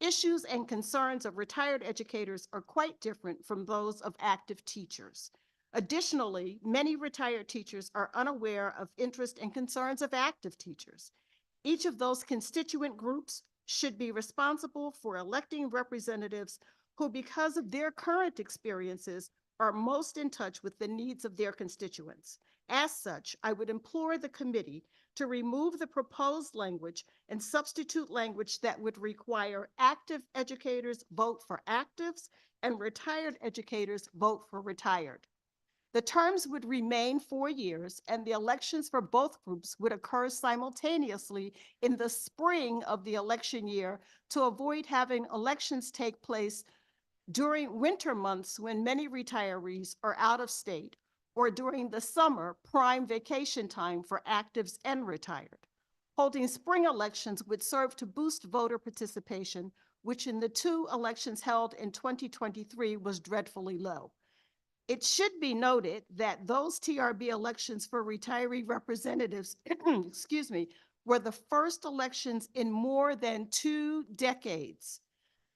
Issues and concerns of retired educators are quite different from those of active teachers. Additionally, many retired teachers are unaware of interest and concerns of active teachers. Each of those constituent groups should be responsible for electing representatives who, because of their current experiences, are most in touch with the needs of their constituents. As such, I would implore the committee to remove the proposed language and substitute language that would require active educators vote for actives and retired educators vote for retired. The terms would remain 4 years, and the elections for both groups would occur simultaneously in the spring of the election year to avoid having elections take place during winter months when many retirees are out of state, or during the summer prime vacation time for actives and retired. Holding spring elections would serve to boost voter participation which in the 2 elections held in 2023 was dreadfully low. It should be noted that those TRB elections for retiree representatives, excuse me, were the first elections in more than 2 decades.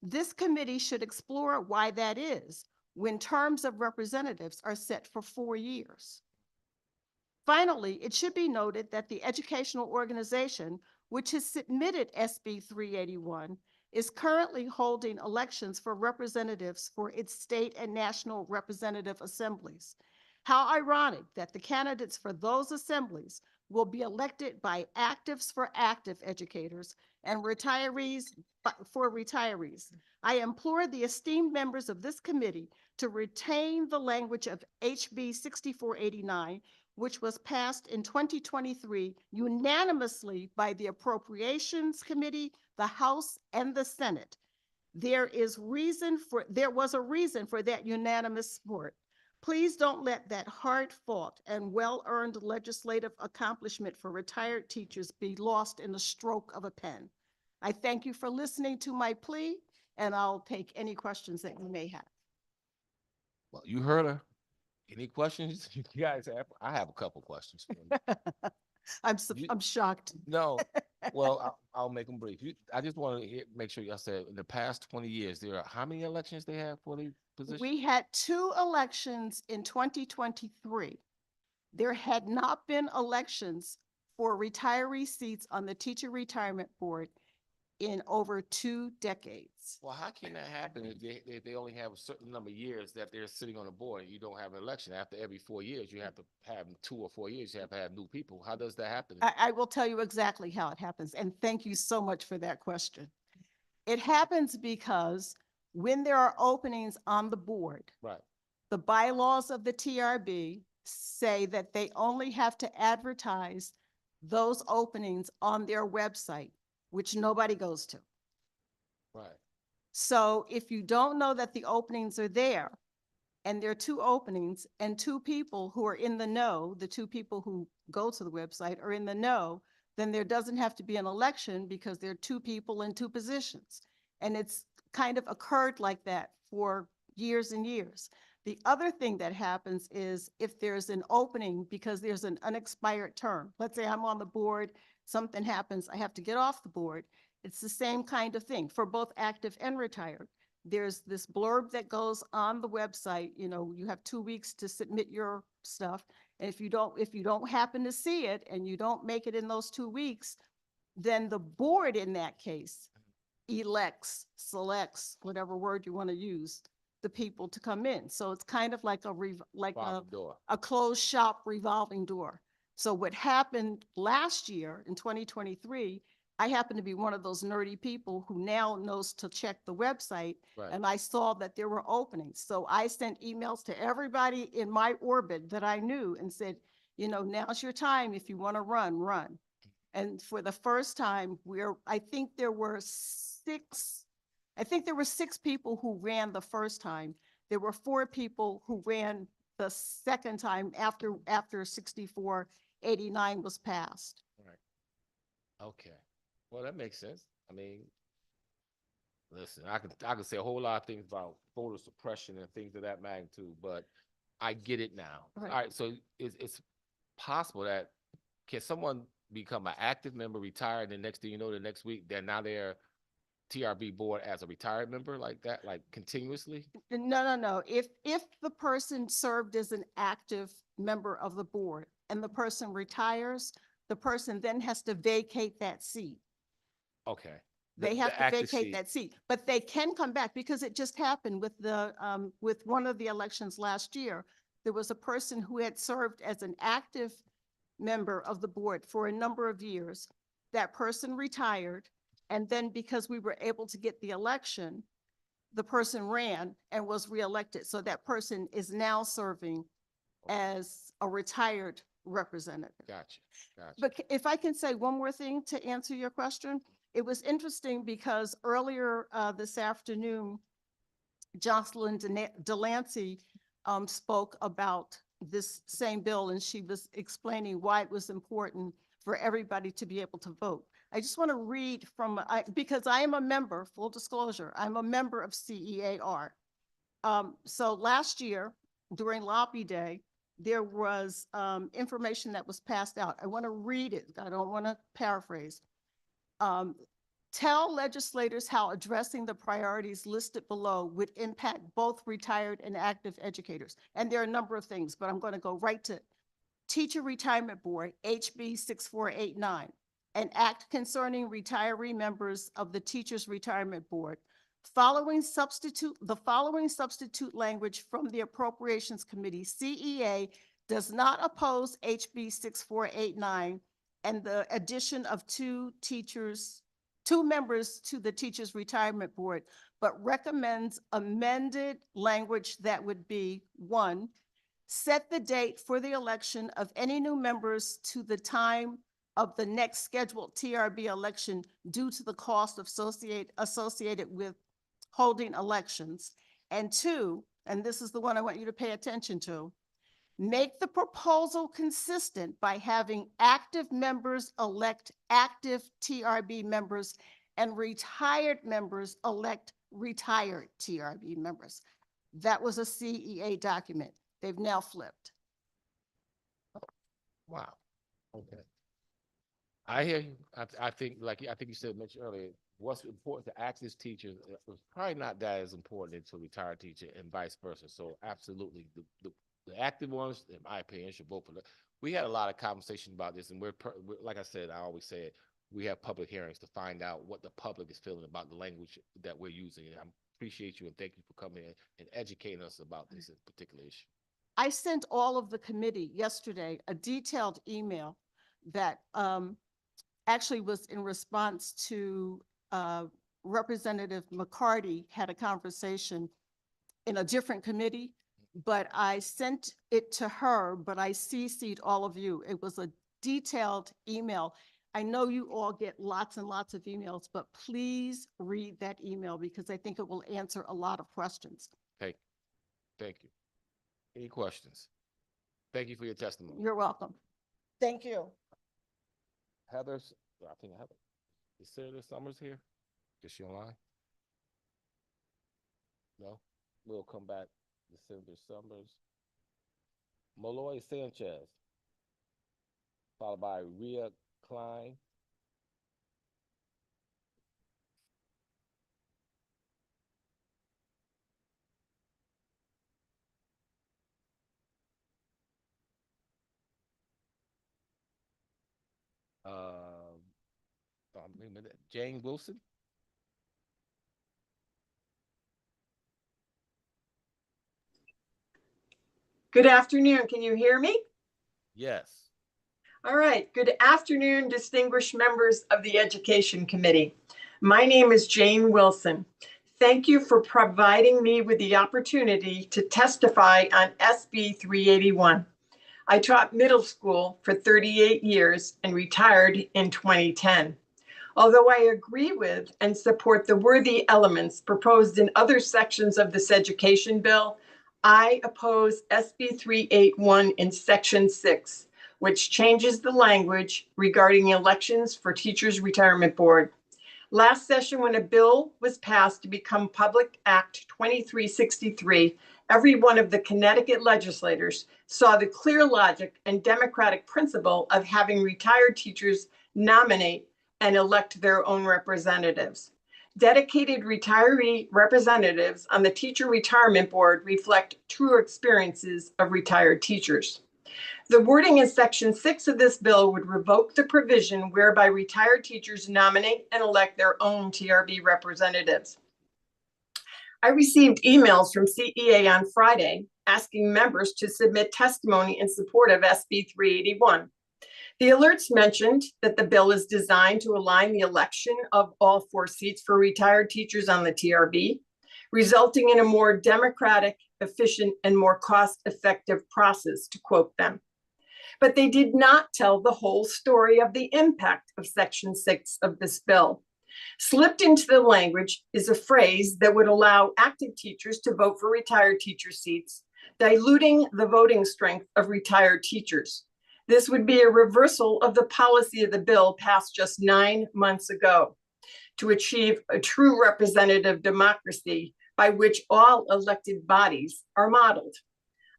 This committee should explore why that is when terms of representatives are set for 4 years. Finally, it should be noted that the educational organization, which has submitted SB 381, is currently holding elections for representatives for its state and national representative assemblies. How ironic that the candidates for those assemblies will be elected by actives for active educators and retirees for retirees. I implore the esteemed members of this committee to retain the language of HB 6489, which was passed in 2023 unanimously by the Appropriations Committee, the House, and the Senate. There was a reason for that unanimous support. Please don't let that hard-fought and well-earned legislative accomplishment for retired teachers be lost in the stroke of a pen. I thank you for listening to my plea, and I'll take any questions that you may have. Well, you heard her. Any questions you guys have? I have a couple questions. For you. I'm shocked. No, well, I'll make them brief. I just want to make sure y'all said in the past 20 years, there are how many elections they have for the position? We had 2 elections in 2023. There had not been elections for retiree seats on the Teacher Retirement Board in over 2 decades. Well, how can that happen if they only have a certain number of years that they're sitting on the board and you don't have an election? After every 4 years, you have to have 2 or 4 years, you have to have new people. How does that happen? I will tell you exactly how it happens, and thank you so much for that question. It happens because when there are openings on the board, Right. the bylaws of the TRB say that they only have to advertise those openings on their website, which nobody goes to. Right. So if you don't know that the openings are there, and there are 2 openings and 2 people who are in the know, the 2 people who go to the website are in the know, then there doesn't have to be an election because there are 2 people in 2 positions. And it's kind of occurred like that for years and years. The other thing that happens is if there's an opening because there's an unexpired term, let's say I'm on the board, something happens, I have to get off the board. It's the same kind of thing for both active and retired. There's this blurb that goes on the website, you have 2 weeks to submit your stuff. And if you don't happen to see it and you don't make it in those 2 weeks, then the board in that case selects, whatever word you want to use, the people to come in. So it's kind of like a closed shop revolving door. So what happened last year in 2023, I happen to be one of those nerdy people who now knows to check the website. Right. And I saw that there were openings. So I sent emails to everybody in my orbit that I knew and said, now's your time. If you want to run. And for the first time, I think there were 6 people who ran the first time. There were 4 people who ran the second time after 6489 was passed. Right. Okay. Well, that makes sense. I mean, listen, I could say a whole lot of things about voter suppression and things of that magnitude, but I get it now. Right. All right. So it's possible that can someone become an active member, retire, and the next thing you know, the next week, now they're TRB board as a retired member like that, like continuously? No. If the person served as an active member of the board and the person retires, the person then has to vacate that seat. Okay. They have to vacate that seat, but they can come back because it just happened with with one of the elections last year. There was a person who had served as an active member of the board for a number of years. That person retired, and then because we were able to get the election, the person ran and was reelected. So that person is now serving as a retired representative. Gotcha. But if I can say one more thing to answer your question, it was interesting because earlier this afternoon, Jocelyn Delancey spoke about this same bill, and she was explaining why it was important for everybody to be able to vote. I just want to read from, because I am a member, full disclosure, I'm a member of CEAR. So last year during Lobby Day, there was information that was passed out. I want to read it. I don't want to paraphrase. Tell legislators how addressing the priorities listed below would impact both retired and active educators. And there are a number of things, but I'm going to go right to Teacher Retirement Board, HB 6489, an act concerning retiree members of the Teachers Retirement Board. The following substitute language from the Appropriations Committee, CEA, does not oppose HB 6489 and the addition of two members to the Teachers Retirement Board, but recommends amended language that would be: 1, set the date for the election of any new members to the time of the next scheduled TRB election due to the cost associated with holding elections. And 2, and this is the one I want you to pay attention to, make the proposal consistent by having active members elect active TRB members and retired members elect retired TRB members. That was a CEA document. They've now flipped. Wow. Okay. I hear you. I think you said, mentioned earlier, what's important to active teachers was probably not that as important to retired teacher and vice versa. So absolutely, the active ones, in my opinion, should vote for that. We had a lot of conversation about this, and we're like I said, I always say it, we have public hearings to find out what the public is feeling about the language that we're using. And I appreciate you and thank you for coming in and educating us about this particular issue. I sent all of the committee yesterday a detailed email that actually was in response to Representative McCarty had a conversation in a different committee, but I sent it to her, but I CC'd all of you. It was a detailed email. I know you all get lots and lots of emails, but please read that email because I think it will answer a lot of questions. Thank you. Any questions? Thank you for your testimony. You're welcome. Thank you. Heather, I think Heather, is Senator Summers here? Is she online? No? We'll come back to Senator Summers. Molloy Sanchez, followed by Rhea Klein. Wait a minute, Jane Wilson. Good afternoon. Can you hear me? Yes. All right. Good afternoon, distinguished members of the Education Committee. My name is Jane Wilson. Thank you for providing me with the opportunity to testify on SB 381. I taught middle school for 38 years and retired in 2010. Although I agree with and support the worthy elements proposed in other sections of this education bill, I oppose SB 381 in Section 6, which changes the language regarding elections for Teachers Retirement Board. Last session, when a bill was passed to become Public Act 2363, every one of the Connecticut legislators saw the clear logic and democratic principle of having retired teachers nominate and elect their own representatives. Dedicated retiree representatives on the Teacher Retirement Board reflect true experiences of retired teachers. The wording in Section 6 of this bill would revoke the provision whereby retired teachers nominate and elect their own TRB representatives. I received emails from CEA on Friday asking members to submit testimony in support of SB 381. The alerts mentioned that the bill is designed to align the election of all 4 seats for retired teachers on the TRB, resulting in a more democratic, efficient, and more cost-effective process, to quote them. But they did not tell the whole story of the impact of Section 6 of this bill. Slipped into the language is a phrase that would allow active teachers to vote for retired teacher seats, diluting the voting strength of retired teachers. This would be a reversal of the policy of the bill passed just 9 months ago to achieve a true representative democracy by which all elected bodies are modeled.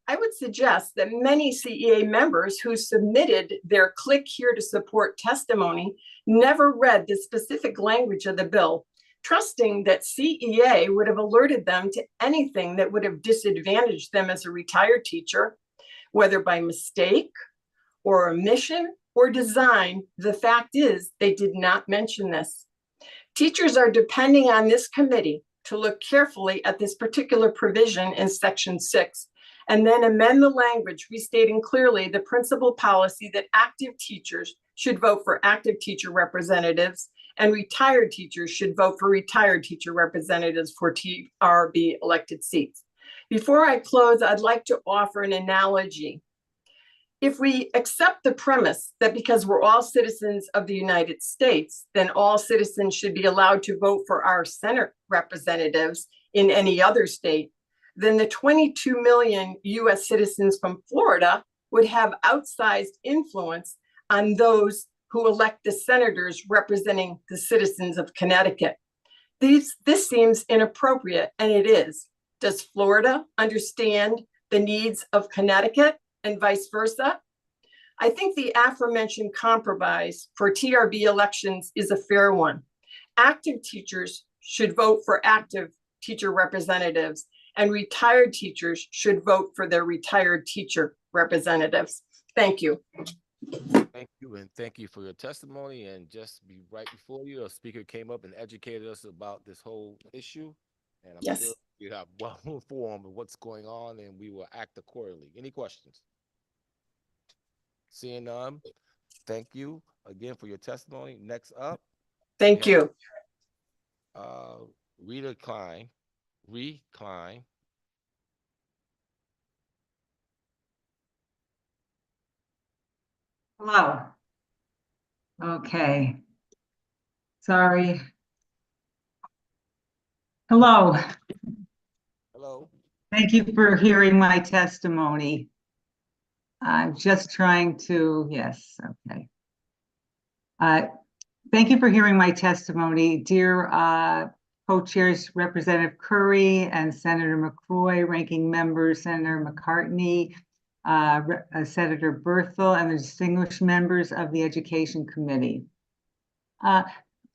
I would suggest that many CEA members who submitted their click here to support testimony never read the specific language of the bill, trusting that CEA would have alerted them to anything that would have disadvantaged them as a retired teacher, whether by mistake or omission or design. The fact is, they did not mention this. Teachers are depending on this committee to look carefully at this particular provision in Section 6 and then amend the language, restating clearly the principal policy that active teachers should vote for active teacher representatives and retired teachers should vote for retired teacher representatives for TRB elected seats. Before I close, I'd like to offer an analogy. If we accept the premise that because we're all citizens of the United States, then all citizens should be allowed to vote for our Senate representatives in any other state, then the 22 million US citizens from Florida would have outsized influence on those who elect the senators representing the citizens of Connecticut. This seems inappropriate, and it is. Does Florida understand the needs of Connecticut and vice versa? I think the aforementioned compromise for TRB elections is a fair one. Active teachers should vote for active teacher representatives, and retired teachers should vote for their retired teacher representatives. Thank you. Thank you, and thank you for your testimony. And just be right before you, a speaker came up and educated us about this whole issue. And I'm Yes. sure you have well informed of what's going on, and we will act accordingly. Any questions? Seeing none, thank you again for your testimony. Next up. Thank you. Rita Klein. Klein. Hello. Okay. Sorry. Hello. Hello. Thank you for hearing my testimony. I'm just trying to, yes, okay. Thank you for hearing my testimony. Dear co-chairs Representative Curry and Senator McCrory, ranking members Senator McCartney, Senator Berthel, and the distinguished members of the Education Committee.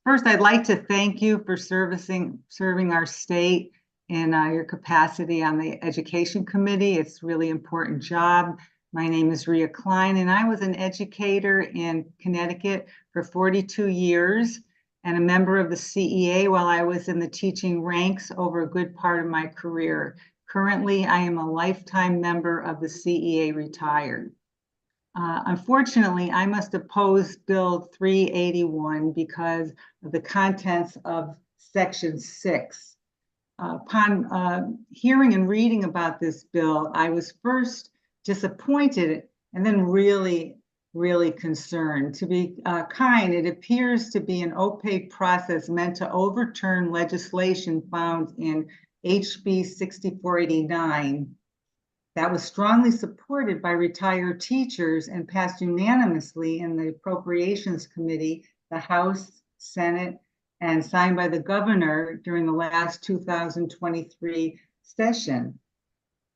First, I'd like to thank you for serving our state in your capacity on the Education Committee. It's a really important job. My name is Rita Klein, and I was an educator in Connecticut for 42 years and a member of the CEA while I was in the teaching ranks over a good part of my career. Currently, I am a lifetime member of the CEA retired. Unfortunately, I must oppose Bill 381 because of the contents of Section 6. Upon hearing and reading about this bill, I was first disappointed and then really concerned. To be kind, it appears to be an opaque process meant to overturn legislation found in HB 6489 that was strongly supported by retired teachers and passed unanimously in the Appropriations Committee, the House, Senate, and signed by the governor during the last 2023 session.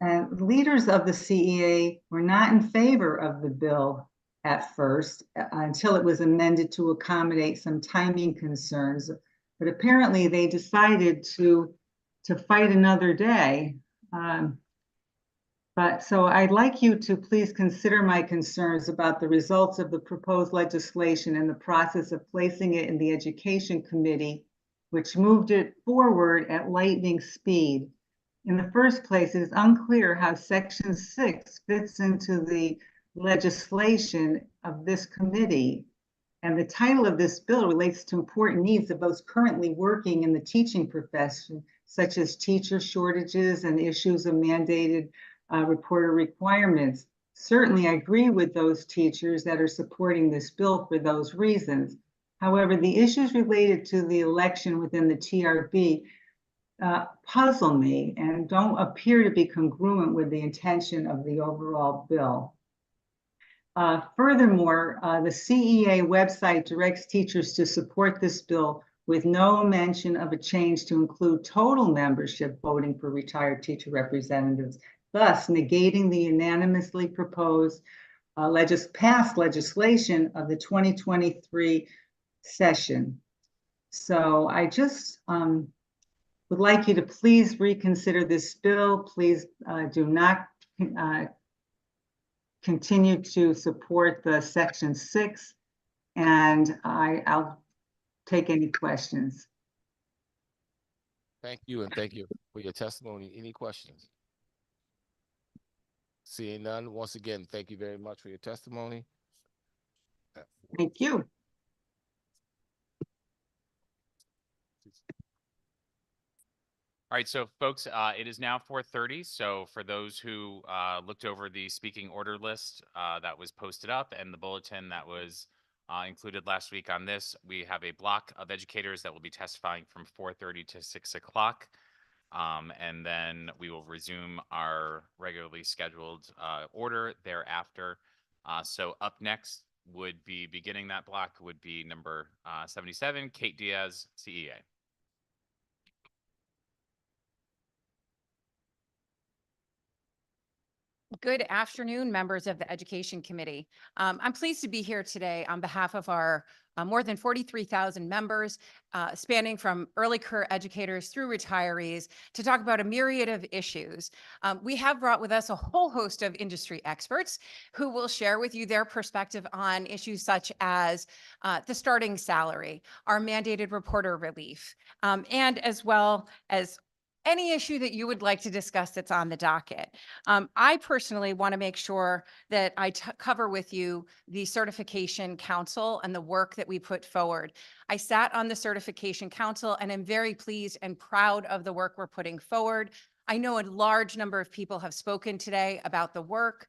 And leaders of the CEA were not in favor of the bill at first until it was amended to accommodate some timing concerns. But apparently they decided to fight another day. So I'd like you to please consider my concerns about the results of the proposed legislation and the process of placing it in the Education Committee, which moved it forward at lightning speed. In the first place, it is unclear how Section 6 fits into the legislation of this committee. And the title of this bill relates to important needs of those currently working in the teaching profession, such as teacher shortages and issues of mandated reporter requirements. Certainly, I agree with those teachers that are supporting this bill for those reasons. However, the issues related to the election within the TRB puzzle me and don't appear to be congruent with the intention of the overall bill. Furthermore, the CEA website directs teachers to support this bill with no mention of a change to include total membership voting for retired teacher representatives, thus negating the unanimously proposed passed legislation of the 2023 session. So I just would like you to please reconsider this bill. Please do not continue to support the Section 6, and I'll take any questions. Thank you, and thank you for your testimony. Any questions? Seeing none, once again, thank you very much for your testimony. Thank you. All right, so folks, it is now 4:30. So for those who looked over the speaking order list that was posted up and the bulletin that was included last week on this, we have a block of educators that will be testifying from 4:30 to 6 o'clock. And then we will resume our regularly scheduled order thereafter. So up next would be beginning that block would be number 77, Kate Diaz, CEA. Good afternoon, members of the Education Committee. I'm pleased to be here today on behalf of our more than 43,000 members, spanning from early career educators through retirees, to talk about a myriad of issues. We have brought with us a whole host of industry experts who will share with you their perspective on issues such as the starting salary, our mandated reporter relief, and as well as any issue that you would like to discuss that's on the docket. I personally want to make sure that I cover with you the Certification Council and the work that we put forward. I sat on the Certification Council and I'm very pleased and proud of the work we're putting forward. I know a large number of people have spoken today about the work,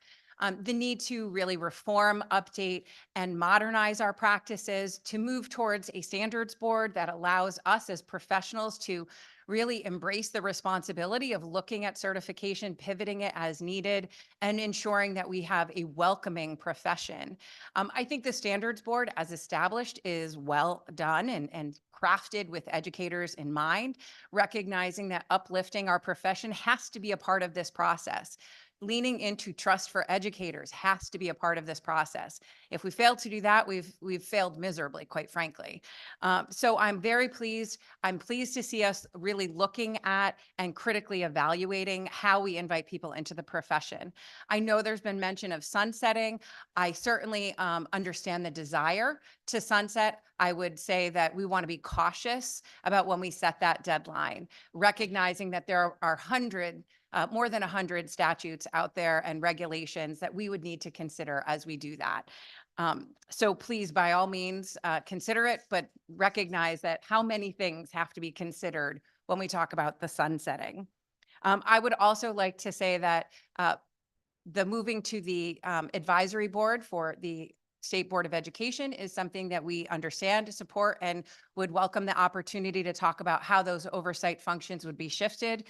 the need to really reform, update, and modernize our practices to move towards a standards board that allows us as professionals to really embrace the responsibility of looking at certification, pivoting it as needed, and ensuring that we have a welcoming profession. I think the standards board as established is well done and crafted with educators in mind, recognizing that uplifting our profession has to be a part of this process. Leaning into trust for educators has to be a part of this process. If we fail to do that, we've failed miserably, quite frankly. So I'm very pleased. I'm pleased to see us really looking at and critically evaluating how we invite people into the profession. I know there's been mention of sunsetting. I certainly understand the desire to sunset. I would say that we want to be cautious about when we set that deadline, recognizing that there are more than 100 statutes out there and regulations that we would need to consider as we do that. So please, by all means, consider it, but recognize that how many things have to be considered when we talk about the sunsetting. I would also like to say that the moving to the advisory board for the State Board of Education is something that we understand, support, and would welcome the opportunity to talk about how those oversight functions would be shifted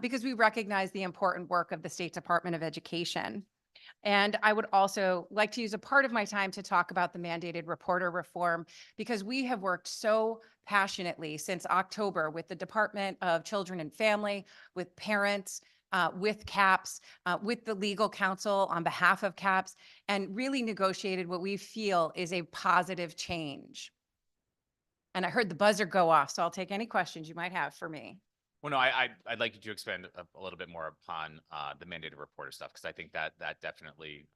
because we recognize the important work of the State Department of Education. And I would also like to use a part of my time to talk about the mandated reporter reform because we have worked so passionately since October with the Department of Children and Family, with parents, with CAPS, with the legal counsel on behalf of CAPS, and really negotiated what we feel is a positive change. And I heard the buzzer go off, so I'll take any questions you might have for me. Well, no, I'd like you to expand a little bit more upon the mandated reporter stuff, because I think that definitely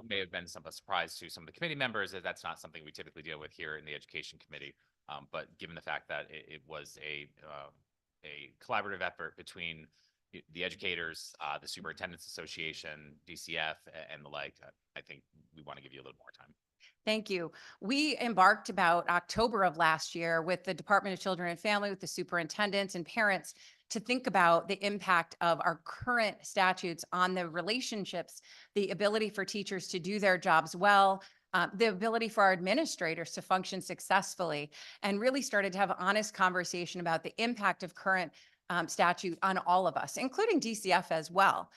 may have been some surprise to some of the committee members, that that's not something we typically deal with here in the Education Committee. But given the fact that it was a collaborative effort between the educators, the Superintendents Association, DCF, and the like, I think we want to give you a little more time. Thank you. We embarked about October of last year with the Department of Children and Family, with the superintendents and parents, to think about the impact of our current statutes on the relationships, the ability for teachers to do their jobs well, the ability for our administrators to function successfully, and really started to have an honest conversation about the impact of current statute on all of us, including DCF as well.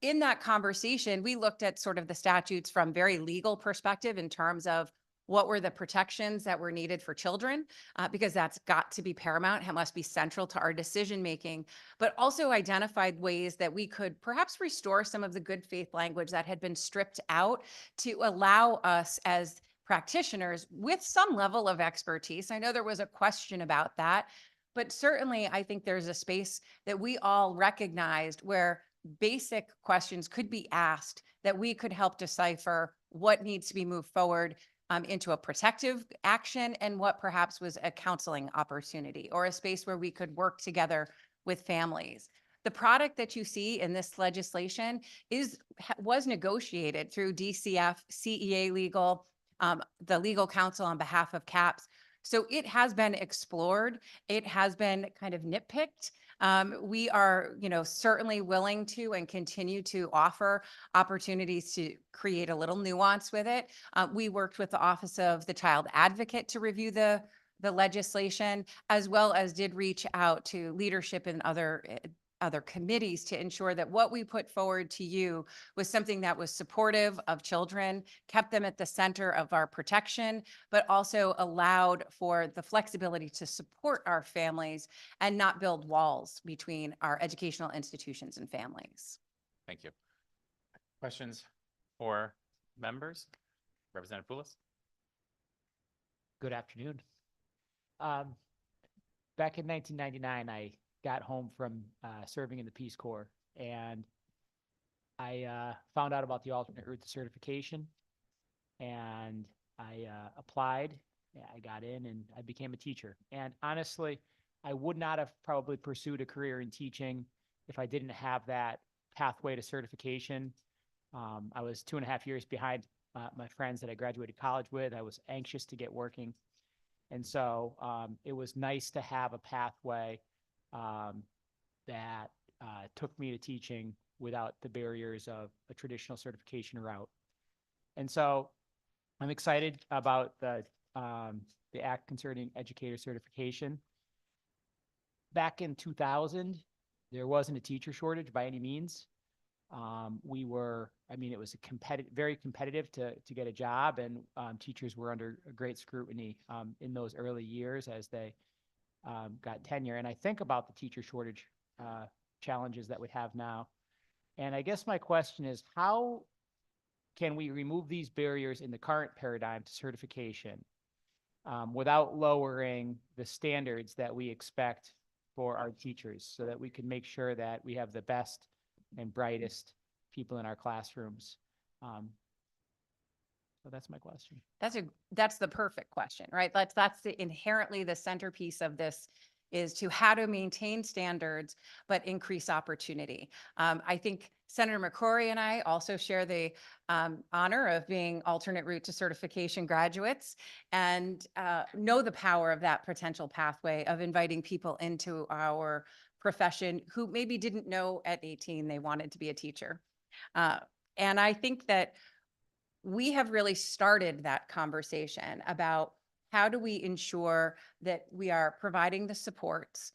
in that conversation, we looked at sort of the statutes from very legal perspective in terms of what were the protections that were needed for children, because that's got to be paramount. It must be central to our decision making, but also identified ways that we could perhaps restore some of the good faith language that had been stripped out to allow us as practitioners with some level of expertise. I know there was a question about that, but certainly I think there's a space that we all recognized where basic questions could be asked that we could help decipher what needs to be moved forward into a protective action and what perhaps was a counseling opportunity or a space where we could work together with families. The product that you see in this legislation was negotiated through DCF, CEA Legal, the legal counsel on behalf of CAPS. So it has been explored. It has been kind of nitpicked. We are, certainly willing to and continue to offer opportunities to create a little nuance with it. We worked with the Office of the Child Advocate to review the legislation, as well as did reach out to leadership in other committees to ensure that what we put forward to you was something that was supportive of children, kept them at the center of our protection, but also allowed for the flexibility to support our families and not build walls between our educational institutions and families. Thank you. Questions for members? Representative Poulos? Good afternoon. Back in 1999, I got home from serving in the Peace Corps, and I found out about the alternate route to certification, and I applied. I got in, and I became a teacher. And honestly, I would not have probably pursued a career in teaching if I didn't have that pathway to certification. I was 2.5 years behind my friends that I graduated college with. I was anxious to get working. And so it was nice to have a pathway that took me to teaching without the barriers of a traditional certification route. And so I'm excited about the Act Concerning Educator Certification. Back in 2000, there wasn't a teacher shortage by any means. It was very competitive to get a job, and teachers were under great scrutiny in those early years as they got tenure. And I think about the teacher shortage challenges that we have now. And I guess my question is, how can we remove these barriers in the current paradigm to certification without lowering the standards that we expect for our teachers so that we can make sure that we have the best and brightest people in our classrooms? So that's my question. That's the perfect question, right? That's inherently the centerpiece of this, is to how to maintain standards but increase opportunity. I think Senator McCrory and I also share the honor of being alternate route to certification graduates, and know the power of that potential pathway of inviting people into our profession who maybe didn't know at 18 they wanted to be a teacher. And I think that we have really started that conversation about how do we ensure that we are providing the supports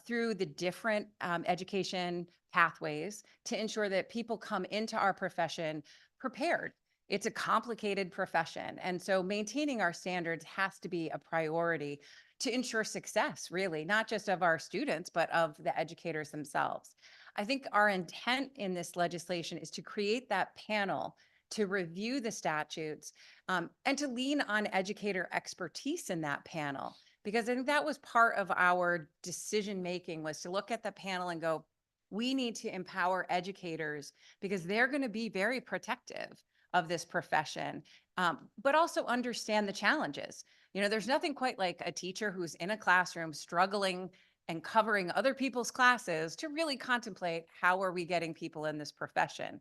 through the different education pathways to ensure that people come into our profession prepared. It's a complicated profession. And so maintaining our standards has to be a priority to ensure success, really, not just of our students, but of the educators themselves. I think our intent in this legislation is to create that panel to review the statutes and to lean on educator expertise in that panel, because I think that was part of our decision-making, was to look at the panel and go, we need to empower educators because they're going to be very protective of this profession, but also understand the challenges. There's nothing quite like a teacher who's in a classroom struggling and covering other people's classes to really contemplate, how are we getting people in this profession?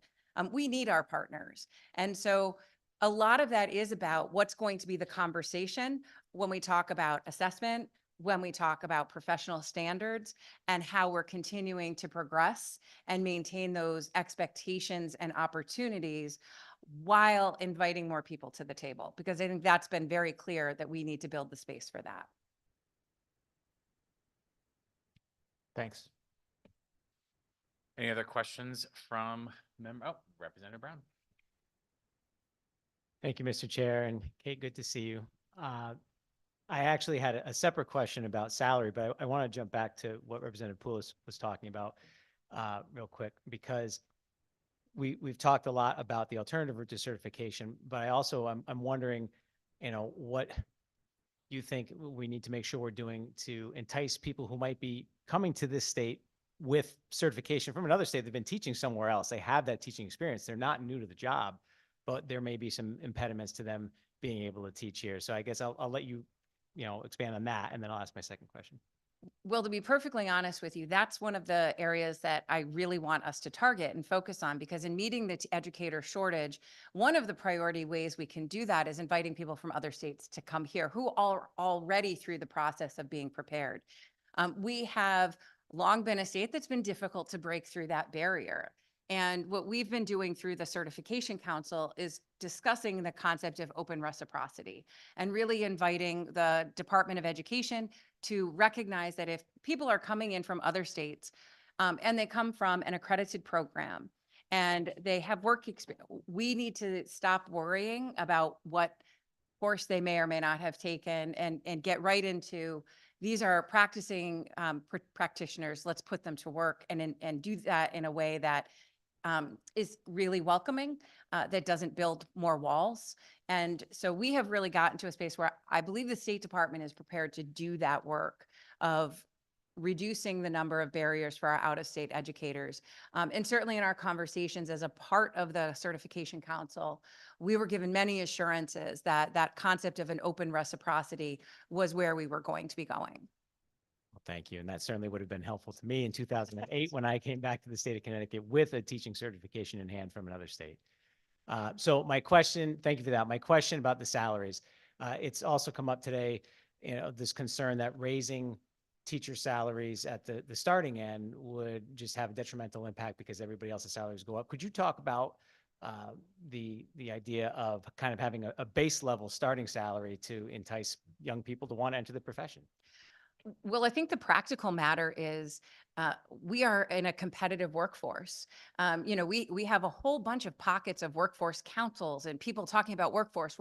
We need our partners. And so a lot of that is about what's going to be the conversation when we talk about assessment, when we talk about professional standards, and how we're continuing to progress and maintain those expectations and opportunities while inviting more people to the table, because I think that's been very clear that we need to build the space for that. Thanks. Any other questions from Representative Brown. Thank you, Mr. Chair, and Kate, good to see you. I actually had a separate question about salary, but I want to jump back to what Representative Poulos was talking about real quick, because we've talked a lot about the alternative route to certification, but I'm wondering, what you think we need to make sure we're doing to entice people who might be coming to this state with certification from another state. They've been teaching somewhere else. They have that teaching experience. They're not new to the job, but there may be some impediments to them being able to teach here. So I guess I'll let you, expand on that, and then I'll ask my second question. Well, to be perfectly honest with you, that's one of the areas that I really want us to target and focus on, because in meeting the educator shortage, one of the priority ways we can do that is inviting people from other states to come here who are already through the process of being prepared. We have long been a state that's been difficult to break through that barrier. And what we've been doing through the Certification Council is discussing the concept of open reciprocity and really inviting the Department of Education to recognize that if people are coming in from other states and they come from an accredited program and they have work experience, we need to stop worrying about what course they may or may not have taken and get right into, these are practicing practitioners, let's put them to work and do that in a way that is really welcoming, that doesn't build more walls. And so we have really gotten to a space where I believe the State Department is prepared to do that work of reducing the number of barriers for our out-of-state educators. And certainly in our conversations as a part of the Certification Council, we were given many assurances that that concept of an open reciprocity was where we were going to be going. Well, thank you. And that certainly would have been helpful to me in 2008 when I came back to the state of Connecticut with a teaching certification in hand from another state. So my question, thank you for that. My question about the salaries, it's also come up today, this concern that raising teacher salaries at the starting end would just have a detrimental impact because everybody else's salaries go up. Could you talk about the idea of kind of having a base level starting salary to entice young people to want to enter the profession? Well, I think the practical matter is we are in a competitive workforce. We have a whole bunch of pockets of workforce councils and people talking about workforce.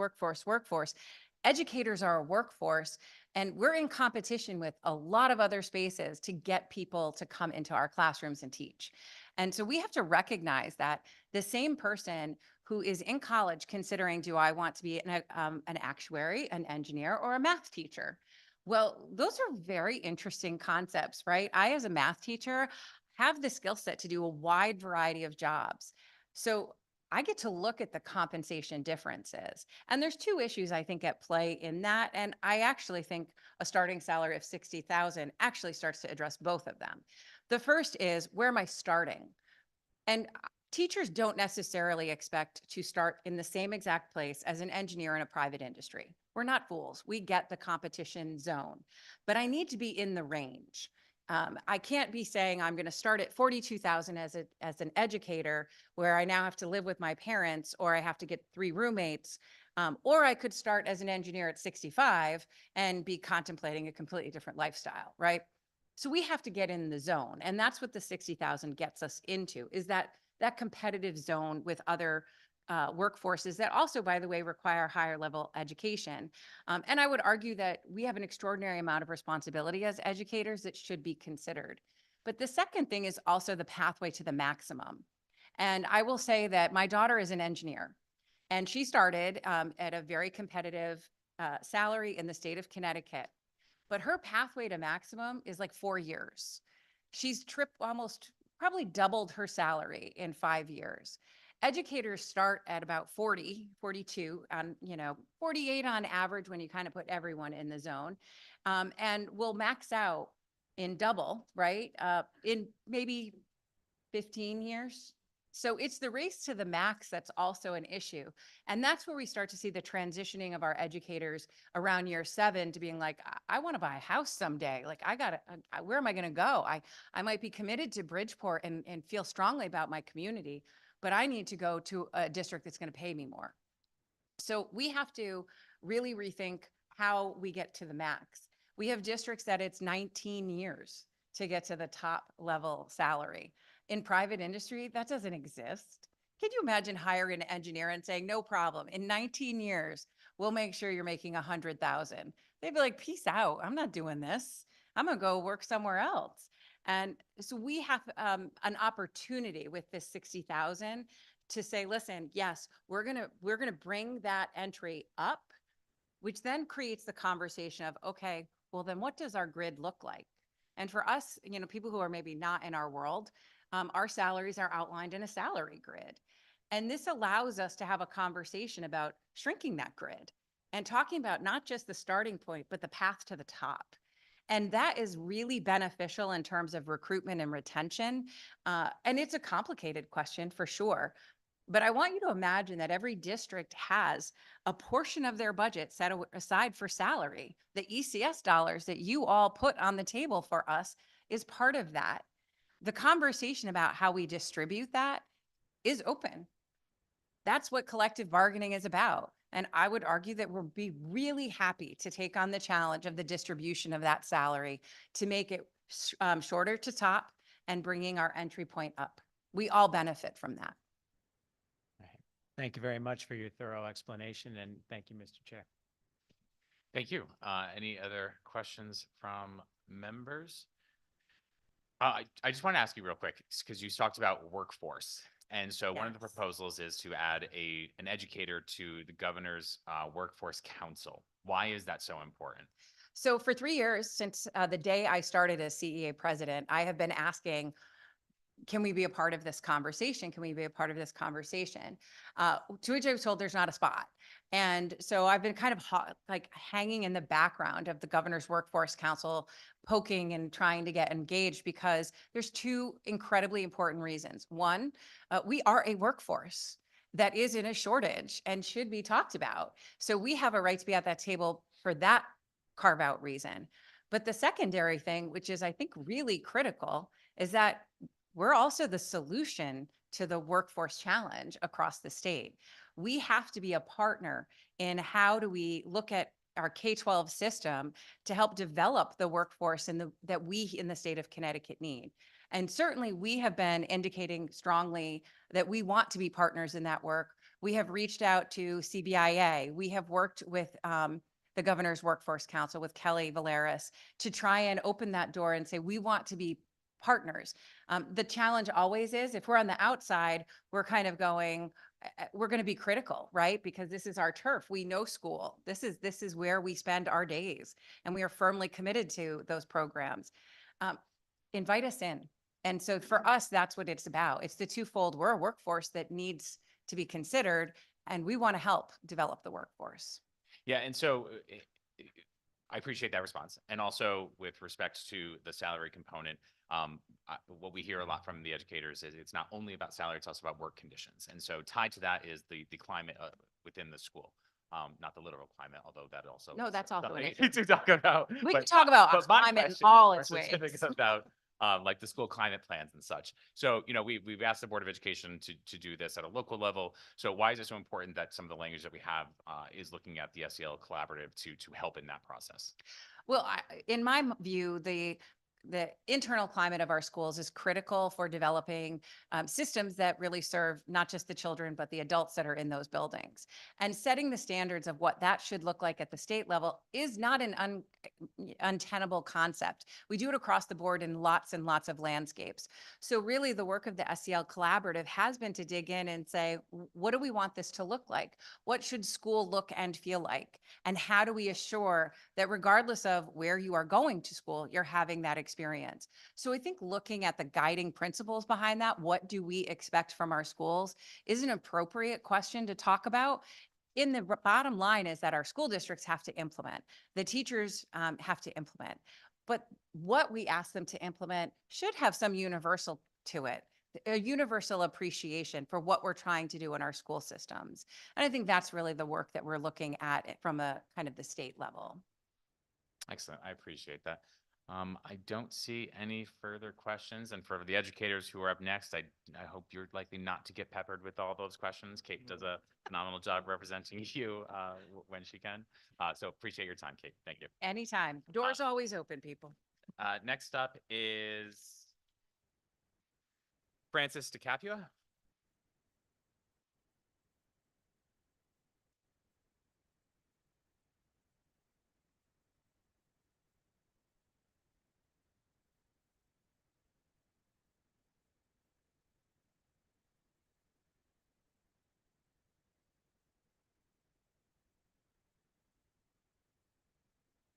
Educators are a workforce, and we're in competition with a lot of other spaces to get people to come into our classrooms and teach. And so we have to recognize that the same person who is in college considering, do I want to be an actuary, an engineer, or a math teacher? Well, those are very interesting concepts, right? I, as a math teacher, have the skill set to do a wide variety of jobs. So I get to look at the compensation differences. And there's two issues I think at play in that. And I actually think a starting salary of $60,000 actually starts to address both of them. The first is, where am I starting? And teachers don't necessarily expect to start in the same exact place as an engineer in a private industry. We're not fools. We get the competition zone, but I need to be in the range. I can't be saying I'm going to start at $42,000 as an educator, where I now have to live with my parents, or I have to get 3 roommates, or I could start as an engineer at 65 and be contemplating a completely different lifestyle, right? So we have to get in the zone, and that's what the 60,000 gets us into, is that competitive zone with other workforces that also, by the way, require higher level education. And I would argue that we have an extraordinary amount of responsibility as educators that should be considered. But the second thing is also the pathway to the maximum. And I will say that my daughter is an engineer, and she started at a very competitive salary in the state of Connecticut. But her pathway to maximum is like 4 years. She's probably doubled her salary in 5 years. Educators start at about 40, 42, 48 on average when you kind of put everyone in the zone, and will max out in double, right? In maybe 15 years. So it's the race to the max that's also an issue. And that's where we start to see the transitioning of our educators around year 7 to being like, I want to buy a house someday. Like, where am I going to go? I might be committed to Bridgeport and feel strongly about my community, but I need to go to a district that's going to pay me more. So we have to really rethink how we get to the max. We have districts that it's 19 years to get to the top level salary. In private industry, that doesn't exist. Can you imagine hiring an engineer and saying, no problem, in 19 years, we'll make sure you're making 100,000? They'd be like, peace out. I'm not doing this. I'm gonna go work somewhere else. And so we have an opportunity with this 60,000 to say, listen, yes, we're gonna bring that entry up, which then creates the conversation of, okay, well then what does our grid look like? And for us, people who are maybe not in our world, our salaries are outlined in a salary grid. And this allows us to have a conversation about shrinking that grid and talking about not just the starting point, but the path to the top. And that is really beneficial in terms of recruitment and retention. And it's a complicated question for sure. But I want you to imagine that every district has a portion of their budget set aside for salary. The ECS dollars that you all put on the table for us is part of that. The conversation about how we distribute that is open. That's what collective bargaining is about. And I would argue that we'll be really happy to take on the challenge of the distribution of that salary to make it shorter to top and bringing our entry point up. We all benefit from that. Thank you very much for your thorough explanation, and thank you, Mr. Chair. Thank you. Any other questions from members? I just want to ask you real quick, because you talked about workforce. And so one of the proposals is to add an educator to the governor's workforce council. Why is that so important? So for 3 years, since the day I started as CEA president, I have been asking, can we be a part of this conversation? Can we be a part of this conversation? To which I was told there's not a spot. And so I've been kind of hanging in the background of the Governor's Workforce Council, poking and trying to get engaged because there's two incredibly important reasons. One, we are a workforce that is in a shortage and should be talked about. So we have a right to be at that table for that carve out reason. But the secondary thing, which is I think really critical, is that we're also the solution to the workforce challenge across the state. We have to be a partner in how do we look at our K-12 system to help develop the workforce that we in the state of Connecticut need. And certainly we have been indicating strongly that we want to be partners in that work. We have reached out to CBIA. We have worked with the Governor's Workforce Council with Kelly Valeris to try and open that door and say, we want to be partners. The challenge always is if we're on the outside, we're kind of going, we're going to be critical, right? Because this is our turf. We know school. This is where we spend our days, and we are firmly committed to those programs. Invite us in. And so for us, that's what it's about. It's the twofold. We're a workforce that needs to be considered, and we want to help develop the workforce. Yeah, and so I appreciate that response. And also with respect to the salary component, what we hear a lot from the educators is it's not only about salary, it's also about work conditions. And so tied to that is the climate within the school. Not the literal climate, although that also No, is that's also an something issue. to talk about. We can But talk about but my climate in question all is its more ways. specific about like the school climate plans and such. So, we've asked the Board of Education to do this at a local level. So why is it so important that some of the language that we have is looking at the SEL collaborative to help in that process? Well, in my view, the internal climate of our schools is critical for developing systems that really serve not just the children, but the adults that are in those buildings. And setting the standards of what that should look like at the state level is not an untenable concept. We do it across the board in lots and lots of landscapes. So really the work of the SEL collaborative has been to dig in and say, what do we want this to look like? What should school look and feel like? And how do we assure that regardless of where you are going to school, you're having that experience? So I think looking at the guiding principles behind that, what do we expect from our schools, is an appropriate question to talk about. In the bottom line is that our school districts have to implement, the teachers have to implement, but what we ask them to implement should have some universal to it, a universal appreciation for what we're trying to do in our school systems. And I think that's really the work that we're looking at from a kind of the state level. Excellent. I appreciate that. I don't see any further questions. And for the educators who are up next, I hope you're likely not to get peppered with all those questions. Kate does a phenomenal job representing you when she can. So appreciate your time, Kate. Thank you. Anytime. Doors always open, people. Next up is Francis DeCapua.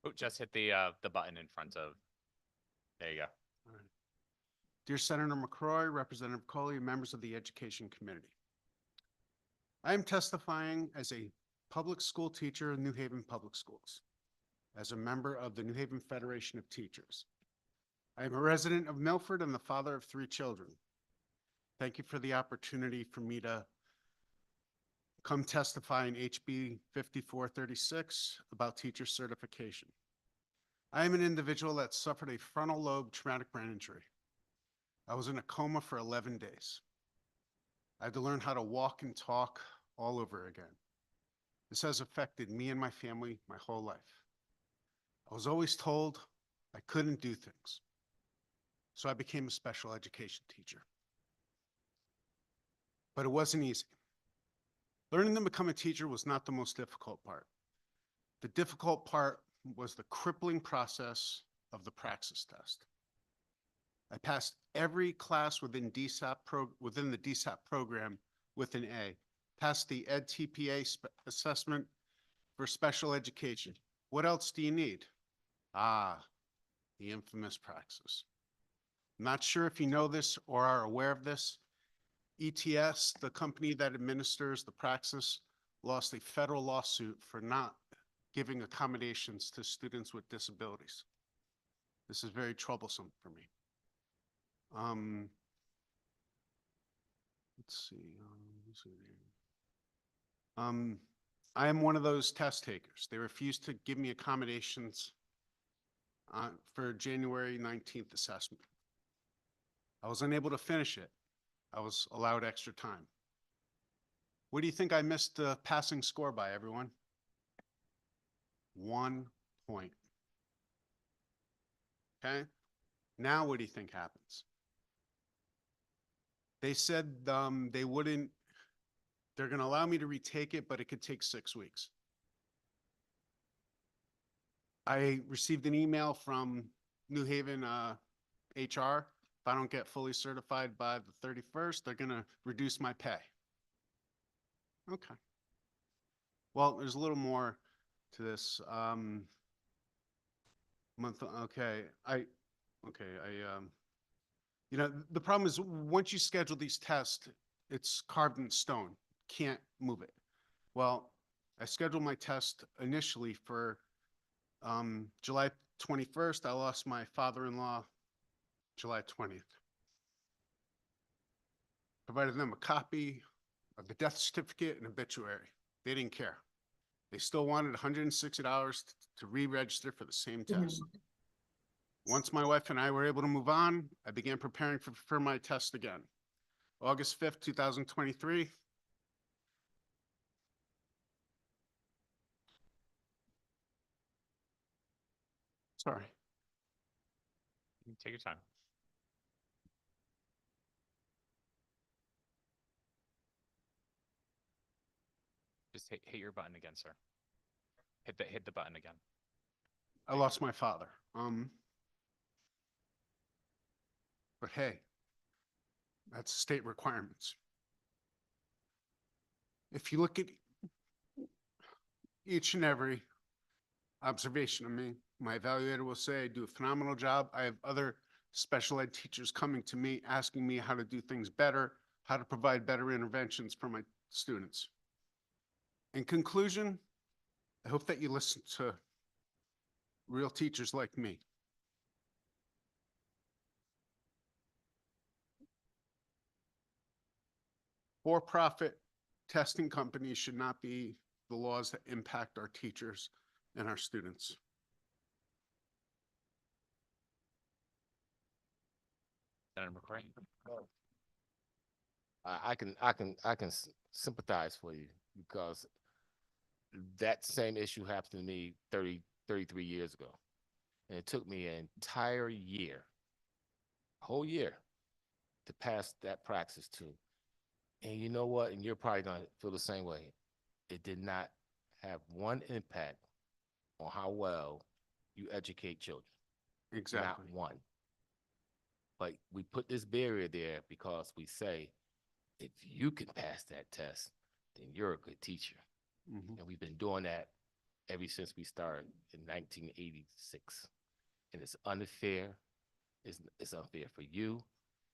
Oh, just hit the button in front of. There you go. All right. Dear Senator McCrory, Representative Coley, and members of the Education Committee. I am testifying as a public school teacher in New Haven Public Schools, as a member of the New Haven Federation of Teachers. I am a resident of Milford and the father of 3 children. Thank you for the opportunity for me to come testify in HB 5436 about teacher certification. I am an individual that suffered a frontal lobe traumatic brain injury. I was in a coma for 11 days. I had to learn how to walk and talk all over again. This has affected me and my family my whole life. I was always told I couldn't do things, so I became a special education teacher. But it wasn't easy. Learning to become a teacher was not the most difficult part. The difficult part was the crippling process of the praxis test. I passed every class within the DSAP program with an A, passed the EdTPA assessment for special education. What else do you need? Ah, the infamous praxis. I'm not sure if you know this or are aware of this. ETS, the company that administers the praxis, lost a federal lawsuit for not giving accommodations to students with disabilities. This is very troublesome for me. Let's see. I am one of those test takers. They refused to give me accommodations for January 19th assessment. I was unable to finish it. I was allowed extra time. What do you think I missed the passing score by, everyone? 1 point. Okay. Now what do you think happens? They said they're going to allow me to retake it, but it could take 6 weeks. I received an email from New Haven HR. If I don't get fully certified by the 31st, they're going to reduce my pay. Okay. Well, there's a little more to this. You know, the problem is once you schedule these tests, it's carved in stone. Can't move it. Well, I scheduled my test initially for July 21st. I lost my father-in-law July 20th. Provided them a copy of the death certificate and obituary. They didn't care. They still wanted $160 to re-register for the same test. Once my wife and I were able to move on, I began preparing for my test again. August 5th, 2023. Sorry. Take your time. Just hit your button again, sir. Hit the button again. I lost my father. But hey, that's state requirements. If you look at each and every observation of me, my evaluator will say I do a phenomenal job. I have other special ed teachers coming to me, asking me how to do things better, how to provide better interventions for my students. In conclusion, I hope that you listen to real teachers like me. For-profit testing companies should not be the laws that impact our teachers and our students. Senator McCrory. I can sympathize for you because that same issue happened to me 33 years ago. And it took me an entire year, whole year, to pass that praxis too. And you know what? And you're probably gonna feel the same way. It did not have one impact on how well you educate children. Exactly. Not one. But we put this barrier there because we say, if you can pass that test, then you're a good teacher. Mhm. And we've been doing that ever since we started in 1986. And it's unfair. It's unfair for you,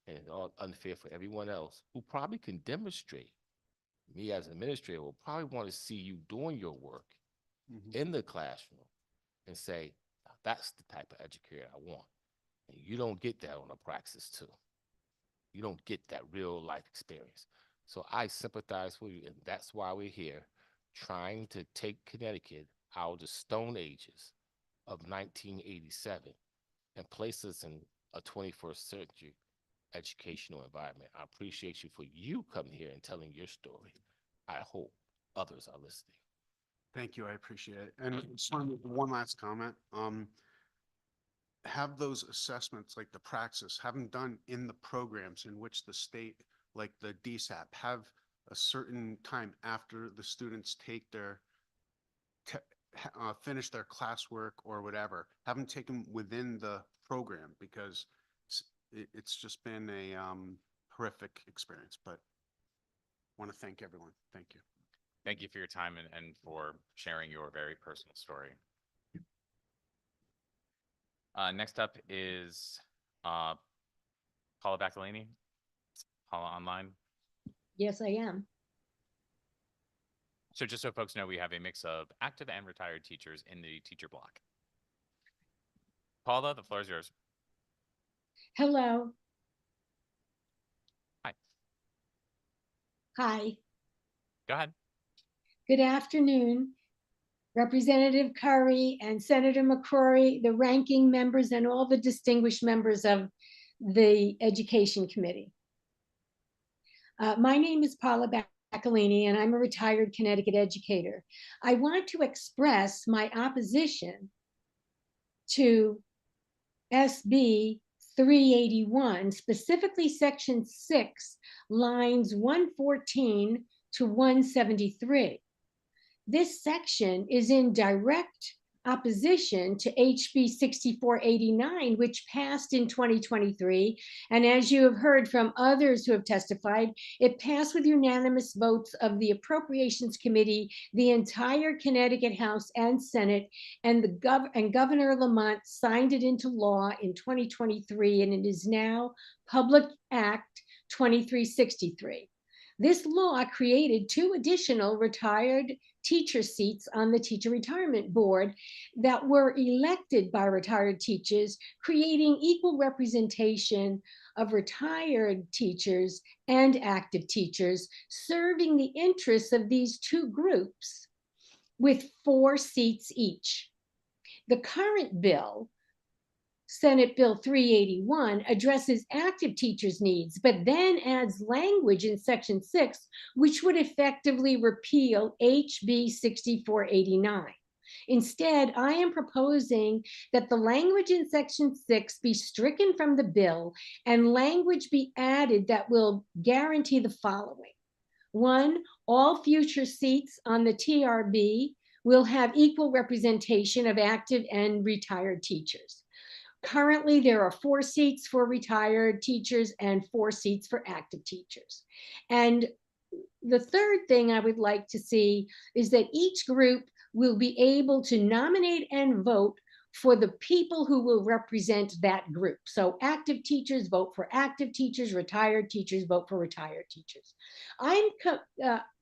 and it's all unfair for everyone else who probably can demonstrate. Me as an administrator will probably want to see you doing your work Mhm. in the classroom and say, that's the type of educator I want. And you don't get that on a praxis too. You don't get that real life experience. So I sympathize with you, and that's why we're here, trying to take Connecticut out of the Stone Ages of 1987 and place us in a 21st century educational environment. I appreciate you for you coming here and telling your story. I hope others are listening. Thank you. I appreciate it. And I just want to make one last comment. Have those assessments, like the praxis, have them done in the programs in which the state, like the DSAP, have a certain time after the students take their finish their classwork or whatever. Have them taken within the program, because it's just been a horrific experience. But I want to thank everyone. Thank you. Thank you for your time and for sharing your very personal story. Next up is Paula Bacalini. Paula online. Yes, I am. So just so folks know, we have a mix of active and retired teachers in the teacher block. Paula, the floor is yours. Hello. Hi. Hi. Go ahead. Good afternoon, Representative Curry and Senator McCrory, the ranking members, and all the distinguished members of the Education Committee. My name is Paula Bacalini, and I'm a retired Connecticut educator. I want to express my opposition to SB 381, specifically Section 6, lines 114 to 173. This section is in direct opposition to HB 6489, which passed in 2023. And as you have heard from others who have testified, it passed with unanimous votes of the Appropriations Committee, the entire Connecticut House and Senate, and Governor Lamont signed it into law in 2023, and it is now Public Act 2363. This law created 2 additional retired teacher seats on the Teacher Retirement Board that were elected by retired teachers, creating equal representation of retired teachers and active teachers, serving the interests of these 2 groups with 4 seats each. The current bill, Senate Bill 381, addresses active teachers' needs, but then adds language in Section 6, which would effectively repeal HB 6489. Instead, I am proposing that the language in Section 6 be stricken from the bill and language be added that will guarantee the following. 1, all future seats on the TRB will have equal representation of active and retired teachers. Currently, there are 4 seats for retired teachers and 4 seats for active teachers. And the third thing I would like to see is that each group will be able to nominate and vote for the people who will represent that group. So active teachers vote for active teachers, retired teachers vote for retired teachers.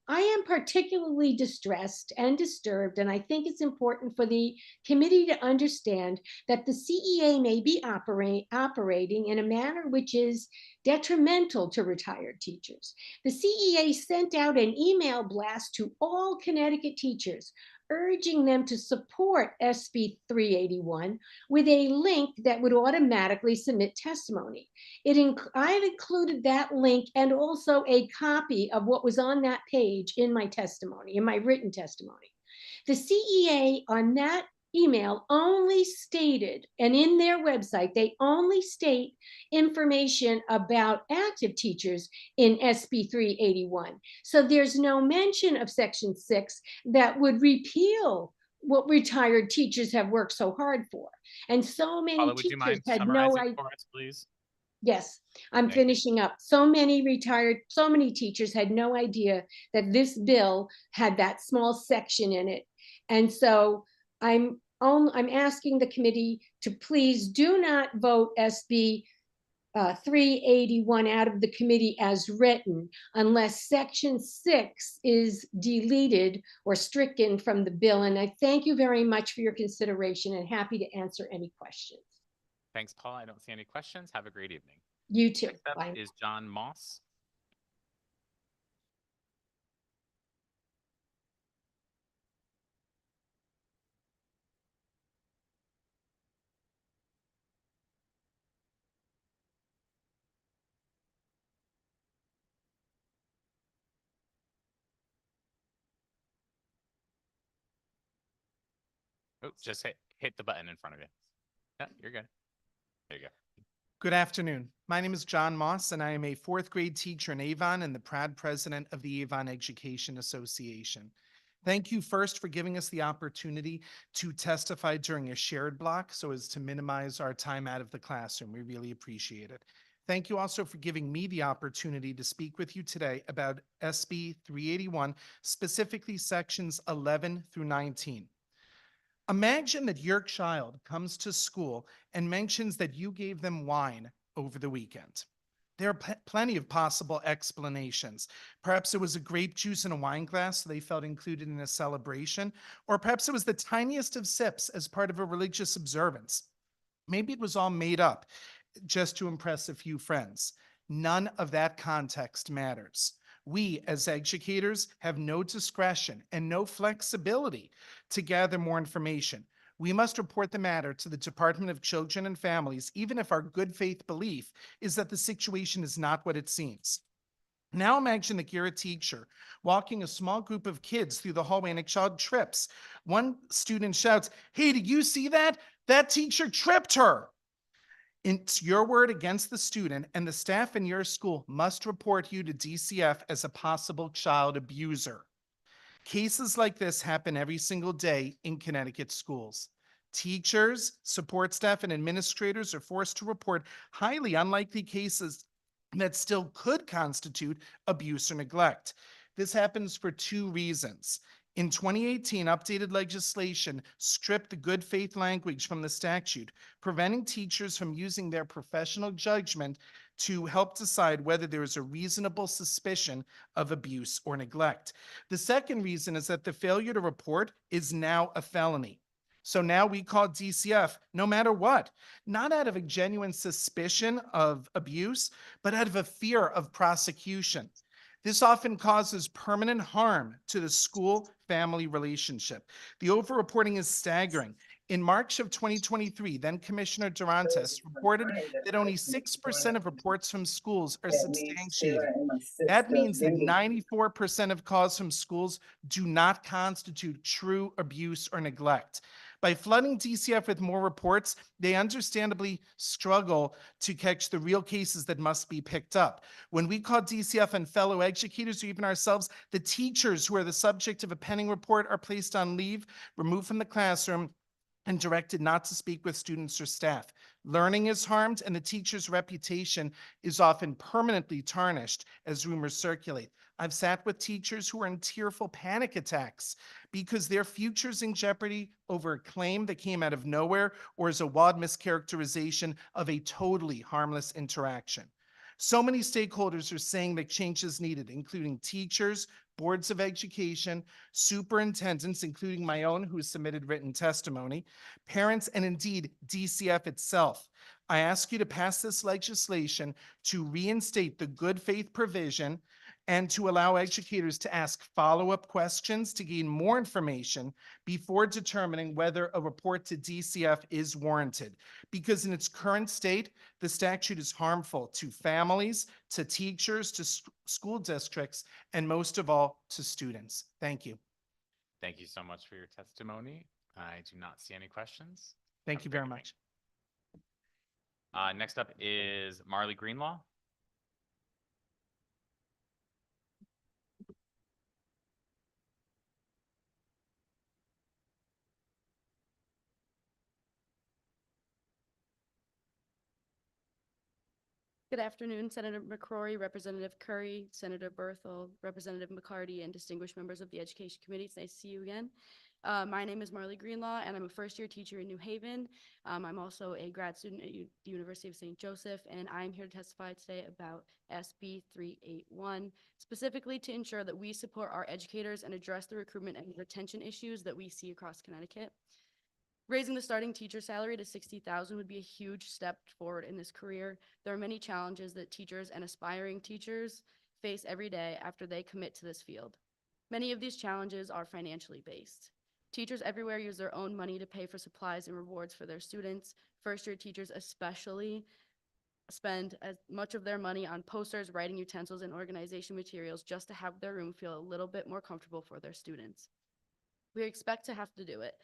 I am particularly distressed and disturbed, and I think it's important for the committee to understand that the CEA may be operating in a manner which is detrimental to retired teachers. The CEA sent out an email blast to all Connecticut teachers, urging them to support SB 381 with a link that would automatically submit testimony. I've included that link and also a copy of what was on that page in my testimony, in my written testimony. The CEA on that email only stated, and in their website, they only state information about active teachers in SB 381. So there's no mention of Section 6 that would repeal what retired teachers have worked so hard for. And so many Paula, would you teachers mind had no summarizing idea. for us, please? Yes, I'm Thank you. finishing up. So many teachers had no idea that this bill had that small section in it. And so I'm asking the committee to please do not vote SB 381 out of the committee as written unless Section 6 is deleted or stricken from the bill. And I thank you very much for your consideration and happy to answer any questions. Thanks, Paul. I don't see any questions. Have a great evening. You too. Next up Bye. is John Moss. Oh, just hit the button in front of you. Yeah, you're good. There you go. Good afternoon. My name is John Moss, and I am a fourth grade teacher in Avon and the proud president of the Avon Education Association. Thank you first for giving us the opportunity to testify during a shared block so as to minimize our time out of the classroom. We really appreciate it. Thank you also for giving me the opportunity to speak with you today about SB 381, specifically sections 11 through 19. Imagine that your child comes to school and mentions that you gave them wine over the weekend. There are plenty of possible explanations. Perhaps it was a grape juice in a wine glass, so they felt included in a celebration, or perhaps it was the tiniest of sips as part of a religious observance. Maybe it was all made up just to impress a few friends. None of that context matters. We, as educators, have no discretion and no flexibility to gather more information. We must report the matter to the Department of Children and Families, even if our good faith belief is that the situation is not what it seems. Now imagine that you're a teacher walking a small group of kids through the hallway and a child trips. One student shouts, "Hey, did you see that? That teacher tripped her." It's your word against the student, and the staff in your school must report you to DCF as a possible child abuser. Cases like this happen every single day in Connecticut schools. Teachers, support staff, and administrators are forced to report highly unlikely cases that still could constitute abuse or neglect. This happens for two reasons. In 2018, updated legislation stripped the good faith language from the statute, preventing teachers from using their professional judgment to help decide whether there is a reasonable suspicion of abuse or neglect. The second reason is that the failure to report is now a felony. So now we call DCF no matter what, not out of a genuine suspicion of abuse, but out of a fear of prosecution. This often causes permanent harm to the school-family relationship. The overreporting is staggering. In March of 2023, then Commissioner Durantes reported that only 6% of reports from schools are substantiated. That means that 94% of calls from schools do not constitute true abuse or neglect. By flooding DCF with more reports, they understandably struggle to catch the real cases that must be picked up. When we call DCF and fellow educators, or even ourselves, the teachers who are the subject of a pending report are placed on leave, removed from the classroom, and directed not to speak with students or staff. Learning is harmed, and the teacher's reputation is often permanently tarnished as rumors circulate. I've sat with teachers who are in tearful panic attacks because their future's in jeopardy over a claim that came out of nowhere or is a wild mischaracterization of a totally harmless interaction. So many stakeholders are saying that change is needed, including teachers, boards of education, superintendents, including my own, who submitted written testimony, parents, and indeed DCF itself. I ask you to pass this legislation to reinstate the good faith provision and to allow educators to ask follow-up questions to gain more information before determining whether a report to DCF is warranted. Because in its current state, the statute is harmful to families, to teachers, to school districts, and most of all, to students. Thank you. Thank you so much for your testimony. I do not see any questions. Thank Have a you great very evening. much. Next up is Marley Greenlaw. Good afternoon, Senator McCrory, Representative Curry, Senator Berthel, Representative McCarty, and distinguished members of the Education Committee. It's nice to see you again. My name is Marley Greenlaw, and I'm a first-year teacher in New Haven. I'm also a grad student at the University of St. Joseph, and I'm here to testify today about SB 381, specifically to ensure that we support our educators and address the recruitment and retention issues that we see across Connecticut. Raising the starting teacher salary to $60,000 would be a huge step forward in this career. There are many challenges that teachers and aspiring teachers face every day after they commit to this field. Many of these challenges are financially based. Teachers everywhere use their own money to pay for supplies and rewards for their students. First-year teachers especially spend as much of their money on posters, writing utensils, and organization materials just to have their room feel a little bit more comfortable for their students. We expect to have to do it.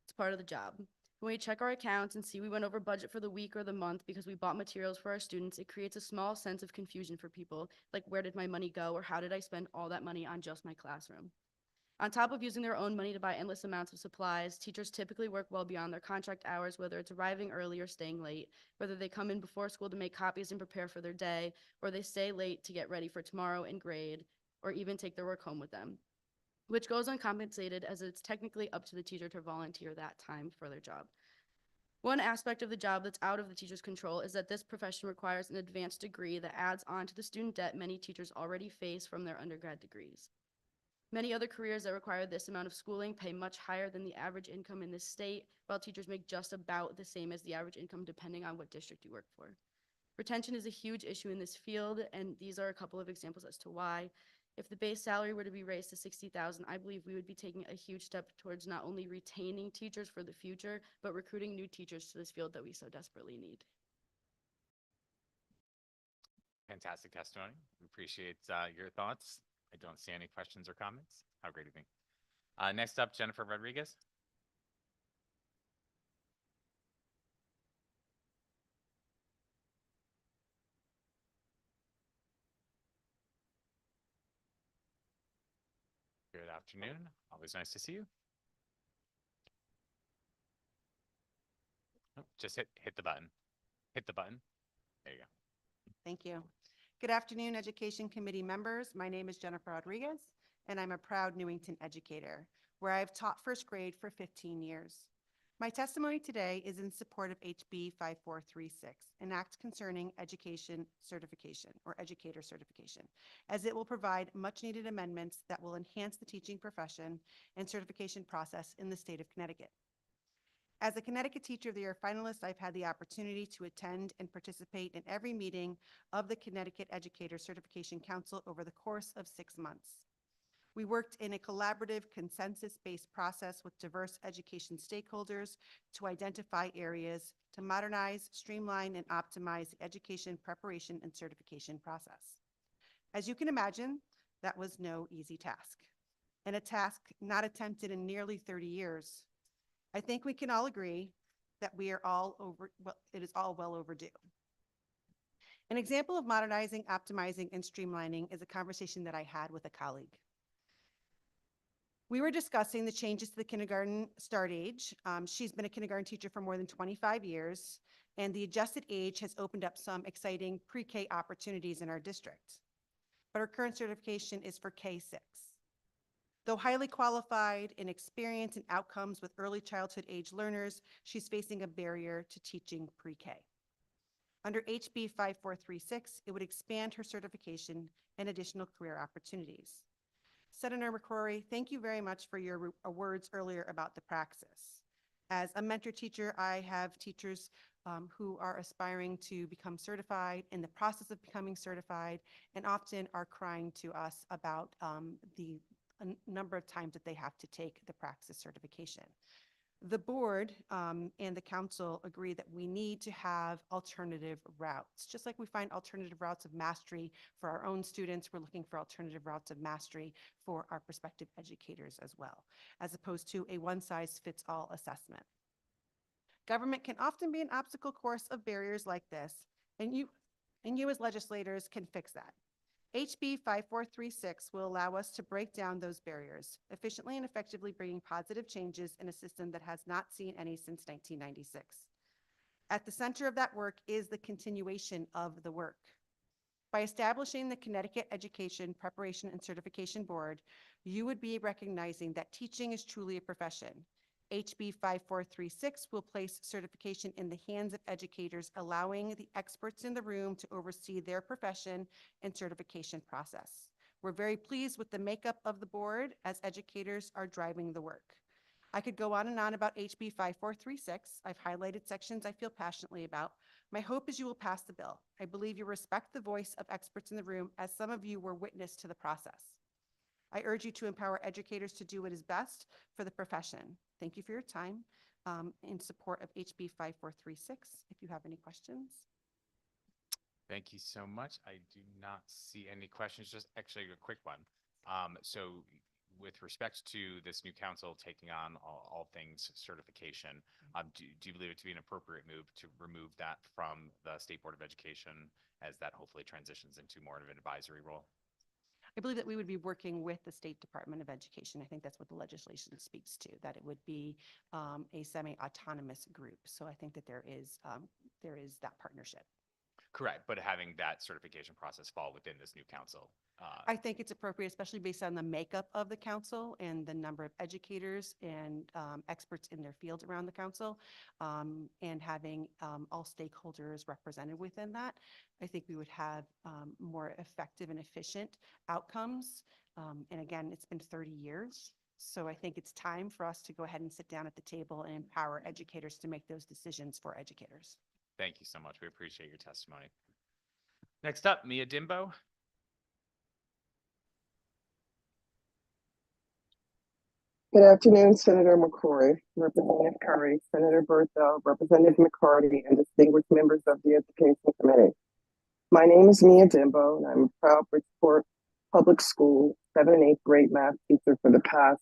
It's part of the job. When we check our accounts and see we went over budget for the week or the month because we bought materials for our students, it creates a small sense of confusion for people, like where did my money go or how did I spend all that money on just my classroom? On top of using their own money to buy endless amounts of supplies, teachers typically work well beyond their contract hours, whether it's arriving early or staying late, whether they come in before school to make copies and prepare for their day, or they stay late to get ready for tomorrow and grade, or even take their work home with them, which goes uncompensated as it's technically up to the teacher to volunteer that time for their job. One aspect of the job that's out of the teacher's control is that this profession requires an advanced degree that adds on to the student debt many teachers already face from their undergrad degrees. Many other careers that require this amount of schooling pay much higher than the average income in this state, while teachers make just about the same as the average income depending on what district you work for. Retention is a huge issue in this field, and these are a couple of examples as to why. If the base salary were to be raised to $60,000, I believe we would be taking a huge step towards not only retaining teachers for the future, but recruiting new teachers to this field that we so desperately need. Fantastic testimony. We appreciate your thoughts. I don't see any questions or comments. Have a great evening. Next up, Jennifer Rodriguez. Good afternoon. Always nice to see you. Oh, just hit the button. Hit the button. There you go. Thank you. Good afternoon, Education Committee members. My name is Jennifer Rodriguez, and I'm a proud Newington educator, where I've taught first grade for 15 years. My testimony today is in support of HB 5436, an act concerning education certification or educator certification, as it will provide much-needed amendments that will enhance the teaching profession and certification process in the state of Connecticut. As a Connecticut Teacher of the Year finalist, I've had the opportunity to attend and participate in every meeting of the Connecticut Educator Certification Council over the course of 6 months. We worked in a collaborative, consensus-based process with diverse education stakeholders to identify areas to modernize, streamline, and optimize the education preparation and certification process. As you can imagine, that was no easy task, and a task not attempted in nearly 30 years. I think we can all agree that it is all well overdue. An example of modernizing, optimizing, and streamlining is a conversation that I had with a colleague. We were discussing the changes to the kindergarten start age. She's been a kindergarten teacher for more than 25 years, and the adjusted age has opened up some exciting pre-K opportunities in our district. But her current certification is for K-6. Though highly qualified in experience and outcomes with early childhood age learners, she's facing a barrier to teaching pre-K. Under HB 5436, it would expand her certification and additional career opportunities. Senator McCrory, thank you very much for your words earlier about the praxis. As a mentor teacher, I have teachers who are aspiring to become certified, in the process of becoming certified, and often are crying to us about the number of times that they have to take the praxis certification. The board and the council agree that we need to have alternative routes. Just like we find alternative routes of mastery for our own students, we're looking for alternative routes of mastery for our prospective educators as well, as opposed to a one-size-fits-all assessment. Government can often be an obstacle course of barriers like this, and you as legislators can fix that. HB 5436 will allow us to break down those barriers, efficiently and effectively bringing positive changes in a system that has not seen any since 1996. At the center of that work is the continuation of the work. By establishing the Connecticut Education Preparation and Certification Board, you would be recognizing that teaching is truly a profession. HB 5436 will place certification in the hands of educators, allowing the experts in the room to oversee their profession and certification process. We're very pleased with the makeup of the board as educators are driving the work. I could go on and on about HB 5436. I've highlighted sections I feel passionately about. My hope is you will pass the bill. I believe you respect the voice of experts in the room, as some of you were witness to the process. I urge you to empower educators to do what is best for the profession. Thank you for your time in support of HB 5436. If you have any questions. Thank you so much. I do not see any questions, just actually a quick one. So with respect to this new council taking on all things certification, do you believe it to be an appropriate move to remove that from the State Board of Education as that hopefully transitions into more of an advisory role? I believe that we would be working with the State Department of Education. I think that's what the legislation speaks to, that it would be a semi-autonomous group. So I think that there is that partnership. Correct, but having that certification process fall within this new council. I think it's appropriate, especially based on the makeup of the council and the number of educators and experts in their field around the council, and having all stakeholders represented within that. I think we would have more effective and efficient outcomes. And again, it's been 30 years. So I think it's time for us to go ahead and sit down at the table and empower educators to make those decisions for educators. Thank you so much. We appreciate your testimony. Next up, Mia Dimbo. Good afternoon, Senator McCrory, Representative Curry, Senator Berthel, Representative McCarty, and distinguished members of the Education Committee. My name is Mia Dimbo, and I'm a proud Bridgeport Public School 7th and 8th grade math teacher for the past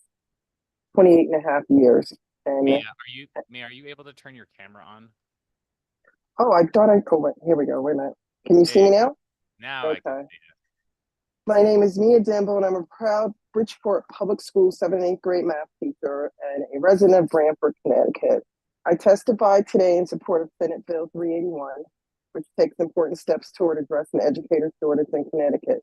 28 and a half years. And Mia, are you able to turn your camera on? oh, I thought here we go. Wait a minute. Can you see me now? Now Okay. I can see you. My name is Mia Dimbo, and I'm a proud Bridgeport Public School 7th and 8th grade math teacher and a resident of Branford, Connecticut. I testified today in support of Senate Bill 381, which takes important steps toward addressing educator shortage in Connecticut.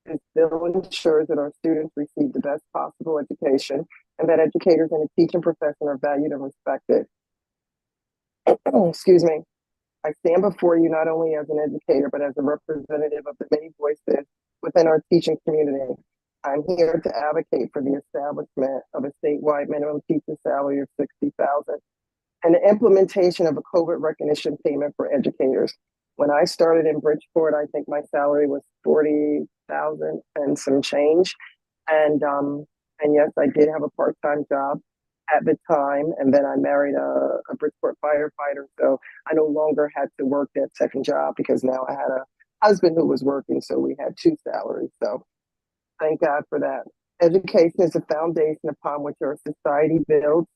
This bill ensures that our students receive the best possible education and that educators in the teaching profession are valued and respected. Excuse me. I stand before you not only as an educator, but as a representative of the many voices within our teaching community. I'm here to advocate for the establishment of a statewide minimum teacher salary of $60,000 and the implementation of a COVID recognition payment for educators. When I started in Bridgeport, I think my salary was $40,000 and some change. And yes, I did have a part-time job at the time, and then I married a Bridgeport firefighter, so I no longer had to work that second job because now I had a husband who was working, so we had two salaries. So thank God for that. Education is a foundation upon which our society builds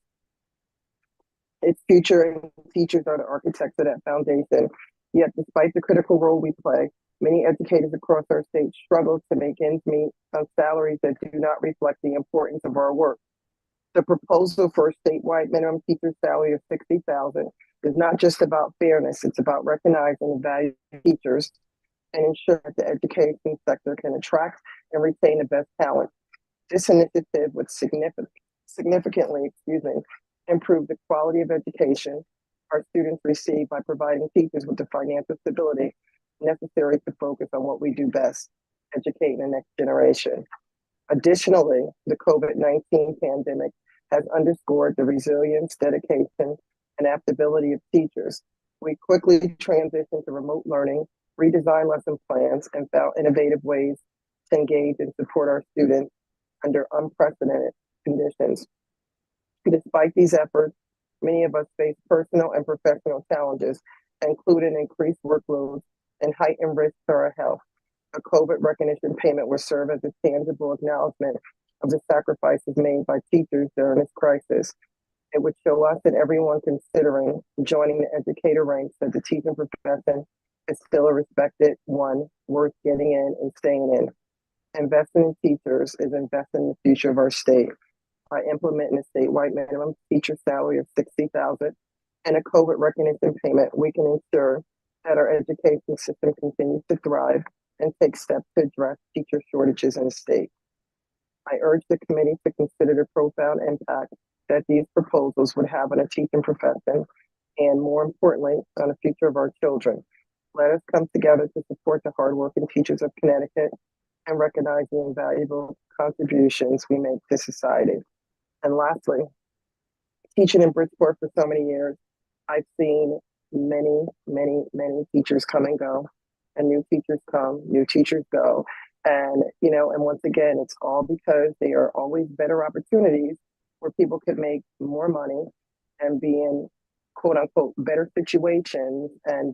its future, and teachers are the architects of that foundation. Yet, despite the critical role we play, many educators across our state struggle to make ends meet on salaries that do not reflect the importance of our work. The proposal for a statewide minimum teacher salary of $60,000 is not just about fairness, it's about recognizing the value of teachers and ensure that the education sector can attract and retain the best talent. This initiative would significantly improve the quality of education our students receive by providing teachers with the financial stability necessary to focus on what we do best, educating the next generation. Additionally, the COVID-19 pandemic has underscored the resilience, dedication, and adaptability of teachers. We quickly transitioned to remote learning, redesigned lesson plans, and found innovative ways to engage and support our students under unprecedented conditions. Despite these efforts, many of us face personal and professional challenges, including increased workloads and heightened risks to our health. A COVID recognition payment will serve as a tangible acknowledgement of the sacrifices made by teachers during this crisis. It would show us and everyone considering joining the educator ranks that the teaching profession is still a respected one worth getting in and staying in. Investing in teachers is investing in the future of our state. By implementing a statewide minimum teacher salary of $60,000 and a COVID recognition payment, we can ensure that our education system continues to thrive and take steps to address teacher shortages in the state. I urge the committee to consider the profound impact that these proposals would have on a teaching profession and, more importantly, on the future of our children. Let us come together to support the hardworking teachers of Connecticut and recognize the invaluable contributions we make to society. And lastly, teaching in Bridgeport for so many years, I've seen many teachers come and go, and new teachers come, new teachers go. And, and once again, it's all because there are always better opportunities where people could make more money and be in quote unquote better situations and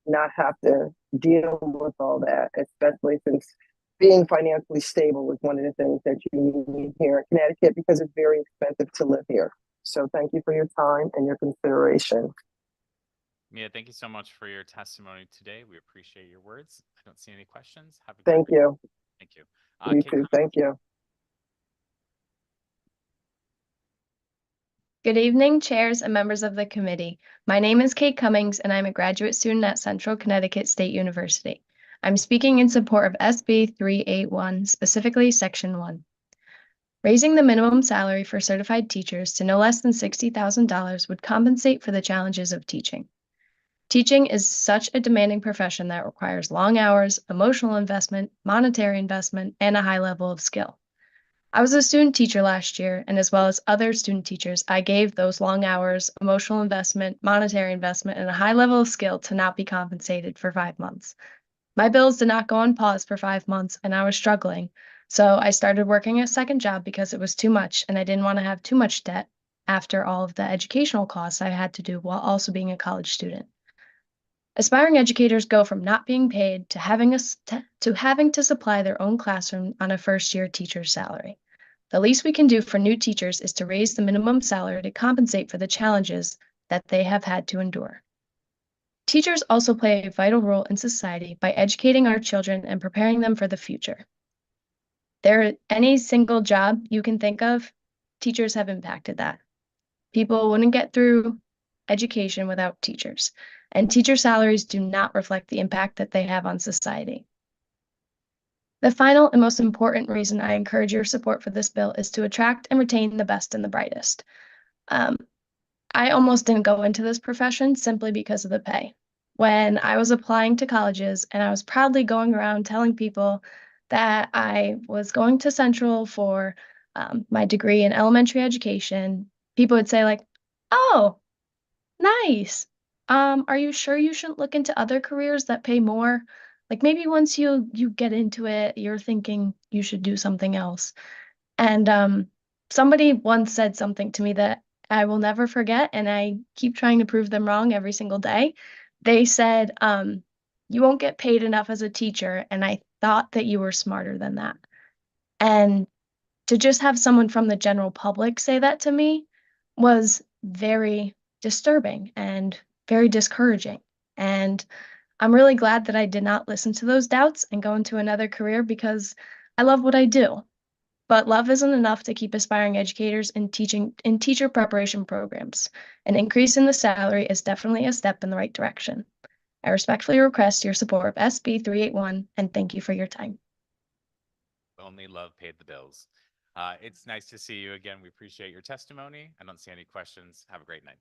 not have to deal with all that, especially since being financially stable is one of the things that you need here in Connecticut because it's very expensive to live here. So thank you for your time and your consideration. Mia, thank you so much for your testimony today. We appreciate your words. I don't see any questions. Have a Thank great you. Thank you. You Kate too. Thank you. Good evening, chairs and members of the committee. My name is Kate Cummings, and I'm a graduate student at Central Connecticut State University. I'm speaking in support of SB 381, specifically Section 1. Raising the minimum salary for certified teachers to no less than $60,000 would compensate for the challenges of teaching. Teaching is such a demanding profession that requires long hours, emotional investment, monetary investment, and a high level of skill. I was a student teacher last year, and as well as other student teachers, I gave those long hours, emotional investment, monetary investment, and a high level of skill to not be compensated for 5 months. My bills did not go on pause for 5 months, and I was struggling. So I started working a second job because it was too much, and I didn't want to have too much debt after all of the educational costs I had to do while also being a college student. Aspiring educators go from not being paid to having to supply their own classroom on a first-year teacher's salary. The least we can do for new teachers is to raise the minimum salary to compensate for the challenges that they have had to endure. Teachers also play a vital role in society by educating our children and preparing them for the future. Any single job you can think of, teachers have impacted that. People wouldn't get through education without teachers, and teacher salaries do not reflect the impact that they have on society. The final and most important reason I encourage your support for this bill is to attract and retain the best and the brightest. I almost didn't go into this profession simply because of the pay. When I was applying to colleges and I was proudly going around telling people that I was going to Central for my degree in elementary education, people would say like, "Oh, nice. Are you sure you shouldn't look into other careers that pay more? Like maybe once you get into it, you're thinking you should do something else." And somebody once said something to me that I will never forget, and I keep trying to prove them wrong every single day. They said, "You won't get paid enough as a teacher," and I thought that you were smarter than that. And to just have someone from the general public say that to me was very disturbing and very discouraging. And I'm really glad that I did not listen to those doubts and go into another career because I love what I do. But love isn't enough to keep aspiring educators in teacher preparation programs. An increase in the salary is definitely a step in the right direction. I respectfully request your support of SB 381 and thank you for your time. Only love paid the bills. It's nice to see you again. We appreciate your testimony. I don't see any questions. Have a great night.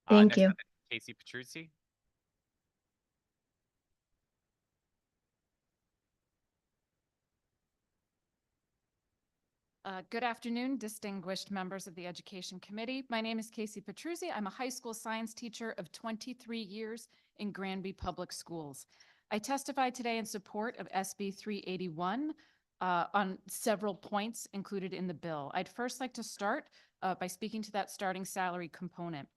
Thank Next you. up, Casey Petruzzi. Good afternoon, distinguished members of the Education Committee. My name is Casey Petruzzi. I'm a high school science teacher of 23 years in Granby Public Schools. I testify today in support of SB 381 on several points included in the bill. I'd first like to start by speaking to that starting salary component.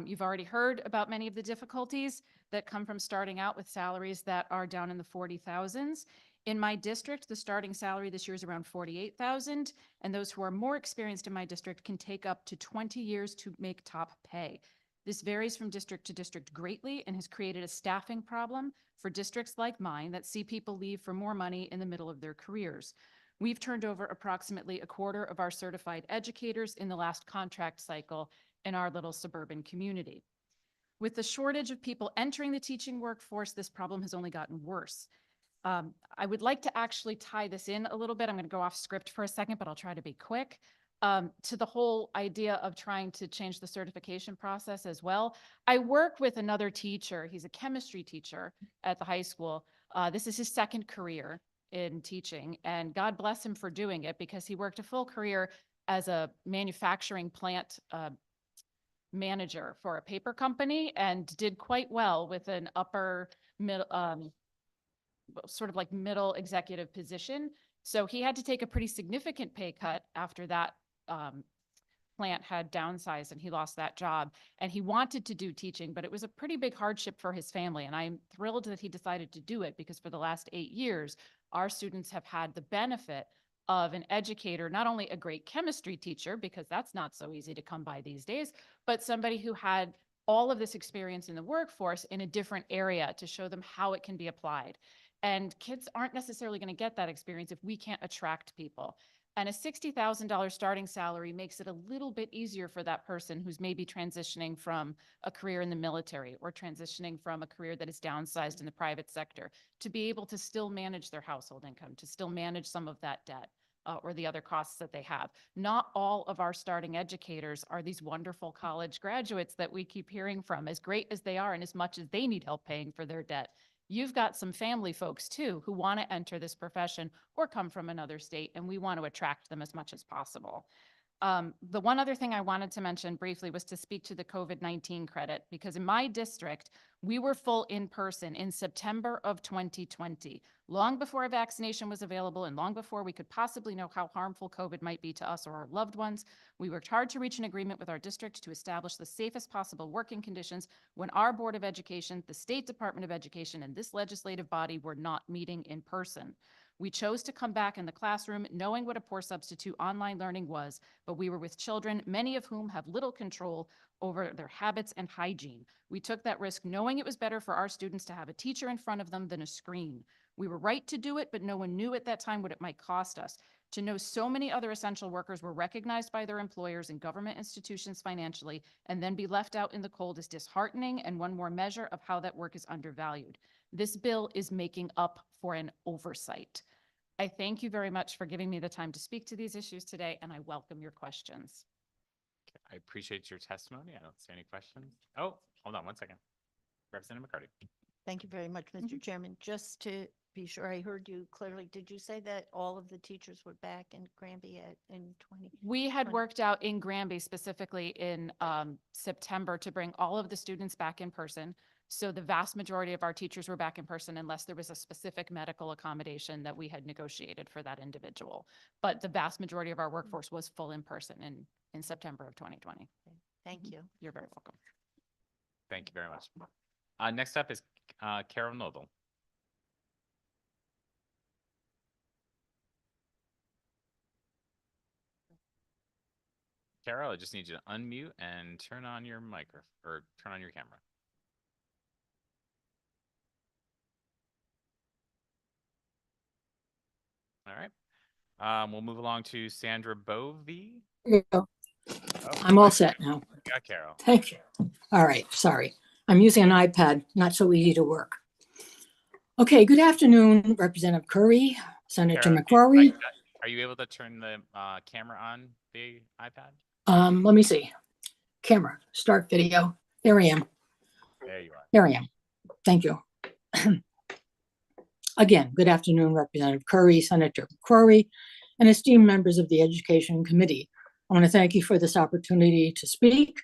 You've already heard about many of the difficulties that come from starting out with salaries that are down in the 40,000s. In my district, the starting salary this year is around 48,000, and those who are more experienced in my district can take up to 20 years to make top pay. This varies from district to district greatly and has created a staffing problem for districts like mine that see people leave for more money in the middle of their careers. We've turned over approximately a quarter of our certified educators in the last contract cycle in our little suburban community. With the shortage of people entering the teaching workforce, this problem has only gotten worse. I would like to actually tie this in a little bit. I'm going to go off script for a second, but I'll try to be quick. To the whole idea of trying to change the certification process as well. I work with another teacher. He's a chemistry teacher at the high school. This is his second career in teaching, and God bless him for doing it, because he worked a full career as a manufacturing plant manager for a paper company and did quite well with an upper middle, sort of like middle executive position. So he had to take a pretty significant pay cut after that plant had downsized and he lost that job. And he wanted to do teaching, but it was a pretty big hardship for his family. And I'm thrilled that he decided to do it, because for the last 8 years, our students have had the benefit of an educator, not only a great chemistry teacher, because that's not so easy to come by these days, but somebody who had all of this experience in the workforce in a different area to show them how it can be applied. And kids aren't necessarily going to get that experience if we can't attract people. And a $60,000 starting salary makes it a little bit easier for that person who's maybe transitioning from a career in the military or transitioning from a career that is downsized in the private sector to be able to still manage their household income, to still manage some of that debt or the other costs that they have. Not all of our starting educators are these wonderful college graduates that we keep hearing from, as great as they are and as much as they need help paying for their debt. You've got some family folks too who want to enter this profession or come from another state, and we want to attract them as much as possible. The one other thing I wanted to mention briefly was to speak to the COVID-19 credit, because in my district, we were full in person in September of 2020, long before a vaccination was available and long before we could possibly know how harmful COVID might be to us or our loved ones. We worked hard to reach an agreement with our district to establish the safest possible working conditions when our Board of Education, the State Department of Education, and this legislative body were not meeting in person. We chose to come back in the classroom knowing what a poor substitute online learning was, but we were with children, many of whom have little control over their habits and hygiene. We took that risk knowing it was better for our students to have a teacher in front of them than a screen. We were right to do it, but no one knew at that time what it might cost us. To know so many other essential workers were recognized by their employers and government institutions financially, and then be left out in the cold is disheartening and one more measure of how that work is undervalued. This bill is making up for an oversight. I thank you very much for giving me the time to speak to these issues today, and I welcome your questions. I appreciate your testimony. I don't see any questions. Oh, hold on one second. Representative McCarty. Thank you very much, Mr. Chairman. Just to be sure I heard you clearly, did you say that all of the teachers were back in Granby in 20? We had worked out in Granby specifically in September to bring all of the students back in person. So the vast majority of our teachers were back in person unless there was a specific medical accommodation that we had negotiated for that individual. But the vast majority of our workforce was full in person in September of 2020. Thank you. You're very welcome. Thank you very much. Next up is Carol Noble. Carol, I just need you to unmute and turn on your microphone or turn on your camera. All right. We'll move along to Sandra Bovee. There you go. Oh, I'm all set now. got Carol. Thank you. All right, sorry. I'm using an iPad, not so easy to work. Okay, good afternoon, Representative Curry, Senator Carol, McCrory. are you able to turn the camera on the iPad? Let me see. Camera, start video. There I am. There you are. There I am. Thank you. Again, good afternoon, Representative Curry, Senator McCrory, and esteemed members of the Education Committee. I want to thank you for this opportunity to speak.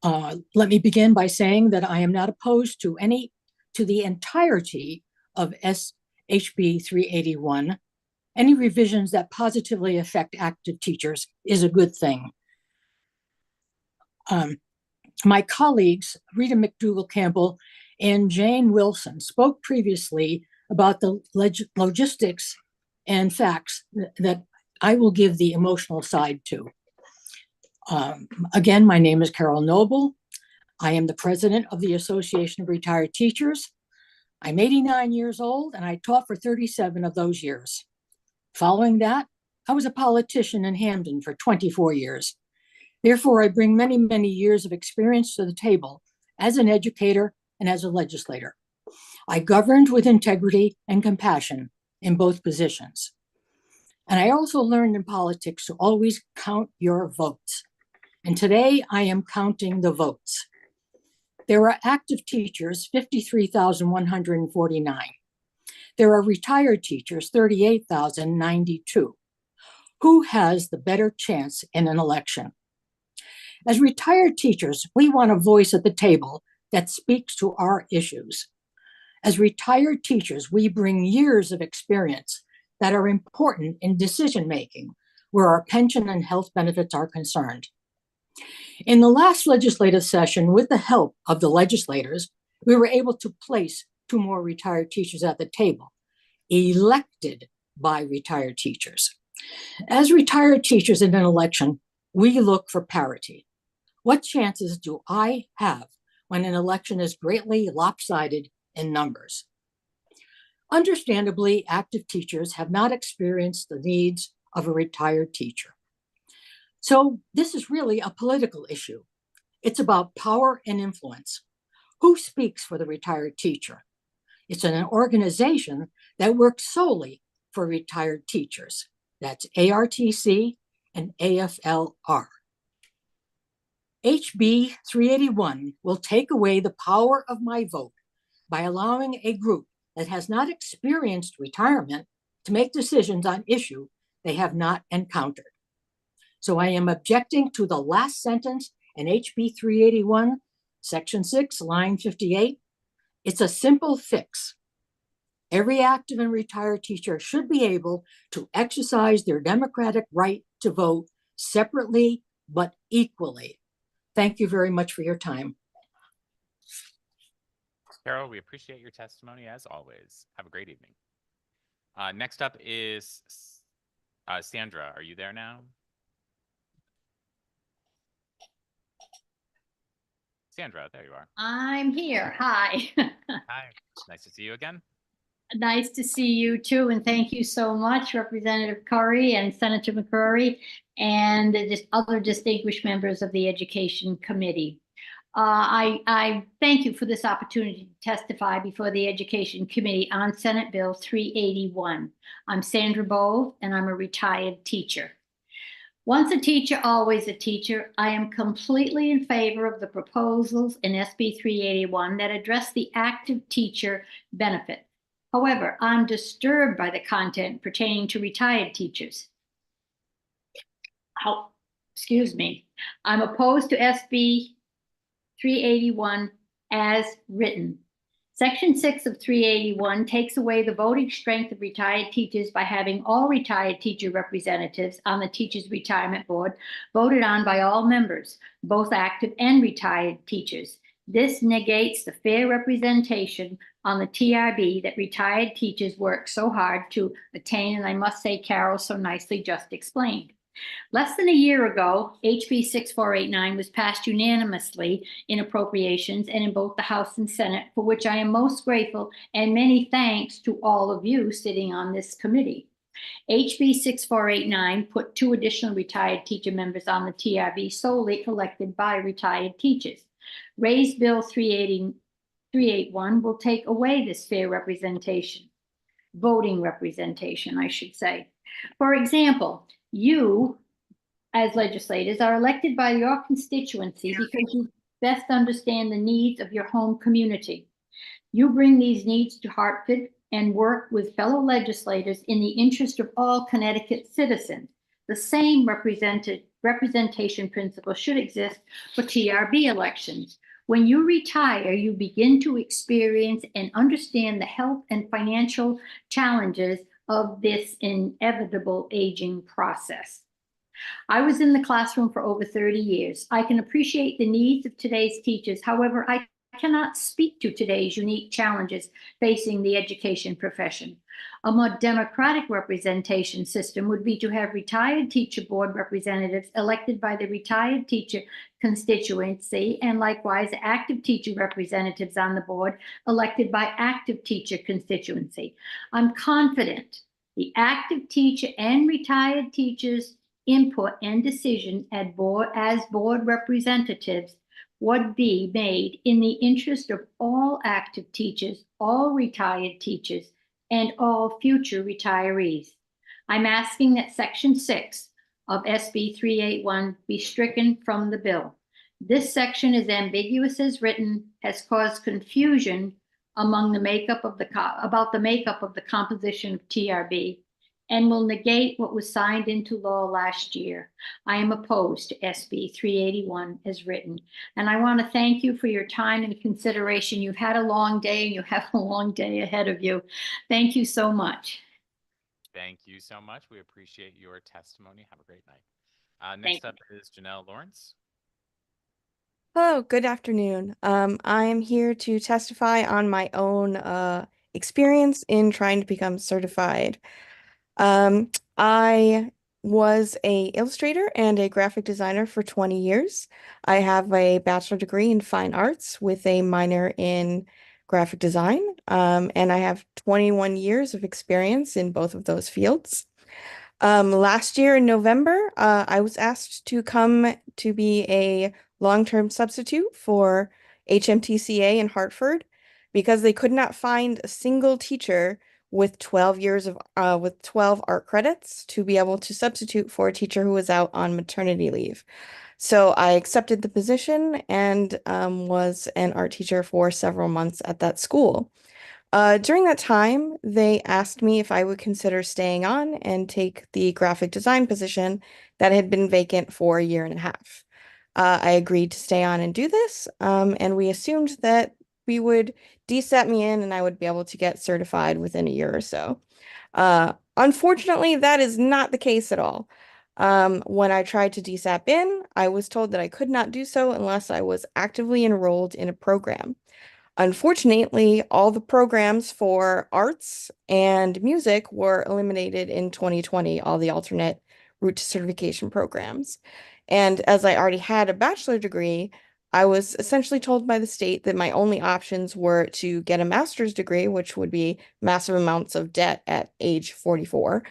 Let me begin by saying that I am not opposed to the entirety of SHB 381. Any revisions that positively affect active teachers is a good thing. My colleagues, Rita McDougall Campbell and Jane Wilson, spoke previously about the logistics and facts that I will give the emotional side to. Again, my name is Carol Noble. I am the president of the Association of Retired Teachers. I'm 89 years old and I taught for 37 of those years. Following that, I was a politician in Hamden for 24 years. Therefore, I bring many, many years of experience to the table as an educator and as a legislator. I governed with integrity and compassion in both positions. And I also learned in politics to always count your votes. And today I am counting the votes. There are active teachers, 53,149. There are retired teachers, 38,092. Who has the better chance in an election? As retired teachers, we want a voice at the table that speaks to our issues. As retired teachers, we bring years of experience that are important in decision-making where our pension and health benefits are concerned. In the last legislative session, with the help of the legislators, we were able to place 2 more retired teachers at the table, elected by retired teachers. As retired teachers in an election, we look for parity. What chances do I have when an election is greatly lopsided in numbers? Understandably, active teachers have not experienced the needs of a retired teacher. So this is really a political issue. It's about power and influence. Who speaks for the retired teacher? It's an organization that works solely for retired teachers. That's ARTC and AFLR. HB 381 will take away the power of my vote by allowing a group that has not experienced retirement to make decisions on issue they have not encountered. So I am objecting to the last sentence in HB 381, Section 6, line 58. It's a simple fix. Every active and retired teacher should be able to exercise their democratic right to vote separately but equally. Thank you very much for your time. Carol, we appreciate your testimony as always. Have a great evening. Next up is Sandra. Are you there now? Sandra, there you are. I'm here. Hi. Hi. Nice to see you again. Nice to see you too. And thank you so much, Representative Curry and Senator McCrory and the other distinguished members of the Education Committee. I thank you for this opportunity to testify before the Education Committee on Senate Bill 381. I'm Sandra Bove, and I'm a retired teacher. Once a teacher, always a teacher. I am completely in favor of the proposals in SB 381 that address the active teacher benefit. However, I'm disturbed by the content pertaining to retired teachers. I'm opposed to SB 381 as written. Section 6 of 381 takes away the voting strength of retired teachers by having all retired teacher representatives on the Teachers Retirement Board voted on by all members, both active and retired teachers. This negates the fair representation on the TRB that retired teachers work so hard to attain, and I must say Carol so nicely just explained. Less than a year ago, HB 6489 was passed unanimously in appropriations and in both the House and Senate, for which I am most grateful, and many thanks to all of you sitting on this committee. HB 6489 put 2 additional retired teacher members on the TRB solely elected by retired teachers. Raised Bill 381 will take away this fair representation, voting representation, I should say. For example, you, as legislators, are elected by your constituency because you best understand the needs of your home community. You bring these needs to Hartford and work with fellow legislators in the interest of all Connecticut citizens. The same representation principle should exist for TRB elections. When you retire, you begin to experience and understand the health and financial challenges of this inevitable aging process. I was in the classroom for over 30 years. I can appreciate the needs of today's teachers. However, I cannot speak to today's unique challenges facing the education profession. A more democratic representation system would be to have retired teacher board representatives elected by the retired teacher constituency, and likewise active teacher representatives on the board elected by active teacher constituency. I'm confident the active teacher and retired teachers' input and decision as board representatives would be made in the interest of all active teachers, all retired teachers, and all future retirees. I'm asking that Section 6 of SB 381 be stricken from the bill. This section is ambiguous as written, has caused confusion among the makeup of about the makeup of the composition of TRB, and will negate what was signed into law last year. I am opposed to SB 381 as written. And I want to thank you for your time and consideration. You've had a long day and you have a long day ahead of you. Thank you so much. Thank you so much. We appreciate your testimony. Have a great night. Next up is Janelle Lawrence. Hello, good afternoon. I am here to testify on my own experience in trying to become certified. I was an illustrator and a graphic designer for 20 years. I have a bachelor degree in fine arts with a minor in graphic design, and I have 21 years of experience in both of those fields. Last year in November, I was asked to come to be a long-term substitute for HMTCA in Hartford because they could not find a single teacher with 12 years of with 12 art credits to be able to substitute for a teacher who was out on maternity leave. So I accepted the position and was an art teacher for several months at that school. During that time, they asked me if I would consider staying on and take the graphic design position that had been vacant for a year and a half. I agreed to stay on and do this, and we assumed that we would DSAT me in and I would be able to get certified within a year or so. Unfortunately, that is not the case at all. When I tried to DSAP in, I was told that I could not do so unless I was actively enrolled in a program. Unfortunately, all the programs for arts and music were eliminated in 2020, all the alternate route to certification programs. And as I already had a bachelor degree, I was essentially told by the state that my only options were to get a master's degree, which would be massive amounts of debt at age 44,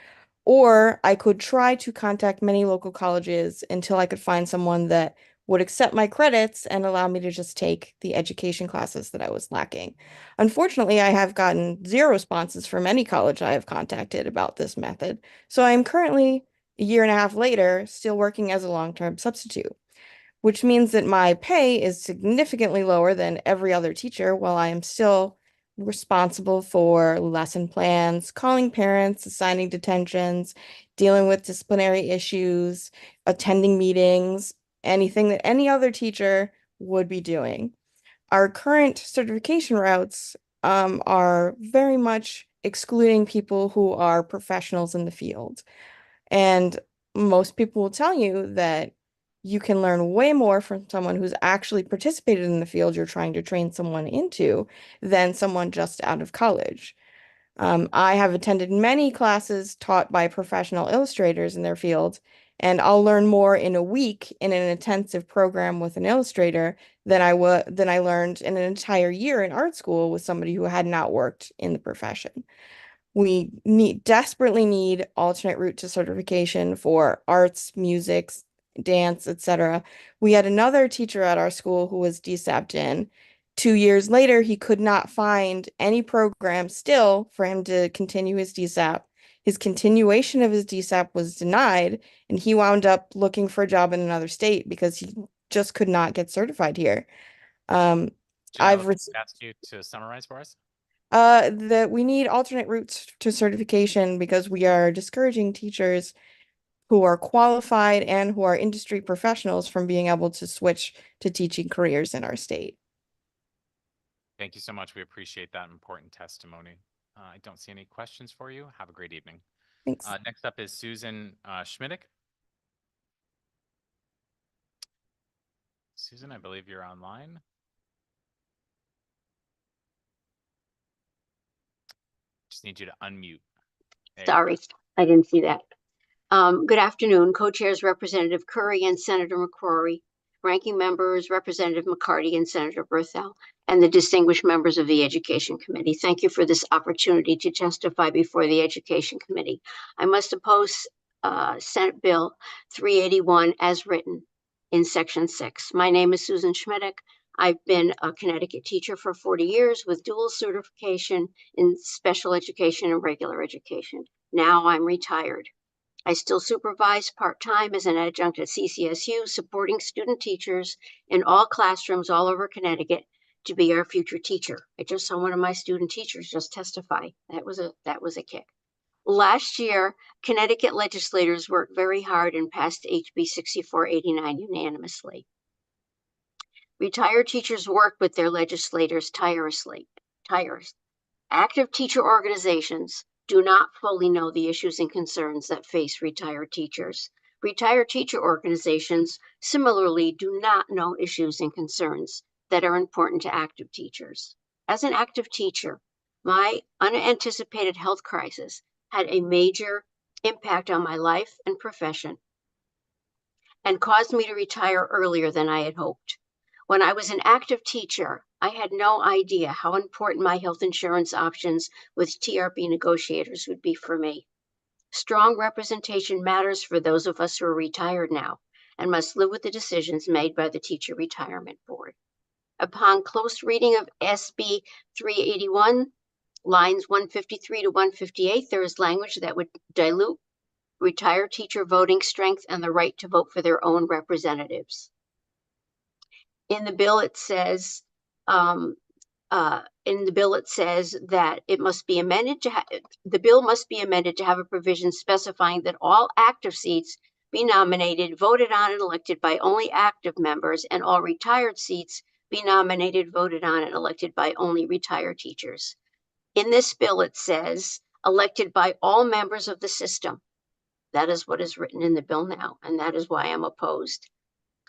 or I could try to contact many local colleges until I could find someone that would accept my credits and allow me to just take the education classes that I was lacking. Unfortunately, I have gotten 0 responses from any college I have contacted about this method, so I am currently, a year and a half later, still working as a long-term substitute, which means that my pay is significantly lower than every other teacher while I am still responsible for lesson plans, calling parents, assigning detentions, dealing with disciplinary issues, attending meetings, anything that any other teacher would be doing. Our current certification routes are very much excluding people who are professionals in the field. And most people will tell you that you can learn way more from someone who's actually participated in the field you're trying to train someone into than someone just out of college. I have attended many classes taught by professional illustrators in their field, and I'll learn more in a week in an intensive program with an illustrator than I learned in an entire year in art school with somebody who had not worked in the profession. We desperately need alternate route to certification for arts, music, dance, etc. We had another teacher at our school who was DSAP'd in. 2 years later, he could not find any program still for him to continue his DSAP. His continuation of his DSAP was denied, and he wound up looking for a job in another state because he just could not get certified here. Janelle, I've asked you to summarize for us. that we need alternate routes to certification because we are discouraging teachers who are qualified and who are industry professionals from being able to switch to teaching careers in our state. Thank you so much. We appreciate that important testimony. I don't see any questions for you. Have a great evening. Thanks. Next up is Susan Schmidtick. Susan, I believe you're online. Just need you to unmute. There you go. Sorry, I didn't see that. Good afternoon, co-chairs Representative Curry and Senator McCrory, ranking members Representative McCarty and Senator Berthel, and the distinguished members of the Education Committee. Thank you for this opportunity to testify before the Education Committee. I must oppose Senate Bill 381 as written in Section 6. My name is Susan Schmidek. I've been a Connecticut teacher for 40 years with dual certification in special education and regular education. Now I'm retired. I still supervise part-time as an adjunct at CCSU, supporting student teachers in all classrooms all over Connecticut to be our future teacher. I just saw one of my student teachers just testify. That was a kick. Last year, Connecticut legislators worked very hard and passed HB 6489 unanimously. Retired teachers work with their legislators tirelessly. Active teacher organizations do not fully know the issues and concerns that face retired teachers. Retired teacher organizations similarly do not know issues and concerns that are important to active teachers. As an active teacher, my unanticipated health crisis had a major impact on my life and profession and caused me to retire earlier than I had hoped. When I was an active teacher, I had no idea how important my health insurance options with TRP negotiators would be for me. Strong representation matters for those of us who are retired now and must live with the decisions made by the Teacher Retirement Board. Upon close reading of SB 381, lines 153 to 158, there is language that would dilute retired teacher voting strength and the right to vote for their own representatives. In the bill, it says that it must be amended to the bill must be amended to have a provision specifying that all active seats be nominated, voted on, and elected by only active members, and all retired seats be nominated, voted on, and elected by only retired teachers. In this bill, it says elected by all members of the system. That is what is written in the bill now, and that is why I'm opposed.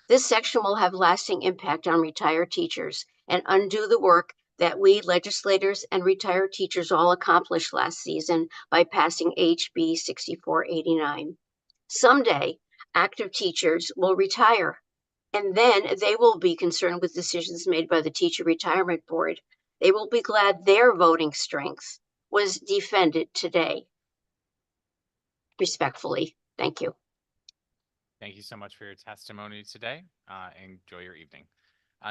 This section will have lasting impact on retired teachers and undo the work that we legislators and retired teachers all accomplished last season by passing HB 6489. Someday, active teachers will retire, and then they will be concerned with decisions made by the Teacher Retirement Board. They will be glad their voting strength was defended today. Respectfully, thank you. Thank you so much for your testimony today. Enjoy your evening.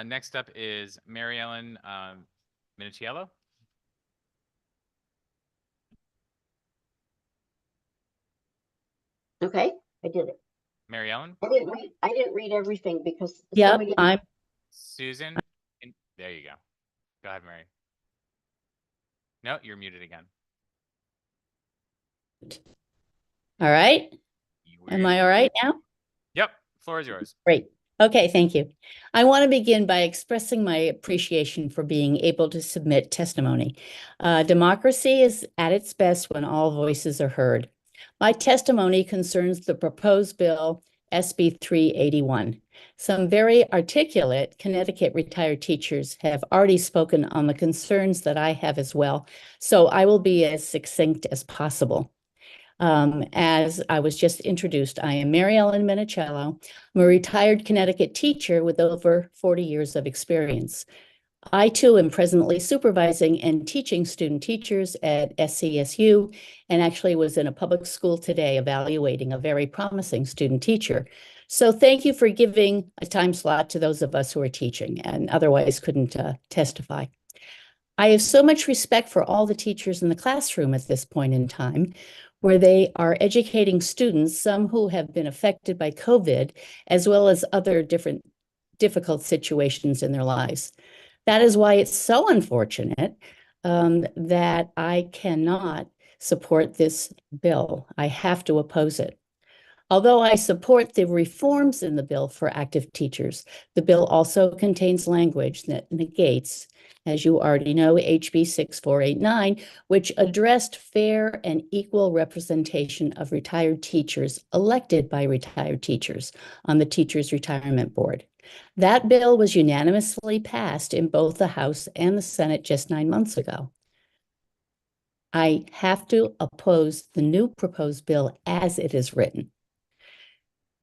Next up is Mary Ellen Miniciello. Okay, I did it. Mary Ellen? I didn't read everything because Yep, I'm Susan? There you go. Go ahead, Mary. No, you're muted again. all right. Am I all right now? Yep, floor is yours. Great. Okay, thank you. I want to begin by expressing my appreciation for being able to submit testimony. Democracy is at its best when all voices are heard. My testimony concerns the proposed bill SB 381. Some very articulate Connecticut retired teachers have already spoken on the concerns that I have as well, so I will be as succinct as possible. As I was just introduced, I am Mary Ellen Miniciello. I'm a retired Connecticut teacher with over 40 years of experience. I too am presently supervising and teaching student teachers at SCSU, and actually was in a public school today evaluating a very promising student teacher. So thank you for giving a time slot to those of us who are teaching and otherwise couldn't testify. I have so much respect for all the teachers in the classroom at this point in time, where they are educating students, some who have been affected by COVID, as well as other difficult situations in their lives. That is why it's so unfortunate that I cannot support this bill. I have to oppose it. Although I support the reforms in the bill for active teachers, the bill also contains language that negates, as you already know, HB 6489, which addressed fair and equal representation of retired teachers elected by retired teachers on the Teachers Retirement Board. That bill was unanimously passed in both the House and the Senate just 9 months ago. I have to oppose the new proposed bill as it is written.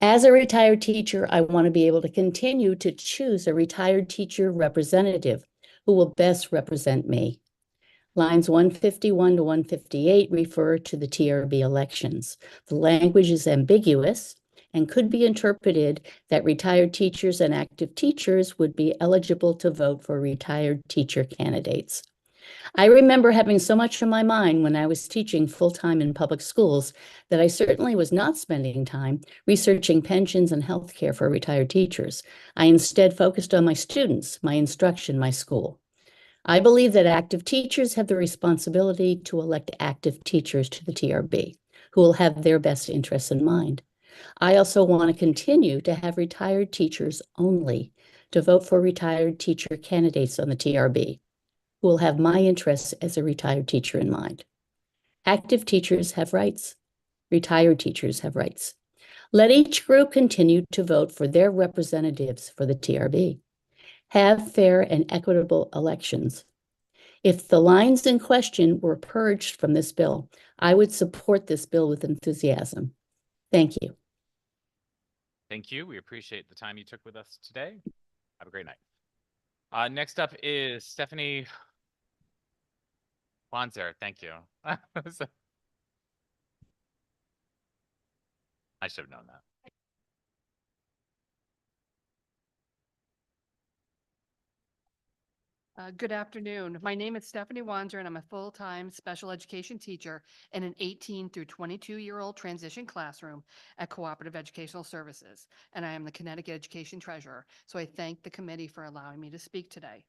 As a retired teacher, I want to be able to continue to choose a retired teacher representative who will best represent me. Lines 151 to 158 refer to the TRB elections. The language is ambiguous and could be interpreted that retired teachers and active teachers would be eligible to vote for retired teacher candidates. I remember having so much on my mind when I was teaching full-time in public schools that I certainly was not spending time researching pensions and health care for retired teachers. I instead focused on my students, my instruction, my school. I believe that active teachers have the responsibility to elect active teachers to the TRB who will have their best interests in mind. I also want to continue to have retired teachers only to vote for retired teacher candidates on the TRB who will have my interests as a retired teacher in mind. Active teachers have rights. Retired teachers have rights. Let each group continue to vote for their representatives for the TRB. Have fair and equitable elections. If the lines in question were purged from this bill, I would support this bill with enthusiasm. Thank you. Thank you. We appreciate the time you took with us today. Have a great night. Next up is Stephanie Wanzer. Thank you. I should have known that. Good afternoon. My name is Stephanie Wanzer, and I'm a full-time special education teacher in an 18 through 22-year-old transition classroom at Cooperative Educational Services, and I am the Connecticut Education Treasurer. So I thank the committee for allowing me to speak today.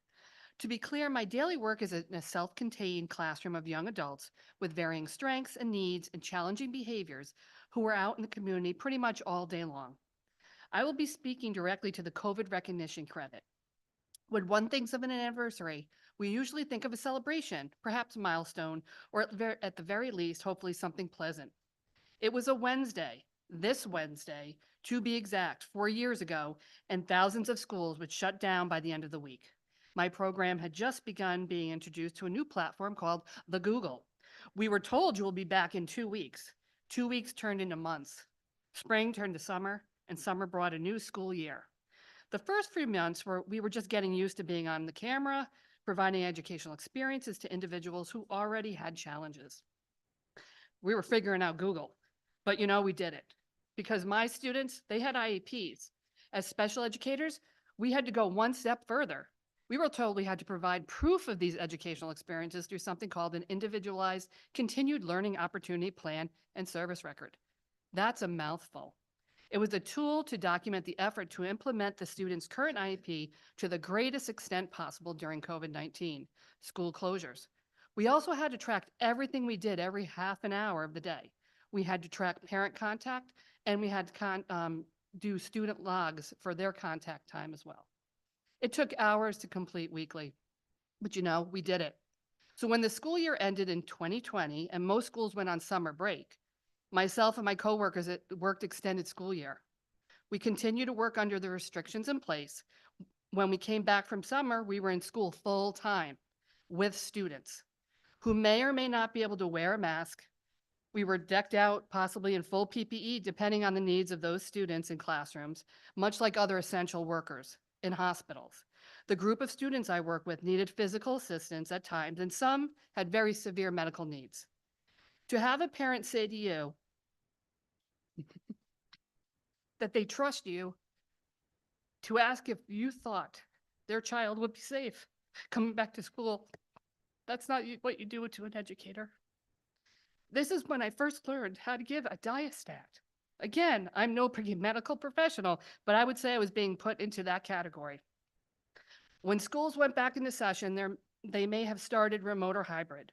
To be clear, my daily work is in a self-contained classroom of young adults with varying strengths and needs and challenging behaviors who are out in the community pretty much all day long. I will be speaking directly to the COVID recognition credit. When one thinks of an anniversary, we usually think of a celebration, perhaps a milestone, or at the very least, hopefully something pleasant. It was a Wednesday, this Wednesday, to be exact, 4 years ago, and thousands of schools would shut down by the end of the week. My program had just begun being introduced to a new platform called The Google. We were told you will be back in 2 weeks. 2 weeks turned into months. Spring turned to summer, and summer brought a new school year. The first few months we were just getting used to being on the camera, providing educational experiences to individuals who already had challenges. We were figuring out Google, but we did it because my students, they had IEPs. As special educators, we had to go one step further. We were told we had to provide proof of these educational experiences through something called an individualized continued learning opportunity plan and service record. That's a mouthful. It was a tool to document the effort to implement the student's current IEP to the greatest extent possible during COVID-19, school closures. We also had to track everything we did every half an hour of the day. We had to track parent contact, and we had to do student logs for their contact time as well. It took hours to complete weekly, but we did it. So when the school year ended in 2020 and most schools went on summer break, myself and my coworkers worked extended school year. We continued to work under the restrictions in place. When we came back from summer, we were in school full time with students who may or may not be able to wear a mask. We were decked out possibly in full PPE depending on the needs of those students in classrooms, much like other essential workers in hospitals. The group of students I work with needed physical assistance at times, and some had very severe medical needs. To have a parent say to you that they trust you to ask if you thought their child would be safe coming back to school, that's not what you do to an educator. This is when I first learned how to give a diastat. Again, I'm no medical professional, but I would say I was being put into that category. When schools went back into session, they may have started remote or hybrid.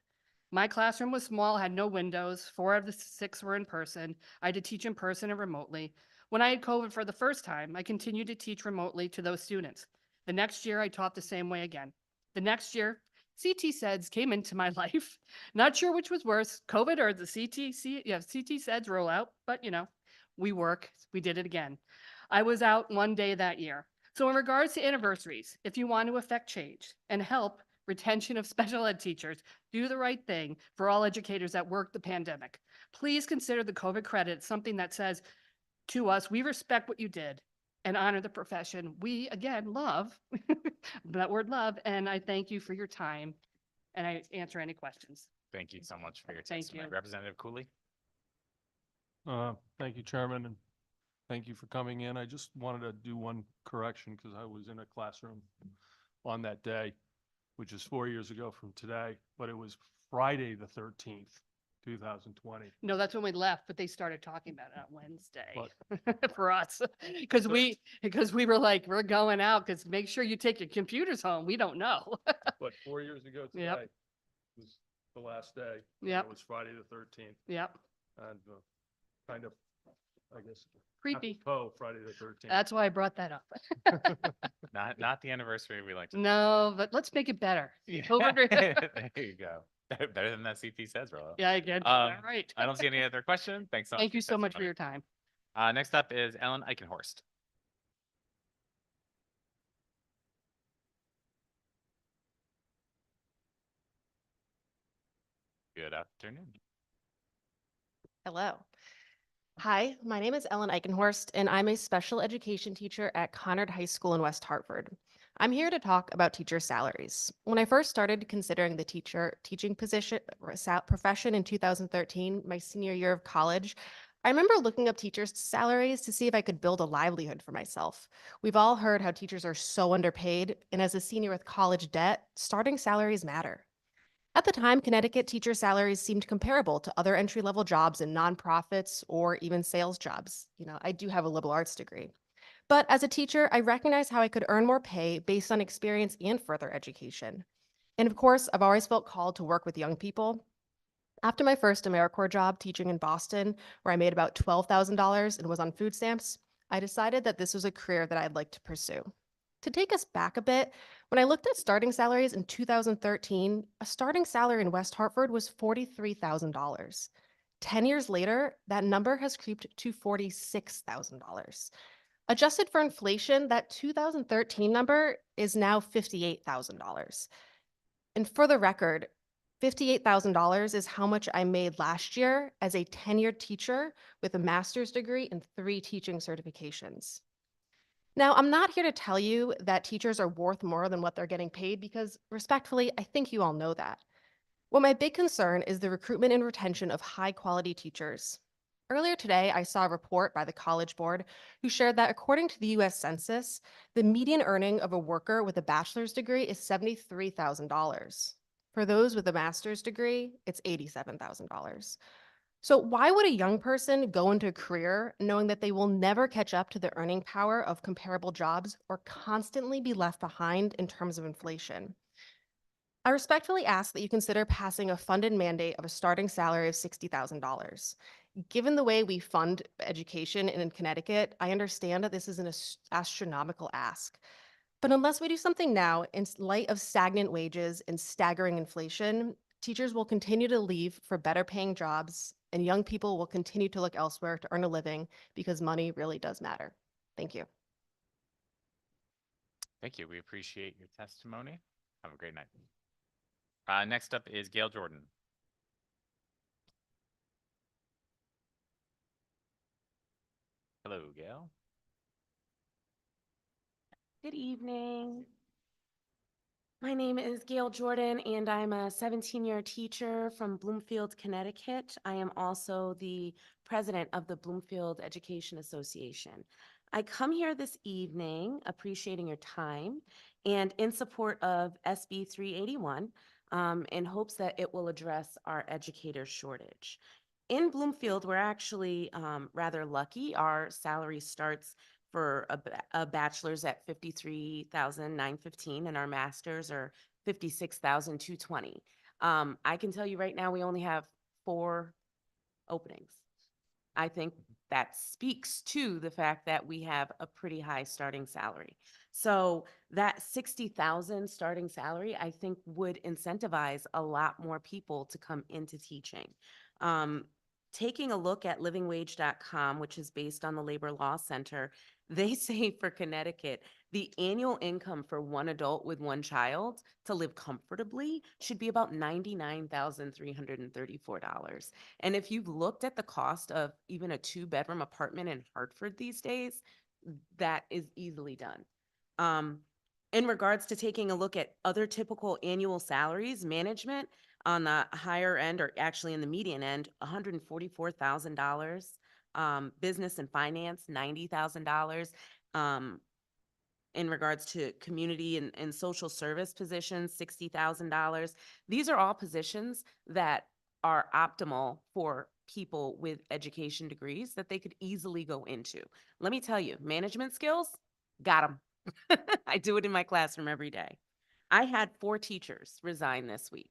My classroom was small, had no windows. 4 of the 6 were in person. I had to teach in person and remotely. When I had COVID for the first time, I continued to teach remotely to those students. The next year, I taught the same way again. The next year, CT SEDS came into my life. Not sure which was worse, COVID or the CT SEDS rollout, but we work, we did it again. I was out one day that year. So in regards to anniversaries, if you want to affect change and help retention of special ed teachers, do the right thing for all educators that work the pandemic. Please consider the COVID credit something that says to us, we respect what you did and honor the profession we, again, love, that word love, and I thank you for your time, and I answer any questions. Thank you so much for your Thank testimony. you. Representative Cooley? Thank you, Chairman, and thank you for coming in. I just wanted to do one correction because I was in a classroom on that day, which is 4 years ago from today, but it was Friday, the 13th, 2020. No, that's when we left, but they started talking about it on Wednesday for us. Because we were like, we're going out because make sure you take your computers home. We don't know. But 4 years ago Yep. today was the last day. and Yep. It was Friday, the 13th. Yep. And kind of, I guess. Creepy. Oh, Friday the 13th. That's why I brought that up. Not the anniversary we like to. No, but let's make it better. Yeah. Over- There you go. Better than that CP says, Rolo. Yeah, again, all right. I don't see any other questions. Thanks so much. Thank you so much for testimony. your time. Next up is Ellen Eichenhorst. Good afternoon. Hello. Hi, my name is Ellen Eichenhorst, and I'm a special education teacher at Conard High School in West Hartford. I'm here to talk about teacher salaries. When I first started considering the teaching position profession in 2013, my senior year of college, I remember looking up teachers' salaries to see if I could build a livelihood for myself. We've all heard how teachers are so underpaid, and as a senior with college debt, starting salaries matter. At the time, Connecticut teacher salaries seemed comparable to other entry-level jobs in nonprofits or even sales jobs. You know, I do have a liberal arts degree. But as a teacher, I recognize how I could earn more pay based on experience and further education. And of course, I've always felt called to work with young people. After my first AmeriCorps job teaching in Boston, where I made about $12,000 and was on food stamps, I decided that this was a career that I'd like to pursue. To take us back a bit, when I looked at starting salaries in 2013, a starting salary in West Hartford was $43,000. 10 years later, that number has creeped to $46,000. Adjusted for inflation, that 2013 number is now $58,000. And for the record, $58,000 is how much I made last year as a tenured teacher with a master's degree and 3 teaching certifications. Now, I'm not here to tell you that teachers are worth more than what they're getting paid because, respectfully, I think you all know that. What my big concern is the recruitment and retention of high-quality teachers. Earlier today, I saw a report by the College Board who shared that according to the US Census, the median earning of a worker with a bachelor's degree is $73,000. For those with a master's degree, it's $87,000. So why would a young person go into a career knowing that they will never catch up to the earning power of comparable jobs or constantly be left behind in terms of inflation? I respectfully ask that you consider passing a funded mandate of a starting salary of $60,000. Given the way we fund education in Connecticut, I understand that this is an astronomical ask. But unless we do something now, in light of stagnant wages and staggering inflation, teachers will continue to leave for better paying jobs, and young people will continue to look elsewhere to earn a living because money really does matter. Thank you. Thank you. We appreciate your testimony. Have a great night. Next up is Gail Jordan. Hello, Gail. Good evening. My name is Gail Jordan, and I'm a 17-year teacher from Bloomfield, Connecticut. I am also the president of the Bloomfield Education Association. I come here this evening appreciating your time and in support of SB 381 in hopes that it will address our educator shortage. In Bloomfield, we're actually rather lucky. Our salary starts for a bachelor's at $53,915 and our masters are $56,220. I can tell you right now, we only have 4 openings. I think that speaks to the fact that we have a pretty high starting salary. So that 60,000 starting salary, I think would incentivize a lot more people to come into teaching. taking a look at livingwage.com, which is based on the Labor Law Center, they say for Connecticut, the annual income for one adult with one child to live comfortably should be about $99,334. And if you've looked at the cost of even a 2-bedroom apartment in Hartford these days, that is easily done. In regards to taking a look at other typical annual salaries, management on the higher end, or actually in the median end, $144,000. Business and finance, $90,000. In regards to community and social service positions, $60,000. These are all positions that are optimal for people with education degrees that they could easily go into. Let me tell you, management skills, got them. I do it in my classroom every day. I had 4 teachers resign this week.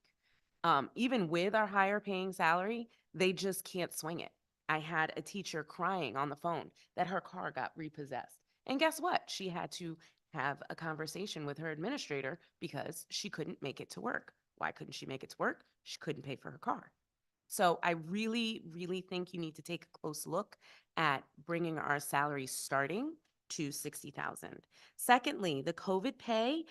Even with our higher paying salary, they just can't swing it. I had a teacher crying on the phone that her car got repossessed. And guess what? She had to have a conversation with her administrator because she couldn't make it to work. Why couldn't she make it to work? She couldn't pay for her car. So I really, really think you need to take a close look at bringing our salaries starting to $60,000. Secondly, the COVID pay,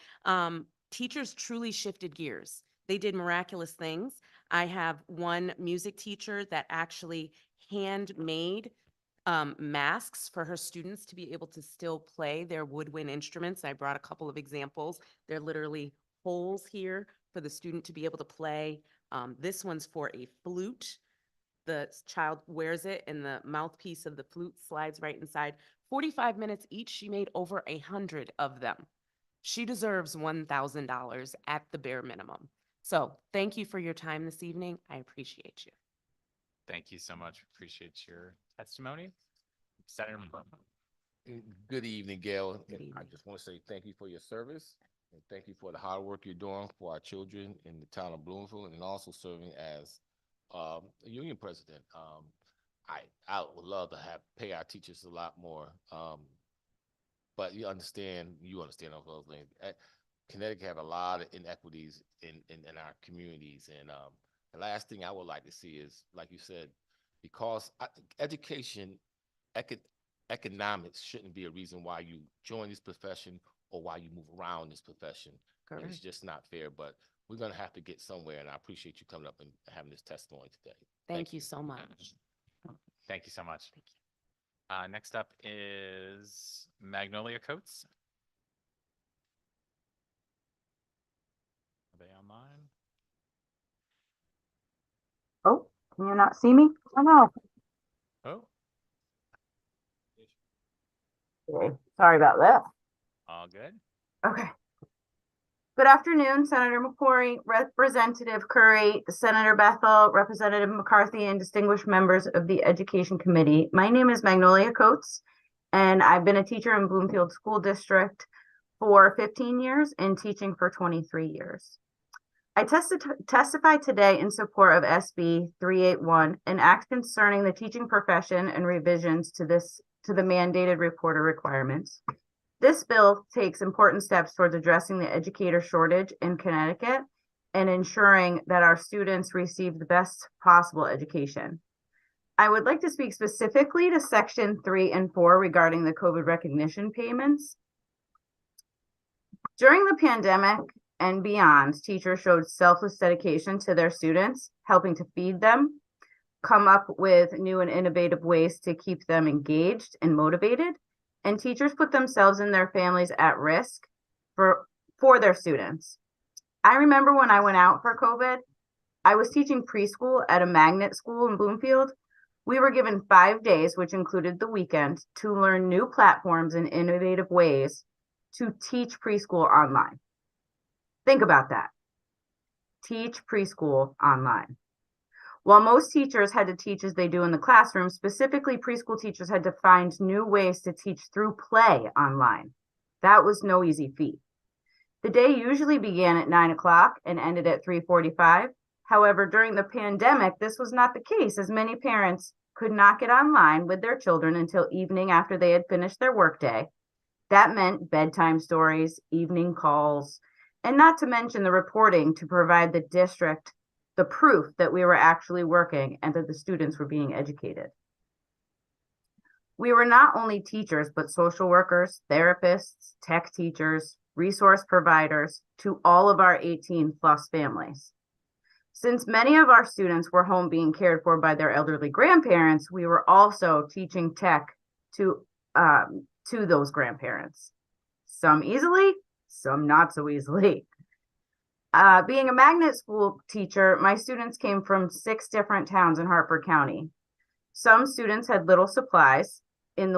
teachers truly shifted gears. They did miraculous things. I have one music teacher that actually handmade masks for her students to be able to still play their woodwind instruments. I brought a couple of examples. They're literally holes here for the student to be able to play. This one's for a flute. The child wears it and the mouthpiece of the flute slides right inside. 45 minutes each, she made over 100 of them. She deserves $1,000 at the bare minimum. So thank you for your time this evening. I appreciate you. Thank you so much. Appreciate your testimony. Senator McCrory. Good evening, Gail. Good And I evening. just want to say thank you for your service and thank you for the hard work you're doing for our children in the town of Bloomfield and also serving as a union president. I would love to pay our teachers a lot more. But you understand all those things. Connecticut have a lot of inequities in our communities. And the last thing I would like to see is, like you said, because education, economics shouldn't be a reason why you join this profession or why you move around this profession. Correct. It's just not fair, but we're going to have to get somewhere. And I appreciate you coming up and having this testimony today. Thank you so much. Thank you so much. Next up is Magnolia Coates. Are they online? Oh, can you not see me? Oh, no. Oh, Okay, sorry about that. all good. Okay. Good afternoon, Senator McCrory, Representative Curry, Senator Bethel, Representative McCarthy, and distinguished members of the Education Committee. My name is Magnolia Coates, and I've been a teacher in Bloomfield School District for 15 years and teaching for 23 years. I testify today in support of SB 381, an act concerning the teaching profession and revisions to the mandated reporter requirements. This bill takes important steps towards addressing the educator shortage in Connecticut and ensuring that our students receive the best possible education. I would like to speak specifically to Section 3 and 4 regarding the COVID recognition payments. During the pandemic and beyond, teachers showed selfless dedication to their students, helping to feed them, come up with new and innovative ways to keep them engaged and motivated, and teachers put themselves and their families at risk for their students. I remember when I went out for COVID, I was teaching preschool at a magnet school in Bloomfield. We were given 5 days, which included the weekend, to learn new platforms and innovative ways to teach preschool online. Think about that. Teach preschool online. While most teachers had to teach as they do in the classroom, specifically preschool teachers had to find new ways to teach through play online. That was no easy feat. The day usually began at 9 o'clock and ended at 3:45. However, during the pandemic, this was not the case, as many parents could not get online with their children until evening after they had finished their workday. That meant bedtime stories, evening calls, and not to mention the reporting to provide the district the proof that we were actually working and that the students were being educated. We were not only teachers, but social workers, therapists, tech teachers, resource providers to all of our 18+ families. Since many of our students were home being cared for by their elderly grandparents, we were also teaching tech to those grandparents. Some easily, some not so easily. Being a magnet school teacher, my students came from 6 different towns in Hartford County. Some students had little supplies in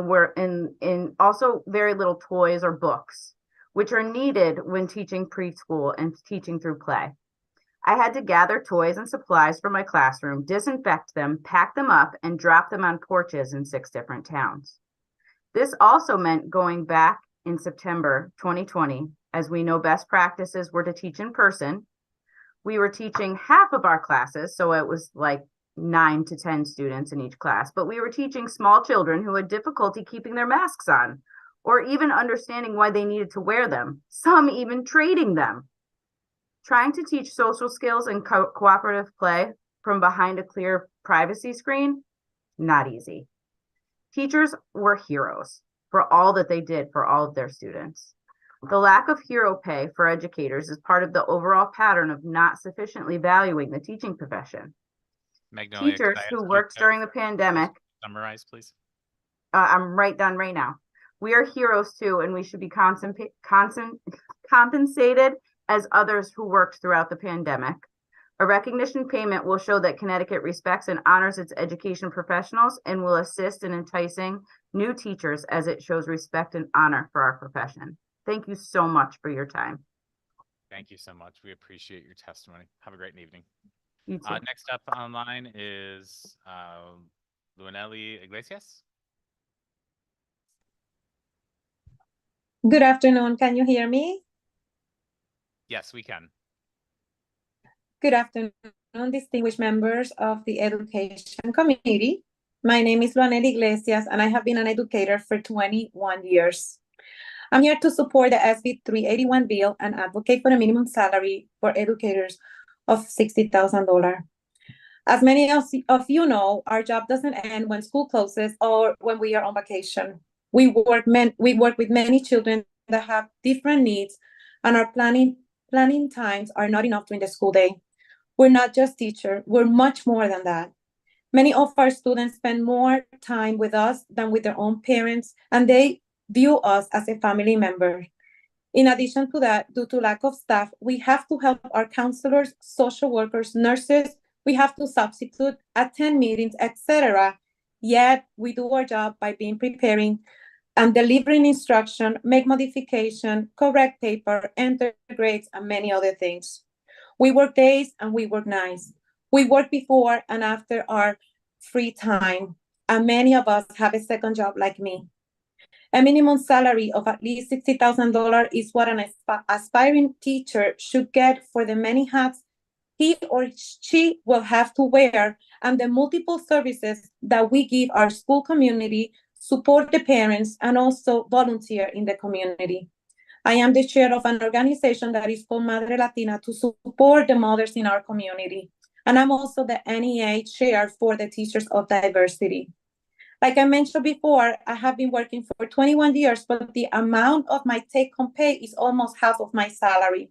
also very little toys or books, which are needed when teaching preschool and teaching through play. I had to gather toys and supplies for my classroom, disinfect them, pack them up, and drop them on porches in 6 different towns. This also meant going back in September 2020, as we know best practices were to teach in person. We were teaching half of our classes, so it was like 9 to 10 students in each class, but we were teaching small children who had difficulty keeping their masks on, or even understanding why they needed to wear them, some even trading them. Trying to teach social skills and cooperative play from behind a clear privacy screen, not easy. Teachers were heroes for all that they did for all of their students. The lack of hero pay for educators is part of the overall pattern of not sufficiently valuing the teaching profession. Magnolia, could Teachers I ask who you worked to during the pandemic, Summarize, please. I'm done right now. We are heroes too, and we should be compensated as others who worked throughout the pandemic. A recognition payment will show that Connecticut respects and honors its education professionals and will assist in enticing new teachers as it shows respect and honor for our profession. Thank you so much for your time. Thank you so much. We appreciate your testimony. Have a great evening. You too. Next up online is Luanelli Iglesias. Good afternoon. Can you hear me? Yes, we can. Good afternoon, distinguished members of the Education Committee. My name is Luanelli Iglesias, and I have been an educator for 21 years. I'm here to support the SB 381 bill and advocate for a minimum salary for educators of $60,000. As many of you know, our job doesn't end when school closes or when we are on vacation. We work with many children that have different needs, and our planning times are not enough during the school day. We're not just teachers, we're much more than that. Many of our students spend more time with us than with their own parents, and they view us as a family member. In addition to that, due to lack of staff, we have to help our counselors, social workers, nurses, we have to substitute, attend meetings, etc. Yet we do our job by preparing and delivering instruction, make modification, correct paper, enter grades, and many other things. We work days and we work nights. We work before and after our free time, and many of us have a second job like me. A minimum salary of at least $60,000 is what an aspiring teacher should get for the many hats he or she will have to wear and the multiple services that we give our school community, support the parents, and also volunteer in the community. I am the chair of an organization that is called Madre Latina to support the mothers in our community. And I'm also the NEA chair for the Teachers of Diversity. Like I mentioned before, I have been working for 21 years, but the amount of my take-home pay is almost half of my salary.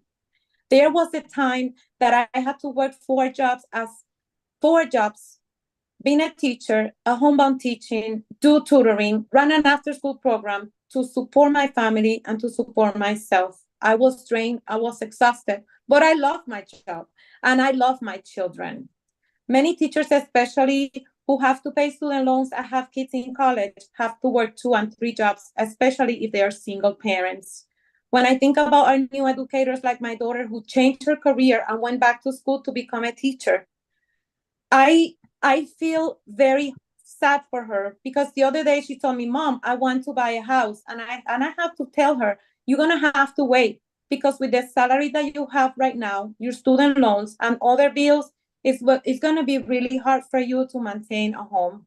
There was a time that I had to work 4 jobs, being a teacher, a homebound teaching, do tutoring, run an after-school program to support my family and to support myself. I was drained, I was exhausted, but I love my job and I love my children. Many teachers, especially who have to pay student loans and have kids in college, have to work 2 and 3 jobs, especially if they are single parents. When I think about our new educators like my daughter who changed her career and went back to school to become a teacher, I feel very sad for her, because the other day she told me, "Mom, I want to buy a house." And I have to tell her, you're going to have to wait, because with the salary that you have right now, your student loans and other bills, it's going to be really hard for you to maintain a home.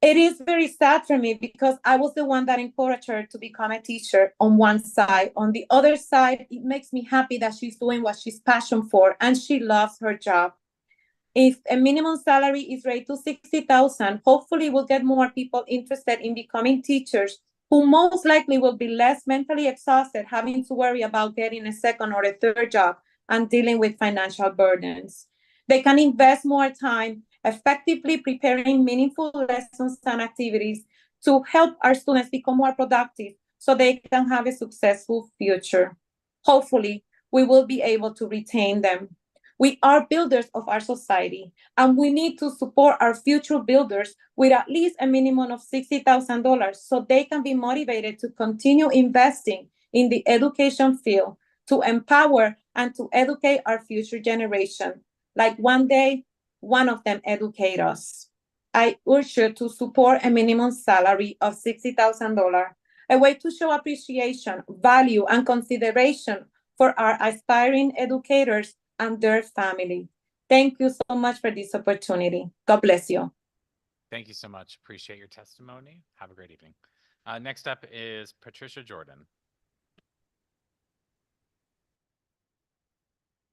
It is very sad for me because I was the one that encouraged her to become a teacher on one side. On the other side, it makes me happy that she's doing what she's passionate for and she loves her job. If a minimum salary is raised to 60,000, hopefully we'll get more people interested in becoming teachers who most likely will be less mentally exhausted having to worry about getting a second or a third job and dealing with financial burdens. They can invest more time effectively preparing meaningful lessons and activities to help our students become more productive so they can have a successful future. Hopefully, we will be able to retain them. We are builders of our society, and we need to support our future builders with at least a minimum of $60,000 so they can be motivated to continue investing in the education field to empower and to educate our future generation. Like one day, one of them educate us. I urge you to support a minimum salary of $60,000, a way to show appreciation, value, and consideration for our aspiring educators and their family. Thank you so much for this opportunity. God bless you. Thank you so much. Appreciate your testimony. Have a great evening. Next up is Patricia Jordan.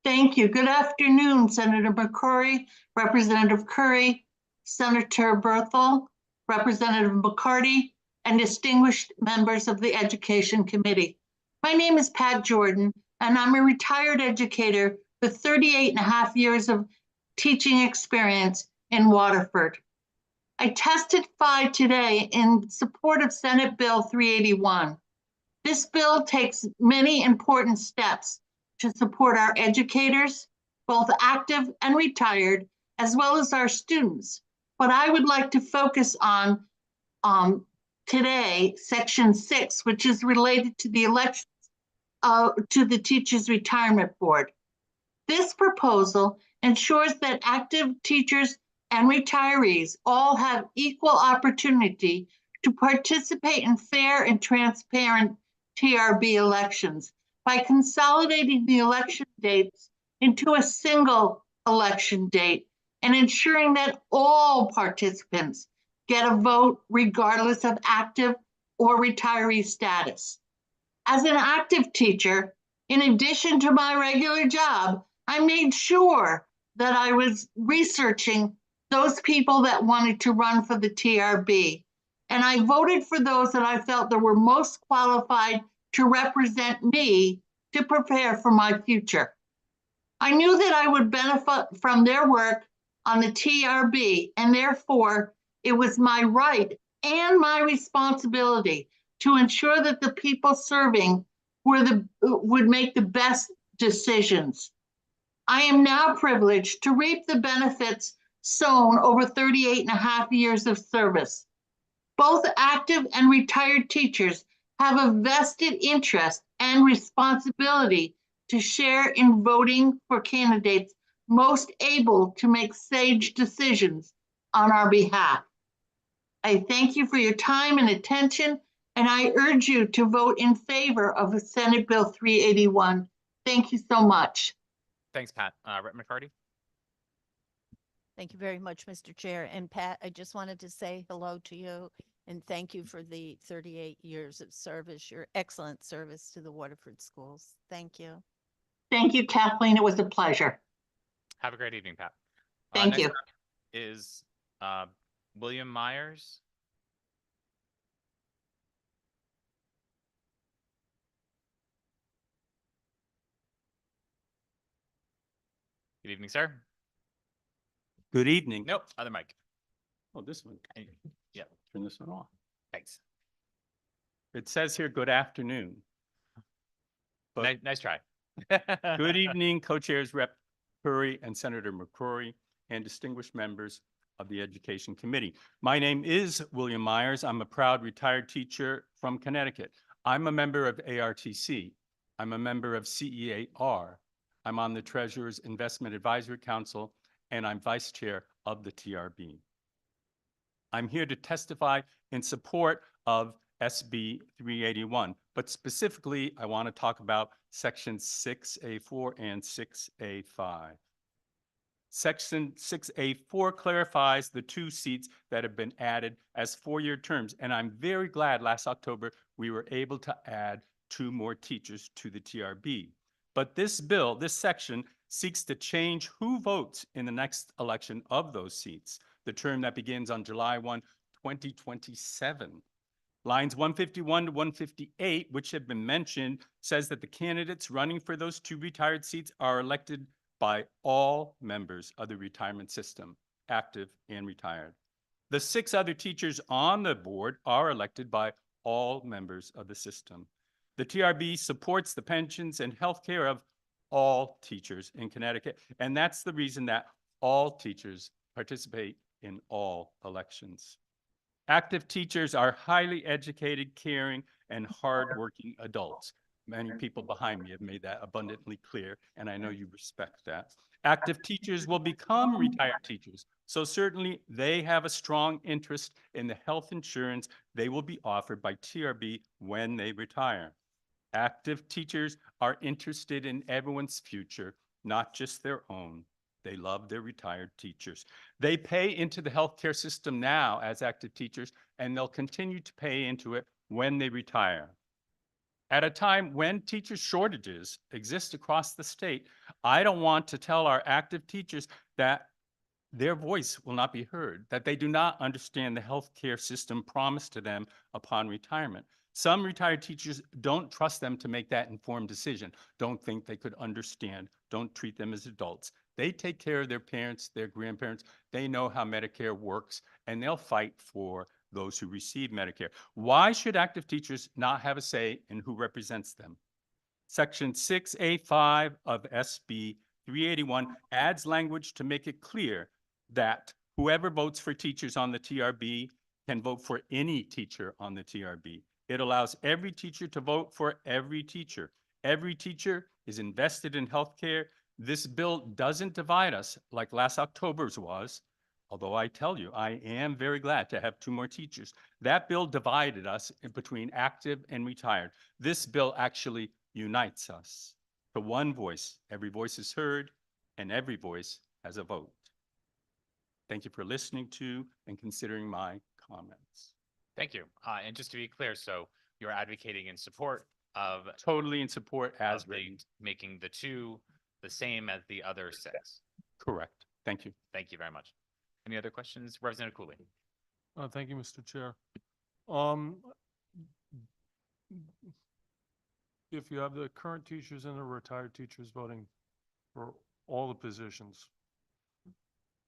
Thank you. Good afternoon, Senator McCrory, Representative Curry, Senator Berthel, Representative McCarty, and distinguished members of the Education Committee. My name is Pat Jordan, and I'm a retired educator with 38 and a half years of teaching experience in Waterford. I testified today in support of Senate Bill 381. This bill takes many important steps to support our educators, both active and retired, as well as our students. But I would like to focus on today, Section 6, which is related to the elections to the Teachers Retirement Board. This proposal ensures that active teachers and retirees all have equal opportunity to participate in fair and transparent TRB elections by consolidating the election dates into a single election date and ensuring that all participants get a vote regardless of active or retiree status. As an active teacher, in addition to my regular job, I made sure that I was researching those people that wanted to run for the TRB. And I voted for those that I felt that were most qualified to represent me to prepare for my future. I knew that I would benefit from their work on the TRB, and therefore it was my right and my responsibility to ensure that the people serving would make the best decisions. I am now privileged to reap the benefits sown over 38 and a half years of service. Both active and retired teachers have a vested interest and responsibility to share in voting for candidates most able to make sage decisions on our behalf. I thank you for your time and attention, and I urge you to vote in favor of Senate Bill 381. Thank you so much. Thanks, Pat. Rep. McCarty. Thank you very much, Mr. Chair. And Pat, I just wanted to say hello to you and thank you for the 38 years of service, your excellent service to the Waterford schools. Thank you. Thank you, Kathleen. It was a pleasure. Have a great evening, Pat. Thank next you. up is William Myers. Good evening, sir. Good evening. Nope, other mic. Oh, this one. Yeah. Turn this one off. Thanks. It says here, good afternoon. But Nice try. good evening, co-chairs Rep. Curry and Senator McCrory and distinguished members of the Education Committee. My name is William Myers. I'm a proud retired teacher from Connecticut. I'm a member of ARTC. I'm a member of CEAR. I'm on the Treasurer's Investment Advisory Council, and I'm vice chair of the TRB. I'm here to testify in support of SB 381, but specifically, I want to talk about Section 6A4 and 6A5. Section 6A4 clarifies the 2 seats that have been added as 4-year terms. And I'm very glad last October we were able to add 2 more teachers to the TRB. But this bill, this section, seeks to change who votes in the next election of those seats, the term that begins on July 1, 2027. Lines 151 to 158, which have been mentioned, says that the candidates running for those 2 retired seats are elected by all members of the retirement system, active and retired. The 6 other teachers on the board are elected by all members of the system. The TRB supports the pensions and health care of all teachers in Connecticut, and that's the reason that all teachers participate in all elections. Active teachers are highly educated, caring, and hardworking adults. Many people behind me have made that abundantly clear, and I know you respect that. Active teachers will become retired teachers, so certainly they have a strong interest in the health insurance they will be offered by TRB when they retire. Active teachers are interested in everyone's future, not just their own. They love their retired teachers. They pay into the healthcare system now as active teachers, and they'll continue to pay into it when they retire. At a time when teacher shortages exist across the state, I don't want to tell our active teachers that their voice will not be heard, that they do not understand the healthcare system promised to them upon retirement. Some retired teachers don't trust them to make that informed decision, don't think they could understand, don't treat them as adults. They take care of their parents, their grandparents. They know how Medicare works, and they'll fight for those who receive Medicare. Why should active teachers not have a say in who represents them? Section 6A5 of SB 381 adds language to make it clear that whoever votes for teachers on the TRB can vote for any teacher on the TRB. It allows every teacher to vote for every teacher. Every teacher is invested in healthcare. This bill doesn't divide us like last October's was, although I tell you, I am very glad to have 2 more teachers. That bill divided us in between active and retired. This bill actually unites us to one voice. Every voice is heard, and every voice has a vote. Thank you for listening to and considering my comments. Thank you. And just to be clear, so you're advocating in support of Totally in support as of the written. making the 2 the same as the other 6. Correct. Thank you. Thank you very much. Any other questions? Representative Cooley. Thank you, Mr. Chair. If you have the current teachers and the retired teachers voting for all the positions,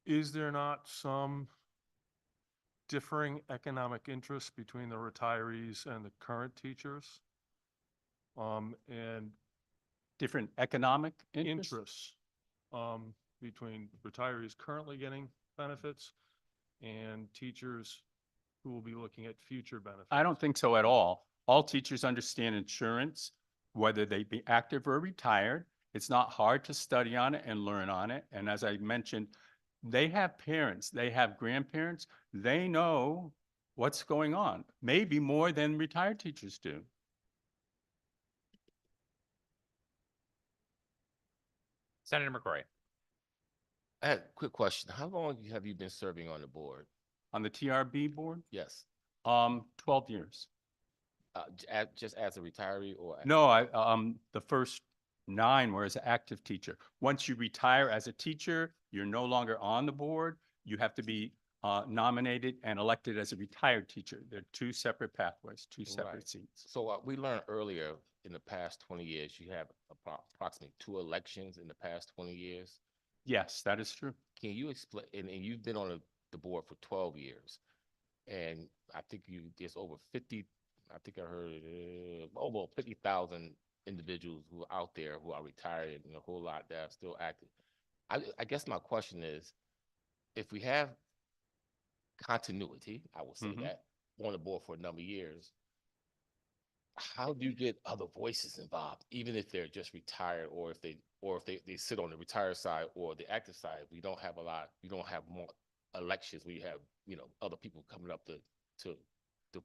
is there not some differing economic interest between the retirees and the current teachers? And Different economic interests between retirees currently getting benefits and teachers who will be looking at future benefits? I don't think so at all. All teachers understand insurance, whether they be active or retired. It's not hard to study on it and learn on it. And as I mentioned, they have parents, they have grandparents, they know what's going on, maybe more than retired teachers do. Senator McCrory. I had a quick question. How long have you been serving on the board? On the TRB board, Yes. 12 years. Just as a retiree or? No, the first 9 were as an active teacher. Once you retire as a teacher, you're no longer on the board. You have to be nominated and elected as a retired teacher. They're 2 separate pathways, 2 separate Right. seats. So we learned earlier in the past 20 years, you have approximately 2 elections in the past 20 years. Yes, that is true. Can you explain, and you've been on the board for 12 years, and I think there's over 50, I think I heard over 50,000 individuals who are out there who are retired and a whole lot that are still active. I guess my question is, if we have continuity, I will say that, on the board for a number of years, how do you get other voices involved, even if they're just retired, or if they sit on the retired side or the active side? We don't have more elections. We have, other people coming up to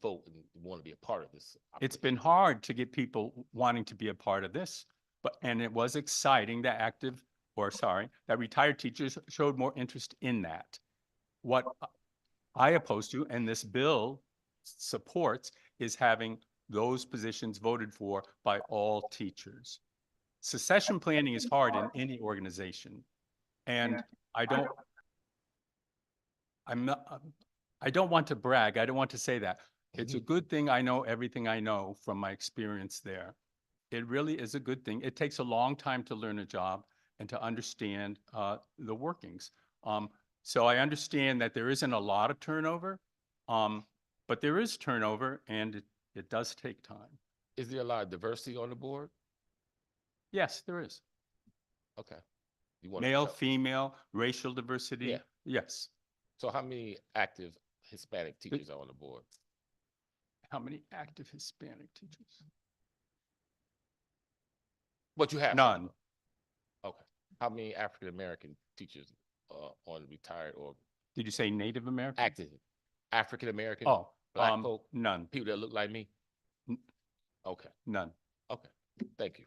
vote and want to be a part of this. It's been hard to get people wanting to be a part of this, and it was exciting that active that retired teachers showed more interest in that. What I oppose to, and this bill supports, is having those positions voted for by all teachers. Succession planning is hard in any organization. And I don't want to brag. I don't want to say that. It's a good thing I know everything I know from my experience there. It really is a good thing. It takes a long time to learn a job and to understand the workings. So I understand that there isn't a lot of turnover, but there is turnover, and it does take time. Is there a lot of diversity on the board? Yes, there is. Okay. You wanna Male, tell- female, racial diversity. Yeah. Yes. So how many active Hispanic teachers are on the board? How many active Hispanic teachers? What you have? None. Okay. How many African American teachers on retired or Did you say Native American? active African American? Oh, Black folk? none. People that look like me? Okay. None. Okay. Thank you.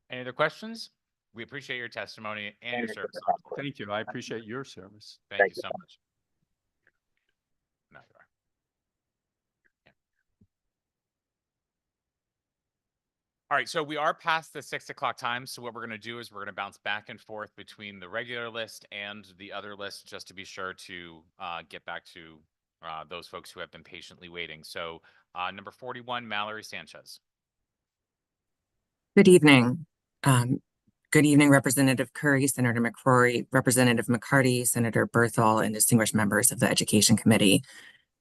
Any other questions? We appreciate your testimony and your service. Thank you. I appreciate your service. Thank you so much. No, you are. Yeah. All right, so we are past the 6 o'clock time. So what we're going to do is we're going to bounce back and forth between the regular list and the other list, just to be sure to get back to those folks who have been patiently waiting. So number 41, Mallory Sanchez. Good evening. Good evening, Representative Curry, Senator McCrory, Representative McCarty, Senator Berthel, and distinguished members of the Education Committee.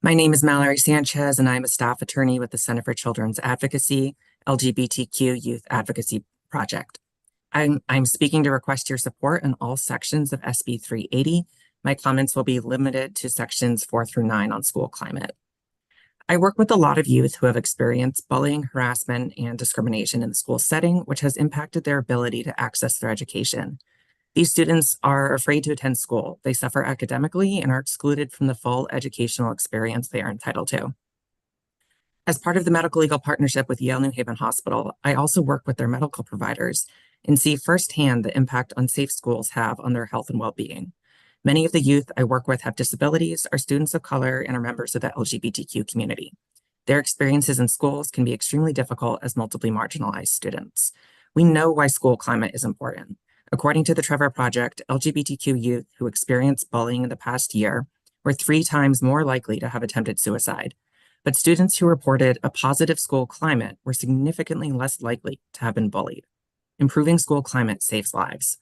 My name is Mallory Sanchez, and I'm a staff attorney with the Center for Children's Advocacy, LGBTQ Youth Advocacy Project. I'm speaking to request your support in all sections of SB 380. My comments will be limited to sections 4 through 9 on school climate. I work with a lot of youth who have experienced bullying, harassment, and discrimination in the school setting, which has impacted their ability to access their education. These students are afraid to attend school. They suffer academically and are excluded from the full educational experience they are entitled to. As part of the Medical Legal Partnership with Yale New Haven Hospital, I also work with their medical providers and see firsthand the impact unsafe schools have on their health and well-being. Many of the youth I work with have disabilities, are students of color, and are members of the LGBTQ community. Their experiences in schools can be extremely difficult as multiply marginalized students. We know why school climate is important. According to the Trevor Project, LGBTQ youth who experienced bullying in the past year were 3 times more likely to have attempted suicide. But students who reported a positive school climate were significantly less likely to have been bullied. Improving school climate saves lives.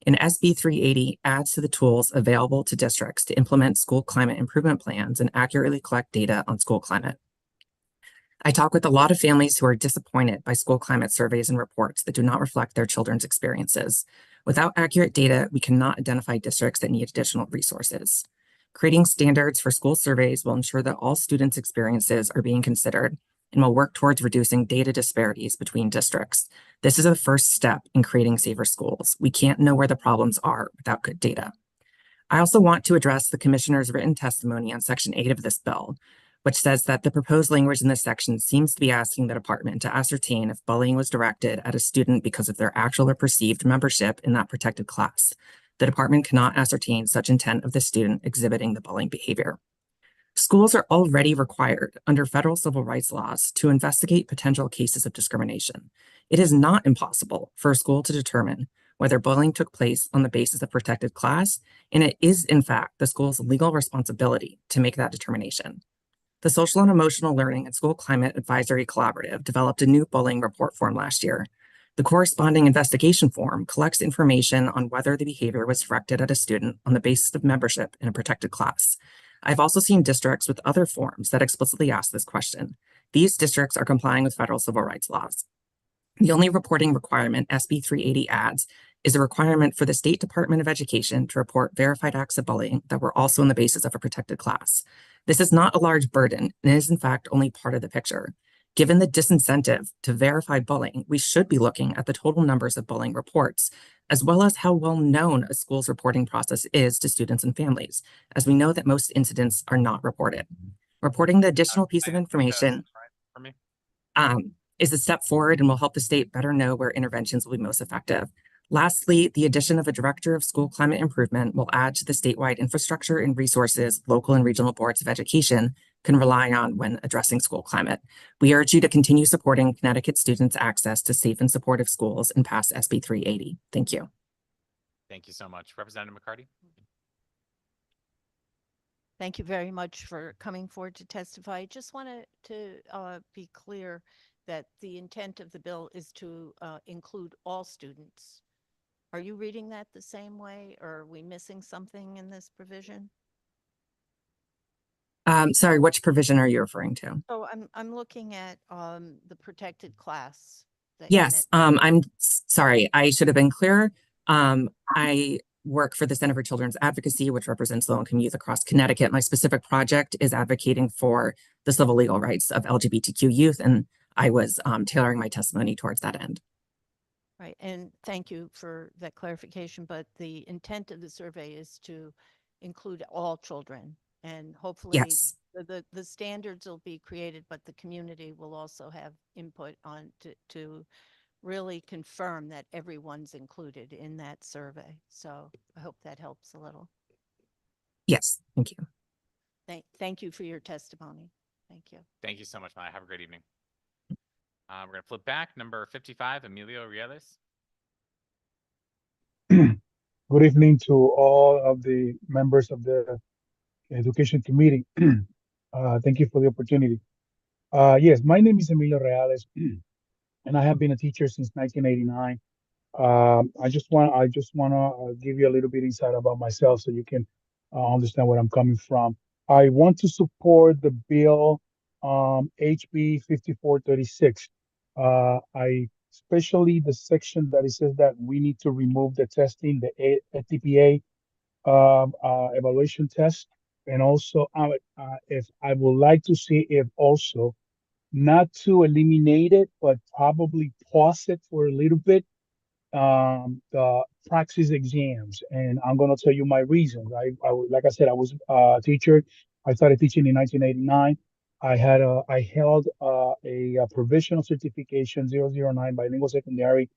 And SB 380 adds to the tools available to districts to implement school climate improvement plans and accurately collect data on school climate. I talk with a lot of families who are disappointed by school climate surveys and reports that do not reflect their children's experiences. Without accurate data, we cannot identify districts that need additional resources. Creating standards for school surveys will ensure that all students' experiences are being considered and will work towards reducing data disparities between districts. This is the first step in creating safer schools. We can't know where the problems are without good data. I also want to address the Commissioner's written testimony on Section 8 of this bill, which says that the proposed language in this section seems to be asking the department to ascertain if bullying was directed at a student because of their actual or perceived membership in that protected class. The department cannot ascertain such intent of the student exhibiting the bullying behavior. Schools are already required under federal civil rights laws to investigate potential cases of discrimination. It is not impossible for a school to determine whether bullying took place on the basis of protected class, and it is, in fact, the school's legal responsibility to make that determination. The Social and Emotional Learning and School Climate Advisory Collaborative developed a new bullying report form last year. The corresponding investigation form collects information on whether the behavior was directed at a student on the basis of membership in a protected class. I've also seen districts with other forms that explicitly ask this question. These districts are complying with federal civil rights laws. The only reporting requirement SB 380 adds is a requirement for the State Department of Education to report verified acts of bullying that were also on the basis of a protected class. This is not a large burden and is in fact only part of the picture. Given the disincentive to verify bullying, we should be looking at the total numbers of bullying reports, as well as how well known a school's reporting process is to students and families, as we know that most incidents are not reported. Reporting the additional piece of information is a step forward and will help the state better know where interventions will be most effective. Lastly, the addition of a director of school climate improvement will add to the statewide infrastructure and resources local and regional boards of education can rely on when addressing school climate. We urge you to continue supporting Connecticut students' access to safe and supportive schools and pass SB 380. Thank you. Thank you so much. Representative McCarty? Thank you very much for coming forward to testify. I just wanted to be clear that the intent of the bill is to include all students. Are you reading that the same way, or are we missing something in this provision? Sorry, which provision are you referring to? So I'm looking at the protected class. Yes, I'm sorry, I should have been clearer. I work for the Center for Children's Advocacy, which represents low-income youth across Connecticut. My specific project is advocating for the civil legal rights of LGBTQ youth, and I was tailoring my testimony towards that end. Right, and thank you for that clarification, but the intent of the survey is to include all children, and hopefully Yes. the standards will be created, but the community will also have input on to really confirm that everyone's included in that survey. So I hope that helps a little. Yes, thank you. Thank you for your testimony. Thank you. Thank you so much, Maya. Have a great evening. We're going to flip back. Number 55, Emilio Rieles. Good evening to all of the members of the Education Committee. Thank you for the opportunity. Yes, my name is Emilio Reales, and I have been a teacher since 1989. I just want to give you a little bit insight about myself so you can understand where I'm coming from. I want to support the bill HB 5436. I especially the section that it says that we need to remove the testing, the TPA evaluation test, and also if I would like to see if also not to eliminate it, but probably pause it for a little bit, the praxis exams. And I'm going to tell you my reasons. Like I said, I was a teacher. I started teaching in 1989. I held a provisional certification 009 bilingual secondary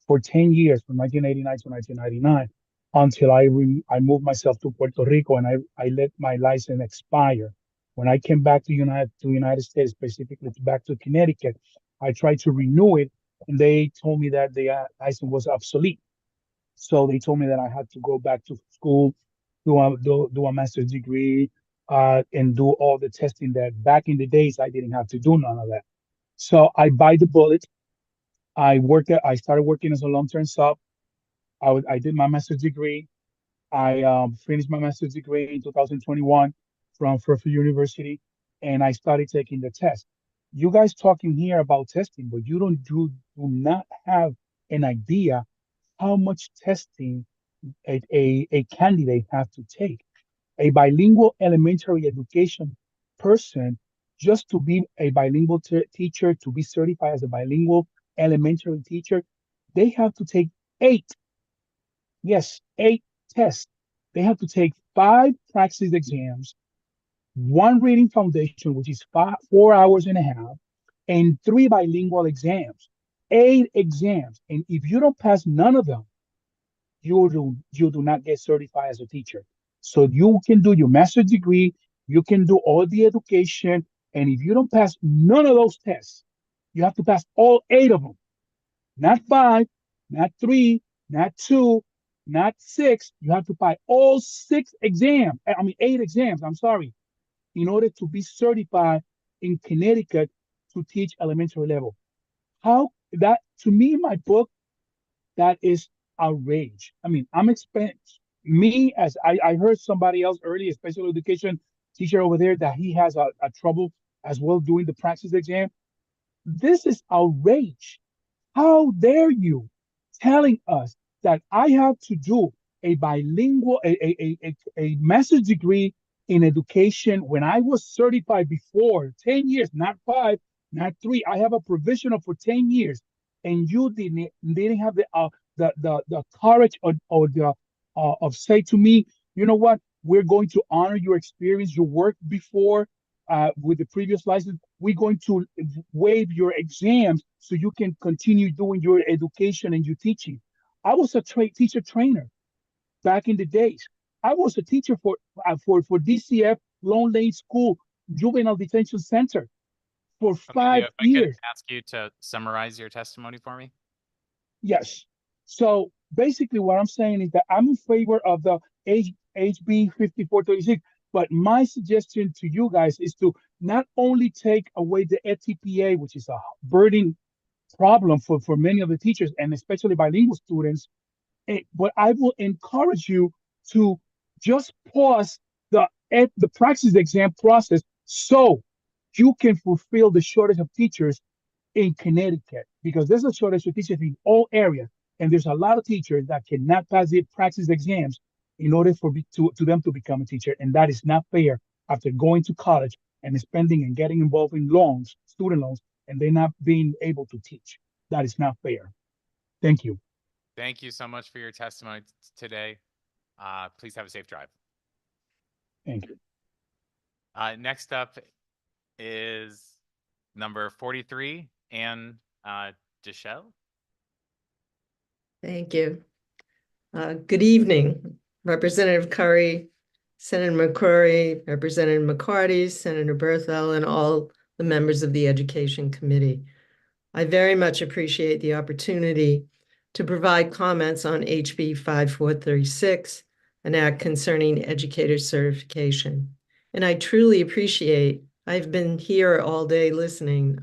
for 10 years, from 1989 to 1999, until I moved myself to Puerto Rico, and I let my license expire. When I came back to United States, specifically back to Connecticut, I tried to renew it, and they told me that the license was obsolete. So they told me that I had to go back to school, do a master's degree, and do all the testing that back in the days I didn't have to do none of that. So I bite the bullet. I started working as a long-term sub. I did my master's degree. I finished my master's degree in 2021 from Fairfield University, and I started taking the test. You guys talking here about testing, but you do not have an idea how much testing a candidate have to take. A bilingual elementary education person, just to be a bilingual teacher, to be certified as a bilingual elementary teacher, they have to take 8 tests. They have to take 5 praxis exams, 1 reading foundation, which is 4 hours and a half, and 3 bilingual exams, 8 exams. And if you don't pass none of them, you do not get certified as a teacher. So you can do your master's degree, you can do all the education, and if you don't pass none of those tests, you have to pass all 8 of them. Not 5, not 3, not 2, not 6. You have to pass all 8 exams, I'm sorry, in order to be certified in Connecticut to teach elementary level. How that, to me, my book, that is outrage. I mean, as I heard somebody else earlier, a special education teacher over there, that he has a trouble as well doing the praxis exam. This is outrage. How dare you telling us that I have to do a bilingual, a master's degree in education when I was certified before 10 years, not 5, not 3. I have a provisional for 10 years, and you didn't have the courage of say to me, you know what, we're going to honor your experience, your work before with the previous license, we're going to waive your exams so you can continue doing your education and your teaching. I was a teacher trainer back in the days. I was a teacher for DCF Lone Lane School Juvenile Detention Center for Okay, 5 Leo, if I could years. ask you to summarize your testimony for me. Yes. So basically what I'm saying is that I'm in favor of the HB 5436, but my suggestion to you guys is to not only take away the ETPA, which is a burden problem for many of the teachers and especially bilingual students, but I will encourage you to just pause the praxis exam process so you can fulfill the shortage of teachers in Connecticut, because there's a shortage of teachers in all areas, and there's a lot of teachers that cannot pass the praxis exams in order for them to become a teacher, and that is not fair after going to college and spending and getting involved in loans, student loans, and they're not being able to teach. That is not fair. Thank you. Thank you so much for your testimony today. Please have a safe drive. Thank you. Next up is number 43, Anne Deschelle. Thank you. Good evening, Representative Curry, Senator McCrory, Representative McCarty, Senator Berthel, and all the members of the Education Committee. I very much appreciate the opportunity to provide comments on HB 5436, an act concerning educator certification. And I truly appreciate, I've been here all day listening,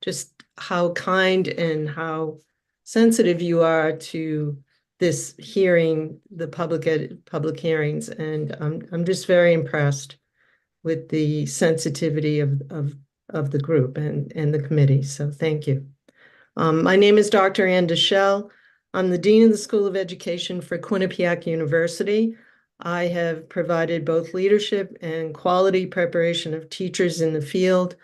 just how kind and how sensitive you are to this hearing, the public hearings. And I'm just very impressed with the sensitivity of the group and the committee. So thank you. My name is Dr. Anne Deschelle. I'm the Dean of the School of Education for Quinnipiac University. I have provided both leadership and quality preparation of teachers in the field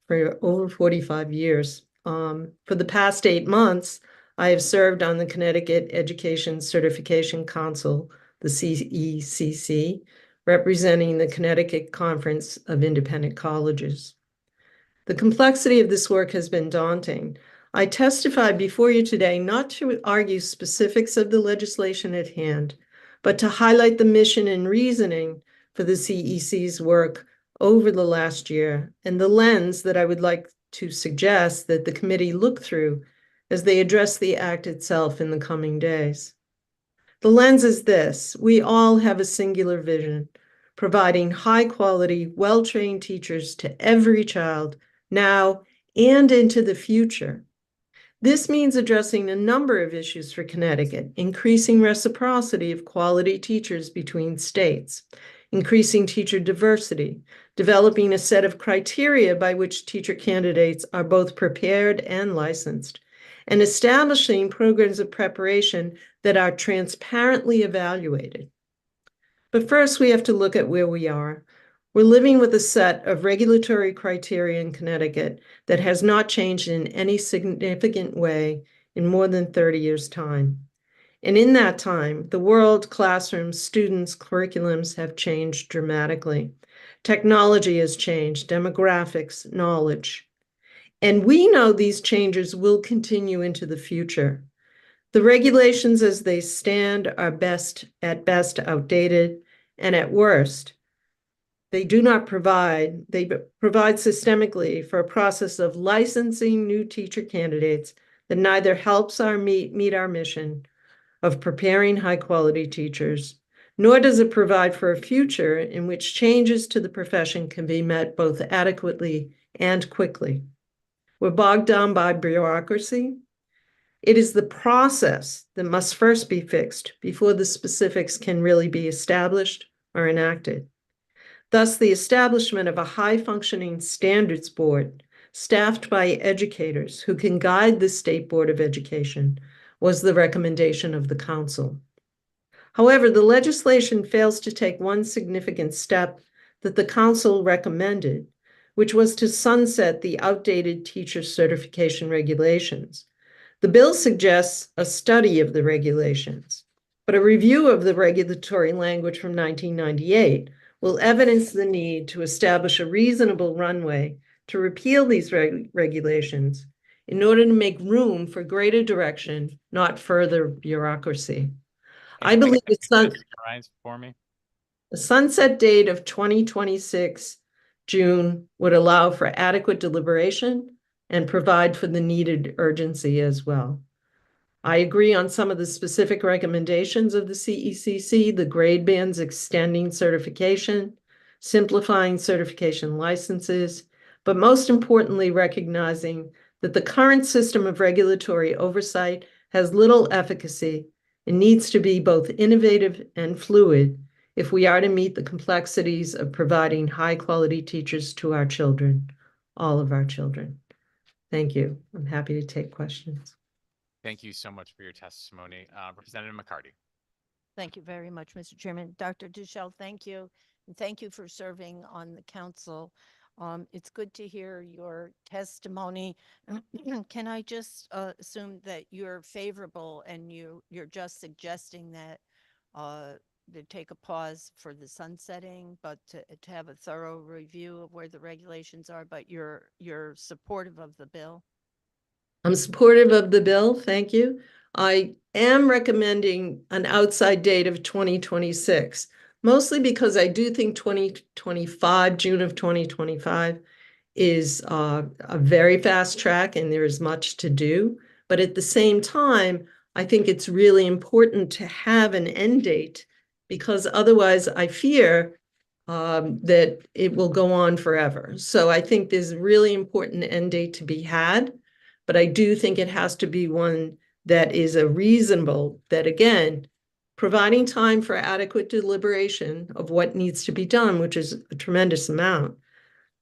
for over 45 years. For the past 8 months, I have served on the Connecticut Education Certification Council, the CECC, representing the Connecticut Conference of Independent Colleges. The complexity of this work has been daunting. I testify before you today not to argue specifics of the legislation at hand, but to highlight the mission and reasoning for the CEC's work over the last year and the lens that I would like to suggest that the committee look through as they address the act itself in the coming days. The lens is this: we all have a singular vision, providing high-quality, well-trained teachers to every child now and into the future. This means addressing a number of issues for Connecticut, increasing reciprocity of quality teachers between states, increasing teacher diversity, developing a set of criteria by which teacher candidates are both prepared and licensed, and establishing programs of preparation that are transparently evaluated. But first, we have to look at where we are. We're living with a set of regulatory criteria in Connecticut that has not changed in any significant way in more than 30 years' time. And in that time, the world, classrooms, students, curriculums have changed dramatically. Technology has changed, demographics, knowledge. And we know these changes will continue into the future. The regulations as they stand are at best outdated, and at worst, they provide systemically for a process of licensing new teacher candidates that neither helps meet our mission of preparing high-quality teachers, nor does it provide for a future in which changes to the profession can be met both adequately and quickly. We're bogged down by bureaucracy. It is the process that must first be fixed before the specifics can really be established or enacted. Thus, the establishment of a high-functioning standards board staffed by educators who can guide the State Board of Education was the recommendation of the council. However, the legislation fails to take one significant step that the council recommended, which was to sunset the outdated teacher certification regulations. The bill suggests a study of the regulations, but a review of the regulatory language from 1998 will evidence the need to establish a reasonable runway to repeal these regulations in order to make room for greater direction, not further bureaucracy. I believe it's not for me. a sunset date of 2026 June would allow for adequate deliberation and provide for the needed urgency as well. I agree on some of the specific recommendations of the CECC, the grade bands extending certification, simplifying certification licenses, but most importantly, recognizing that the current system of regulatory oversight has little efficacy and needs to be both innovative and fluid if we are to meet the complexities of providing high-quality teachers to our children, all of our children. Thank you. I'm happy to take questions. Thank you so much for your testimony. Representative McCarty. Thank you very much, Mr. Chairman. Dr. Duchel, thank you. And thank you for serving on the council. It's good to hear your testimony. Can I just assume that you're favorable and you're just suggesting that to take a pause for the sunsetting, but to have a thorough review of where the regulations are, but you're supportive of the bill? I'm supportive of the bill. Thank you. I am recommending an outside date of 2026, mostly because I do think 2025, June of 2025, is a very fast track and there is much to do. But at the same time, I think it's really important to have an end date because otherwise I fear that it will go on forever. So I think there's a really important end date to be had. But I do think it has to be one that is a reasonable, that again, providing time for adequate deliberation of what needs to be done, which is a tremendous amount,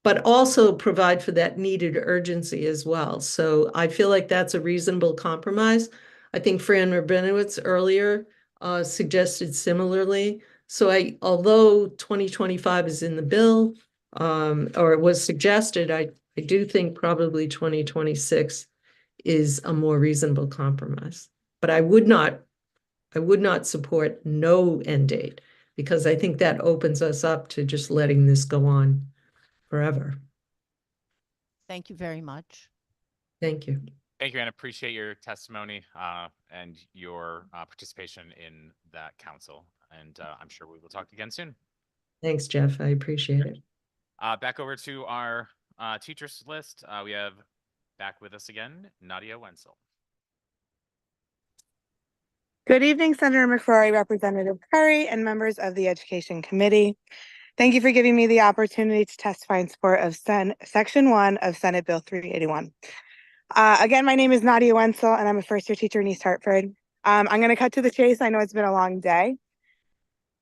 but also provide for that needed urgency as well. So I feel like that's a reasonable compromise. I think Fran Rabinowitz earlier suggested similarly. So although 2025 is in the bill, or it was suggested, I do think probably 2026 is a more reasonable compromise. But I would not support no end date because I think that opens us up to just letting this go on forever. Thank you very much. Thank you. Thank you, and appreciate your testimony and your participation in that council. And I'm sure we will talk again soon. Thanks, Jeff. I appreciate it. Back over to our teachers list. We have back with us again, Nadia Wenzel. Good evening, Senator McCrory, Representative Curry, and members of the Education Committee. Thank you for giving me the opportunity to testify in support of Section 1 of Senate Bill 381. Again, my name is Nadia Wenzel, and I'm a first-year teacher in East Hartford. I'm going to cut to the chase. I know it's been a long day.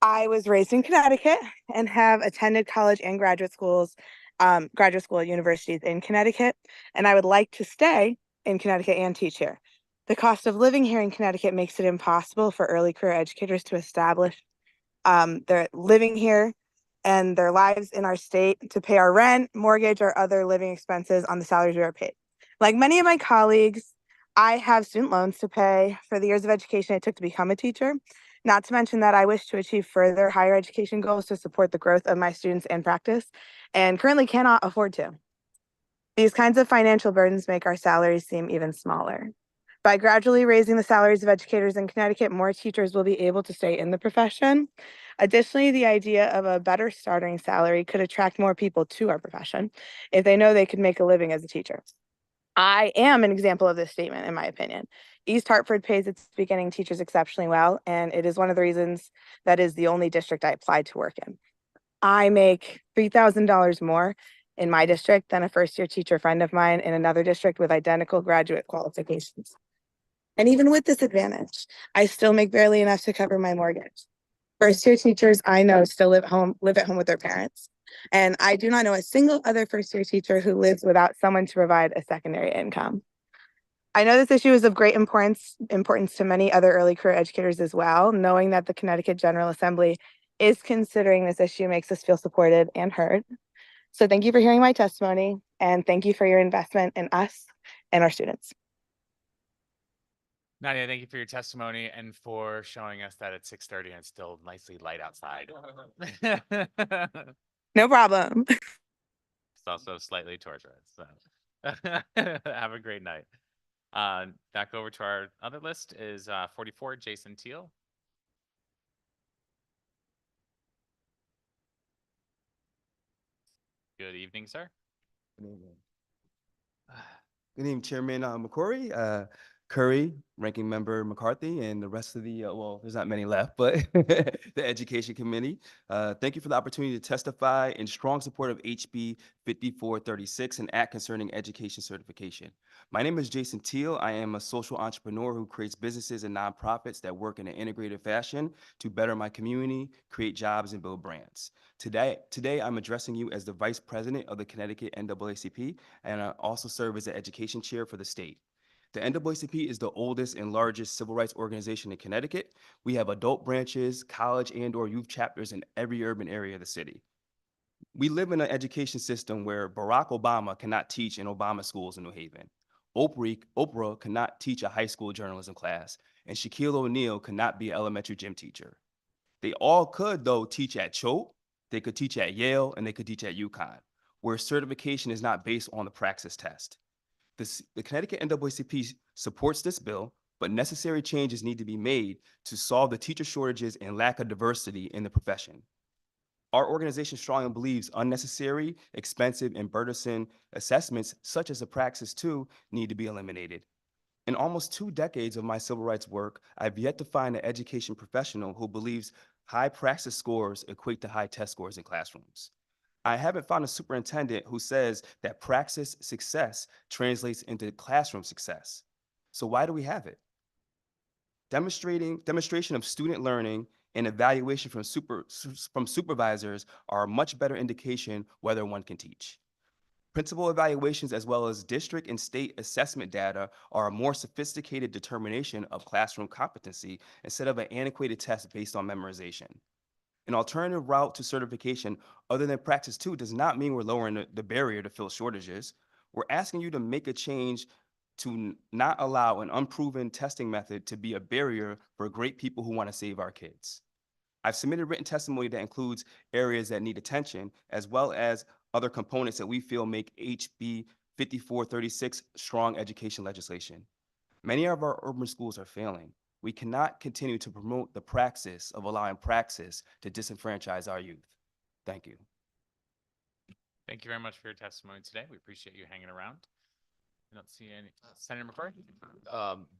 I was raised in Connecticut and have attended college and graduate school universities in Connecticut, and I would like to stay in Connecticut and teach here. The cost of living here in Connecticut makes it impossible for early career educators to establish their living here and their lives in our state to pay our rent, mortgage, or other living expenses on the salaries we are paid. Like many of my colleagues, I have student loans to pay for the years of education it took to become a teacher. Not to mention that I wish to achieve further higher education goals to support the growth of my students and practice, and currently cannot afford to. These kinds of financial burdens make our salaries seem even smaller. By gradually raising the salaries of educators in Connecticut, more teachers will be able to stay in the profession. Additionally, the idea of a better starting salary could attract more people to our profession if they know they could make a living as a teacher. I am an example of this statement, in my opinion. East Hartford pays its beginning teachers exceptionally well, and it is one of the reasons that is the only district I applied to work in. I make $3,000 more in my district than a first-year teacher friend of mine in another district with identical graduate qualifications. And even with this advantage, I still make barely enough to cover my mortgage. First-year teachers I know still live at home with their parents. And I do not know a single other first-year teacher who lives without someone to provide a secondary income. I know this issue is of great importance to many other early career educators as well. Knowing that the Connecticut General Assembly is considering this issue makes us feel supported and heard. So thank you for hearing my testimony, and thank you for your investment in us and our students. Nadia, thank you for your testimony and for showing us that it's 6:30 and it's still nicely light outside. No problem. also slightly torturous. So have a great night. Back over to our other list is 44, Jason Teal. Good evening, sir. Good evening. Good evening, Chairman McCrory, Curry, Ranking Member McCarthy, and the rest of the, well, there's not many left, but the Education Committee. Thank you for the opportunity to testify in strong support of HB 5436, an act concerning education certification. My name is Jason Teal. I am a social entrepreneur who creates businesses and nonprofits that work in an integrated fashion to better my community, create jobs, and build brands. Today, I'm addressing you as the Vice President of the Connecticut NAACP, and I also serve as the Education Chair for the state. The NAACP is the oldest and largest civil rights organization in Connecticut. We have adult branches, college and/or youth chapters in every urban area of the city. We live in an education system where Barack Obama cannot teach in Obama schools in New Haven. Oprah cannot teach a high school journalism class, and Shaquille O'Neal cannot be an elementary gym teacher. They all could, though, teach at Choate, they could teach at Yale, and they could teach at UConn, where certification is not based on the praxis test. The Connecticut NAACP supports this bill, but necessary changes need to be made to solve the teacher shortages and lack of diversity in the profession. Our organization strongly believes unnecessary, expensive, and burdensome assessments, such as the Praxis 2, need to be eliminated. In almost 2 decades of my civil rights work, I've yet to find an education professional who believes high praxis scores equate to high test scores in classrooms. I haven't found a superintendent who says that praxis success translates into classroom success. So why do we have it? Demonstration of student learning and evaluation from supervisors are a much better indication whether one can teach. Principal evaluations as well as district and state assessment data are a more sophisticated determination of classroom competency instead of an antiquated test based on memorization. An alternative route to certification other than Praxis 2 does not mean we're lowering the barrier to fill shortages. We're asking you to make a change to not allow an unproven testing method to be a barrier for great people who want to save our kids. I've submitted written testimony that includes areas that need attention, as well as other components that we feel make HB 5436 strong education legislation. Many of our urban schools are failing. We cannot continue to promote the praxis of allowing praxis to disenfranchise our youth. Thank you. Thank you very much for your testimony today. We appreciate you hanging around. I don't see any. Senator McCrory?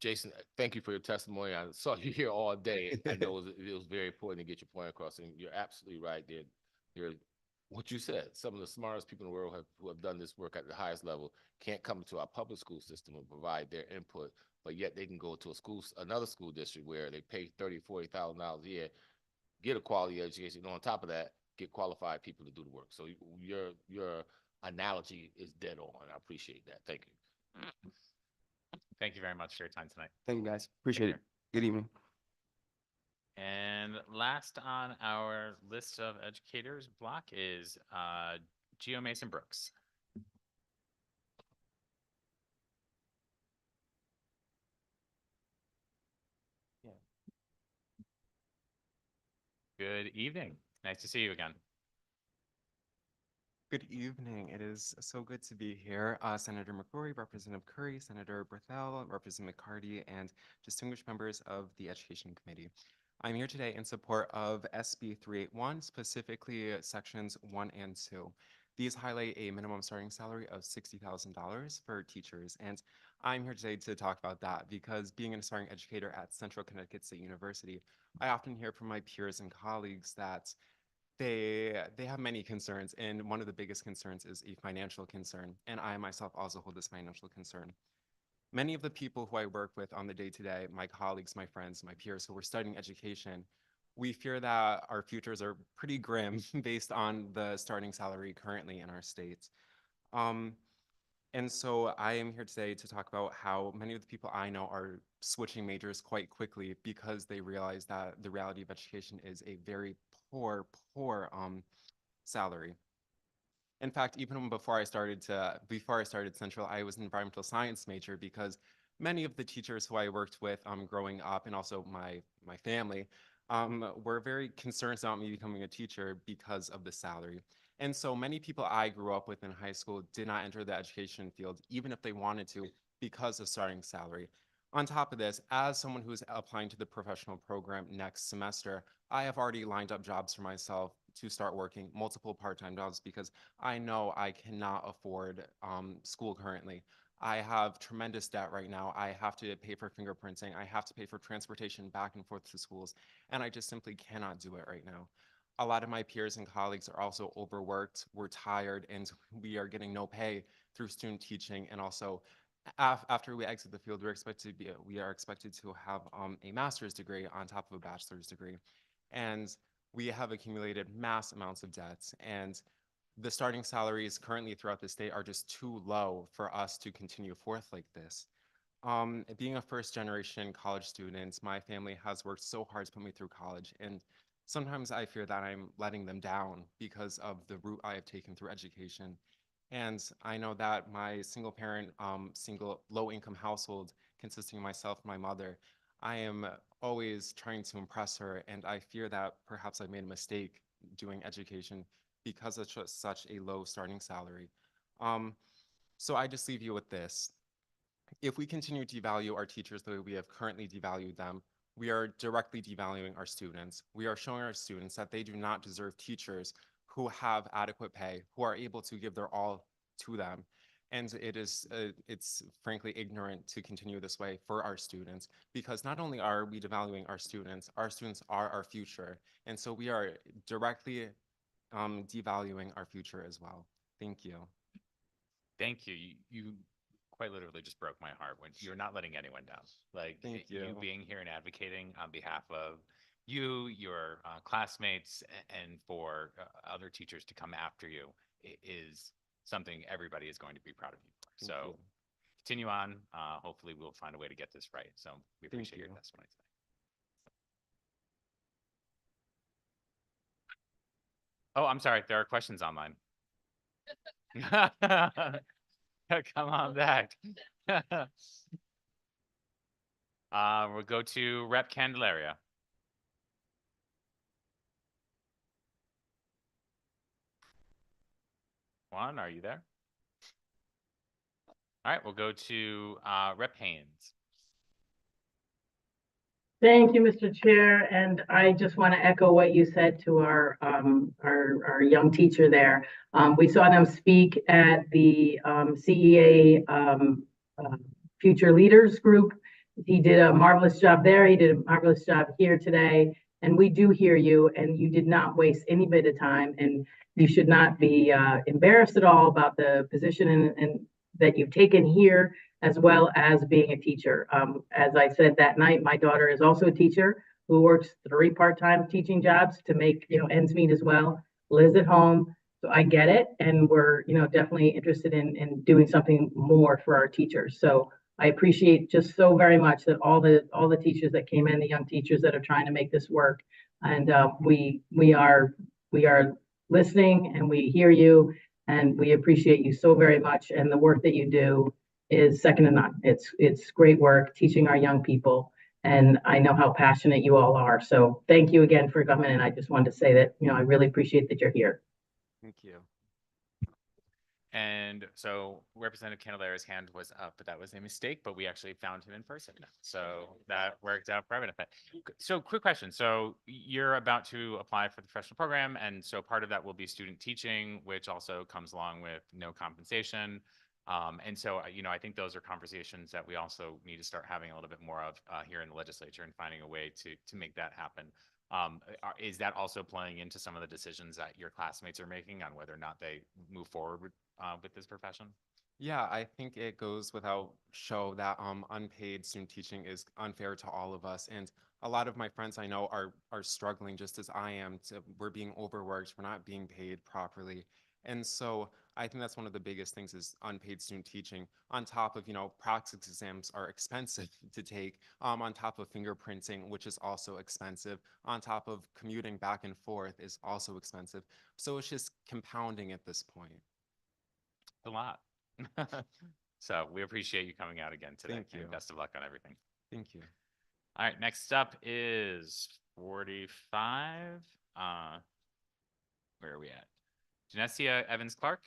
Jason, thank you for your testimony. I saw you here all day. I know it was very important to get your point across, and you're absolutely right. You're what you said. Some of the smartest people in the world who have done this work at the highest level can't come to our public school system and provide their input, but yet they can go to another school district where they pay $30,000, $40,000 a year, get a quality education, and on top of that, get qualified people to do the work. So your analogy is dead on. I appreciate that. Thank you. Thank you very much for your time tonight. Thank you, guys. Appreciate it. Good evening. And last on our list of educators block is Geo Mason Brooks. Good evening. Nice to see you again. Good evening. It is so good to be here. Senator McCrory, Representative Curry, Senator Berthel, Representative McCarty, and distinguished members of the Education Committee. I'm here today in support of SB 381, specifically sections 1 and 2. These highlight a minimum starting salary of $60,000 for teachers. And I'm here today to talk about that because being an aspiring educator at Central Connecticut State University, I often hear from my peers and colleagues that they have many concerns, and one of the biggest concerns is a financial concern, and I myself also hold this financial concern. Many of the people who I work with on the day-to-day, my colleagues, my friends, my peers who are studying education, we fear that our futures are pretty grim based on the starting salary currently in our state. And so I am here today to talk about how many of the people I know are switching majors quite quickly because they realize that the reality of education is a very poor salary. In fact, even before I started Central, I was an environmental science major because many of the teachers who I worked with growing up, and also my family, were very concerned about me becoming a teacher because of the salary. And so many people I grew up with in high school did not enter the education field, even if they wanted to, because of starting salary. On top of this, as someone who's applying to the professional program next semester, I have already lined up jobs for myself to start working multiple part-time jobs because I know I cannot afford school currently. I have tremendous debt right now. I have to pay for fingerprinting. I have to pay for transportation back and forth to schools, and I just simply cannot do it right now. A lot of my peers and colleagues are also overworked, we're tired, and we are getting no pay through student teaching. And also, after we exit the field, we are expected to have a master's degree on top of a bachelor's degree. And we have accumulated mass amounts of debts, and the starting salaries currently throughout the state are just too low for us to continue forth like this. Being a first generation college student, my family has worked so hard to put me through college, and sometimes I fear that I'm letting them down because of the route I have taken through education. And I know that my single parent, single low income household consisting of myself and my mother, I am always trying to impress her, and I fear that perhaps I made a mistake doing education because of such a low starting salary. So I just leave you with this. If we continue to devalue our teachers the way we have currently devalued them, we are directly devaluing our students. We are showing our students that they do not deserve teachers who have adequate pay, who are able to give their all to them. And it's frankly ignorant to continue this way for our students, because not only are we devaluing our students are our future. And so we are directly devaluing our future as well. Thank you. Thank you. You quite literally just broke my heart when you're not letting anyone down. Like Thank you you. being here and advocating on behalf of you, your classmates, and for other teachers to come after you is something everybody is going to be proud of you. Thank So you. continue on. Hopefully we'll find a way to get this right. So we Thank appreciate your you. testimony today. Oh, I'm sorry. There are questions online. Come on back. We'll go to Rep. Candelaria. Juan, are you there? All right, we'll go to Rep. Haynes. Thank you, Mr. Chair, and I just want to echo what you said to our young teacher there. We saw them speak at the CEA Future Leaders Group. He did a marvelous job there. He did a marvelous job here today, and we do hear you, and you did not waste any bit of time, and you should not be embarrassed at all about the position and that you've taken here, as well as being a teacher. As I said that night, my daughter is also a teacher who works 3 part-time teaching jobs to make, ends meet as well, lives at home. So I get it. And we're, definitely interested in doing something more for our teachers. So I appreciate just so very much that all the teachers that came in, the young teachers that are trying to make this work. And we are listening, and we hear you, and we appreciate you so very much. And the work that you do is second to none. It's great work teaching our young people, and I know how passionate you all are. So thank you again for coming. And I just wanted to say that, I really appreciate that you're here. Thank you. And so Representative Candelaria's hand was up, but that was a mistake, but we actually found him in person. So that worked out for our benefit. So quick question. So you're about to apply for the professional program. And so part of that will be student teaching, which also comes along with no compensation. And so, I think those are conversations that we also need to start having a little bit more of here in the legislature, and finding a way to make that happen. Is that also playing into some of the decisions that your classmates are making on whether or not they move forward with this profession? Yeah, I think it goes without show that unpaid student teaching is unfair to all of us. And a lot of my friends I know are struggling just as I am. We're being overworked, we're not being paid properly. And so I think that's one of the biggest things is unpaid student teaching, on top of, practice exams are expensive to take, on top of fingerprinting, which is also expensive, on top of commuting back and forth is also expensive. So it's just compounding at this point. A lot. So we appreciate you coming out again today. Thank you. And best of luck on everything. Thank you. All right, next up is 45. Where are we at? Genesia Evans-Clark.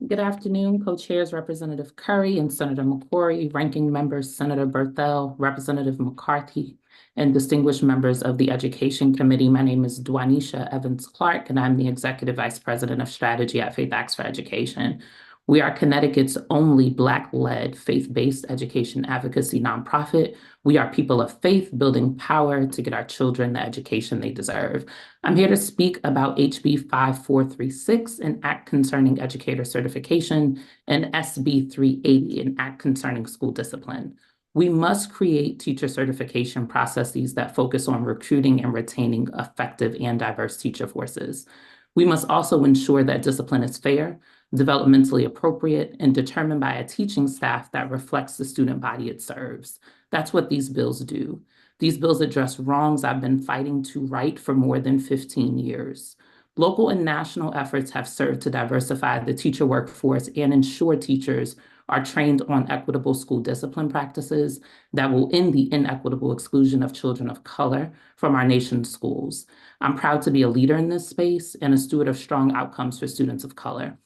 Good afternoon, co-chairs Representative Curry and Senator McCrory, ranking members Senator Berthel, Representative McCarthy, and distinguished members of the Education Committee. My name is Dwanisha Evans-Clark, and I'm the Executive Vice President of Strategy at Faith Acts for Education. We are Connecticut's only Black-led, faith-based education advocacy nonprofit. We are people of faith building power to get our children the education they deserve. I'm here to speak about HB 5436, an act concerning educator certification, and SB 380, an act concerning school discipline. We must create teacher certification processes that focus on recruiting and retaining effective and diverse teacher forces. We must also ensure that discipline is fair, developmentally appropriate, and determined by a teaching staff that reflects the student body it serves. That's what these bills do. These bills address wrongs I've been fighting to right for more than 15 years. Local and national efforts have served to diversify the teacher workforce and ensure teachers are trained on equitable school discipline practices that will end the inequitable exclusion of children of color from our nation's schools. I'm proud to be a leader in this space and a steward of strong outcomes for students of color.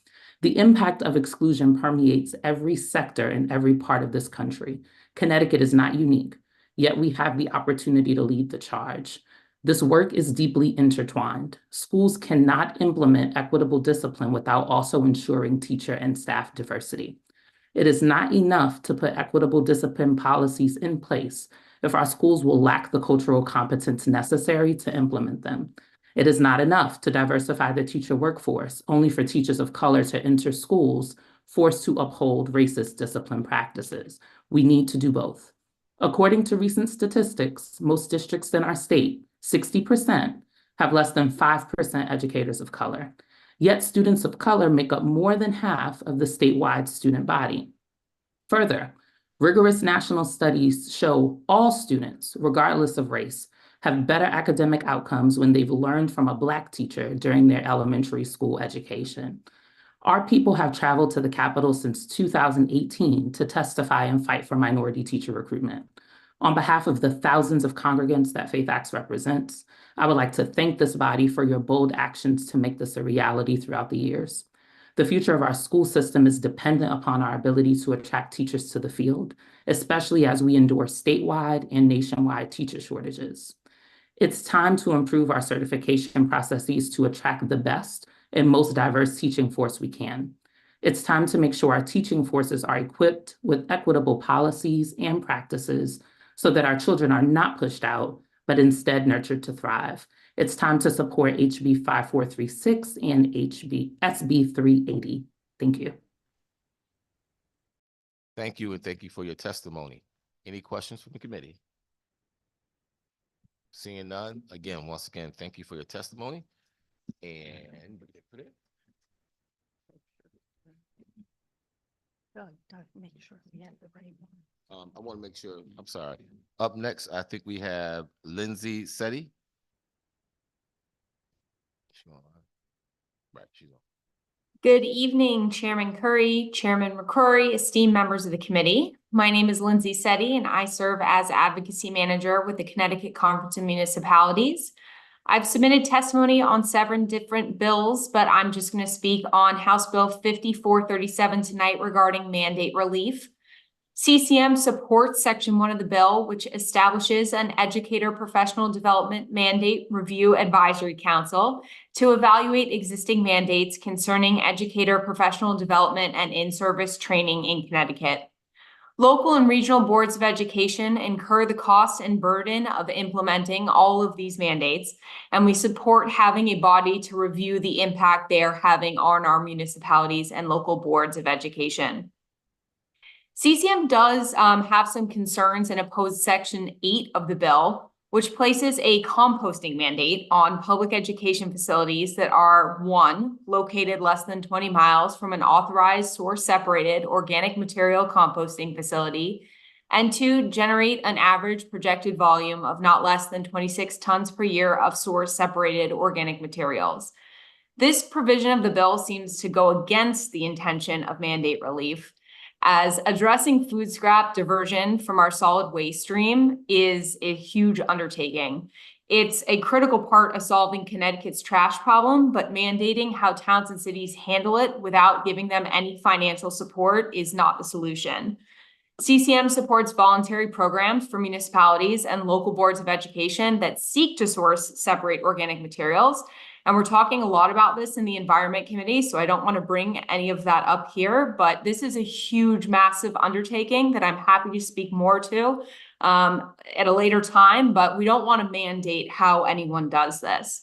The impact of exclusion permeates every sector and every part of this country. Connecticut is not unique, yet we have the opportunity to lead the charge. This work is deeply intertwined. Schools cannot implement equitable discipline without also ensuring teacher and staff diversity. It is not enough to put equitable discipline policies in place if our schools will lack the cultural competence necessary to implement them. It is not enough to diversify the teacher workforce only for teachers of color to enter schools forced to uphold racist discipline practices. We need to do both. According to recent statistics, most districts in our state, 60%, have less than 5% educators of color. Yet students of color make up more than half of the statewide student body. Further, rigorous national studies show all students, regardless of race, have better academic outcomes when they've learned from a Black teacher during their elementary school education. Our people have traveled to the Capitol since 2018 to testify and fight for minority teacher recruitment. On behalf of the thousands of congregants that Faith Acts represents, I would like to thank this body for your bold actions to make this a reality throughout the years. The future of our school system is dependent upon our ability to attract teachers to the field, especially as we endure statewide and nationwide teacher shortages. It's time to improve our certification processes to attract the best and most diverse teaching force we can. It's time to make sure our teaching forces are equipped with equitable policies and practices so that our children are not pushed out, but instead nurtured to thrive. It's time to support HB 5436 and SB 380. Thank you. Thank you, and thank you for your testimony. Any questions from the committee? Seeing none, again, once again, thank you for your testimony. And Make sure we have the right one. I want to make sure, I'm sorry. Up next, I think we have Lindsay Setti. Right, she's on. Good evening, Chairman Curry, Chairman McCrory, esteemed members of the committee. My name is Lindsay Setti, and I serve as Advocacy Manager with the Connecticut Conference of Municipalities. I've submitted testimony on 7 different bills, but I'm just going to speak on House Bill 5437 tonight regarding mandate relief. CCM supports Section 1 of the bill, which establishes an Educator Professional Development Mandate Review Advisory Council to evaluate existing mandates concerning educator professional development and in-service training in Connecticut. Local and regional boards of education incur the cost and burden of implementing all of these mandates, and we support having a body to review the impact they are having on our municipalities and local boards of education. CCM does have some concerns and oppose Section 8 of the bill, which places a composting mandate on public education facilities that are 1, located less than 20 miles from an authorized source-separated organic material composting facility, and 2, generate an average projected volume of not less than 26 tons per year of source-separated organic materials. This provision of the bill seems to go against the intention of mandate relief, as addressing food scrap diversion from our solid waste stream is a huge undertaking. It's a critical part of solving Connecticut's trash problem, but mandating how towns and cities handle it without giving them any financial support is not the solution. CCM supports voluntary programs for municipalities and local boards of education that seek to source separate organic materials. And we're talking a lot about this in the Environment Committee, so I don't want to bring any of that up here, but this is a huge, massive undertaking that I'm happy to speak more to at a later time, but we don't want to mandate how anyone does this.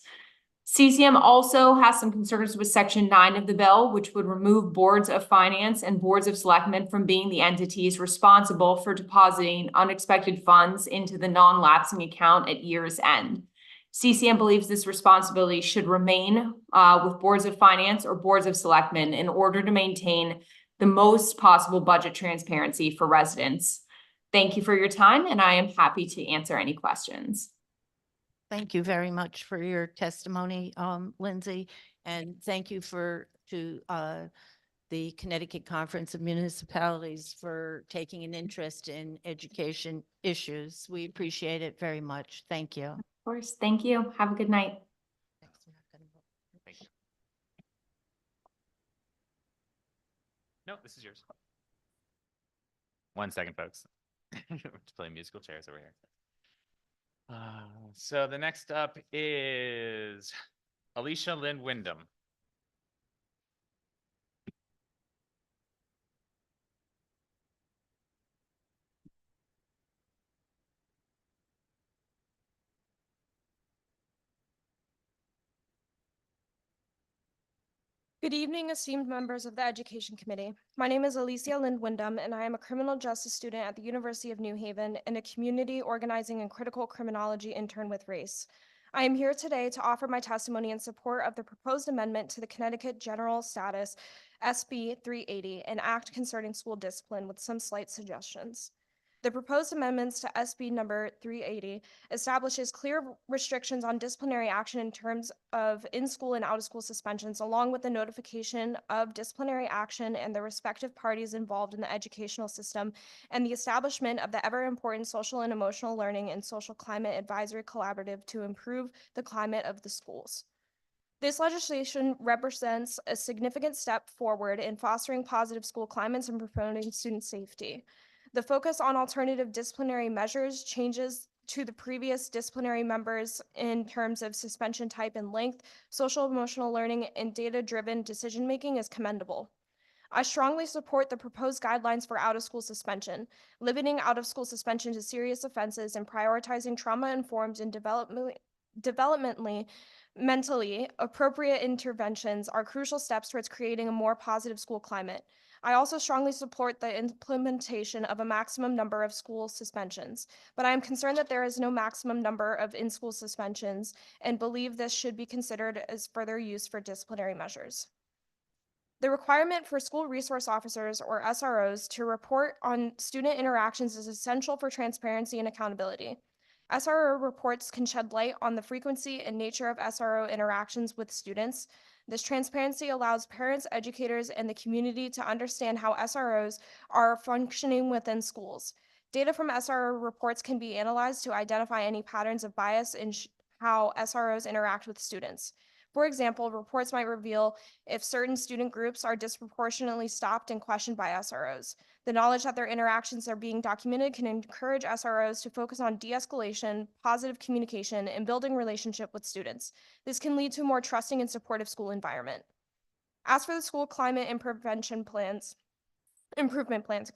CCM also has some concerns with Section 9 of the bill, which would remove boards of finance and boards of selectmen from being the entities responsible for depositing unexpected funds into the non-lapsing account at year's end. CCM believes this responsibility should remain with boards of finance or boards of selectmen in order to maintain the most possible budget transparency for residents. Thank you for your time, and I am happy to answer any questions. Thank you very much for your testimony, Lindsay, and thank you to the Connecticut Conference of Municipalities for taking an interest in education issues. We appreciate it very much. Thank you. Of course. Thank you. Have a good night. Thank you. No, this is yours. 1 second, folks. Just playing musical chairs over here. So the next up is Alicia Lynn Wyndham. Good evening, esteemed members of the Education Committee. My name is Alicia Lynn Wyndham, and I am a criminal justice student at the University of New Haven and a community organizing and critical criminology intern with RACE. I am here today to offer my testimony in support of the proposed amendment to the Connecticut General Status SB 380, an act concerning school discipline with some slight suggestions. The proposed amendments to SB number 380 establishes clear restrictions on disciplinary action in terms of in-school and out-of-school suspensions, along with the notification of disciplinary action and the respective parties involved in the educational system, and the establishment of the ever-important social and emotional learning and social climate advisory collaborative to improve the climate of the schools. This legislation represents a significant step forward in fostering positive school climates and promoting student safety. The focus on alternative disciplinary measures changes to the previous disciplinary members in terms of suspension type and length, social emotional learning, and data-driven decision-making is commendable. I strongly support the proposed guidelines for out-of-school suspension, limiting out-of-school suspension to serious offenses and prioritizing trauma-informed and developmentally mentally appropriate interventions are crucial steps towards creating a more positive school climate. I also strongly support the implementation of a maximum number of school suspensions, but I am concerned that there is no maximum number of in-school suspensions and believe this should be considered as further use for disciplinary measures. The requirement for school resource officers, or SROs, to report on student interactions is essential for transparency and accountability. SRO reports can shed light on the frequency and nature of SRO interactions with students. This transparency allows parents, educators, and the community to understand how SROs are functioning within schools. Data from SRO reports can be analyzed to identify any patterns of bias in how SROs interact with students. For example, reports might reveal if certain student groups are disproportionately stopped and questioned by SROs. The knowledge that their interactions are being documented can encourage SROs to focus on de-escalation, positive communication, and building relationship with students. This can lead to a more trusting and supportive school environment. As for the school climate and improvement plans,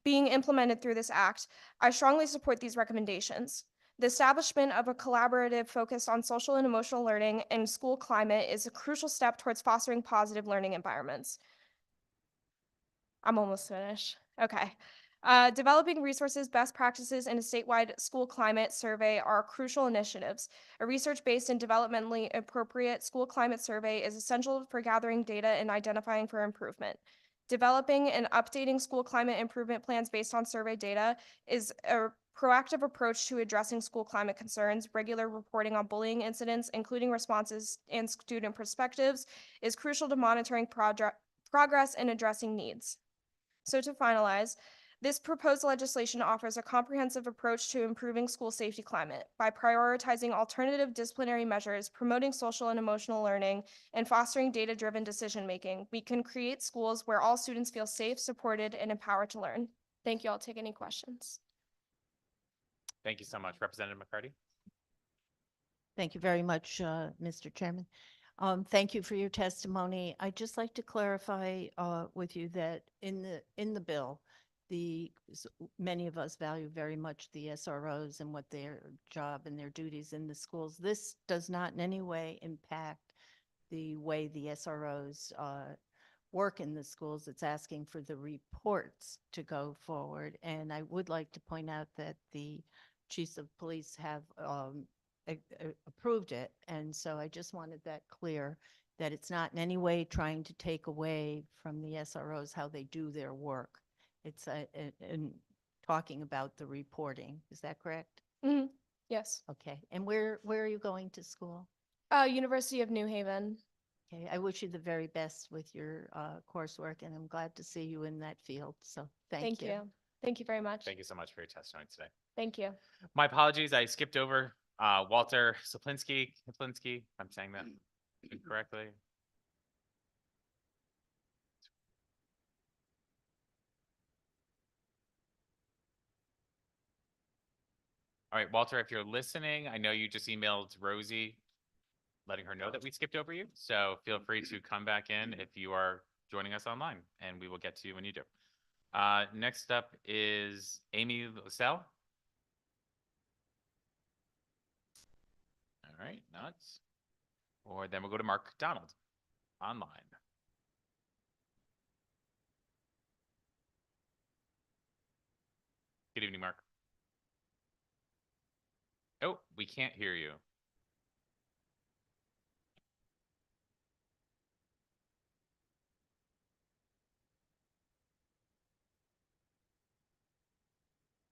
being implemented through this act, I strongly support these recommendations. The establishment of a collaborative focused on social and emotional learning and school climate is a crucial step towards fostering positive learning environments. I'm almost finished. Okay. Developing resources, best practices, and a statewide school climate survey are crucial initiatives. A research-based and developmentally appropriate school climate survey is essential for gathering data and identifying for improvement. Developing and updating school climate improvement plans based on survey data is a proactive approach to addressing school climate concerns. Regular reporting on bullying incidents, including responses and student perspectives, is crucial to monitoring progress and addressing needs. So to finalize, This proposed legislation offers a comprehensive approach to improving school safety climate by prioritizing alternative disciplinary measures, promoting social and emotional learning, and fostering data-driven decision-making. We can create schools where all students feel safe, supported, and empowered to learn. Thank you. I'll take any questions. Thank you so much. Representative McCarty? Thank you very much, Mr. Chairman. Thank you for your testimony. I'd just like to clarify with you that in the bill, many of us value very much the SROs and what their job and their duties in the schools. This does not in any way impact the way the SROs work in the schools. It's asking for the reports to go forward. And I would like to point out that the chiefs of police have approved it. And so I just wanted that clear, that it's not in any way trying to take away from the SROs how they do their work. It's in talking about the reporting. Is that correct? Mhm. Yes. Okay. And where are you going to school? University of New Haven. Okay. I wish you the very best with your coursework, and I'm glad to see you in that field. So thank you. Thank you very much. Thank you so much for your testimony today. Thank you. My apologies, I skipped over Walter Saplinski, if I'm saying that incorrectly. All right, Walter, if you're listening, I know you just emailed Rosie letting her know that we skipped over you. So feel free to come back in if you are joining us online, and we will get to you when you do. Next up is Amy LaSalle. All right, nuts. Or then we'll go to Mark Donald online. Good evening, Mark. Oh, we can't hear you.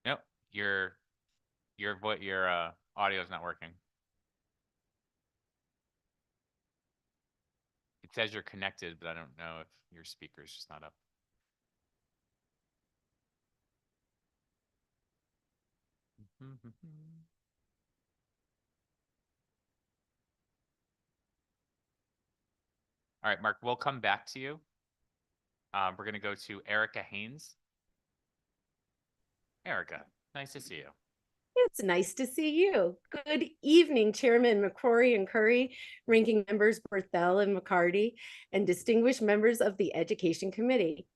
Nope, your audio is not working. It says you're connected, but I don't know if your speaker is just not up. All right, Mark, we'll come back to you. We're going to go to Erica Haynes. Erica, nice to see you. It's nice to see you. Good evening, Chairman McCrory and Curry, ranking members Berthel and McCarty, and distinguished members of the Education Committee.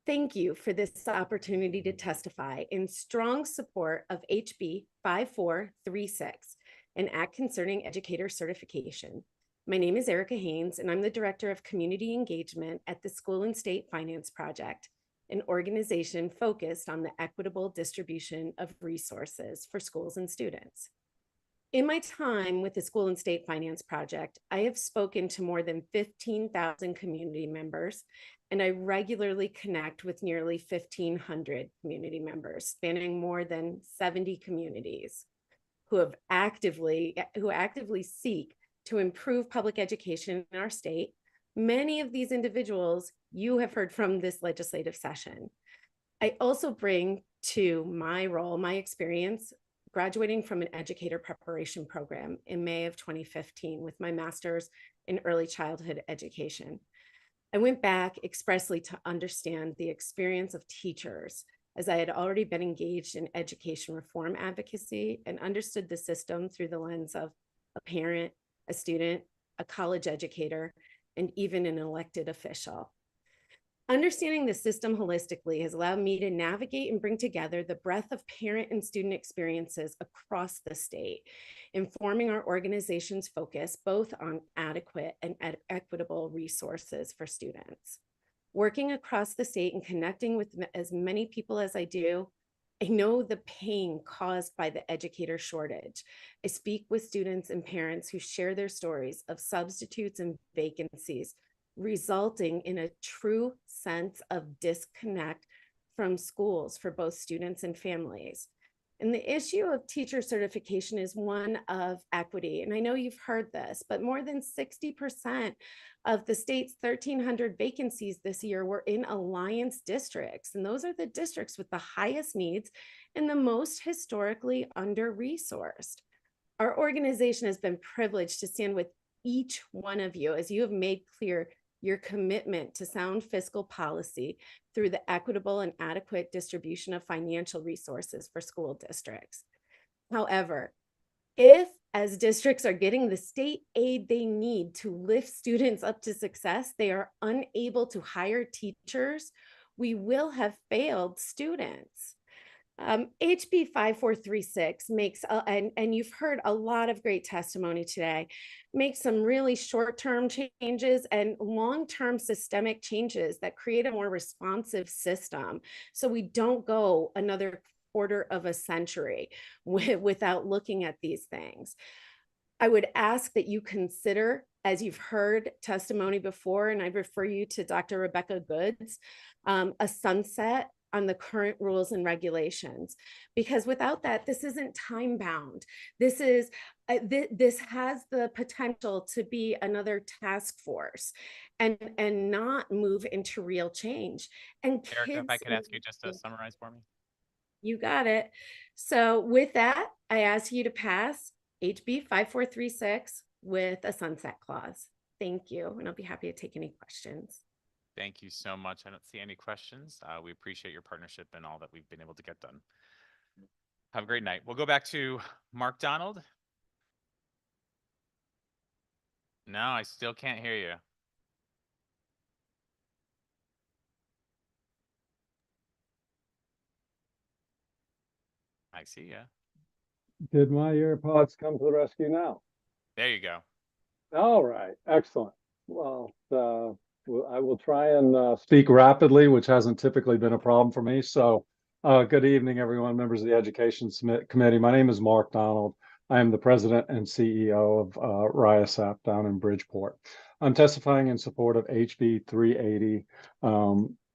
Thank you for this opportunity to testify in strong support of HB 5436, an act concerning educator certification. My name is Erica Haynes, and I'm the Director of Community Engagement at the School and State Finance Project, an organization focused on the equitable distribution of resources for schools and students. In my time with the School and State Finance Project, I have spoken to more than 15,000 community members, and I regularly connect with nearly 1,500 community members spanning more than 70 communities who actively seek to improve public education in our state. Many of these individuals you have heard from this legislative session. I also bring to my role, my experience, graduating from an educator preparation program in May of 2015 with my master's in early childhood education. I went back expressly to understand the experience of teachers, as I had already been engaged in education reform advocacy and understood the system through the lens of a parent, a student, a college educator, and even an elected official. Understanding the system holistically has allowed me to navigate and bring together the breadth of parent and student experiences across the state, informing our organization's focus both on adequate and equitable resources for students. Working across the state and connecting with as many people as I do, I know the pain caused by the educator shortage. I speak with students and parents who share their stories of substitutes and vacancies, resulting in a true sense of disconnect from schools for both students and families. And the issue of teacher certification is one of equity. And I know you've heard this, but more than 60% of the state's 1,300 vacancies this year were in alliance districts. And those are the districts with the highest needs and the most historically under-resourced. Our organization has been privileged to stand with each one of you as you have made clear your commitment to sound fiscal policy through the equitable and adequate distribution of financial resources for school districts. However, if as districts are getting the state aid they need to lift students up to success, they are unable to hire teachers, we will have failed students. HB 5436 makes, and you've heard a lot of great testimony today, makes some really short-term changes and long-term systemic changes that create a more responsive system. So we don't go another quarter of a century without looking at these things. I would ask that you consider, as you've heard testimony before, and I refer you to Dr. Rebecca Goods, a sunset on the current rules and regulations, because without that, this isn't time bound. This is this has the potential to be another task force and not move into real change. And Erica, if I kids could ask you just to summarize for me. You got it. So with that, I ask you to pass HB 5436 with a sunset clause. Thank you. And I'll be happy to take any questions. Thank you so much. I don't see any questions. We appreciate your partnership and all that we've been able to get done. Have a great night. We'll go back to Mark Donald. No, I still can't hear you. I see ya. Did my AirPods come to the rescue now? There you go. All right, excellent. Well, I will try and speak rapidly, which hasn't typically been a problem for me. So good evening, everyone, members of the Education Committee. My name is Mark Donald. I am the president and CEO of RIASAP down in Bridgeport. I'm testifying in support of HB 380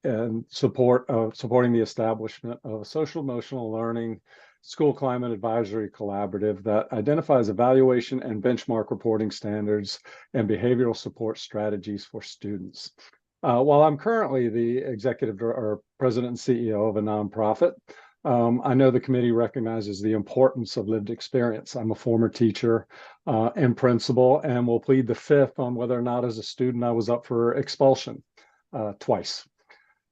and supporting the establishment of a social emotional learning school climate advisory collaborative that identifies evaluation and benchmark reporting standards and behavioral support strategies for students. While I'm currently the executive or president and CEO of a nonprofit, I know the committee recognizes the importance of lived experience. I'm a former teacher and principal, and will plead the fifth on whether or not as a student I was up for expulsion twice.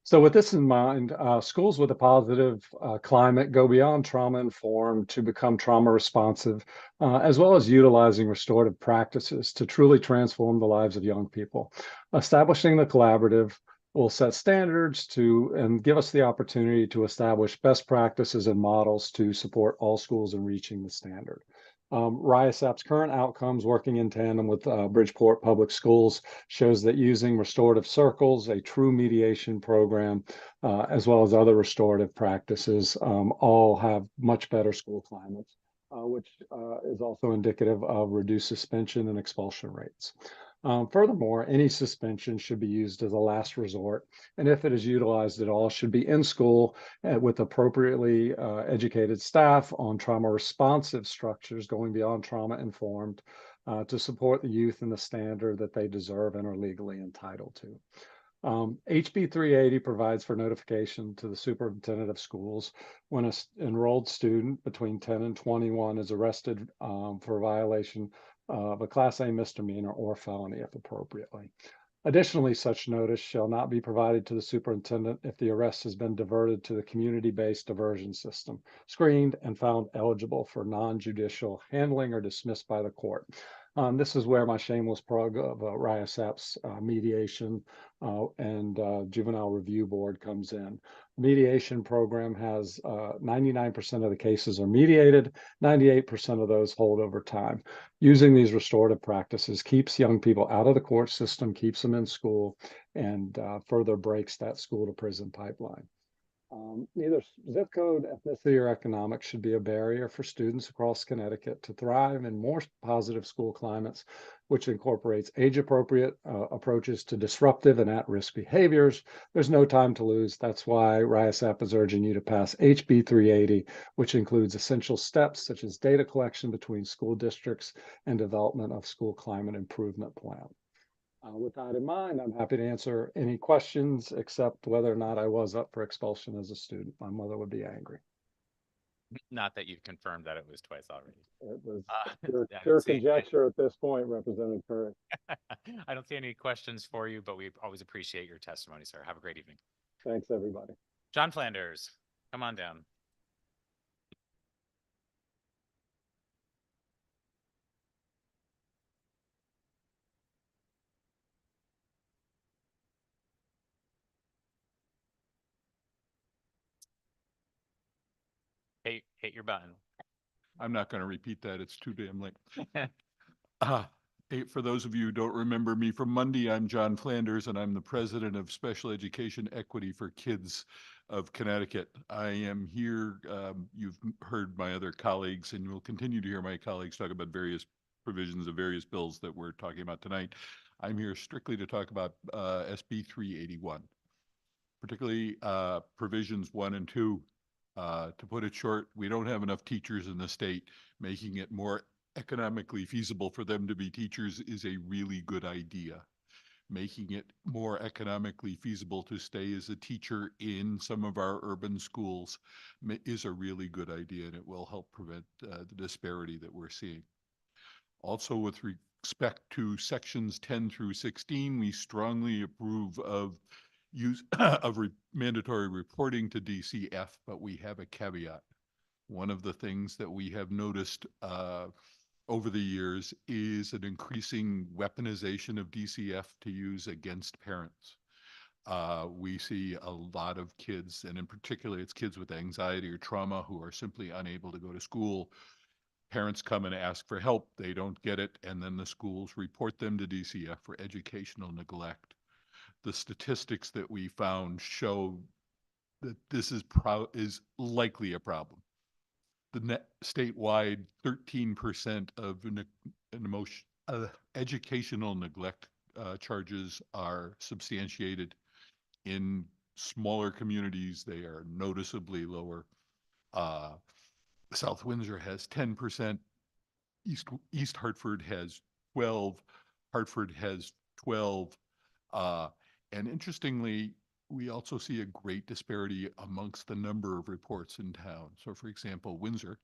So with this in mind, schools with a positive climate go beyond trauma-informed to become trauma-responsive, as well as utilizing restorative practices to truly transform the lives of young people. Establishing the collaborative will set standards and give us the opportunity to establish best practices and models to support all schools in reaching the standard. RIASAP's current outcomes working in tandem with Bridgeport Public Schools shows that using restorative circles, a true mediation program, as well as other restorative practices, all have much better school climates, which is also indicative of reduced suspension and expulsion rates. Furthermore, any suspension should be used as a last resort, and if it is utilized at all, should be in school with appropriately educated staff on trauma-responsive structures going beyond trauma-informed to support the youth in the standard that they deserve and are legally entitled to. HB 380 provides for notification to the superintendent of schools when an enrolled student between 10 and 21 is arrested for a violation of a Class A misdemeanor or felony, if appropriately. Additionally, such notice shall not be provided to the superintendent if the arrest has been diverted to the community-based diversion system, screened, and found eligible for non-judicial handling or dismissed by the court. This is where my shameless plug of RIASAP's mediation and juvenile review board comes in. Mediation program has 99% of the cases are mediated, 98% of those hold over time. Using these restorative practices keeps young people out of the court system, keeps them in school, and further breaks that school to prison pipeline. Neither zip code, ethnicity, or economics should be a barrier for students across Connecticut to thrive in more positive school climates, which incorporates age-appropriate approaches to disruptive and at-risk behaviors. There's no time to lose. That's why RIASAP is urging you to pass HB 380, which includes essential steps such as data collection between school districts and development of school climate improvement plan. With that in mind, I'm happy to answer any questions except whether or not I was up for expulsion as a student. My mother would be angry. Not that you've confirmed that it was twice already. It was Yeah, I pure don't see- conjecture at this point, Representative Curry. I don't see any questions for you, but we always appreciate your testimony, sir. Have a great evening. Thanks, everybody. John Flanders, come on down. Hit your button. I'm not going to repeat that. It's too damn late. For those of you who don't remember me from Monday, I'm John Flanders, and I'm the president of Special Education Equity for Kids of Connecticut. I am here. You've heard my other colleagues, and you'll continue to hear my colleagues talk about various provisions of various bills that we're talking about tonight. I'm here strictly to talk about SB 381, particularly provisions 1 and 2. To put it short, we don't have enough teachers in the state. Making it more economically feasible for them to be teachers is a really good idea. Making it more economically feasible to stay as a teacher in some of our urban schools is a really good idea, and it will help prevent the disparity that we're seeing. Also, with respect to sections 10 through 16, we strongly approve of use of mandatory reporting to DCF, but we have a caveat. One of the things that we have noticed over the years is an increasing weaponization of DCF to use against parents. We see a lot of kids, and in particular, it's kids with anxiety or trauma who are simply unable to go to school. Parents come and ask for help, they don't get it, and then the schools report them to DCF for educational neglect. The statistics that we found show that this is likely a problem. The net statewide 13% of educational neglect charges are substantiated. In smaller communities, they are noticeably lower. South Windsor has 10%. East Hartford has 12. Hartford has 12. And interestingly, we also see a great disparity amongst the number of reports in town. So for example, Windsor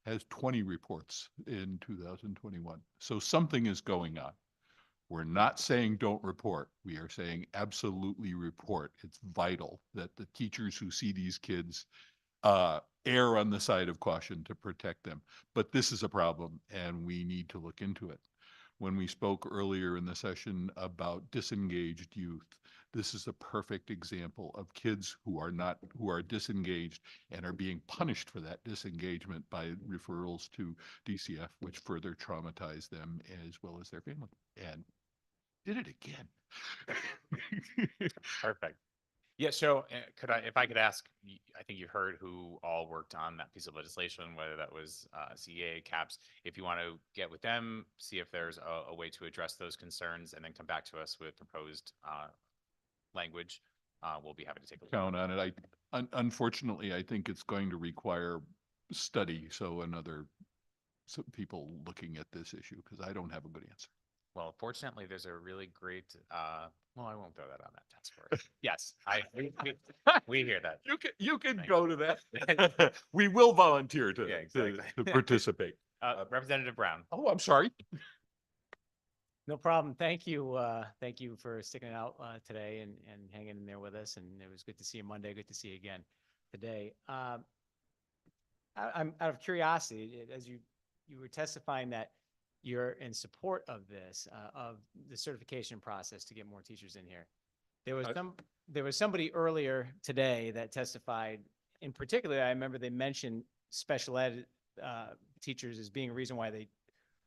has 20 reports in 2021. So something is going on. We're not saying don't report. We are saying absolutely report. It's vital that the teachers who see these kids err on the side of caution to protect them. But this is a problem, and we need to look into it. When we spoke earlier in the session about disengaged youth, this is a perfect example of kids who are disengaged and are being punished for that disengagement by referrals to DCF, which further traumatize them as well as their family. And did it again. Perfect. Yeah, so if I could ask, I think you heard who all worked on that piece of legislation, whether that was CEA, CAPS, if you want to get with them, see if there's a way to address those concerns and then come back to us with proposed language, we'll be happy to take a look. Count on it. Unfortunately, I think it's going to require study. So some people looking at this issue, because I don't have a good answer. Well, fortunately, there's a really great, well, I won't throw that on that task force. Yes, we hear that. You can go to that. We will volunteer to, Yeah, exactly. to participate. Representative Brown. Oh, I'm sorry. No problem. Thank you. Thank you for sticking it out today and hanging in there with us. And it was good to see you Monday. Good to see you again today. I'm out of curiosity, as you were testifying that you're in support of this, of the certification process to get more teachers in here. There was somebody earlier today that testified. In particular, I remember they mentioned special ed teachers as being a reason why they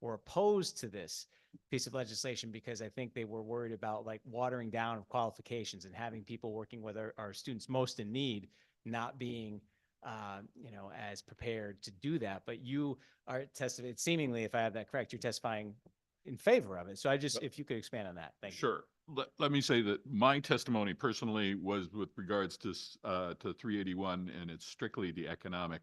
were opposed to this piece of legislation, because I think they were worried about like watering down of qualifications and having people working with our students most in need not being, as prepared to do that. But you are testifying, seemingly, if I have that correct, you're testifying in favor of it. So if you could expand on that, thank you. Sure. Let me say that my testimony personally was with regards to 381, and it's strictly the economic,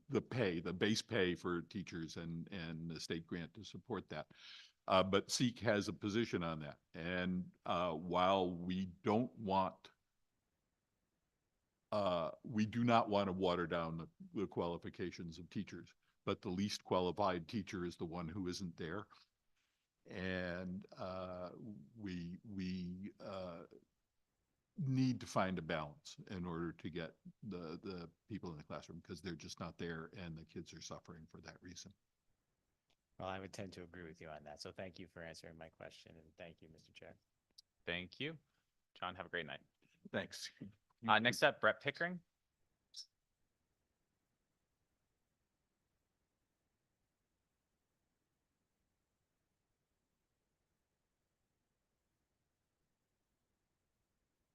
the base pay for teachers and the state grant to support that. But SEEK has a position on that. And while we do not want to water down the qualifications of teachers, but the least qualified teacher is the one who isn't there. And we need to find a balance in order to get the people in the classroom, because they're just not there and the kids are suffering for that reason. Well, I would tend to agree with you on that. So thank you for answering my question, and thank you, Mr. Chair. Thank you. John, have a great night. Thanks. Next up, Brett Pickering.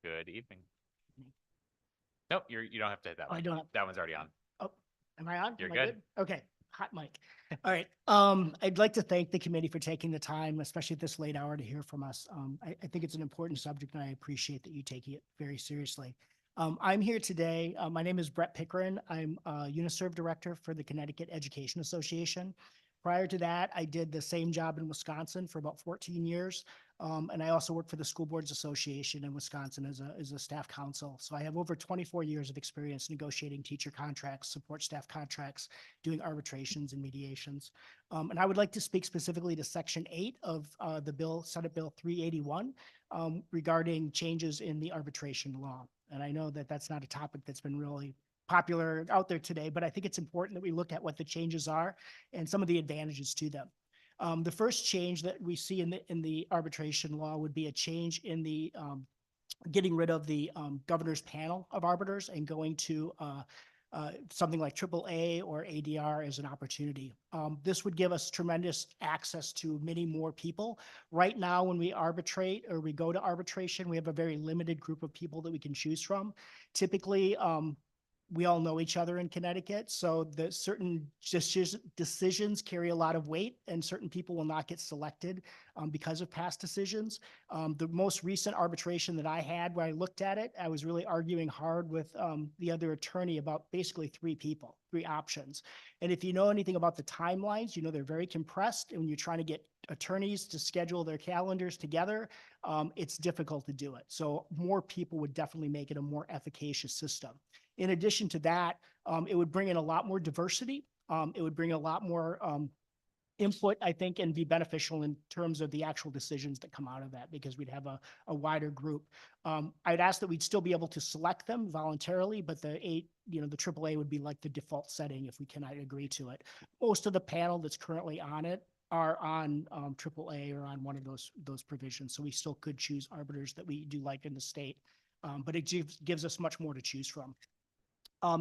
Good evening. Nope, you don't have to hit that Oh, I one. don't have- That one's already on. Oh, am I on? You're Am I good. Okay, hot mic. All right. I'd like to thank the committee for taking the time, especially at this late hour, to hear from us. I think it's an important subject, and I appreciate that you take it very seriously. I'm here today. My name is Brett Pickering. I'm UNISERV Director for the Connecticut Education Association. Prior to that, I did the same job in Wisconsin for about 14 years. And I also work for the School Boards Association in Wisconsin as a staff counsel. So I have over 24 years of experience negotiating teacher contracts, support staff contracts, doing arbitrations and mediations. And I would like to speak specifically to Section 8 of the bill, Senate Bill 381, regarding changes in the arbitration law. And I know that that's not a topic that's been really popular out there today, but I think it's important that we look at what the changes are and some of the advantages to them. The first change that we see in the arbitration law would be a change in the getting rid of the governor's panel of arbiters and going to something like AAA or ADR as an opportunity. This would give us tremendous access to many more people. Right now, when we arbitrate or we go to arbitration, we have a very limited group of people that we can choose from. Typically, we all know each other in Connecticut, so the certain decisions carry a lot of weight, and certain people will not get selected because of past decisions. The most recent arbitration that I had, where I looked at it, I was really arguing hard with the other attorney about basically three options. And if you know anything about the timelines, you know they're very compressed, and when you're trying to get attorneys to schedule their calendars together, it's difficult to do it. So more people would definitely make it a more efficacious system. In addition to that, it would bring in a lot more diversity. It would bring a lot more input, I think, and be beneficial in terms of the actual decisions that come out of that, because we'd have a wider group. I'd ask that we'd still be able to select them voluntarily, but the AAA would be like the default setting if we cannot agree to it. Most of the panel that's currently on it are on AAA or on one of those provisions. So we still could choose arbiters that we do like in the state, but it gives us much more to choose from.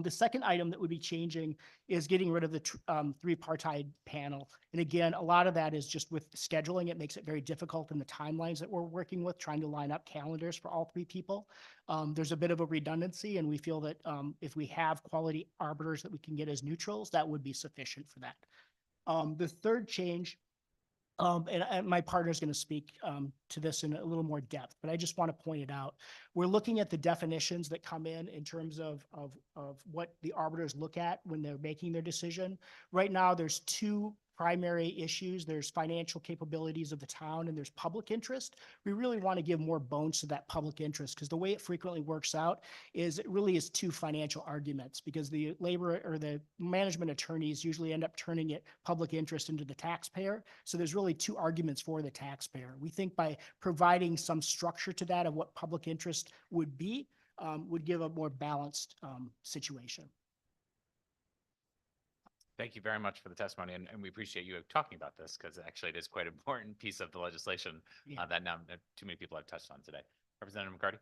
The second item that would be changing is getting rid of the three-party panel. And again, a lot of that is just with scheduling. It makes it very difficult in the timelines that we're working with, trying to line up calendars for all three people. There's a bit of a redundancy, and we feel that if we have quality arbiters that we can get as neutrals, that would be sufficient for that. The third change, and my partner is going to speak to this in a little more depth, but I just want to point it out. We're looking at the definitions that come in terms of what the arbiters look at when they're making their decision. Right now, there's two primary issues. There's financial capabilities of the town, and there's public interest. We really want to give more bones to that public interest, because the way it frequently works out is it really is two financial arguments, because the labor or the management attorneys usually end up turning it public interest into the taxpayer. So there's really two arguments for the taxpayer. We think by providing some structure to that of what public interest would be, would give a more balanced situation. Thank you very much for the testimony, and we appreciate you talking about this, because actually it is quite an important piece of the legislation that now too many people have touched on today. Representative McCarty.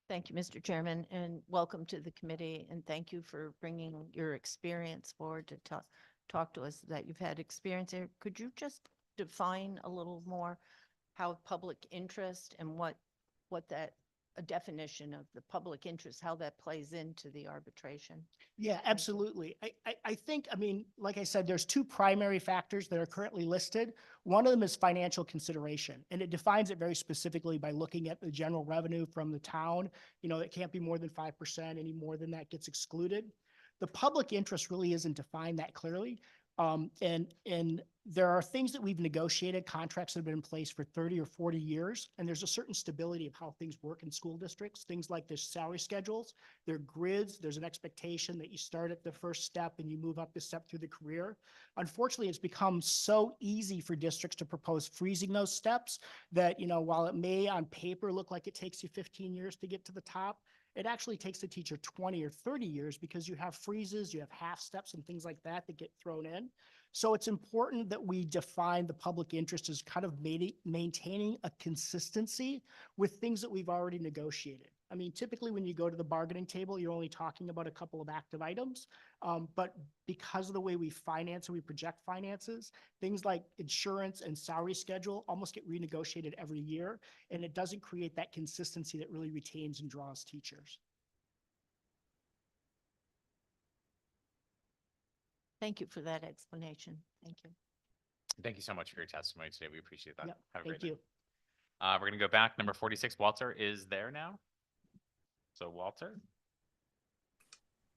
Thank you, Mr. Chairman, and welcome to the committee, and thank you for bringing your experience forward to talk to us, that you've had experience there. Could you just define a little more how public interest and what that a definition of the public interest, how that plays into the arbitration. Yeah, absolutely. I think, I mean, like I said, there's two primary factors that are currently listed. One of them is financial consideration, and it defines it very specifically by looking at the general revenue from the town. You know, it can't be more than 5%. Any more than that gets excluded. The public interest really isn't defined that clearly. And there are things that we've negotiated, contracts that have been in place for 30 or 40 years, and there's a certain stability of how things work in school districts. Things like there's salary schedules, there are grids, there's an expectation that you start at the first step and you move up the step through the career. Unfortunately, it's become so easy for districts to propose freezing those steps that, you know, while it may on paper look like it takes you 15 years to get to the top, it actually takes the teacher 20 or 30 years because you have freezes, you have half steps and things like that that get thrown in. So it's important that we define the public interest as kind of maintaining a consistency with things that we've already negotiated. I mean, typically when you go to the bargaining table, you're only talking about a couple of active items. But because of the way we finance and we project finances, things like insurance and salary schedule almost get renegotiated every year. And it doesn't create that consistency that really retains and draws teachers. Thank you for that explanation. Thank you. Thank you so much for your testimony today. We appreciate that. Yep, Have a thank great you. night. We're going to go back. Number 46, Walter is there now. So Walter,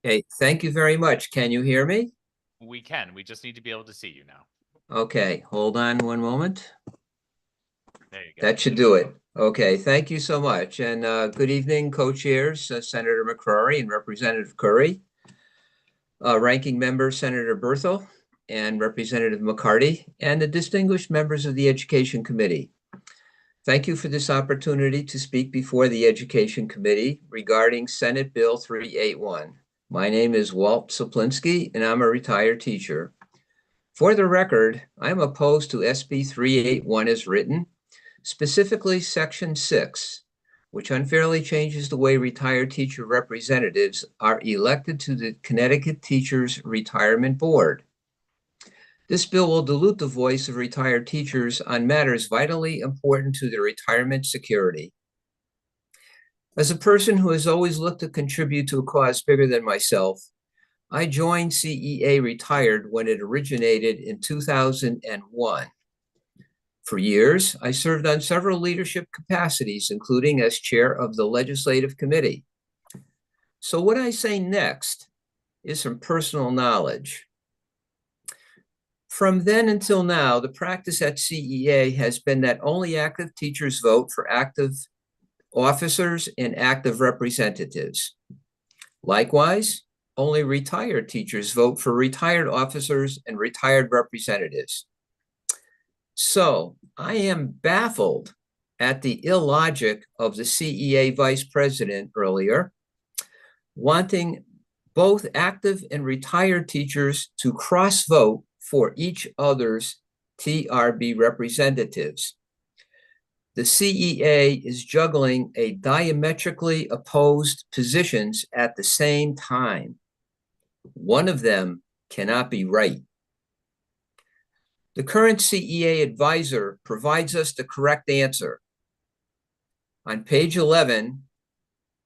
Okay, thank you very much. Can you hear me? we can. We just need to be able to see you now. Okay, hold on one moment. There you go. That should do it. Okay, thank you so much. And good evening, co-chairs, Senator McCrory and Representative Curry, ranking member Senator Berthel and Representative McCarty, and the distinguished members of the Education Committee. Thank you for this opportunity to speak before the Education Committee regarding Senate Bill 381. My name is Walt Saplinski, and I'm a retired teacher. For the record, I'm opposed to SB 381 as written, specifically Section 6, which unfairly changes the way retired teacher representatives are elected to the Connecticut Teachers Retirement Board. This bill will dilute the voice of retired teachers on matters vitally important to their retirement security. As a person who has always looked to contribute to a cause bigger than myself, I joined CEA Retired when it originated in 2001. For years, I served on several leadership capacities, including as chair of the Legislative Committee. So what I say next is from personal knowledge. From then until now, the practice at CEA has been that only active teachers vote for active officers and active representatives. Likewise, only retired teachers vote for retired officers and retired representatives. So I am baffled at the illogic of the CEA vice president earlier, wanting both active and retired teachers to cross-vote for each other's TRB representatives. The CEA is juggling a diametrically opposed positions at the same time. One of them cannot be right. The current CEA advisor provides us the correct answer. On page 11,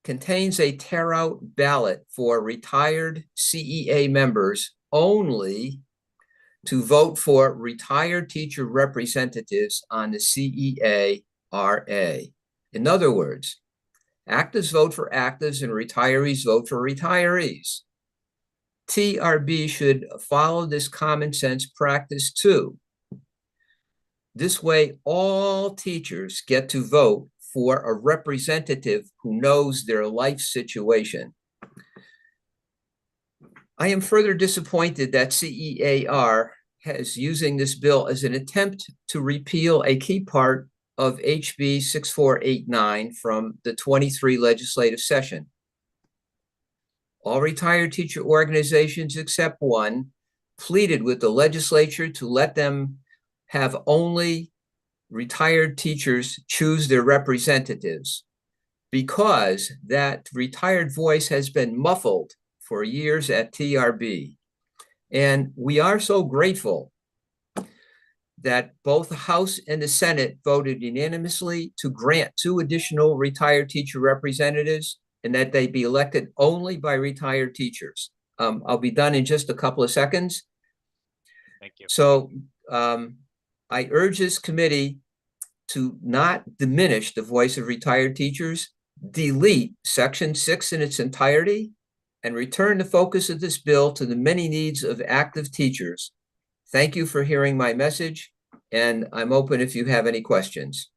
contains a tear-out ballot for retired CEA members only to vote for retired teacher representatives on the CEA-RA. In other words, actives vote for actives and retirees vote for retirees. TRB should follow this common sense practice too. This way, all teachers get to vote for a representative who knows their life situation. I am further disappointed that CEAR is using this bill as an attempt to repeal a key part of HB 6489 from the 23 legislative session. All retired teacher organizations except one pleaded with the legislature to let them have only retired teachers choose their representatives, because that retired voice has been muffled for years at TRB. And we are so grateful that both the House and the Senate voted unanimously to grant 2 additional retired teacher representatives and that they be elected only by retired teachers. I'll be done in just a couple of seconds. Thank you. So I urge this committee to not diminish the voice of retired teachers, delete Section 6 in its entirety, and return the focus of this bill to the many needs of active teachers. Thank you for hearing my message, and I'm open if you have any questions.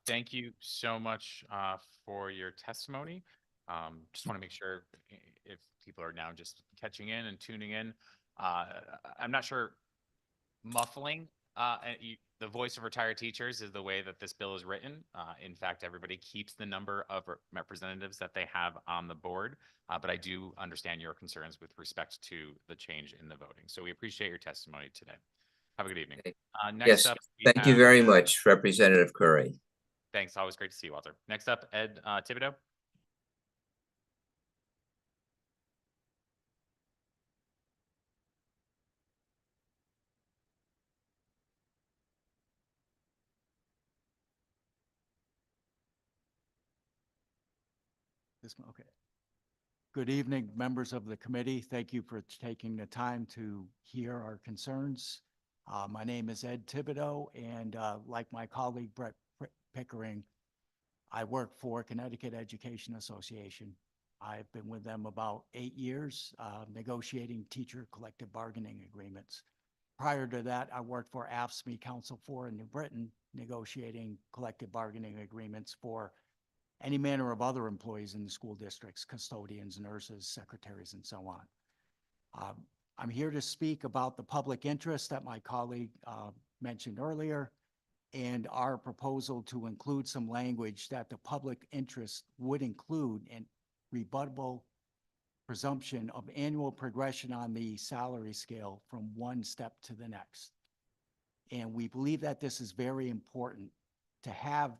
Thank you so much for your testimony. Just want to make sure if people are now just catching in and tuning in. I'm not sure muffling the voice of retired teachers is the way that this bill is written. In fact, everybody keeps the number of representatives that they have on the board, but I do understand your concerns with respect to the change in the voting. So we appreciate your testimony today. Have a good evening. Next Yes, up, we thank you have- very much, Representative Curry. Thanks. Always great to see you, Walter. Next up, Ed Thibodeau. This one, okay. Good evening, members of the committee. Thank you for taking the time to hear our concerns. My name is Ed Thibodeau, and like my colleague Brett Pickering, I work for Connecticut Education Association. I've been with them about 8 years, negotiating teacher collective bargaining agreements. Prior to that, I worked for AFSCME Council 4 in New Britain, negotiating collective bargaining agreements for any manner of other employees in the school districts, custodians, nurses, secretaries, and so on. I'm here to speak about the public interest that my colleague mentioned earlier, and our proposal to include some language that the public interest would include an rebuttable presumption of annual progression on the salary scale from one step to the next. And we believe that this is very important to have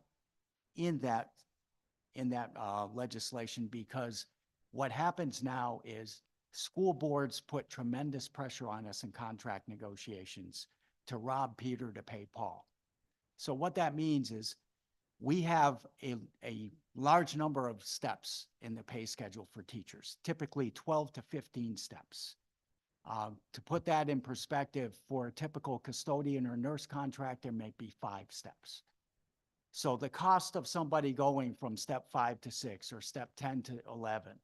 in that legislation, because what happens now is school boards put tremendous pressure on us in contract negotiations to rob Peter to pay Paul. So what that means is we have a large number of steps in the pay schedule for teachers, typically 12 to 15 steps. To put that in perspective, for a typical custodian or nurse contract, there may be 5 steps. So the cost of somebody going from step 5 to 6 or step 10 to 11,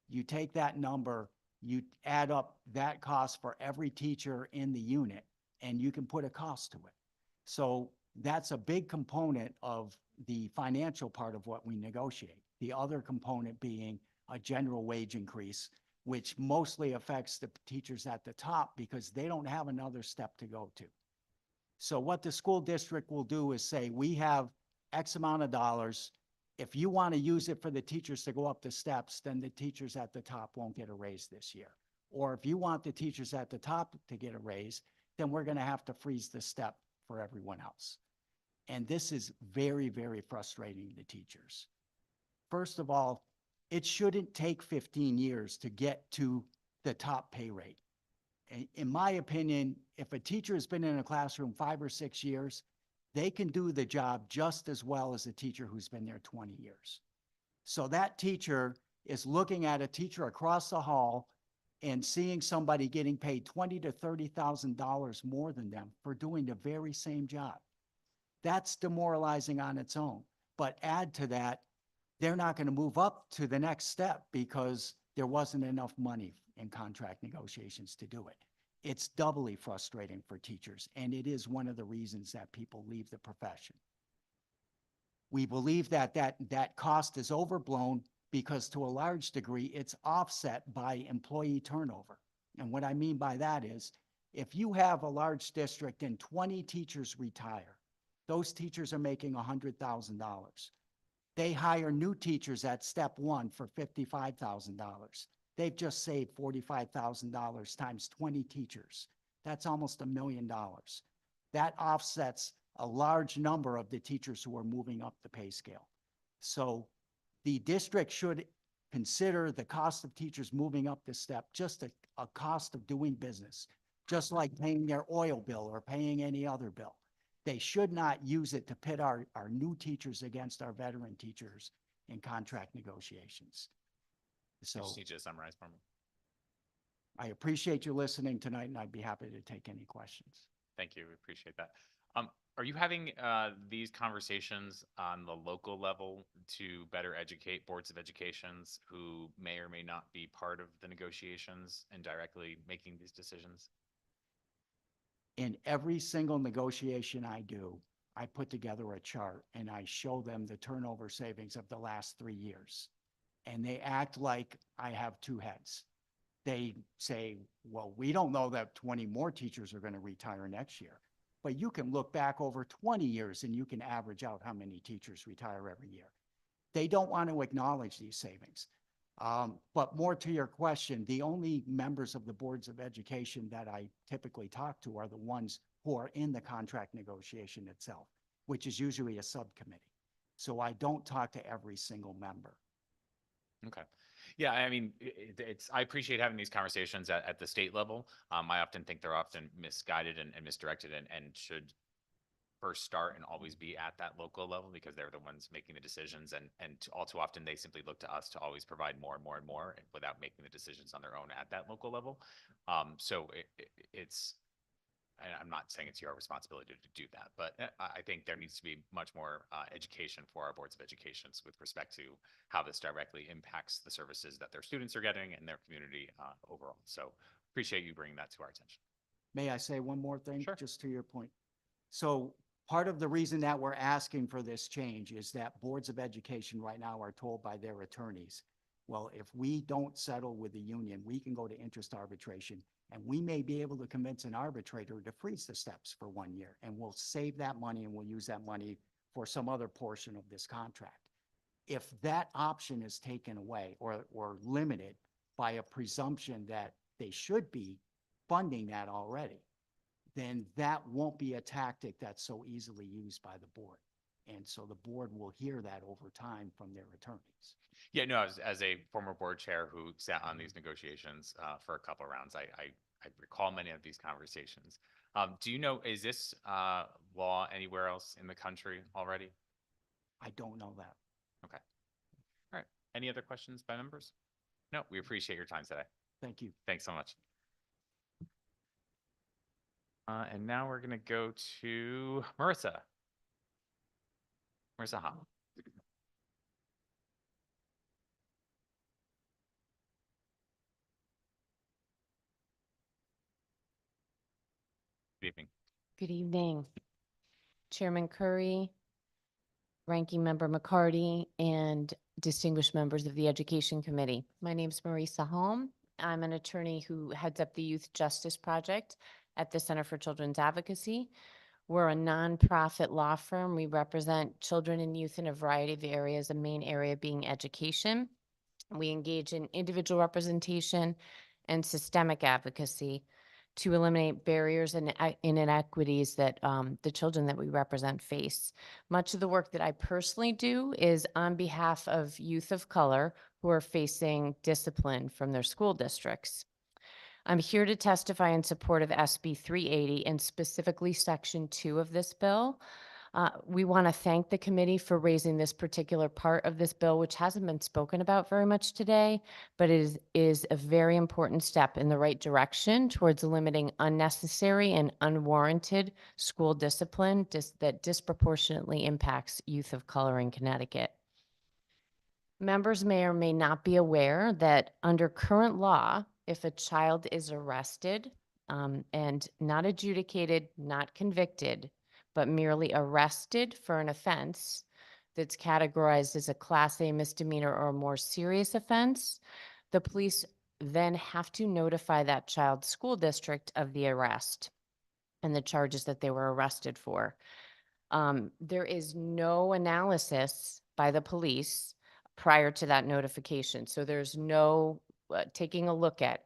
you take that number, you add up that cost for every teacher in the unit, and you can put a cost to it. So that's a big component of the financial part of what we negotiate. The other component being a general wage increase, which mostly affects the teachers at the top because they don't have another step to go to. So what the school district will do is say, we have X amount of dollars. If you want to use it for the teachers to go up the steps, then the teachers at the top won't get a raise this year. Or if you want the teachers at the top to get a raise, then we're going to have to freeze the step for everyone else. And this is very, very frustrating to teachers. First of all, it shouldn't take 15 years to get to the top pay rate. In my opinion, if a teacher has been in a classroom 5 or 6 years, they can do the job just as well as a teacher who's been there 20 years. So that teacher is looking at a teacher across the hall and seeing somebody getting paid $20,000 to $30,000 more than them for doing the very same job. That's demoralizing on its own. But add to that, they're not going to move up to the next step because there wasn't enough money in contract negotiations to do it. It's doubly frustrating for teachers, and it is one of the reasons that people leave the profession. We believe that that cost is overblown because to a large degree, it's offset by employee turnover. And what I mean by that is, if you have a large district and 20 teachers retire, those teachers are making $100,000. They hire new teachers at step 1 for $55,000. They've just saved $45,000 times 20 teachers. That's almost $1 million. That offsets a large number of the teachers who are moving up the pay scale. So the district should consider the cost of teachers moving up the step just a cost of doing business, just like paying their oil bill or paying any other bill. They should not use it to pit our new teachers against our veteran teachers in contract negotiations. I So just need you to summarize for me. I appreciate you listening tonight, and I'd be happy to take any questions. Thank you. We appreciate that. Are you having these conversations on the local level to better educate boards of educations who may or may not be part of the negotiations and directly making these decisions? In every single negotiation I do, I put together a chart and I show them the turnover savings of the last 3 years. And they act like I have two heads. They say, well, we don't know that 20 more teachers are going to retire next year. But you can look back over 20 years and you can average out how many teachers retire every year. They don't want to acknowledge these savings. But more to your question, the only members of the boards of education that I typically talk to are the ones who are in the contract negotiation itself, which is usually a subcommittee. So I don't talk to every single member. Okay. Yeah, I mean, I appreciate having these conversations at the state level. I often think they're often misguided and misdirected and should first start and always be at that local level because they're the ones making the decisions. And all too often, they simply look to us to always provide more and more and more without making the decisions on their own at that local level. So it's, and I'm not saying it's your responsibility to do that, but I think there needs to be much more education for our boards of educations with respect to how this directly impacts the services that their students are getting and their community overall. So appreciate you bringing that to our attention. May I say one more thing? Sure. Just to your point. So part of the reason that we're asking for this change is that boards of education right now are told by their attorneys, well, if we don't settle with the union, we can go to interest arbitration. And we may be able to convince an arbitrator to freeze the steps for 1 year, and we'll save that money and we'll use that money for some other portion of this contract. If that option is taken away or limited by a presumption that they should be funding that already, then that won't be a tactic that's so easily used by the board. And so the board will hear that over time from their attorneys. Yeah, no, as a former board chair who sat on these negotiations for a couple of rounds, I recall many of these conversations. Do you know, is this law anywhere else in the country already? I don't know that. Okay. All right. Any other questions by members? No, we appreciate your time today. Thank you. Thanks so much. And now we're going to go to Marissa. Marissa Ha. Good evening. Good evening, Chairman Curry, Ranking Member McCarty, and distinguished members of the Education Committee. My name is Marisa Holm. I'm an attorney who heads up the Youth Justice Project at the Center for Children's Advocacy. We're a nonprofit law firm. We represent children and youth in a variety of areas, the main area being education. We engage in individual representation and systemic advocacy to eliminate barriers and inequities that the children that we represent face. Much of the work that I personally do is on behalf of youth of color who are facing discipline from their school districts. I'm here to testify in support of SB 380 and specifically Section 2 of this bill. We want to thank the committee for raising this particular part of this bill, which hasn't been spoken about very much today, but it is a very important step in the right direction towards limiting unnecessary and unwarranted school discipline that disproportionately impacts youth of color in Connecticut. Members may or may not be aware that under current law, if a child is arrested and not adjudicated, not convicted, but merely arrested for an offense that's categorized as a Class A misdemeanor or a more serious offense, the police then have to notify that child's school district of the arrest and the charges that they were arrested for. There is no analysis by the police prior to that notification. So there's no taking a look at,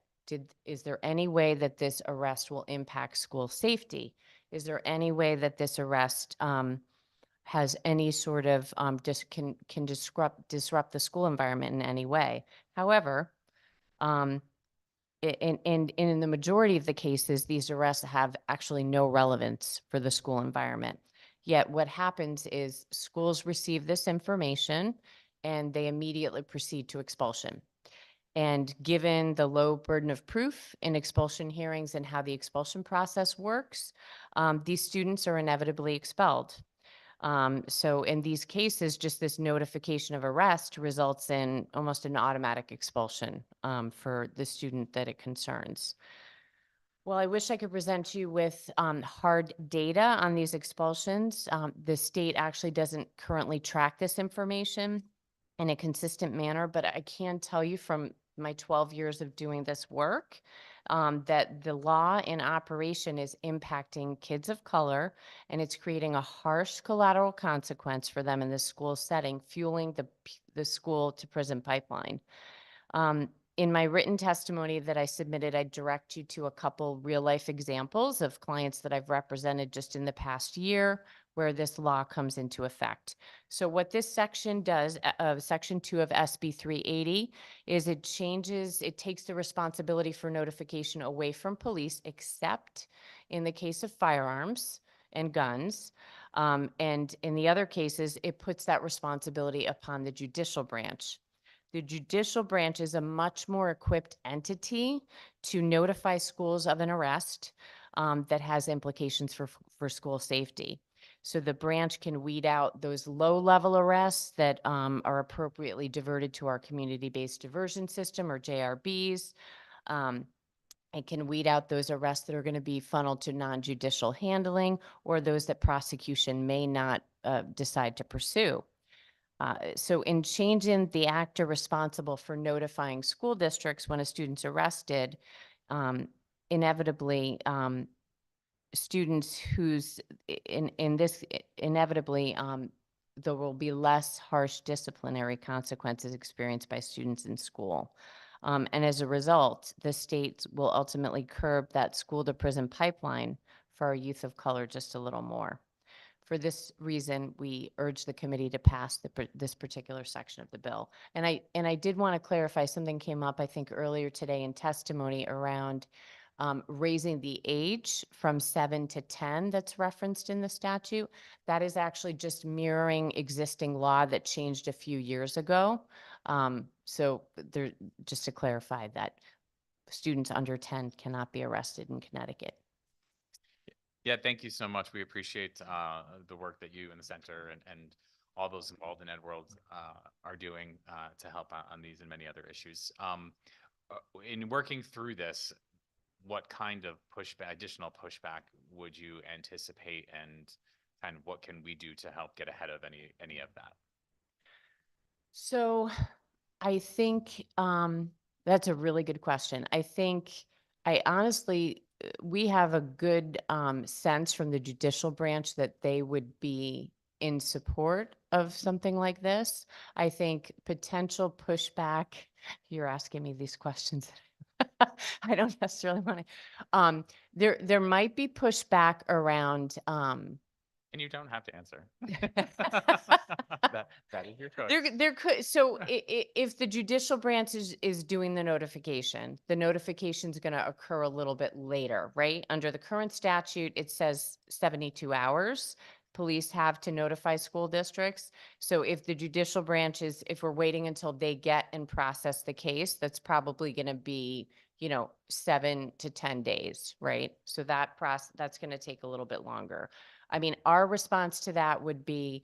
is there any way that this arrest will impact school safety? Is there any way that this arrest has any sort of can disrupt the school environment in any way? However, and in the majority of the cases, these arrests have actually no relevance for the school environment. Yet what happens is schools receive this information and they immediately proceed to expulsion. And given the low burden of proof in expulsion hearings and how the expulsion process works, these students are inevitably expelled. So in these cases, just this notification of arrest results in almost an automatic expulsion for the student that it concerns. Well, I wish I could present you with hard data on these expulsions. The state actually doesn't currently track this information in a consistent manner, but I can tell you from my 12 years of doing this work that the law in operation is impacting kids of color, and it's creating a harsh collateral consequence for them in the school setting, fueling the school to prison pipeline. In my written testimony that I submitted, I direct you to a couple real life examples of clients that I've represented just in the past year where this law comes into effect. So what this section does, Section 2 of SB 380, is it takes the responsibility for notification away from police, except in the case of firearms and guns. And in the other cases, it puts that responsibility upon the judicial branch. The judicial branch is a much more equipped entity to notify schools of an arrest that has implications for school safety. So the branch can weed out those low-level arrests that are appropriately diverted to our community-based diversion system, or JRBs. It can weed out those arrests that are going to be funneled to non-judicial handling, or those that prosecution may not decide to pursue. So in changing the actor responsible for notifying school districts when a student's arrested, inevitably students who's inevitably there will be less harsh disciplinary consequences experienced by students in school. And as a result, the state will ultimately curb that school to prison pipeline for our youth of color just a little more. For this reason, we urge the committee to pass this particular section of the bill. And I did want to clarify, something came up, I think, earlier today in testimony around raising the age from 7 to 10 that's referenced in the statute. That is actually just mirroring existing law that changed a few years ago. So there, just to clarify that students under 10 cannot be arrested in Connecticut. Yeah, thank you so much. We appreciate the work that you and the center and all those involved in EdWorld are doing to help out on these and many other issues. In working through this, what kind of additional pushback would you anticipate, and kind of what can we do to help get ahead of any of that? So I think that's a really good question. I honestly, we have a good sense from the judicial branch that they would be in support of something like this. I think potential pushback, you're asking me these questions. I don't necessarily want to, there might be pushback around, and you don't have to answer. That is your choice. There could, so if the judicial branch is doing the notification is going to occur a little bit later, right? Under the current statute, it says 72 hours. Police have to notify school districts. So if the judicial branch if we're waiting until they get and process the case, that's probably going to be, 7 to 10 days, right? So that's going to take a little bit longer. I mean, our response to that would be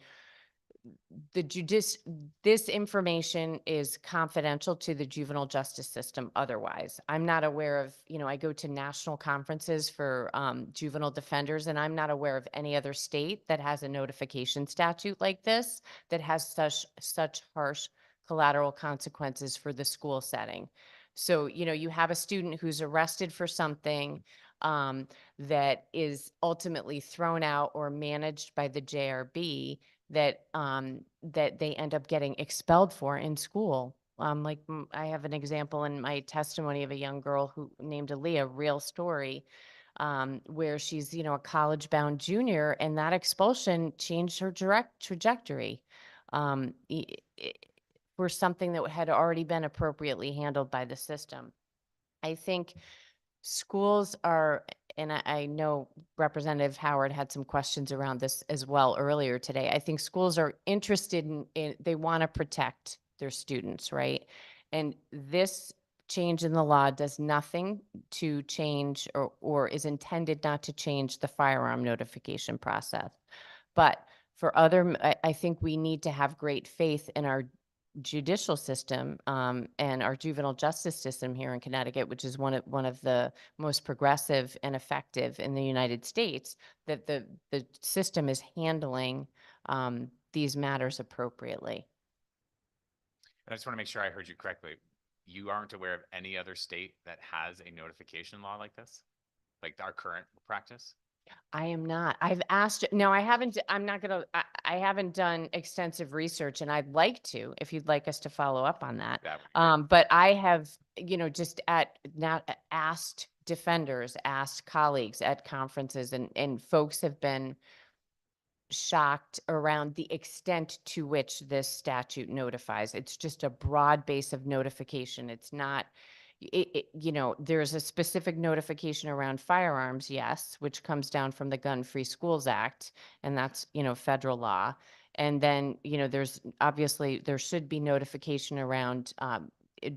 this information is confidential to the juvenile justice system otherwise. I'm not aware of, I go to national conferences for juvenile defenders, and I'm not aware of any other state that has a notification statute like this that has such harsh collateral consequences for the school setting. So, you have a student who's arrested for something that is ultimately thrown out or managed by the JRB that they end up getting expelled for in school. I have an example in my testimony of a young girl who named Aaliyah, real story, where she's, a college-bound junior, and that expulsion changed her direct trajectory for something that had already been appropriately handled by the system. I think schools are, and I know Representative Howard had some questions around this as well earlier today. I think schools are interested in they want to protect their students, right? And this change in the law does nothing to change or is intended not to change the firearm notification process. But for other, I think we need to have great faith in our judicial system and our juvenile justice system here in Connecticut, which is one of the most progressive and effective in the United States, that the system is handling these matters appropriately. And I just want to make sure I heard you correctly. You aren't aware of any other state that has a notification law like this, like our current practice? I am not. I've asked, no, I haven't, I'm not gonna, I haven't done extensive research, and I'd like to, if you'd like us to follow up on that. But I have, just asked defenders, asked colleagues at conferences, and folks have been shocked around the extent to which this statute notifies. It's just a broad base of notification. It's not, there's a specific notification around firearms, yes, which comes down from the Gun-Free Schools Act, and that's, federal law. And then, there's obviously, there should be notification around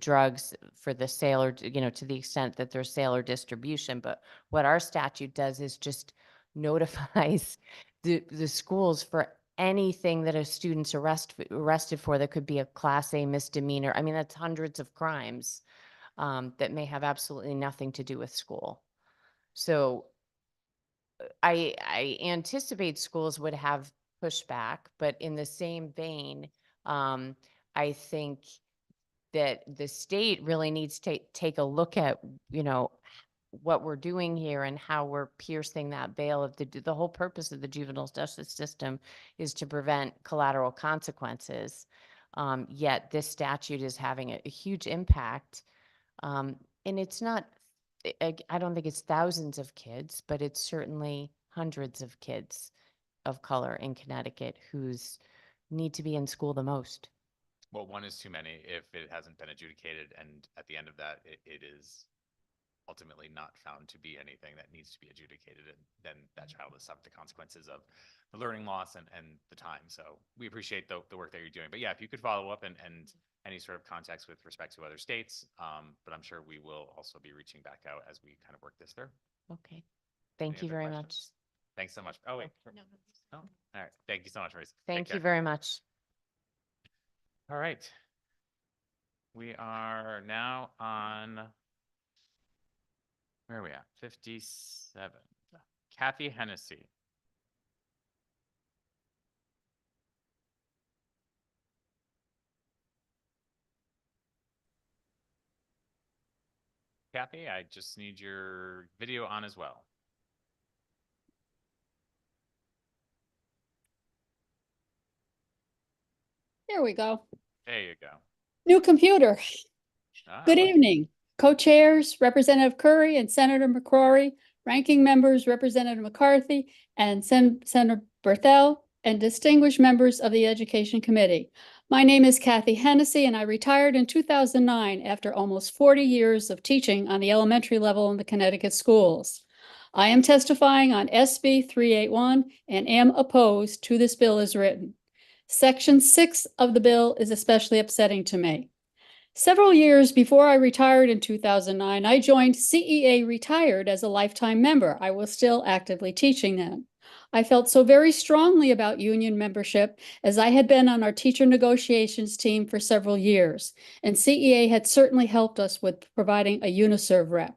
drugs for the sale or, to the extent that there's sale or distribution. But what our statute does is just notifies the schools for anything that a student's arrested for that could be a Class A misdemeanor. I mean, that's hundreds of crimes that may have absolutely nothing to do with school. So I anticipate schools would have pushback, but in the same vein, I think that the state really needs to take a look at, what we're doing here and how we're piercing that veil of the whole purpose of the juvenile justice system is to prevent collateral consequences. Yet this statute is having a huge impact. And it's not, I don't think it's thousands of kids, but it's certainly hundreds of kids of color in Connecticut who's need to be in school the most. Well, one is too many if it hasn't been adjudicated, and at the end of that, it is ultimately not found to be anything that needs to be adjudicated, and then that child is subject to consequences of the learning loss and the time. So we appreciate the work that you're doing. But yeah, if you could follow up and any sort of context with respect to other states, but I'm sure we will also be reaching back out as we kind of work this through. Okay. Thank you very much. Thanks so much. Oh, wait. Oh, all right. Thank you so much, Maurice. Thank you very much. All right. We are now on, where are we at? 57. Kathy Hennessy. Kathy, I just need your video on as well. There we go. There you go. New computer. Good look. evening, co-chairs, Representative Curry and Senator McCrory, ranking members, Representative McCarthy and Senator Berthel, and distinguished members of the Education Committee. My name is Kathy Hennessy, and I retired in 2009 after almost 40 years of teaching on the elementary level in the Connecticut schools. I am testifying on SB 381 and am opposed to this bill as written. Section 6 of the bill is especially upsetting to me. Several years before I retired in 2009, I joined CEA Retired as a lifetime member. I was still actively teaching then. I felt so very strongly about union membership as I had been on our teacher negotiations team for several years, and CEA had certainly helped us with providing a UniServe rep.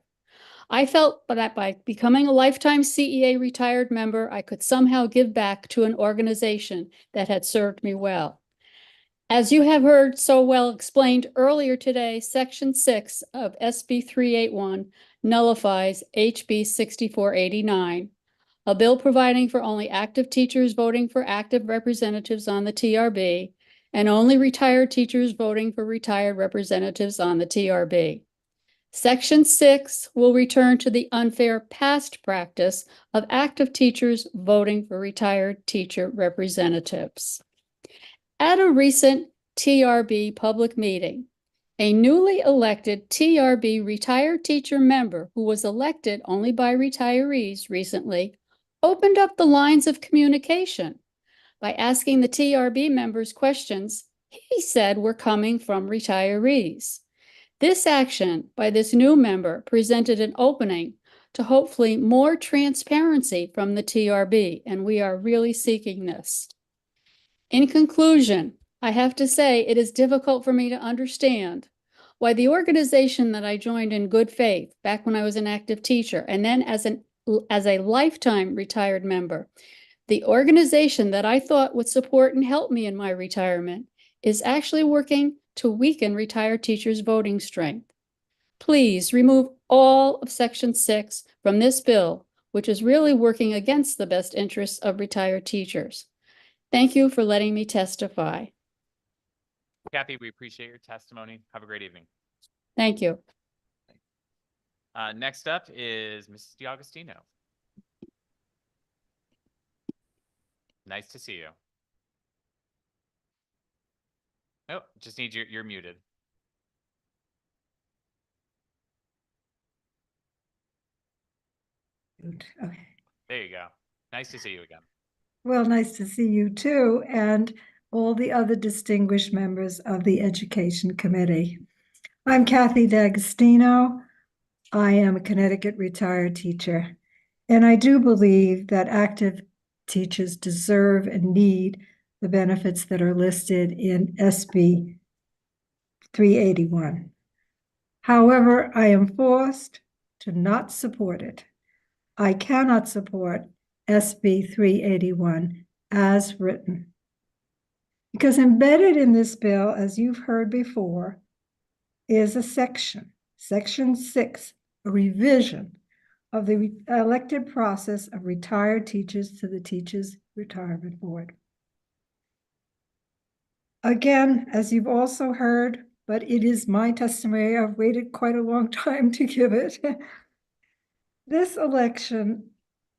I felt that by becoming a lifetime CEA Retired member, I could somehow give back to an organization that had served me well. As you have heard so well explained earlier today, Section 6 of SB 381 nullifies HB 6489, a bill providing for only active teachers voting for active representatives on the TRB, and only retired teachers voting for retired representatives on the TRB. Section 6 will return to the unfair past practice of active teachers voting for retired teacher representatives. At a recent TRB public meeting, A newly elected TRB retired teacher member who was elected only by retirees recently opened up the lines of communication by asking the TRB members questions he said were coming from retirees. This action by this new member presented an opening to hopefully more transparency from the TRB, and we are really seeking this. In conclusion, I have to say it is difficult for me to understand why the organization that I joined in good faith back when I was an active teacher and then as a lifetime retired member, the organization that I thought would support and help me in my retirement is actually working to weaken retired teachers' voting strength. Please remove all of Section 6 from this bill, which is really working against the best interests of retired teachers. Thank you for letting me testify. Kathy, we appreciate your testimony. Have a great evening. Thank you. Next up is Mrs. DiAgostino. Nice to see you. Oh, just need you're muted. Okay. There you go. Nice to see you again. Well, nice to see you too, and all the other distinguished members of the Education Committee. I'm Kathy D'Agostino. I am a Connecticut retired teacher, and I do believe that active teachers deserve and need the benefits that are listed in SB 381. However, I am forced to not support it. I cannot support SB 381 as written. Because embedded in this bill, as you've heard before, is a section 6, a revision of the elected process of retired teachers to the Teachers Retirement Board. Again, as you've also heard, but it is my testimony, I've waited quite a long time to give it. This election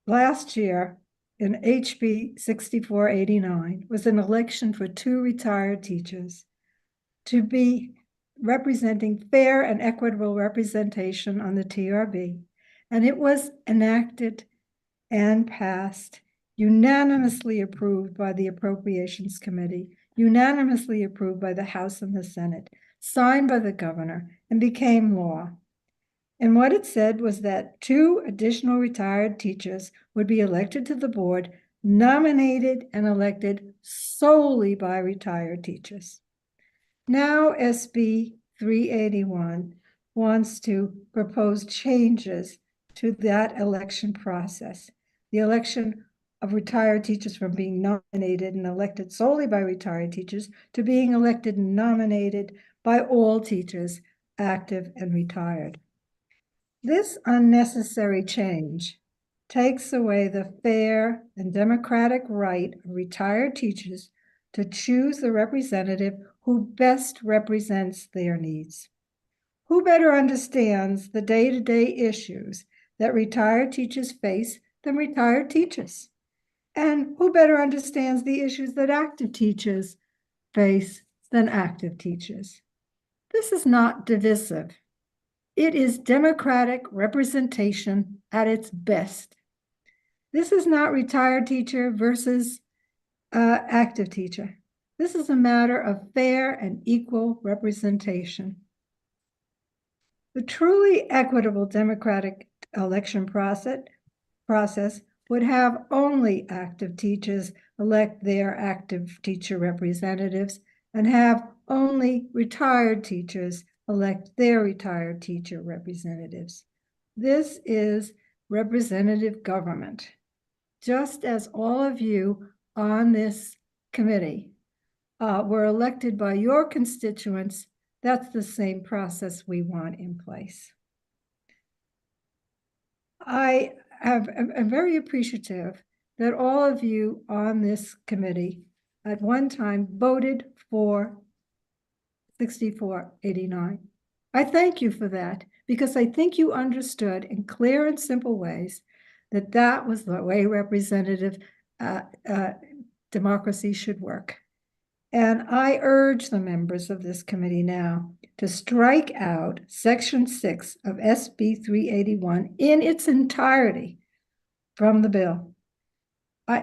last year in HB 6489 was an election for 2 retired teachers to be representing fair and equitable representation on the TRB. And it was enacted and passed, unanimously approved by the Appropriations Committee, unanimously approved by the House and the Senate, signed by the governor, and became law. And what it said was that 2 additional retired teachers would be elected to the board, nominated and elected solely by retired teachers. Now SB 381 wants to propose changes to that election process. The election of retired teachers from being nominated and elected solely by retired teachers to being elected and nominated by all teachers, active and retired. This unnecessary change takes away the fair and democratic right of retired teachers to choose the representative who best represents their needs. Who better understands the day-to-day issues that retired teachers face than retired teachers? And who better understands the issues that active teachers face than active teachers? This is not divisive. It is democratic representation at its best. This is not retired teacher versus active teacher. This is a matter of fair and equal representation. The truly equitable democratic election process would have only active teachers elect their active teacher representatives and have only retired teachers elect their retired teacher representatives. This is representative government. Just as all of you on this committee were elected by your constituents, that's the same process we want in place. I'm very appreciative that all of you on this committee at one time voted for 6489. I thank you for that because I think you understood in clear and simple ways that that was the way representative democracy should work. And I urge the members of this committee now to strike out Section 6 of SB 381 in its entirety from the bill.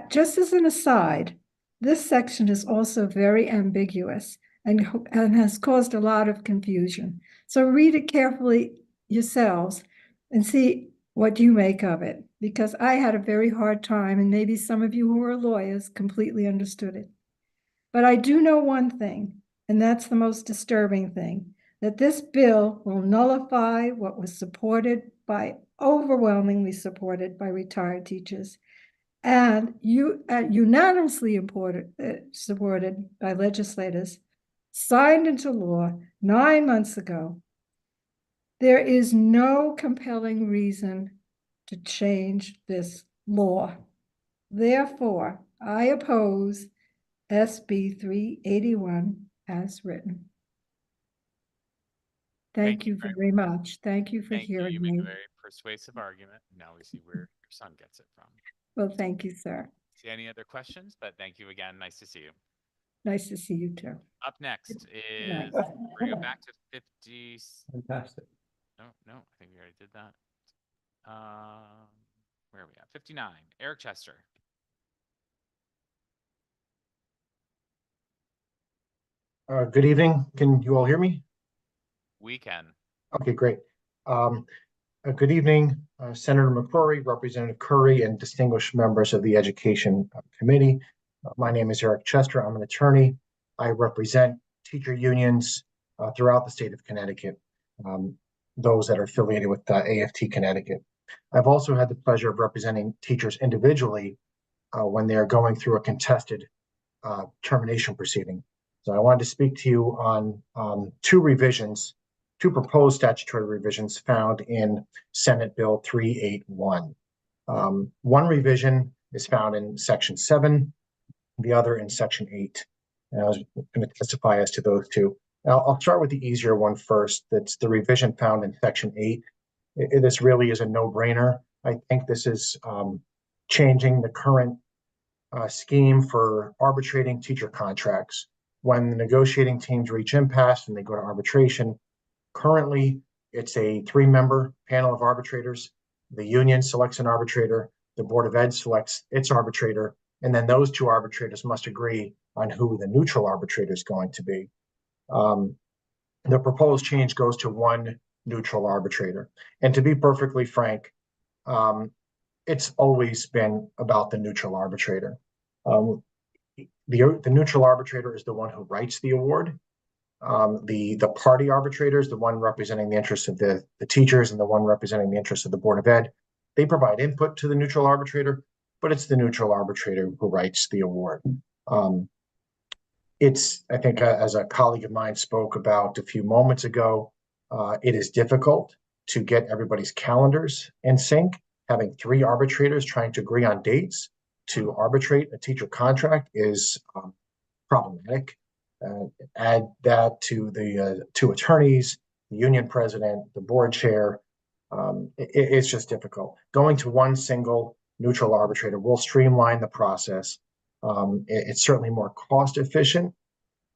Just as an aside, this section is also very ambiguous and has caused a lot of confusion. So read it carefully yourselves and see what you make of it, because I had a very hard time, and maybe some of you who are lawyers completely understood it. But I do know one thing, and that's the most disturbing thing, that this bill will nullify what was overwhelmingly supported by retired teachers, and unanimously supported by legislators, signed into law 9 months ago. There is no compelling reason to change this law. Therefore, I oppose SB 381 as written. Thank you very much. Thank you for Thank you. hearing You make me. a very persuasive argument. Now we see where your son gets it from. Well, thank you, sir. See any other questions? But thank you again. Nice to see you. Nice to see you too. Up next night. is, we're going back to 50. Fantastic. No, I think we already did that. Where are we at? 59, Eric Chester. Good evening. Can you all hear me? We can. Okay, great. Good evening, Senator McCrory, Representative Curry, and distinguished members of the Education Committee. My name is Eric Chester. I'm an attorney. I represent teacher unions throughout the state of Connecticut, those that are affiliated with AFT Connecticut. I've also had the pleasure of representing teachers individually when they are going through a contested termination proceeding. So I wanted to speak to you on two proposed statutory revisions found in Senate Bill 381. One revision is found in Section 7, the other in Section 8. And I was going to testify as to those two. Now, I'll start with the easier one first. That's the revision found in Section 8. This really is a no-brainer. I think this is changing the current scheme for arbitrating teacher contracts. When the negotiating teams reach impasse and they go to arbitration, currently it's a 3-member panel of arbitrators. The union selects an arbitrator, the Board of Ed selects its arbitrator, and then those 2 arbitrators must agree on who the neutral arbitrator is going to be. The proposed change goes to 1 neutral arbitrator. And to be perfectly frank, it's always been about the neutral arbitrator. The neutral arbitrator is the one who writes the award. The party arbitrator is the one representing the interests of the teachers and the one representing the interests of the Board of Ed. They provide input to the neutral arbitrator, but it's the neutral arbitrator who writes the award. I think as a colleague of mine spoke about a few moments ago, it is difficult to get everybody's calendars in sync. Having 3 arbitrators trying to agree on dates to arbitrate a teacher contract is problematic. Add that to the 2 attorneys, the union president, the board chair. It's just difficult. Going to 1 single neutral arbitrator will streamline the process. It's certainly more cost efficient.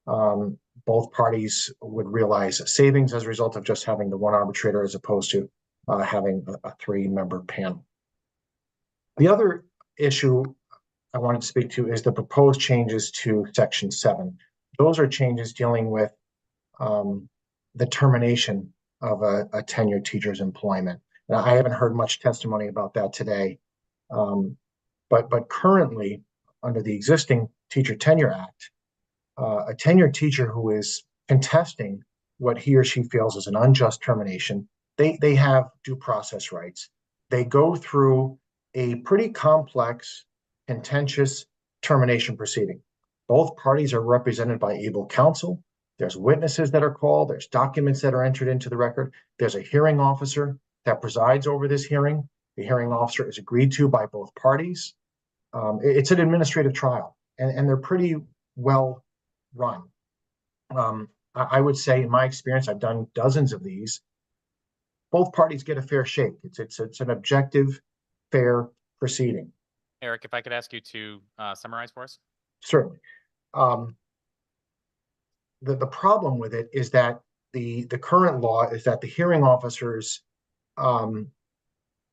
Both parties would realize savings as a result of just having the 1 arbitrator as opposed to having a 3-member panel. The other issue I wanted to speak to is the proposed changes to Section 7. Those are changes dealing with the termination of a tenured teacher's employment. Now, I haven't heard much testimony about that today, but currently, under the existing Teacher Tenure Act, a tenured teacher who is contesting what he or she feels is an unjust termination, they have due process rights. They go through a pretty complex, contentious termination proceeding. Both parties are represented by able counsel. There's witnesses that are called. There's documents that are entered into the record. There's a hearing officer that presides over this hearing. The hearing officer is agreed to by both parties. It's an administrative trial, and they're pretty well run. I would say, in my experience, I've done dozens of these. Both parties get a fair shake. It's an objective, fair proceeding. Eric, if I could ask you to summarize for us. Certainly. the problem with it is that the current law is that the hearing officer's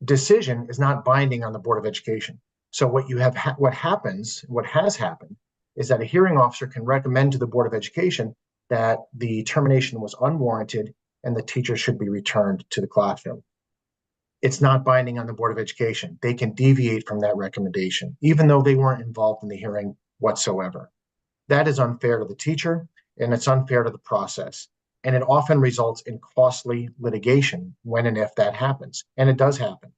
decision is not binding on the Board of Education. So what you have, what has happened is that a hearing officer can recommend to the Board of Education that the termination was unwarranted and the teacher should be returned to the classroom. It's not binding on the Board of Education. They can deviate from that recommendation, even though they weren't involved in the hearing whatsoever. That is unfair to the teacher, and it's unfair to the process. And it often results in costly litigation when and if that happens. And it does happen.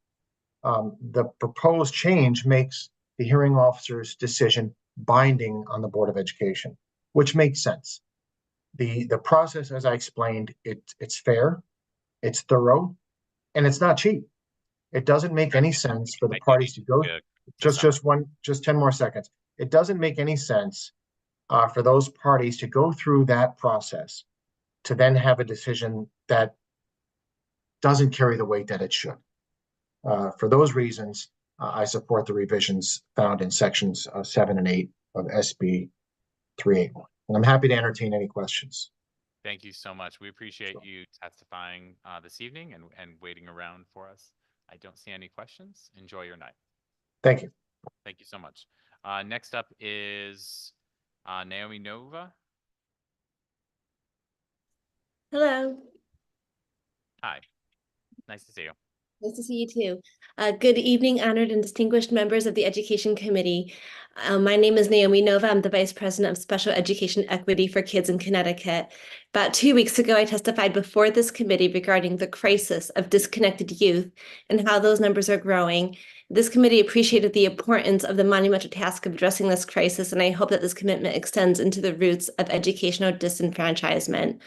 The proposed change makes the hearing officer's decision binding on the Board of Education, which makes sense. The process, as I explained, it's fair, it's thorough, and it's not cheap. It doesn't make any sense for the parties to go, just 10 more seconds. It doesn't make any sense for those parties to go through that process to then have a decision that doesn't carry the weight that it should. For those reasons, I support the revisions found in sections 7 and 8 of SB 381. And I'm happy to entertain any questions. Thank you so much. We appreciate you testifying this evening and waiting around for us. I don't see any questions. Enjoy your night. Thank you. Thank you so much. Next up is Naomi Nova. Hello. Hi. Nice to see you. Nice to see you too. Good evening, honored and distinguished members of the Education Committee. My name is Naomi Nova. I'm the Vice President of Special Education Equity for Kids in Connecticut. About 2 weeks ago, I testified before this committee regarding the crisis of disconnected youth and how those numbers are growing. This committee appreciated the importance of the monumental task of addressing this crisis, and I hope that this commitment extends into the roots of educational disenfranchisement.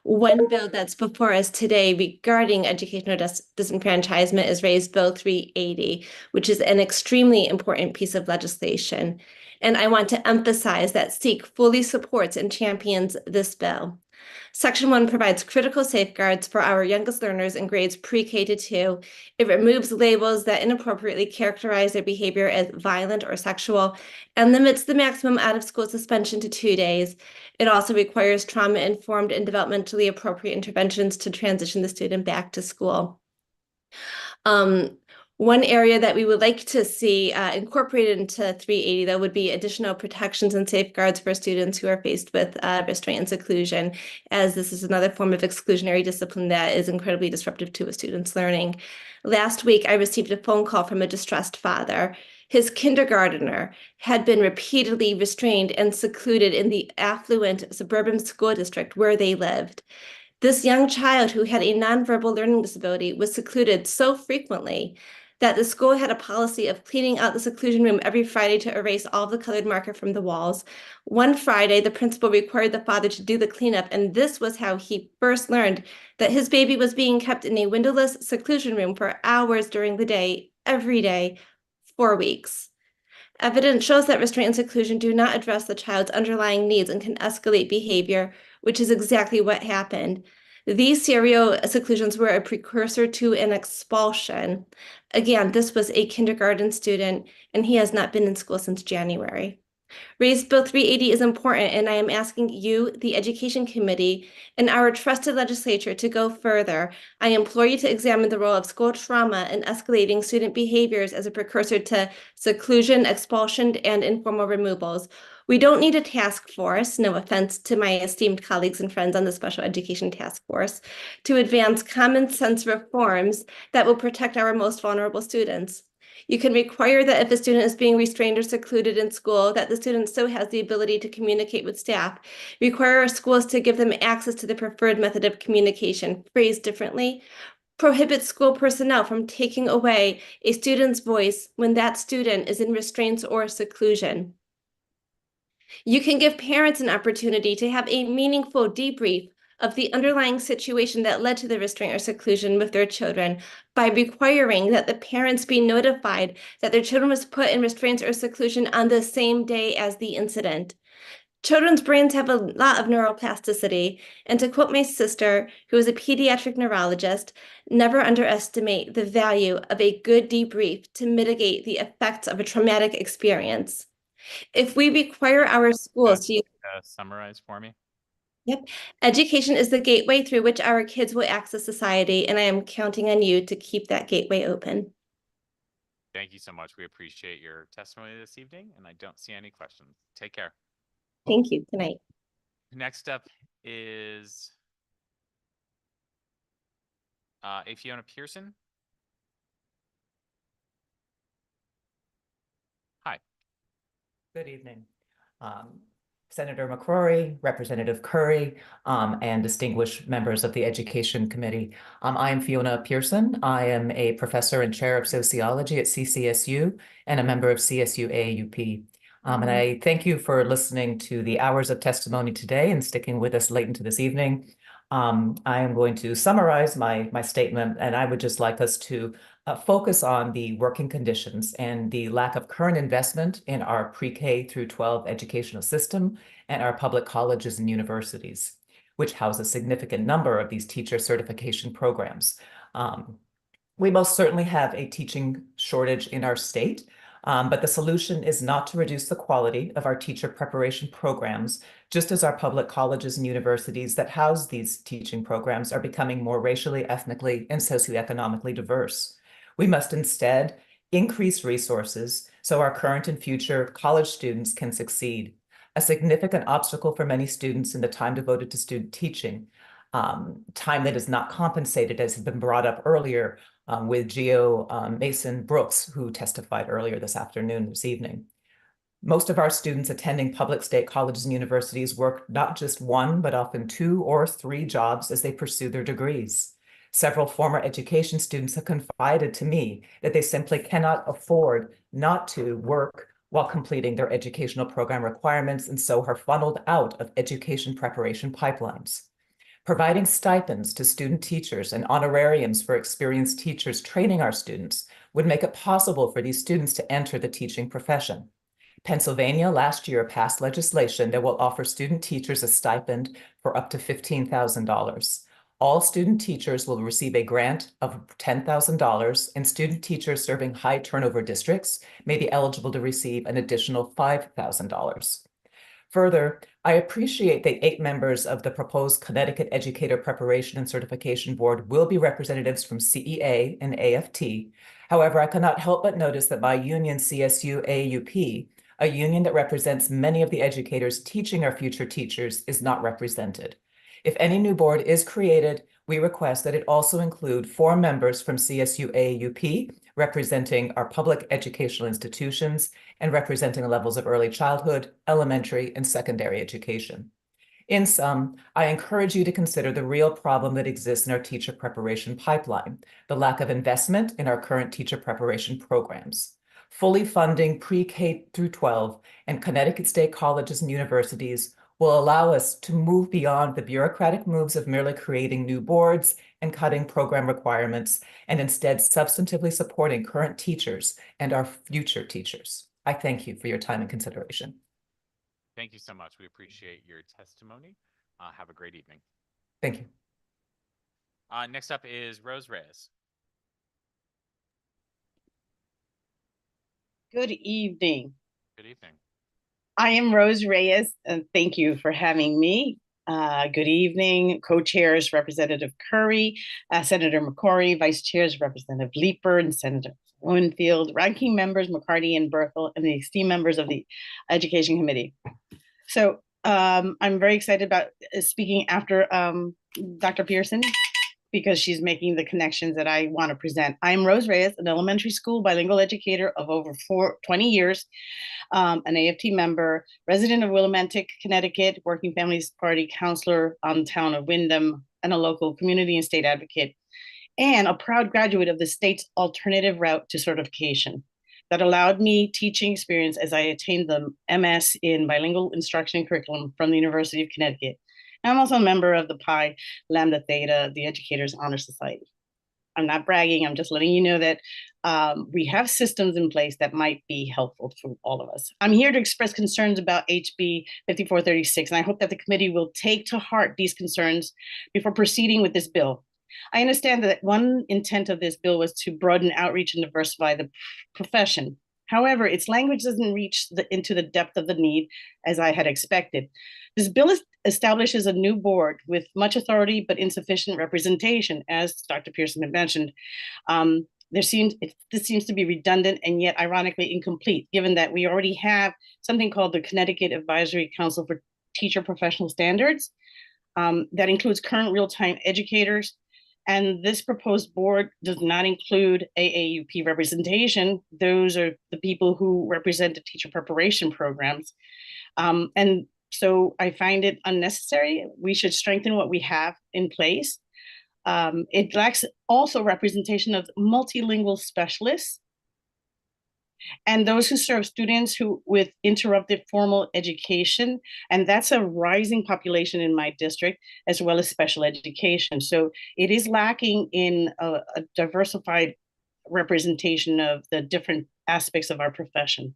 One bill that's before us today regarding educational disenfranchisement is Raise Bill 380, which is an extremely important piece of legislation. And I want to emphasize that SEEK fully supports and champions this bill. Section 1 provides critical safeguards for our youngest learners in grades pre-K to 2. It removes labels that inappropriately characterize their behavior as violent or sexual and limits the maximum out-of-school suspension to 2 days. It also requires trauma-informed and developmentally appropriate interventions to transition the student back to school. One area that we would like to see incorporated into 380, though, would be additional protections and safeguards for students who are faced with restraint and seclusion, as this is another form of exclusionary discipline that is incredibly disruptive to a student's learning. Last week, I received a phone call from a distressed father. His kindergartner had been repeatedly restrained and secluded in the affluent suburban school district where they lived. This young child who had a nonverbal learning disability was secluded so frequently that the school had a policy of cleaning out the seclusion room every Friday to erase all of the colored marker from the walls. One Friday, the principal required the father to do the cleanup, and this was how he first learned that his baby was being kept in a windowless seclusion room for hours during the day, every day, 4 weeks. Evidence shows that restraint and seclusion do not address the child's underlying needs and can escalate behavior, which is exactly what happened. These serial seclusions were a precursor to an expulsion. Again, this was a kindergarten student, and he has not been in school since January. Raise Bill 380 is important, and I am asking you, the Education Committee, and our trusted legislature to go further. I implore you to examine the role of school trauma in escalating student behaviors as a precursor to seclusion, expulsion, and informal removals. We don't need a task force, no offense to my esteemed colleagues and friends on the Special Education Task Force, to advance common sense reforms that will protect our most vulnerable students. You can require that if a student is being restrained or secluded in school, that the student still has the ability to communicate with staff. Require our schools to give them access to the preferred method of communication. Phrased differently, prohibit school personnel from taking away a student's voice when that student is in restraints or seclusion. You can give parents an opportunity to have a meaningful debrief of the underlying situation that led to the restraint or seclusion with their children by requiring that the parents be notified that their children was put in restraints or seclusion on the same day as the incident. Children's brains have a lot of neuroplasticity, and to quote my sister, who is a pediatric neurologist, never underestimate the value of a good debrief to mitigate the effects of a traumatic experience. If we require our schools to summarize for me. Yep. Education is the gateway through which our kids will access society, and I am counting on you to keep that gateway open. Thank you so much. We appreciate your testimony this evening, and I don't see any questions. Take care. Thank you. Good night. Next up is Afiona Pearson. Hi. Good evening. Senator McCrory, Representative Curry, and distinguished members of the Education Committee. I am Fiona Pearson. I am a professor and chair of sociology at CCSU and a member of CSU AAUP. And I thank you for listening to the hours of testimony today and sticking with us late into this evening. I am going to summarize my statement, and I would just like us to focus on the working conditions and the lack of current investment in our pre-K through 12 educational system and our public colleges and universities, which house a significant number of these teacher certification programs. We most certainly have a teaching shortage in our state, but the solution is not to reduce the quality of our teacher preparation programs, just as our public colleges and universities that house these teaching programs are becoming more racially, ethnically, and socioeconomically diverse. We must instead increase resources so our current and future college students can succeed. A significant obstacle for many students in the time devoted to student teaching, time that is not compensated, as has been brought up earlier with Geo Mason Brooks, who testified earlier this evening. Most of our students attending public state colleges and universities work not just one, but often 2 or 3 jobs as they pursue their degrees. Several former education students have confided to me that they simply cannot afford not to work while completing their educational program requirements, and so are funneled out of education preparation pipelines. Providing stipends to student teachers and honorariums for experienced teachers training our students would make it possible for these students to enter the teaching profession. Pennsylvania last year passed legislation that will offer student teachers a stipend for up to $15,000. All student teachers will receive a grant of $10,000, and student teachers serving high turnover districts may be eligible to receive an additional $5,000. Further, I appreciate that 8 members of the proposed Connecticut Educator Preparation and Certification Board will be representatives from CEA and AFT. However, I cannot help but notice that my union, CSU AAUP, a union that represents many of the educators teaching our future teachers, is not represented. If any new board is created, we request that it also include 4 members from CSU AAUP, representing our public educational institutions and representing the levels of early childhood, elementary, and secondary education. In sum, I encourage you to consider the real problem that exists in our teacher preparation pipeline, the lack of investment in our current teacher preparation programs. Fully funding pre-K through 12 and Connecticut State colleges and universities will allow us to move beyond the bureaucratic moves of merely creating new boards and cutting program requirements, and instead substantively supporting current teachers and our future teachers. I thank you for your time and consideration. Thank you so much. We appreciate your testimony. Have a great evening. Thank you. Next up is Rose Reyes. Good evening. Good evening. I am Rose Reyes, and thank you for having me. Good evening, co-chairs Representative Curry, Senator McCrory, vice chairs Representative Leeper and Senator Winfield, ranking members McCarty and Berthel, and the esteemed members of the Education Committee. So I'm very excited about speaking after Dr. Pearson, because she's making the connections that I want to present. I'm Rose Reyes, an elementary school bilingual educator of over 20 years, an AFT member, resident of Willimantic, Connecticut, Working Families Party counselor on the town of Windham, and a local community and state advocate, and a proud graduate of the state's alternative route to certification that allowed me teaching experience as I attained the MS in bilingual instruction curriculum from the University of Connecticut. I'm also a member of the Pi Lambda Theta, the Educators Honor Society. I'm not bragging, I'm just letting you know that we have systems in place that might be helpful for all of us. I'm here to express concerns about HB 5436, and I hope that the committee will take to heart these concerns before proceeding with this bill. I understand that one intent of this bill was to broaden outreach and diversify the profession. However, its language doesn't reach into the depth of the need as I had expected. This bill is establishes a new board with much authority but insufficient representation, as Dr. Pearson had mentioned. This seems to be redundant and yet ironically incomplete, given that we already have something called the Connecticut Advisory Council for Teacher Professional Standards that includes current real-time educators. And this proposed board does not include AAUP representation. Those are the people who represent the teacher preparation programs. And so I find it unnecessary. We should strengthen what we have in place. It lacks also representation of multilingual specialists and those who serve students with interrupted formal education. And that's a rising population in my district, as well as special education. So it is lacking in a diversified representation of the different aspects of our profession.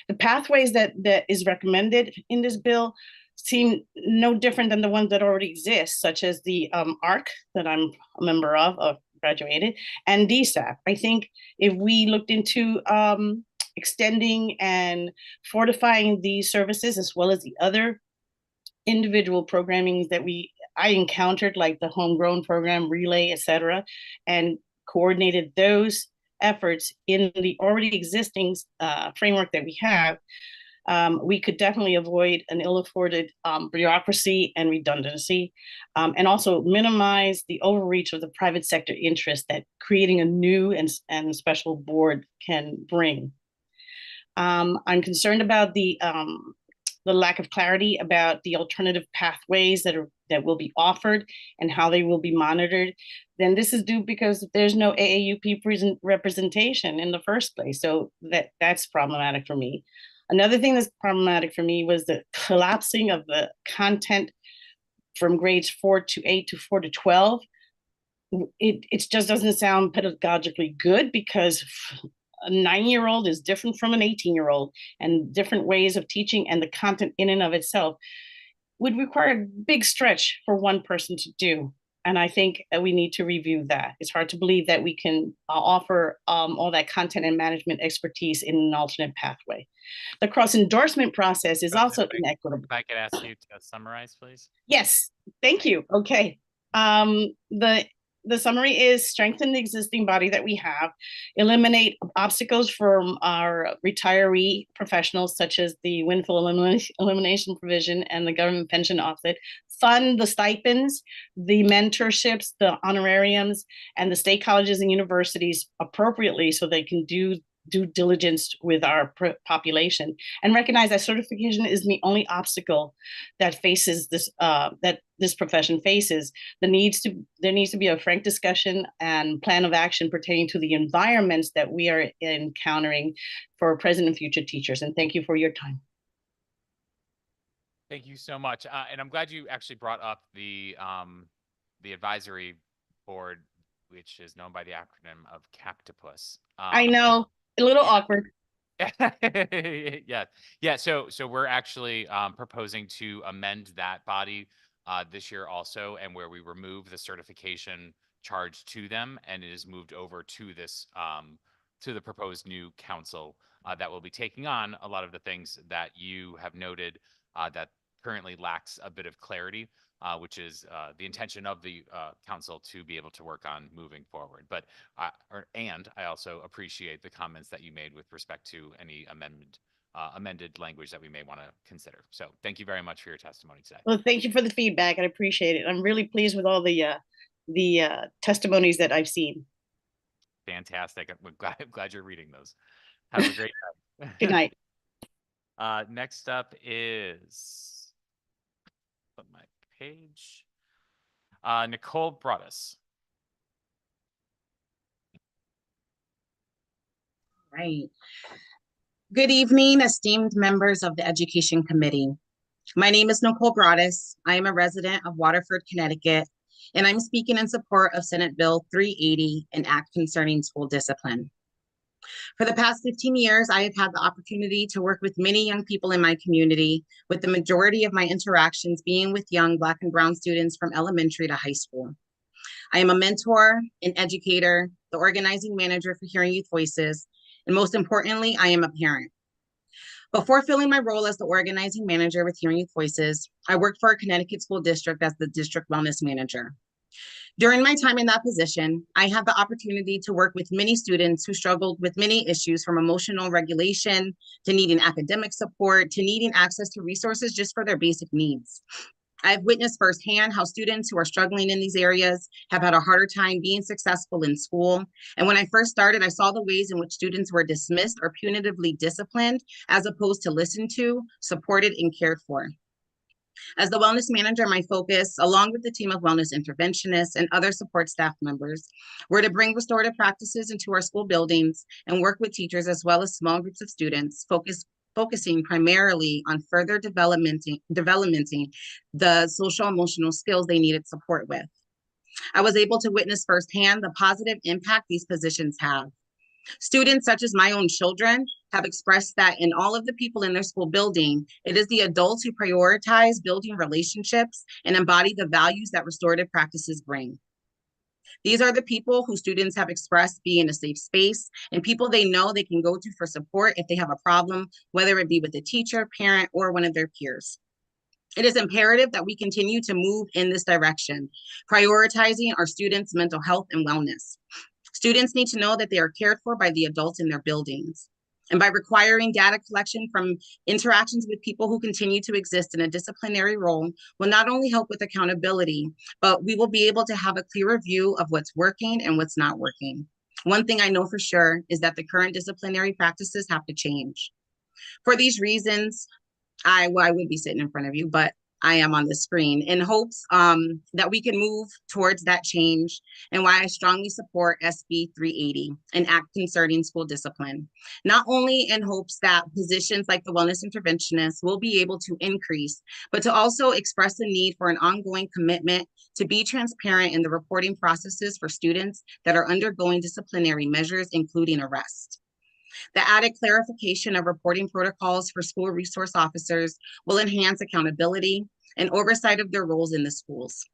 The pathways that is recommended in this bill seem no different than the ones that already exist, such as the ARC that I'm a member of graduated, and DSAP. I think if we looked into extending and fortifying these services, as well as the other individual programming that I encountered, like the homegrown program, Relay, etc., and coordinated those efforts in the already existing framework that we have, we could definitely avoid an ill-afforded bureaucracy and redundancy, and also minimize the overreach of the private sector interest that creating a new and special board can bring. I'm concerned about the lack of clarity about the alternative pathways that will be offered and how they will be monitored. Then this is due because there's no AAUP representation in the first place. So that's problematic for me. Another thing that's problematic for me was the collapsing of the content from grades 4 to 8 to 4 to 12. It just doesn't sound pedagogically good, because a 9-year-old is different from an 18-year-old, and different ways of teaching, and the content in and of itself would require a big stretch for one person to do. And I think we need to review that. It's hard to believe that we can offer all that content and management expertise in an alternate pathway. The cross-endorsement process is also inequitable. If I could ask you to summarize, please. Yes, thank you. Okay. The summary is strengthen the existing body that we have, eliminate obstacles from our retiree professionals, such as the windfall elimination provision and the government pension offset, fund the stipends, the mentorships, the honorariums, and the state colleges and universities appropriately so they can do due diligence with our population, and recognize that certification is the only obstacle that faces this that this profession faces. There needs to be a frank discussion and plan of action pertaining to the environments that we are encountering for present and future teachers. And thank you for your time. Thank you so much. And I'm glad you actually brought up the advisory board, which is known by the acronym of CAPTIPUS. I know. A little awkward. Yeah. So we're actually proposing to amend that body this year also, and where we remove the certification charge to them, and it is moved over to this to the proposed new council that will be taking on a lot of the things that you have noted that currently lacks a bit of clarity, which is the intention of the council to be able to work on moving forward. But and I also appreciate the comments that you made with respect to any amended language that we may want to consider. So thank you very much for your testimony today. Well, thank you for the feedback. I appreciate it. I'm really pleased with all the testimonies that I've seen. Fantastic. I'm glad you're reading those. Have a great night. Good night. Next up is my page. Nicole Broadus. Right. Good evening, esteemed members of the Education Committee. My name is Nicole Broadus. I am a resident of Waterford, Connecticut, and I'm speaking in support of Senate Bill 380, an act concerning school discipline. For the past 15 years, I have had the opportunity to work with many young people in my community, with the majority of my interactions being with young Black and Brown students from elementary to high school. I am a mentor, an educator, the organizing manager for Hearing Youth Voices, and most importantly, I am a parent. Before filling my role as the organizing manager with Hearing Youth Voices, I worked for a Connecticut school district as the district wellness manager. During my time in that position, I had the opportunity to work with many students who struggled with many issues, from emotional regulation to needing academic support to needing access to resources just for their basic needs. I've witnessed firsthand how students who are struggling in these areas have had a harder time being successful in school. And when I first started, I saw the ways in which students were dismissed or punitively disciplined, as opposed to listened to, supported, and cared for. As the wellness manager, my focus, along with the team of wellness interventionists and other support staff members, were to bring restorative practices into our school buildings and work with teachers as well as small groups of students, focusing primarily on further developmenting the social emotional skills they needed support with. I was able to witness firsthand the positive impact these positions have. Students such as my own children have expressed that in all of the people in their school building, it is the adults who prioritize building relationships and embody the values that restorative practices bring. These are the people who students have expressed being a safe space and people they know they can go to for support if they have a problem, whether it be with a teacher, parent, or one of their peers. It is imperative that we continue to move in this direction, prioritizing our students' mental health and wellness. Students need to know that they are cared for by the adults in their buildings. And by requiring data collection from interactions with people who continue to exist in a disciplinary role will not only help with accountability, but we will be able to have a clearer view of what's working and what's not working. One thing I know for sure is that the current disciplinary practices have to change. For these reasons, I would be sitting in front of you, but I am on the screen in hopes that we can move towards that change, and why I strongly support SB 380, an act concerning school discipline, not only in hopes that positions like the wellness interventionist will be able to increase, but to also express the need for an ongoing commitment to be transparent in the reporting processes for students that are undergoing disciplinary measures, including arrest. The added clarification of reporting protocols for school resource officers will enhance accountability and oversight of their roles in the schools.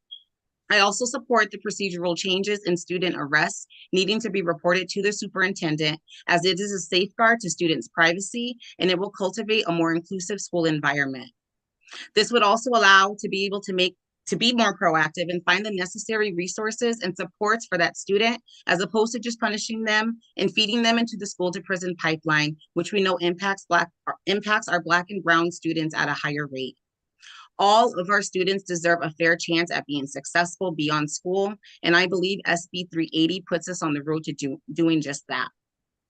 I also support the procedural changes in student arrests needing to be reported to the superintendent, as it is a safeguard to students' privacy and it will cultivate a more inclusive school environment. This would also allow to be able to be more proactive and find the necessary resources and supports for that student, as opposed to just punishing them and feeding them into the school to prison pipeline, which we know impacts our Black and brown students at a higher rate. All of our students deserve a fair chance at being successful beyond school, and I believe SB 380 puts us on the road to doing just that.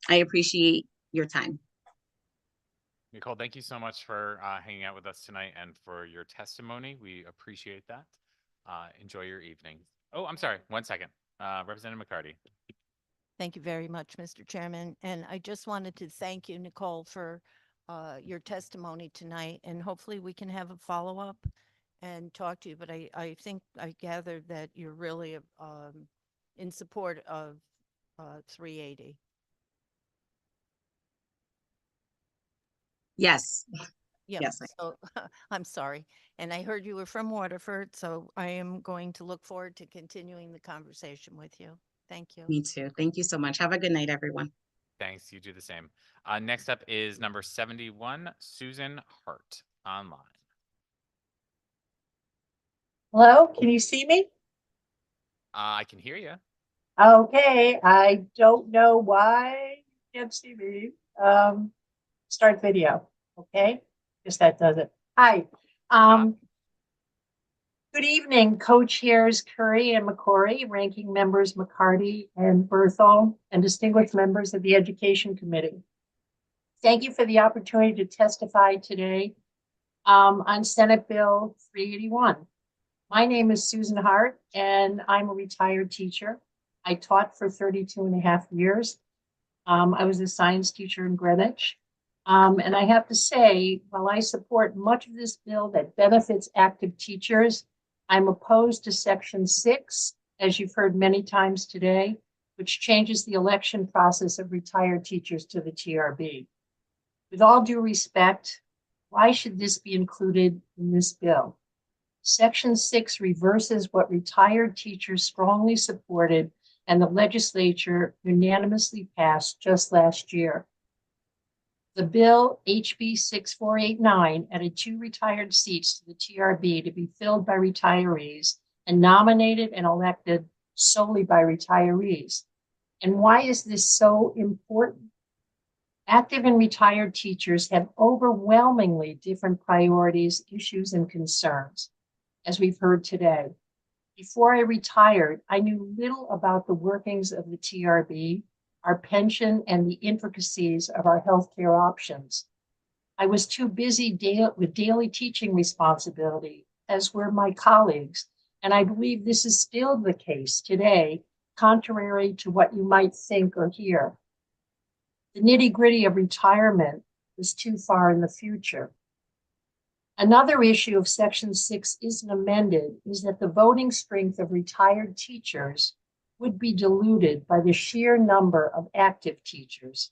I appreciate your time. Nicole, thank you so much for hanging out with us tonight and for your testimony. We appreciate that. Enjoy your evening. Oh, I'm sorry. 1 second. Representative McCarty. Thank you very much, Mr. Chairman. And I just wanted to thank you, Nicole, for your testimony tonight. And hopefully we can have a follow-up and talk to you. But I think I gathered that you're really in support of 380. Yes. Yeah, Yes. so I'm sorry. And I heard you were from Waterford, so I am going to look forward to continuing the conversation with you. Thank you. Me too. Thank you so much. Have a good night, everyone. Thanks. You do the same. Next up is number 71, Susan Hart, online. Hello, can you see me? I can hear you. Okay, I don't know why you can't see me. Start video, okay? Guess that does it. Hi. Good evening, co-chairs Curry and McCrory, ranking members McCarty and Berthel, and distinguished members of the Education Committee. Thank you for the opportunity to testify today on Senate Bill 381. My name is Susan Hart, and I'm a retired teacher. I taught for 32.5 years. I was a science teacher in Greenwich. And I have to say, while I support much of this bill that benefits active teachers, I'm opposed to Section 6, as you've heard many times today, which changes the election process of retired teachers to the TRB. With all due respect, why should this be included in this bill? Section 6 reverses what retired teachers strongly supported and the legislature unanimously passed just last year. The bill HB 6489 added 2 retired seats to the TRB to be filled by retirees and nominated and elected solely by retirees. And why is this so important? Active and retired teachers have overwhelmingly different priorities, issues, and concerns, as we've heard today. Before I retired, I knew little about the workings of the TRB, our pension, and the intricacies of our healthcare options. I was too busy with daily teaching responsibility, as were my colleagues, and I believe this is still the case today, contrary to what you might think or hear. The nitty-gritty of retirement was too far in the future. Another issue if Section 6 isn't amended is that the voting strength of retired teachers would be diluted by the sheer number of active teachers.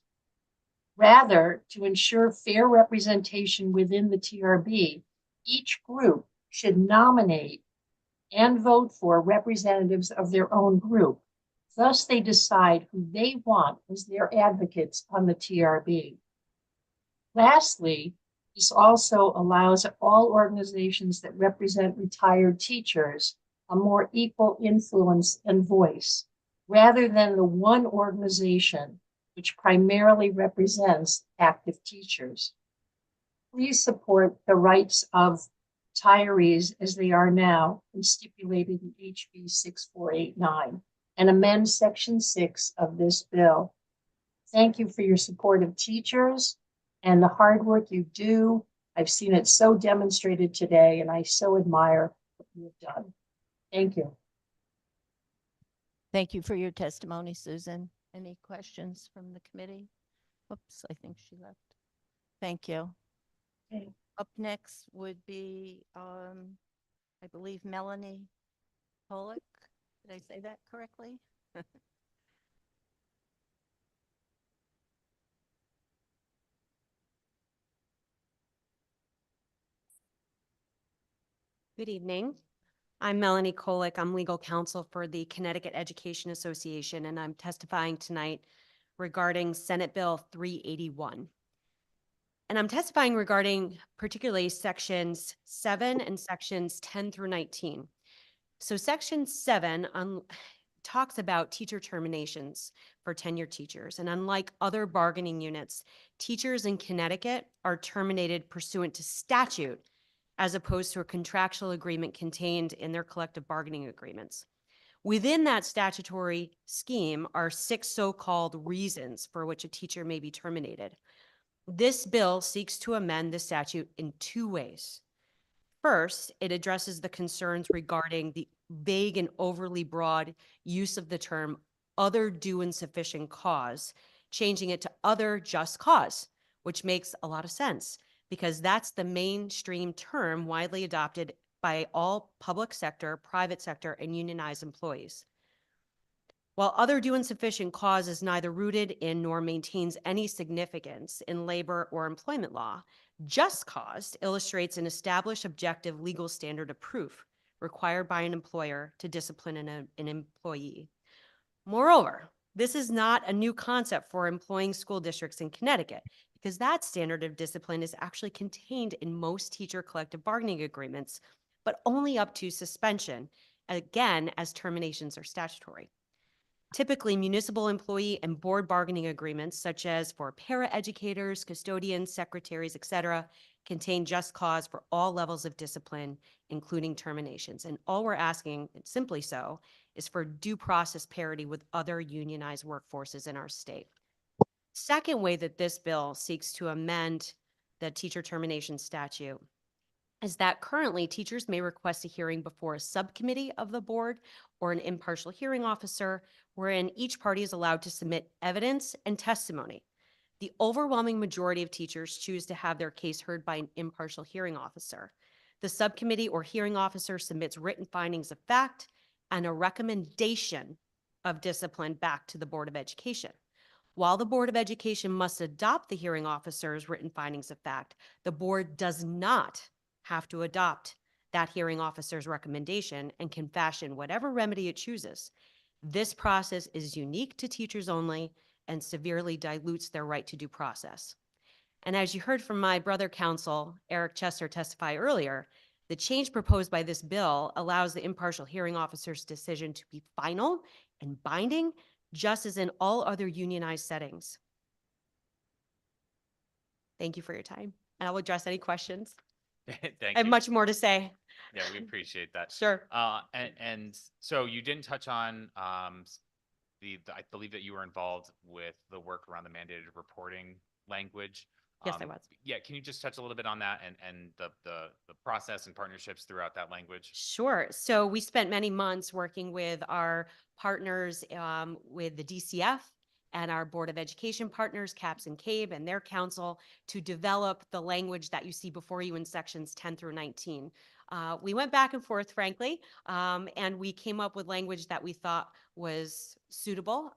Rather, to ensure fair representation within the TRB, each group should nominate and vote for representatives of their own group. Thus, they decide who they want as their advocates on the TRB. Lastly, this also allows all organizations that represent retired teachers a more equal influence and voice, rather than the one organization which primarily represents active teachers. Please support the rights of retirees as they are now and stipulated in HB 6489 and amend Section 6 of this bill. Thank you for your support of teachers and the hard work you do. I've seen it so demonstrated today, and I so admire what you have done. Thank you. Thank you for your testimony, Susan. Any questions from the committee? Oops, I think she left. Thank you. Okay. Up next would be, I believe, Melanie Pollock. Did I say that correctly? Good evening. I'm Melanie Kolick. I'm legal counsel for the Connecticut Education Association, and I'm testifying tonight regarding Senate Bill 381. And I'm testifying regarding particularly sections 7 and sections 10 through 19. So section 7 talks about teacher terminations for tenured teachers. And unlike other bargaining units, teachers in Connecticut are terminated pursuant to statute as opposed to a contractual agreement contained in their collective bargaining agreements. Within that statutory scheme are 6 so-called reasons for which a teacher may be terminated. This bill seeks to amend the statute in 2 ways. First, it addresses the concerns regarding the vague and overly broad use of the term other due and sufficient cause, changing it to other just cause, which makes a lot of sense because that's the mainstream term widely adopted by all public sector, private sector, and unionized employees. While other due and sufficient cause is neither rooted in nor maintains any significance in labor or employment law, just cause illustrates an established objective legal standard of proof required by an employer to discipline an employee. Moreover, this is not a new concept for employing school districts in Connecticut, because that standard of discipline is actually contained in most teacher collective bargaining agreements, but only up to suspension, again, as terminations are statutory. Typically, municipal employee and board bargaining agreements, such as for para-educators, custodians, secretaries, etc., contain just cause for all levels of discipline, including terminations. And all we're asking, simply so, is for due process parity with other unionized workforces in our state. Second way that this bill seeks to amend the teacher termination statute is that currently teachers may request a hearing before a subcommittee of the board or an impartial hearing officer, wherein each party is allowed to submit evidence and testimony. The overwhelming majority of teachers choose to have their case heard by an impartial hearing officer. The subcommittee or hearing officer submits written findings of fact and a recommendation of discipline back to the Board of Education. While the Board of Education must adopt the hearing officer's written findings of fact, the board does not have to adopt that hearing officer's recommendation and can fashion whatever remedy it chooses. This process is unique to teachers only and severely dilutes their right to due process. And as you heard from my brother counsel, Eric Chester, testify earlier, the change proposed by this bill allows the impartial hearing officer's decision to be final and binding, just as in all other unionized settings. Thank you for your time, and I will address any questions. Thank I have you. much more to say. Yeah, we appreciate that. Sure. And so you didn't touch on I believe that you were involved with the work around the mandated reporting language. Yes, I was. Yeah, can you just touch a little bit on that and the process and partnerships throughout that language? Sure. So we spent many months working with our partners with the DCF and our Board of Education partners, CAPS and CABE, and their council to develop the language that you see before you in sections 10 through 19. We went back and forth, frankly, and we came up with language that we thought was suitable.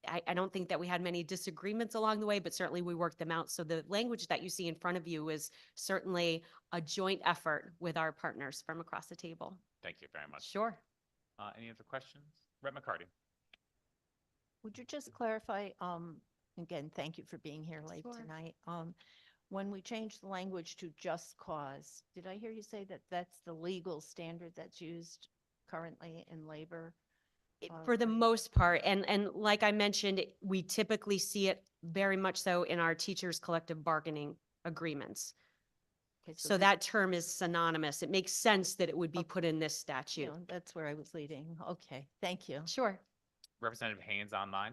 I don't think that we had many disagreements along the way, but certainly we worked them out. So the language that you see in front of you is certainly a joint effort with our partners from across the table. Thank you very much. Sure. Any other questions? Rep. McCarty. Would you just clarify, again, thank you for being here late Sure. tonight. When we changed the language to just cause, did I hear you say that that's the legal standard that's used currently in labor? For the most part, and like I mentioned, we typically see it very much so in our teachers' collective bargaining agreements. Okay, So that term is synonymous. It makes sense that it would be put in this statute. No, that's where I was leading. Okay, thank you. Sure. Representative Haynes online.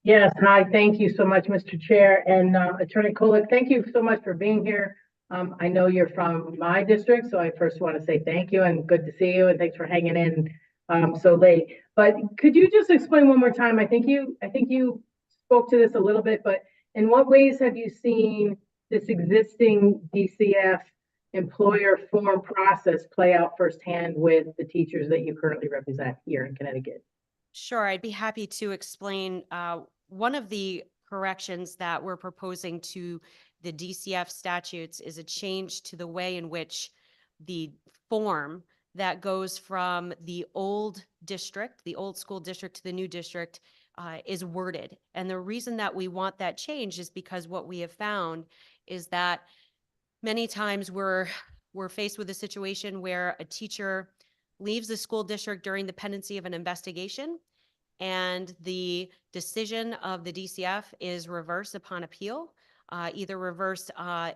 Yes, hi, thank you so much, Mr. Chair, and Attorney Kolick, thank you so much for being here. I know you're from my district, so I first want to say thank you and good to see you, and thanks for hanging in so late. But could you just explain one more time? I think you spoke to this a little bit, but in what ways have you seen this existing DCF employer form process play out firsthand with the teachers that you currently represent here in Connecticut? Sure, I'd be happy to explain. One of the corrections that we're proposing to the DCF statutes is a change to the way in which the form that goes from the old district, the old school district to the new district is worded. And the reason that we want that change is because what we have found is that many times we're faced with a situation where a teacher leaves the school district during the pendency of an investigation, and the decision of the DCF is reversed upon appeal, either reversed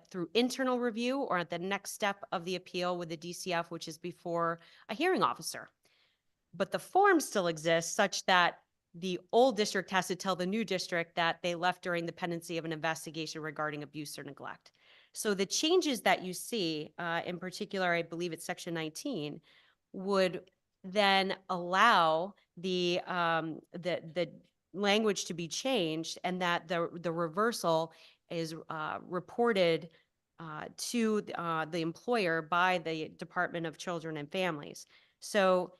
through internal review or at the next step of the appeal with the DCF, which is before a hearing officer. But the form still exists such that the old district has to tell the new district that they left during the pendency of an investigation regarding abuse or neglect. So the changes that you see, in particular, I believe it's section 19, would then allow the language to be changed, and that the reversal is reported to the employer by the Department of Children and Families. So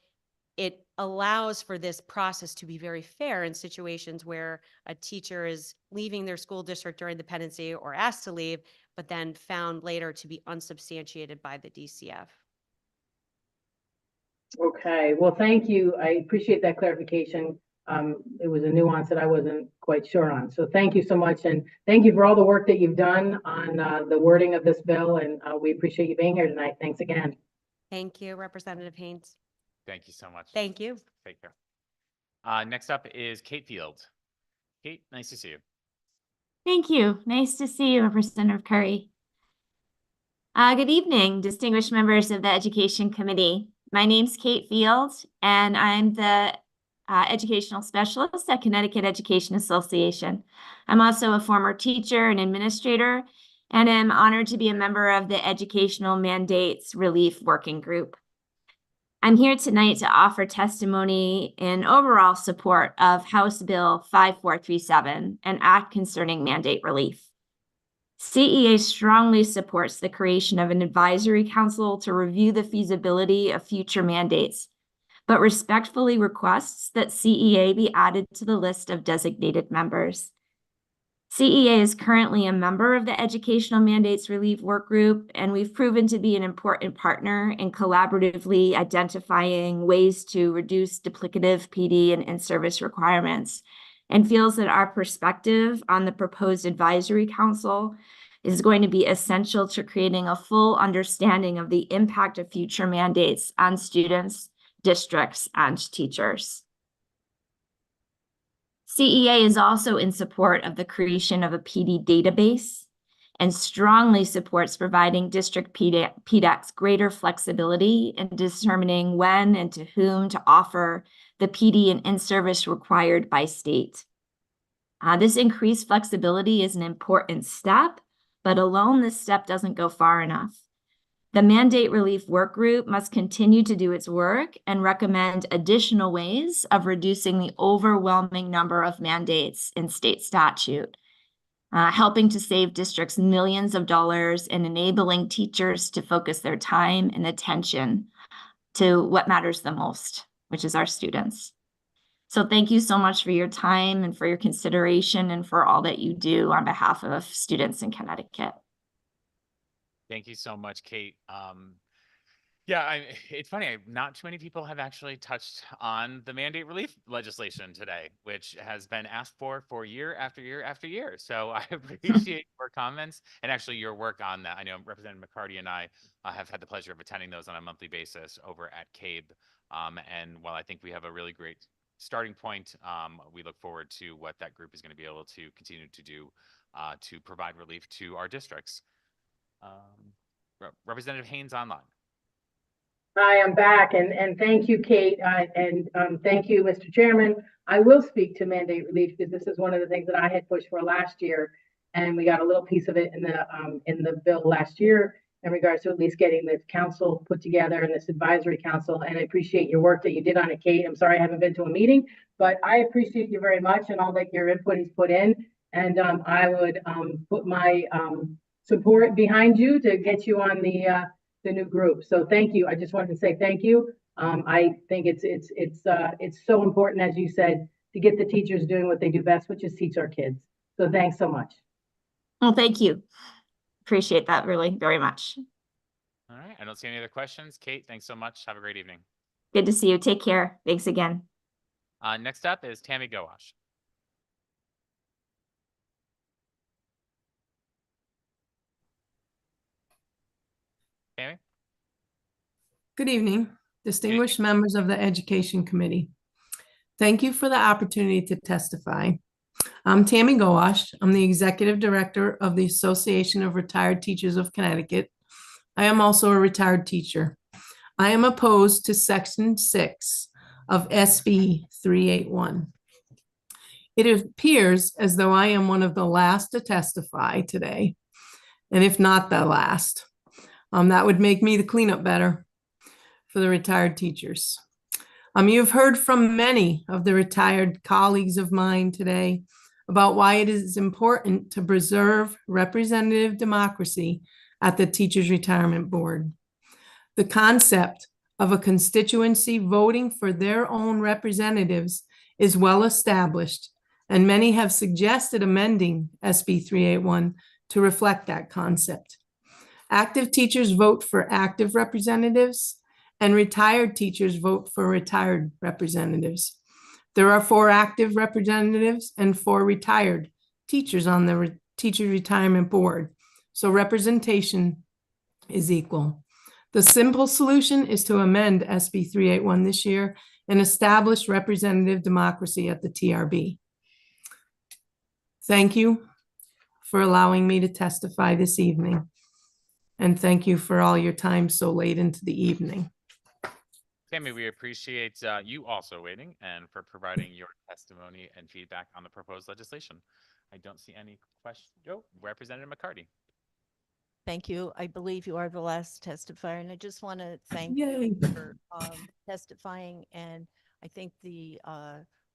it allows for this process to be very fair in situations where a teacher is leaving their school district during the pendency or asked to leave, but then found later to be unsubstantiated by the DCF. Okay, well, thank you. I appreciate that clarification. It was a nuance that I wasn't quite sure on. So thank you so much. And thank you for all the work that you've done on the wording of this bill. And we appreciate you being here tonight. Thanks again. Thank you, Representative Haynes. Thank you so much. Thank you. Take care. Next up is Kate Field. Kate, nice to see you. Thank you. Nice to see you, Representative Curry. Good evening, distinguished members of the Education Committee. My name's Kate Field, and I'm the educational specialist at Connecticut Education Association. I'm also a former teacher and administrator, and am honored to be a member of the Educational Mandates Relief Working Group. I'm here tonight to offer testimony in overall support of House Bill 5437, an act concerning mandate relief. CEA strongly supports the creation of an advisory council to review the feasibility of future mandates, but respectfully requests that CEA be added to the list of designated members. CEA is currently a member of the Educational Mandates Relief Work Group, and we've proven to be an important partner in collaboratively identifying ways to reduce duplicative PD and in-service requirements and feels that our perspective on the proposed advisory council is going to be essential to creating a full understanding of the impact of future mandates on students, districts, and teachers. CEA is also in support of the creation of a PD database and strongly supports providing district PDECs greater flexibility in determining when and to whom to offer the PD and in-service required by state. This increased flexibility is an important step, but alone this step doesn't go far enough. The Mandate Relief Work Group must continue to do its work and recommend additional ways of reducing the overwhelming number of mandates in state statute, helping to save districts millions of dollars and enabling teachers to focus their time and attention to what matters the most, which is our students. So thank you so much for your time and for your consideration and for all that you do on behalf of students in Connecticut. Thank you so much, Kate. Yeah, it's funny, not too many people have actually touched on the mandate relief legislation today, which has been asked for year after year after year. So I appreciate your comments and actually your work on that. I know Representative McCarty and I have had the pleasure of attending those on a monthly basis over at CABE. And while I think we have a really great starting point, we look forward to what that group is going to be able to continue to do to provide relief to our districts. Representative Haynes online. Hi, I'm back, and thank you, Kate, and thank you, Mr. Chairman. I will speak to mandate relief because this is one of the things that I had pushed for last year, and we got a little piece of it in the bill last year in regards to at least getting this council put together and this advisory council. And I appreciate your work that you did on it, Kate. I'm sorry I haven't been to a meeting, but I appreciate you very much and all that your input is put in. And I would put my support behind you to get you on the new group. So thank you. I just wanted to say thank you. I think it's so important, as you said, to get the teachers doing what they do best, which is teach our kids. So thanks so much. Well, thank you. Appreciate that really very much. All right, I don't see any other questions. Kate, thanks so much. Have a great evening. Good to see you. Take care. Thanks again. Next up is Tammy Gowash. Tammy? Good evening, distinguished members of the Education Committee. Thank you for the opportunity to testify. I'm Tammy Gowash. I'm the Executive Director of the Association of Retired Teachers of Connecticut. I am also a retired teacher. I am opposed to Section 6 of SB 381. It appears as though I am one of the last to testify today, and if not the last. That would make me the cleanup better for the retired teachers. You've heard from many of the retired colleagues of mine today about why it is important to preserve representative democracy at the Teachers Retirement Board. The concept of a constituency voting for their own representatives is well established, and many have suggested amending SB 381 to reflect that concept. Active teachers vote for active representatives, and retired teachers vote for retired representatives. There are 4 active representatives and 4 retired teachers on the Teachers Retirement Board, so representation is equal. The simple solution is to amend SB 381 this year and establish representative democracy at the TRB. Thank you for allowing me to testify this evening. And thank you for all your time so late into the evening. Tammy, we appreciate you also waiting and for providing your testimony and feedback on the proposed legislation. I don't see any questions. Oh, Representative McCarty. Thank you. I believe you are the last testifier, and I just want to thank Yay. you for testifying. And I think the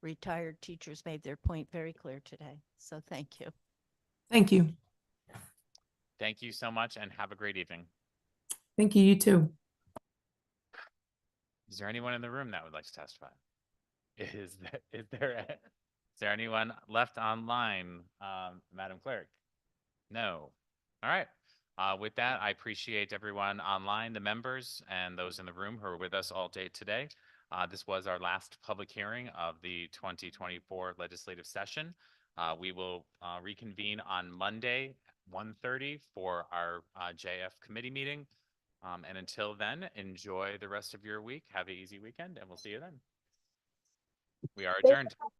retired teachers made their point very clear today. So thank you. Thank you. Thank you so much and have a great evening. Thank you, you too. Is there anyone in the room that would like to testify? Is there anyone left online, Madam Clerk? No. All right. With that, I appreciate everyone online, the members and those in the room who are with us all day today. This was our last public hearing of the 2024 legislative session. We will reconvene on Monday, 1:30 for our JF committee meeting. And until then, enjoy the rest of your week. Have an easy weekend, and we'll see you then. We are adjourned.